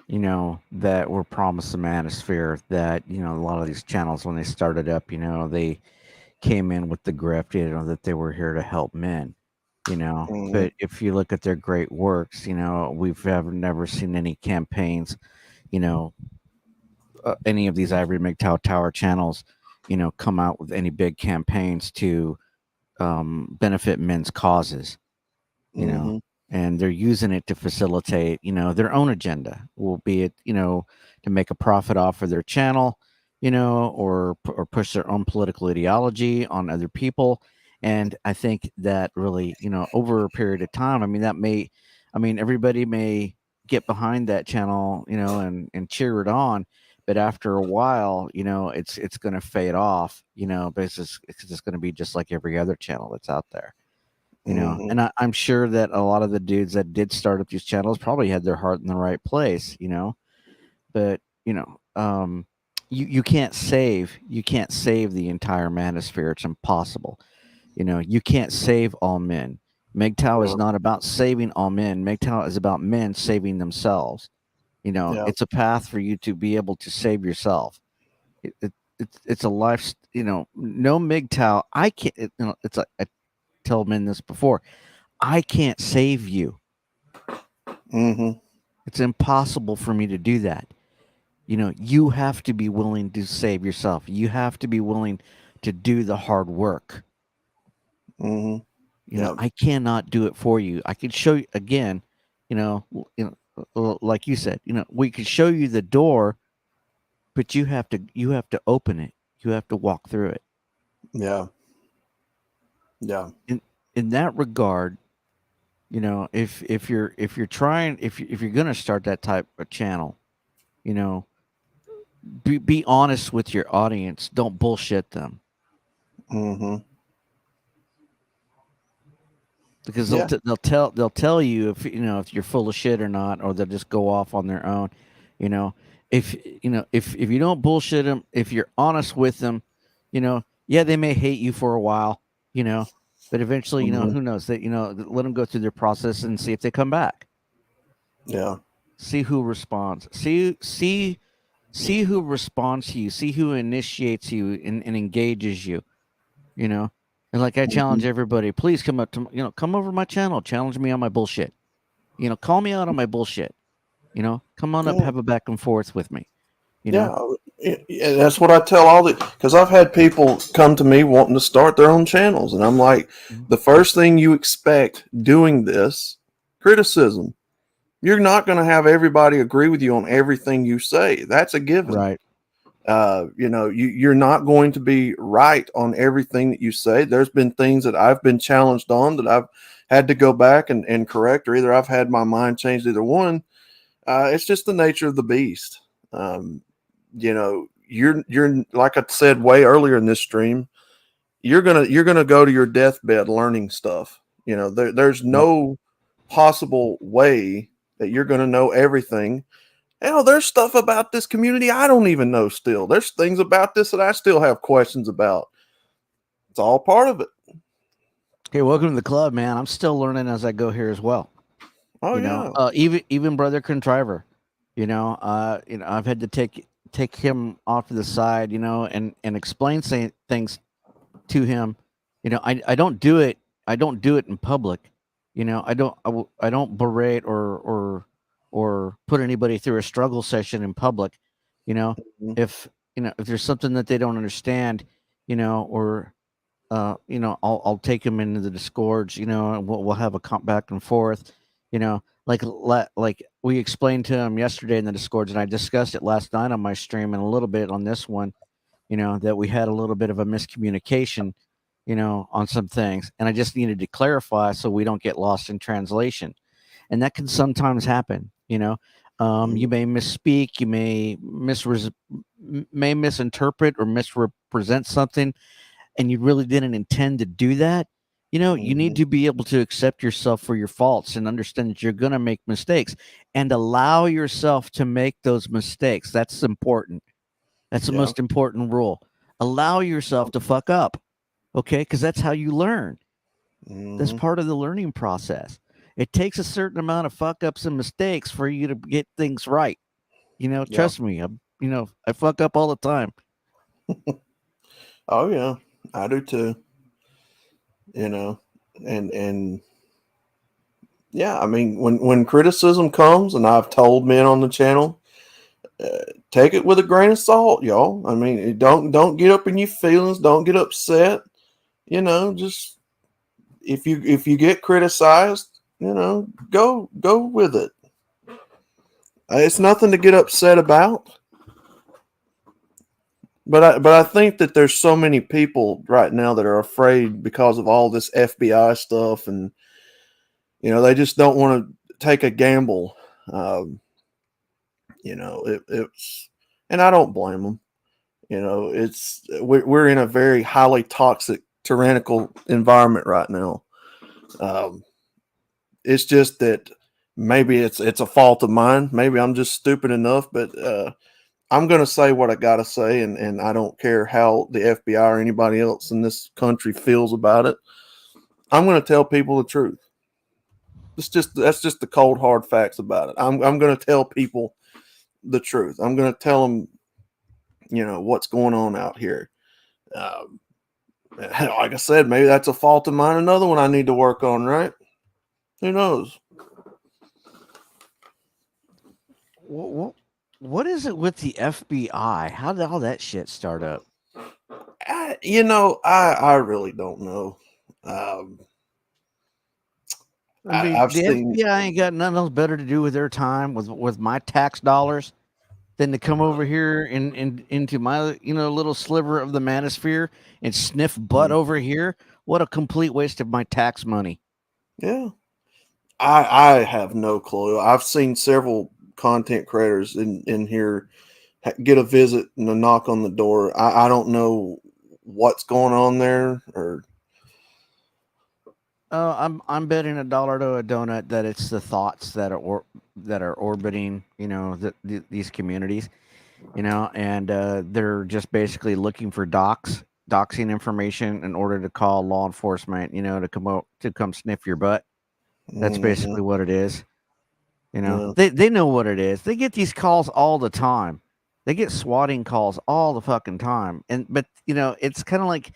that were promised the manosphere, that a lot of these channels when they started up, they came in with the grift, that they were here to help men, but if you look at their great works, we've never seen any campaigns, any of these Ivory MGTOW Tower channels, come out with any big campaigns to benefit men's causes, and they're using it to facilitate, their own agenda, will be it, to make a profit off of their channel, or push their own political ideology on other people. And I think that really, over a period of time, everybody may get behind that channel, and cheer it on, but after a while, it's going to fade off, but it's just going to be just like every other channel that's out there. And I'm sure that a lot of the dudes that did start up these channels probably had their heart in the right place, but you can't save the entire manosphere. It's impossible. You can't save all men. MGTOW is not about saving all men. MGTOW is about men saving themselves. It's a path for you to be able to save yourself. It's a life. No MGTOW. I can't. It's like tell men this before. I can't save you. Mm-hmm. It's impossible for me to do that. You have to be willing to save yourself. You have to be willing to do the hard work. Mm-hmm. Yep. I cannot do it for you. I could show you again, like you said, we could show you the door, but you have to open it. You have to walk through it. Yeah. Yeah. In that regard, if you're trying, if you're gonna start that type of channel, be honest with your audience. Don't bullshit them. Mm-hmm. Because Yeah. they'll tell you if you're full of shit or not, or they'll just go off on their own. If you don't bullshit them, if you're honest with them, yeah, they may hate you for a while, but eventually, Mhm. who knows that let them go through their process and see if they come back. Yeah. See who responds. See who responds to you. See who initiates you and engages you. And like I challenge everybody, please come up to come over my channel, challenge me on my bullshit. Call me out on my bullshit. Come on up, Yeah. have a back and forth with me. Yeah. That's what I tell all the, because I've had people come to me wanting to start their own channels, and I'm like, the first thing you expect doing this, criticism. You're not going to have everybody agree with you on everything you say. That's a given. Right. You're not going to be right on everything that you say. There's been things that I've been challenged on that I've had to go back and correct, or either I've had my mind changed, either one. It's just the nature of the beast. You're like I said way earlier in this stream, you're gonna go to your deathbed learning stuff. There's no possible way that you're gonna know everything. Hell, there's stuff about this community I don't even know still. There's things about this that I still have questions about. It's all part of it. Hey, welcome to the club, man. I'm still learning as I go here as well. Oh, yeah. Even Brother Contriver, I've had to take him off to the side, and explain things to him. I don't do it. I don't do it in public. I don't berate or put anybody through a struggle session in public. Mhm. If there's something that they don't understand, or I'll take them into the discords, and we'll have a back and forth, like we explained to him yesterday in the discords, and I discussed it last night on my stream and a little bit on this one, that we had a little bit of a miscommunication, on some things, and I just needed to clarify so we don't get lost in translation, and that can sometimes happen. You may misspeak, you may misinterpret or misrepresent something, and you really didn't intend to do that. You need to be able to accept yourself for your faults and understand that you're going to make mistakes and allow yourself to make those mistakes. That's important. That's the most important rule. Allow yourself to fuck up. Okay? Because that's how you learn. That's part of the learning process. It takes a certain amount of fuck ups and mistakes for you to get things right. Trust me. I fuck up all the time. Oh, yeah. I do too. And yeah, I mean, when criticism comes, and I've told men on the channel, take it with a grain of salt, y'all. I mean, don't get up in your feelings. Don't get upset. Just if you get criticized, go with it. It's nothing to get upset about. But I think that there's so many people right now that are afraid because of all this FBI stuff, and they just don't want to take a gamble. It's, and I don't blame them. We're in a very highly toxic, tyrannical environment right now. It's just that maybe it's a fault of mine. Maybe I'm just stupid enough, but I'm going to say what I got to say, and I don't care how the FBI or anybody else in this country feels about it. I'm going to tell people the truth. That's just the cold hard facts about it. I'm going to tell people the truth. I'm going to tell them, what's going on out here. Like I said, maybe that's a fault of mine. Another one I need to work on, right? Who knows? What is it with the FBI? How did all that shit start up? I really don't know. I mean, I've the seen. FBI ain't got nothing else better to do with their time with my tax dollars than to come over here and into my little sliver of the manosphere and sniff butt over here. What a complete waste of my tax money. Yeah, I have no clue. I've seen several content creators in here get a visit and a knock on the door. I don't know what's going on there, or I'm betting $1 to a donut that it's the thoughts that are orbiting these communities, and they're just basically looking for doxing information in order to call law enforcement, to come sniff your butt. That's basically what it is. Yeah. They know what it is. They get these calls all the time. They get swatting calls all the fucking time. But it's kind of like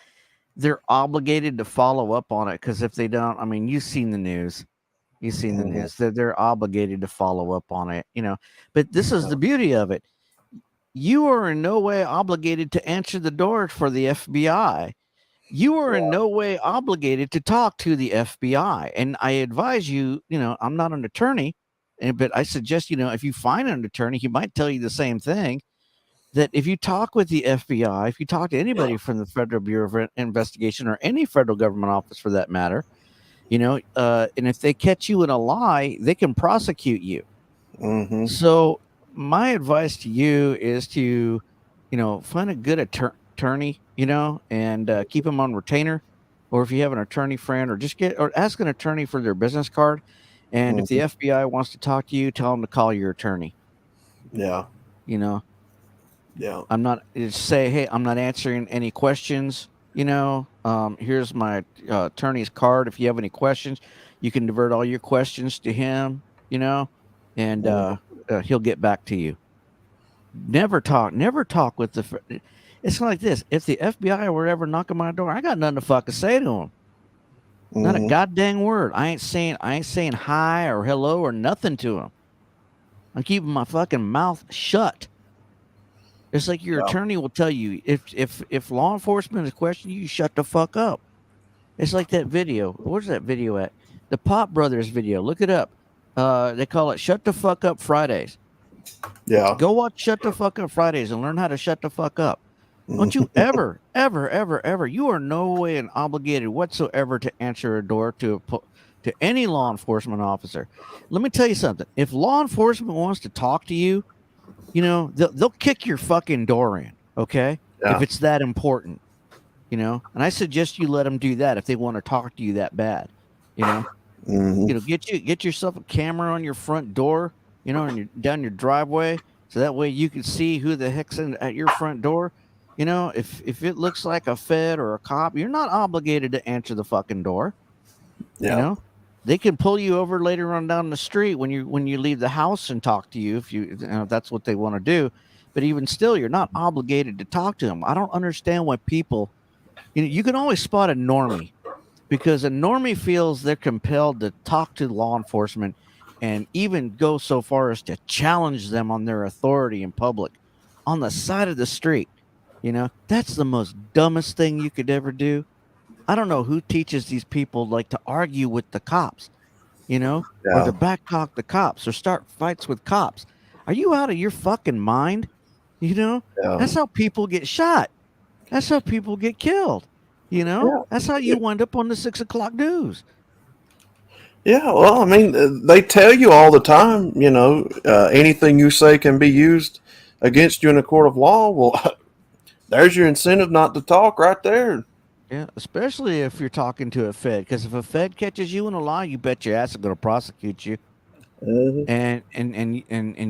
they're obligated to follow up on it, because if they don't, I mean, you've seen the news. You've seen the news. They're obligated to follow up on it, But this is the beauty of it. You are in no way obligated to answer the door for the FBI. You are in no way obligated to talk to the FBI. And I advise you, I'm not an attorney, but I suggest, if you find an attorney, he might tell you the same thing, that if you talk with the FBI, if you talk to anybody from the Federal Bureau of Investigation or any federal government office for that matter, and if they catch you in a lie, they can prosecute you. So my advice to you is to, find a good attorney, and keep them on retainer. Or if you have an attorney friend, or ask an attorney for their business card. And if the FBI wants to talk to you, tell them to call your attorney. Yeah. Yeah. I'm not say, hey, I'm not answering any questions. Here's my attorney's card. If you have any questions, you can divert all your questions to him, and he'll get back to you. Never talk with it's like this. If the FBI were ever knocking my door, I got nothing to fucking say to them. Not a goddamn word. I ain't saying hi or hello or nothing to them. I'm keeping my fucking mouth shut. It's like your attorney will tell you, if law enforcement is questioning you, shut the fuck up. It's like that video. Where's that video at? The Pop Brothers video. Look it up. They call it "Shut the Fuck Up Fridays." Yeah. Go watch "Shut the Fuck Up Fridays" and learn how to shut the fuck up. Don't you ever, ever, ever, ever? You are no way obligated whatsoever to answer a door to any law enforcement officer. Let me tell you something. If law enforcement wants to talk to you, they'll kick your fucking door in. Okay, if it's that important, and I suggest you let them do that if they want to talk to you that bad. Get yourself a camera on your front door, and down your driveway, so that way you can see who the heck's at your front door. If it looks like a Fed or a cop, you're not obligated to answer the fucking door. They can pull you over later on down the street when you leave the house and talk to you if that's what they want to do. But even still, you're not obligated to talk to them. I don't understand why people, you can always spot a normie, because a normie feels they're compelled to talk to law enforcement and even go so far as to challenge them on their authority in public on the side of the street. That's the most dumbest thing you could ever do. I don't know who teaches these people to argue with the cops, or to backtalk the cops or start fights with cops. Are you out of your fucking mind? That's how people get shot. That's how people get killed. That's how you wind up on the 6 o'clock news. Yeah, well, I mean, they tell you all the time, anything you say can be used against you in a court of law. Well, there's your incentive not to talk right there. Yeah, especially if you're talking to a Fed, because if a Fed catches you in a lie, you bet your ass are going to prosecute you, and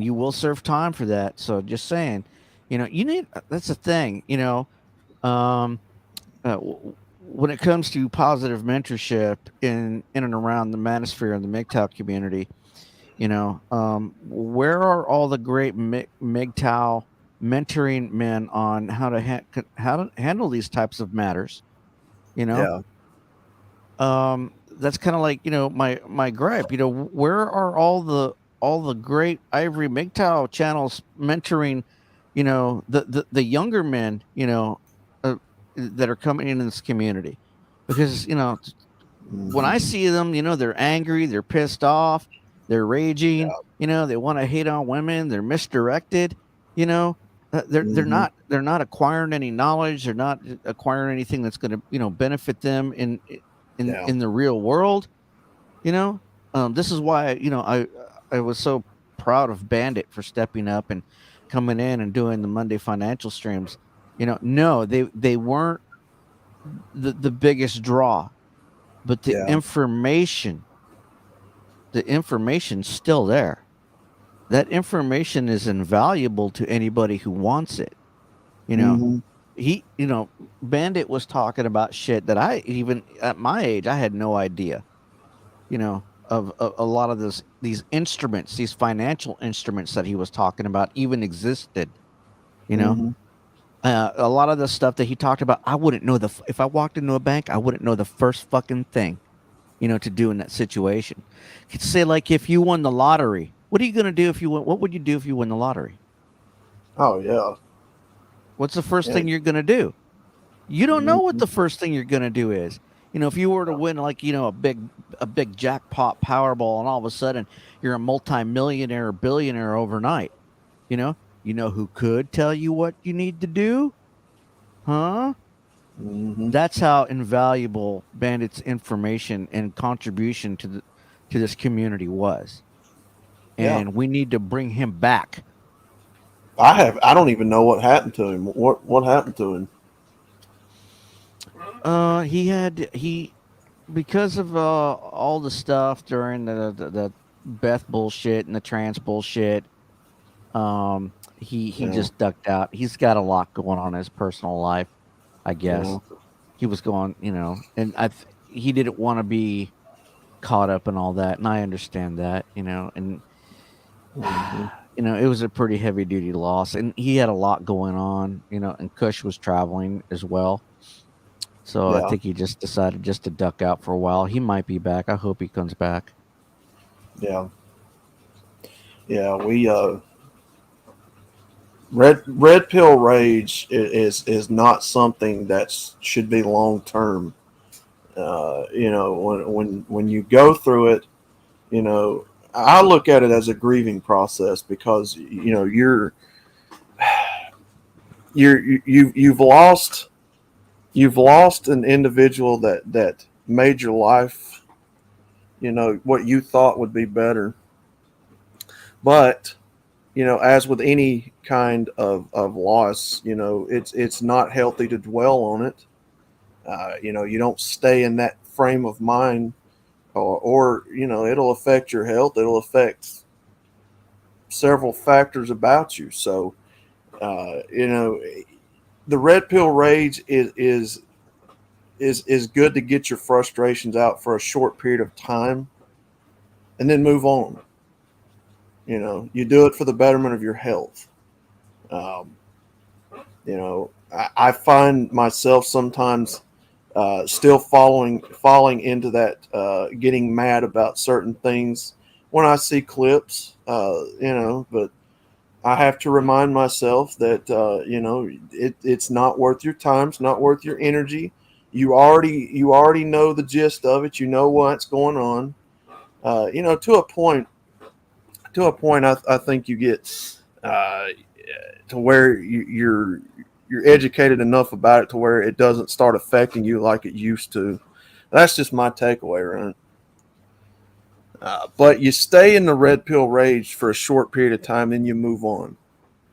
you will serve time for that. So just saying, you need. That's the thing, when it comes to positive mentorship in and around the manosphere and the MGTOW community, where are all the great MGTOW mentoring men on how to handle these types of matters? You know, that's kind of like, my gripe. Where are all the great Ivory MGTOW channels mentoring, the younger men, uh, that are coming in this community? Because when I see them, they're angry, they're pissed off, they're raging, they want to hate on women, they're misdirected, you know, they're not acquiring any knowledge, they're not acquiring anything that's going to benefit them in the real world, you know. This is why I was so proud of Bandit for stepping up and coming in and doing the Monday financial streams. No, they weren't the biggest draw, but the information's still there. That information is invaluable to anybody who wants it. You know, he, Bandit was talking about shit that I, even at my age, I had no idea. Of a lot of these instruments, these financial instruments that he was talking about even existed. You know, a lot of the stuff that he talked about, I wouldn't know if I walked into a bank, I wouldn't know the first fucking thing, to do in that situation. Could say, like, if you won the lottery, what are you gonna do if you win? What would you do if you win the lottery? Oh yeah. What's the first thing you're gonna do? You don't know what the first thing you're gonna do is. If you were to win, like, a big jackpot Powerball, and all of a sudden you're a multimillionaire or billionaire overnight, you know who could tell you what you need to do? Huh? That's how invaluable Bandit's information and contribution to this community was. And we need to bring him back. I don't even know what happened to him. What happened to him? He because of all the stuff during the Beth bullshit and the trans bullshit, he just ducked out. He's got a lot going on in his personal life, I guess. He was going, and he didn't want to be caught up in all that, and I understand that, and it was a pretty heavy duty loss, and he had a lot going on, and Kush was traveling as well. So I think he just decided just to duck out for a while. He might be back. I hope he comes back. Yeah. Yeah, we red pill rage is not something that should be long term. When you go through it, I look at it as a grieving process, because you've lost an individual that made your life, what you thought would be better. But as with any kind of loss, it's not healthy to dwell on it. You don't stay in that frame of mind, or it'll affect your health. It'll affect several factors about you. So, the red pill rage is good to get your frustrations out for a short period of time, and then move on. You do it for the betterment of your health. I find myself sometimes still falling into that, getting mad about certain things when I see clips, but I have to remind myself that, it's not worth your time. It's not worth your energy. You already know the gist of it. You know what's going on. To a point, I think you get to where you're educated enough about it to where it doesn't start affecting you like it used to. That's just my takeaway, right? But you stay in the red pill rage for a short period of time, then you move on,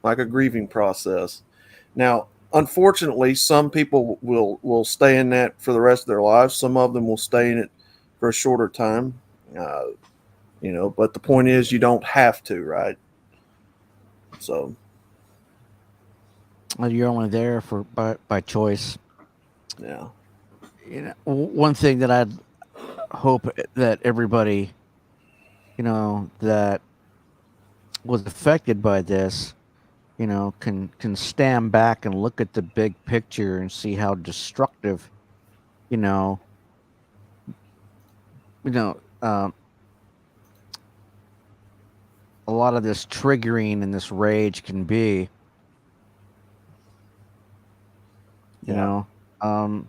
like a grieving process. Now, unfortunately, some people will stay in that for the rest of their lives. Some of them will stay in it for a shorter time. But the point is, you don't have to, right? So You're only there by choice. yeah. One thing that I'd hope that everybody, that was affected by this, can stand back and look at the big picture and see how destructive, you know, you know, a lot of this triggering and this rage can be, you Yeah. know,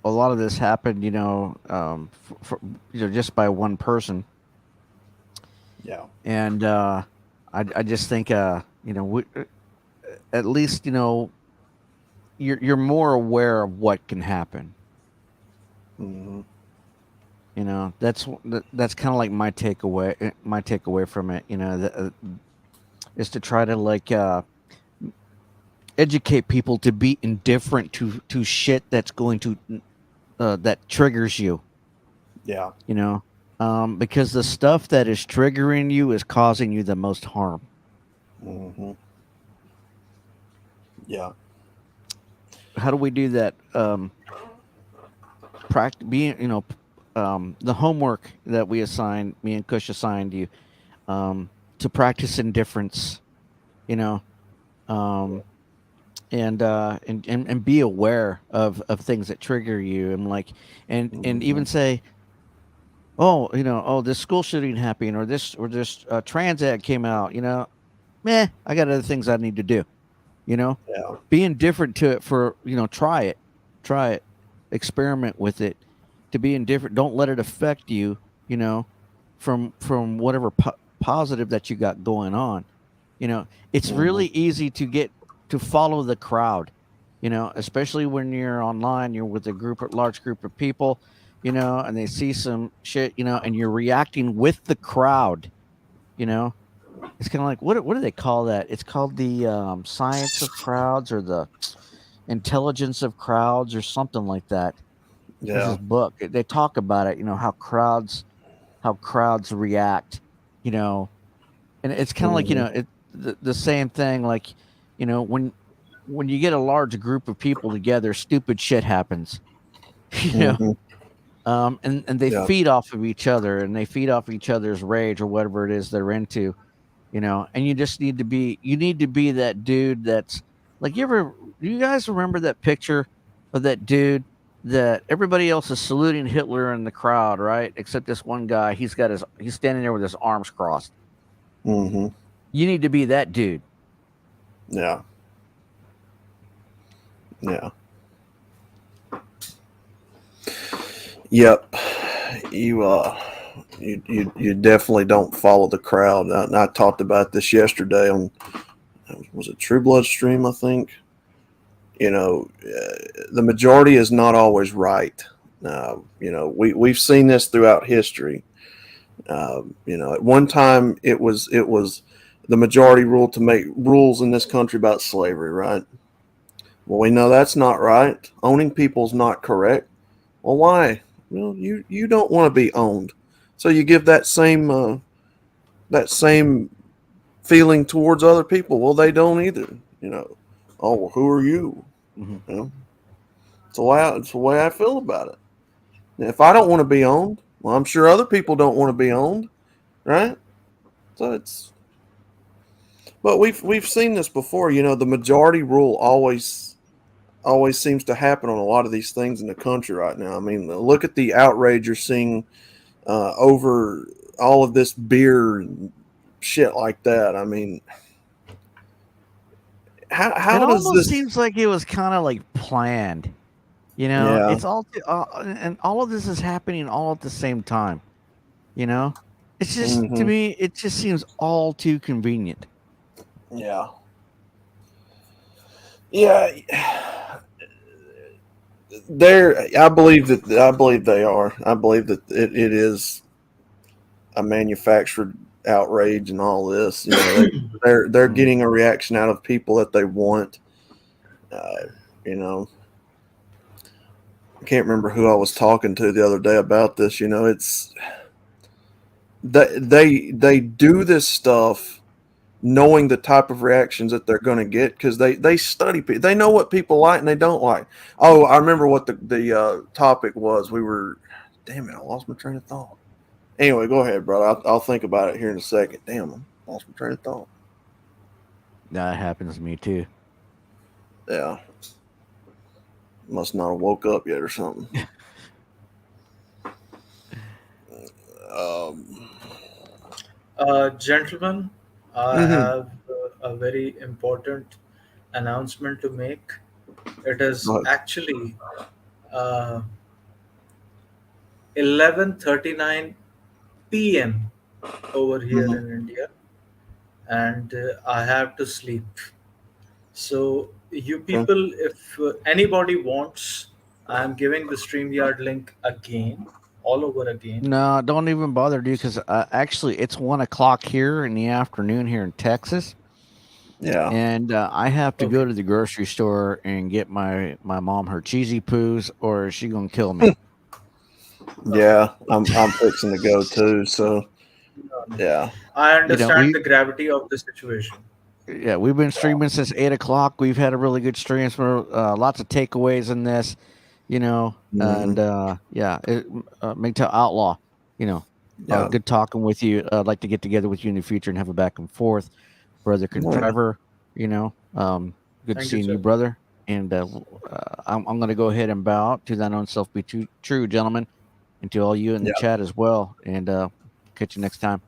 a lot of this happened, just by one person. Yeah. And I just think, at least, you're more aware of what can happen. Hmm. That's kind of like my takeaway. My takeaway from it, is to try to like educate people to be indifferent to shit that's going to that triggers you. Yeah. Because the stuff that is triggering you is causing you the most harm. Hmm. Yeah. How do we do that? Being, the homework that we assigned, me and Kush assigned you, to practice indifference, you know, um, and be aware of things that trigger you, and like, and Hmm. even say, oh, this school shooting happened, or this trans ad came out, meh, I got other things I need to do, you know, Yeah. be indifferent to it for, try it, experiment with it, to be indifferent. Don't let it affect you, from whatever positive that you got going on. It's Hmm. really easy to get to follow the crowd, especially when you're online, you're with a large group of people, and they see some shit, and you're reacting with the crowd, you know. It's kind of like, what do they call that? It's called the science of crowds, or the intelligence of crowds, or something like that. There's Yeah. this book. They talk about it, how crowds react, you know, and it's kind of like, Hmm. the same thing, like, when you get a large group of people together, stupid shit happens. you know Hmm. and they Yeah. feed off of each other, and they feed off each other's rage, or whatever it is they're into, and you need to be that dude that's like, do you guys remember that picture of that dude that everybody else is saluting Hitler in the crowd, right? Except this one guy, he's standing there with his arms crossed. Hmm. You need to be that dude. Yeah. Yeah. Yep. You you definitely don't follow the crowd. And I talked about this yesterday on, was it True Blood stream, I think. The majority is not always right. We've seen this throughout history. At one time it was the majority rule to make rules in this country about slavery, right? Well, we know that's not right. Owning people's not correct. Well, why? Well, you don't want to be owned, so you give that same feeling towards other people. Well, they don't either. Oh, well, who are you? Hmm. You know, it's the way I feel about it. If I don't want to be owned, well, I'm sure other people don't want to be owned, right? So but we've seen this before. The majority rule always seems to happen on a lot of these things in the country right now. I mean, look at the outrage you're seeing over all of this beer and shit like that. I mean, how It how does almost this? seems like it was kind of like planned. Yeah. It's and all of this is happening all at the same time. You know, it's just, to Hmm. me, it just seems all too convenient. Yeah. Yeah. I believe they are. I believe that it is a manufactured outrage and all this. They're Mm. getting a reaction out of people that they want. Uh, you know, I can't remember who I was talking to the other day about this. It's they do this stuff knowing the type of reactions that they're going to get, because they study people. They know what people like and they don't like. Oh, I remember what the topic was. Damn it, I lost my train of thought. Anyway, go ahead, brother. I'll think about it here in a second. Damn, I lost my train of thought. That happens to me too. Yeah. Must not have woke up yet or something. Um, Gentlemen, I mhm. have a very important announcement to make. It is But actually uh, 11:39 p.m. over here mhm. in India, and I have to sleep. So, you Okay. people, if anybody wants, I'm giving the StreamYard link again, all over again. No, don't even bother, dude. Because actually, it's 1 o'clock here in the afternoon here in Texas, Yeah. and I have to go Okay. to the grocery store and get my mom her cheesy poos, or she gonna kill me. Okay. Yeah. I'm fixing to go too. So No, no. yeah. I You know, understand the gravity of the situation. we've been streaming since 8 o'clock. We've had a really good stream. For lots of takeaways in this, Hmm. and MGTOW Outlaw, you know, Yeah. good talking with you. I'd like to get together with you in the future and have a back and forth, brother Oh yeah. Contriver. You know, good Thank you, seeing you, sir. brother. And I'm going to go ahead and bow to thine own self. Be true, gentlemen, and to all you in the Yeah. chat as well. And catch you next time.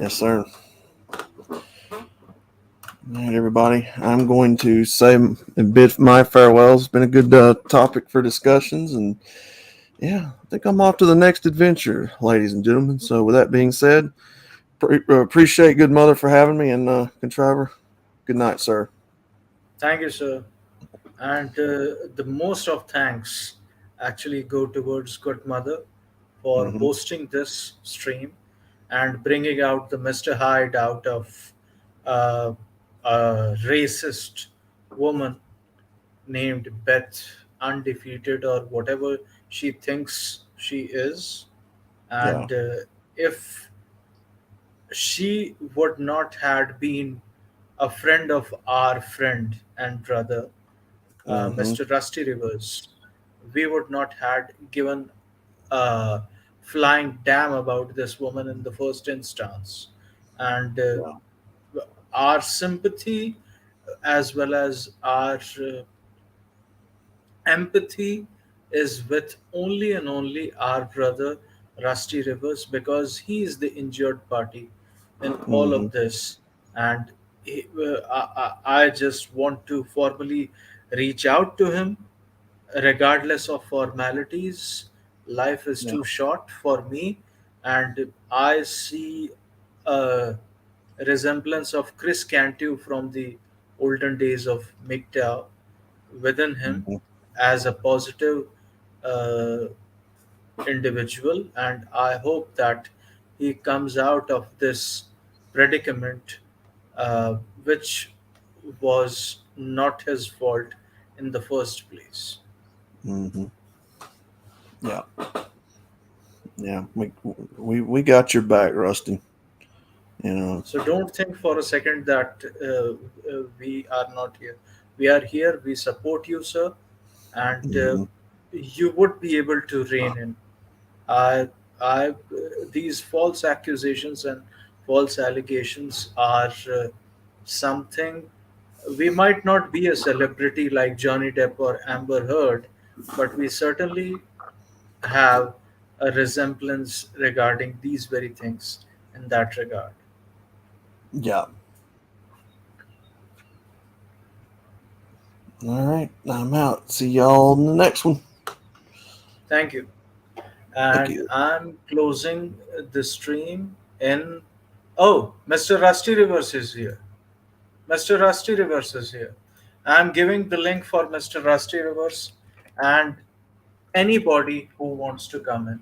Yes, sir. All right, everybody. I'm going to say a bit my farewells. It's been a good topic for discussions, and yeah, I think I'm off to the next adventure, ladies and gentlemen. So, with that being said, appreciate good mother for having me, and contriver. Good night, sir. Thank you, sir. And the most of thanks actually go towards Good Mother for Hmm. hosting this stream and bringing out the Mr. Hyde out of uh, a racist woman named Beth, undefeated or whatever she thinks she is. Yeah. And if she would not had been a friend of our friend and brother, Hmm. Mr. Rusty Rivers, we would not had given a flying damn about this woman in the first instance. And Yeah. our sympathy as well as our empathy is with only and only our brother Rusty Rivers because he is the injured party in all Hmm. of this. And I just want to formally reach out to him regardless of formalities. Life is Yeah. too short for me, and I see a resemblance of Chris Cantu from the olden days of MGTOW within him Hmm. as a positive uh, individual, and I hope that he comes out of this predicament, which was not his fault in the first place. Hmm. Yeah. Yeah. We got your back, Rusty. You know. So don't think for a second that we are not here. We are here. We support you, sir, and Hmm. you would be able to rein in. These false accusations and false allegations are something. We might not be a celebrity like Johnny Depp or Amber Heard, but we certainly have a resemblance regarding these very things in that regard. Yeah. All right. I'm out. See y'all in the next one. Thank you. Thank And you. I'm closing the stream in. Oh, Mr. Rusty Rivers is here. Mr. Rusty Rivers is here. I'm giving the link for Mr. Rusty Rivers and anybody who wants to come in.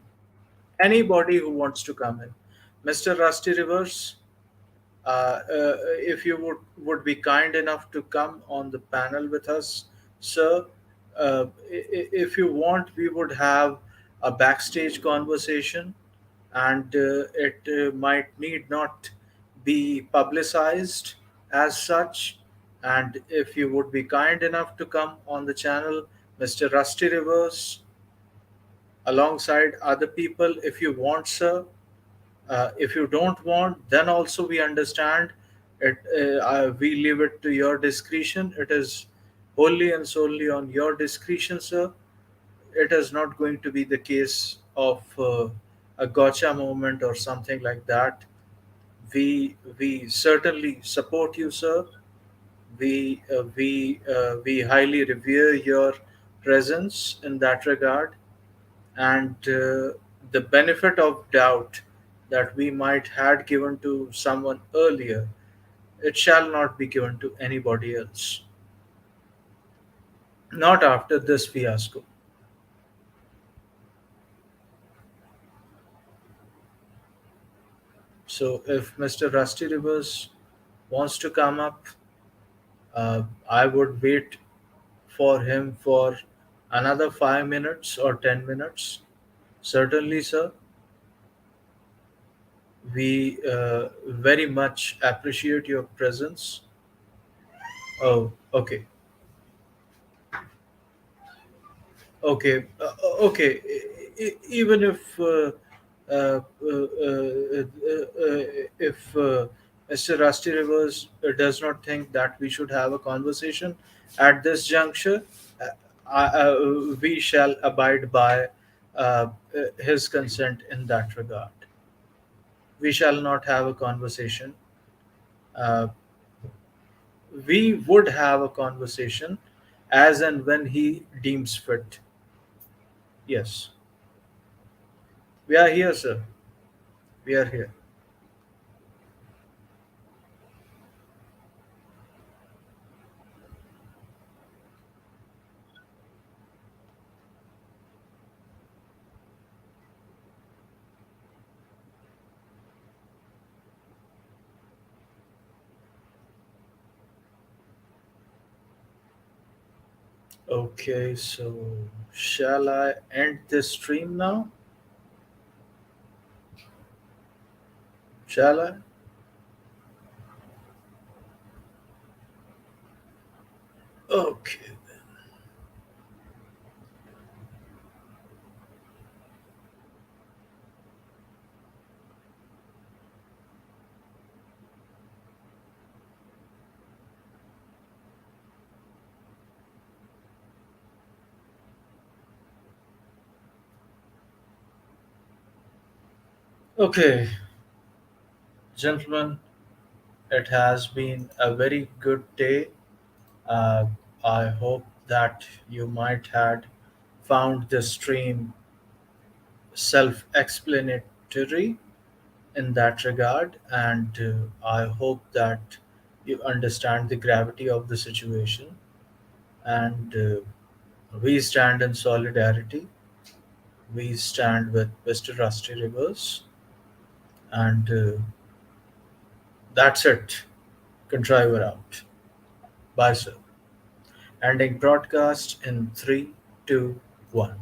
Anybody who wants to come in. Mr. Rusty Rivers, if you would be kind enough to come on the panel with us, sir, if you want, we would have a backstage conversation, and it might need not be publicized as such. And if you would be kind enough to come on the channel, Mr. Rusty Rivers, alongside other people, if you want, sir. If you don't want, then also we understand it. We leave it to your discretion. It is wholly and solely on your discretion, sir. It is not going to be the case of a gotcha moment or something like that. We certainly support you, sir. We highly revere your presence in that regard, and the benefit of doubt that we might had given to someone earlier, it shall not be given to anybody else, not after this fiasco. So if Mr. Rusty Rivers wants to come up, I would wait for him for another 5 minutes or 10 minutes. Certainly, sir. We very much appreciate your presence. Oh, okay. Okay, okay. Even if Mr. Rusty Rivers does not think that we should have a conversation at this juncture, uh, we shall abide by his consent in that regard. We shall not have a conversation. Uh, we would have a conversation as and when he deems fit. Yes, we are here, sir. We are here. Okay, so shall I end this stream now? Shall I? Okay. Okay, gentlemen, it has been a very good day. Uh, I hope that you might had found the stream self-explanatory in that regard, and I hope that you understand the gravity of the situation, and we stand in solidarity. We stand with Mr. Rusty Rivers, and that's it. Contriver out. Bye, sir. Ending broadcast in 3, 2, 1.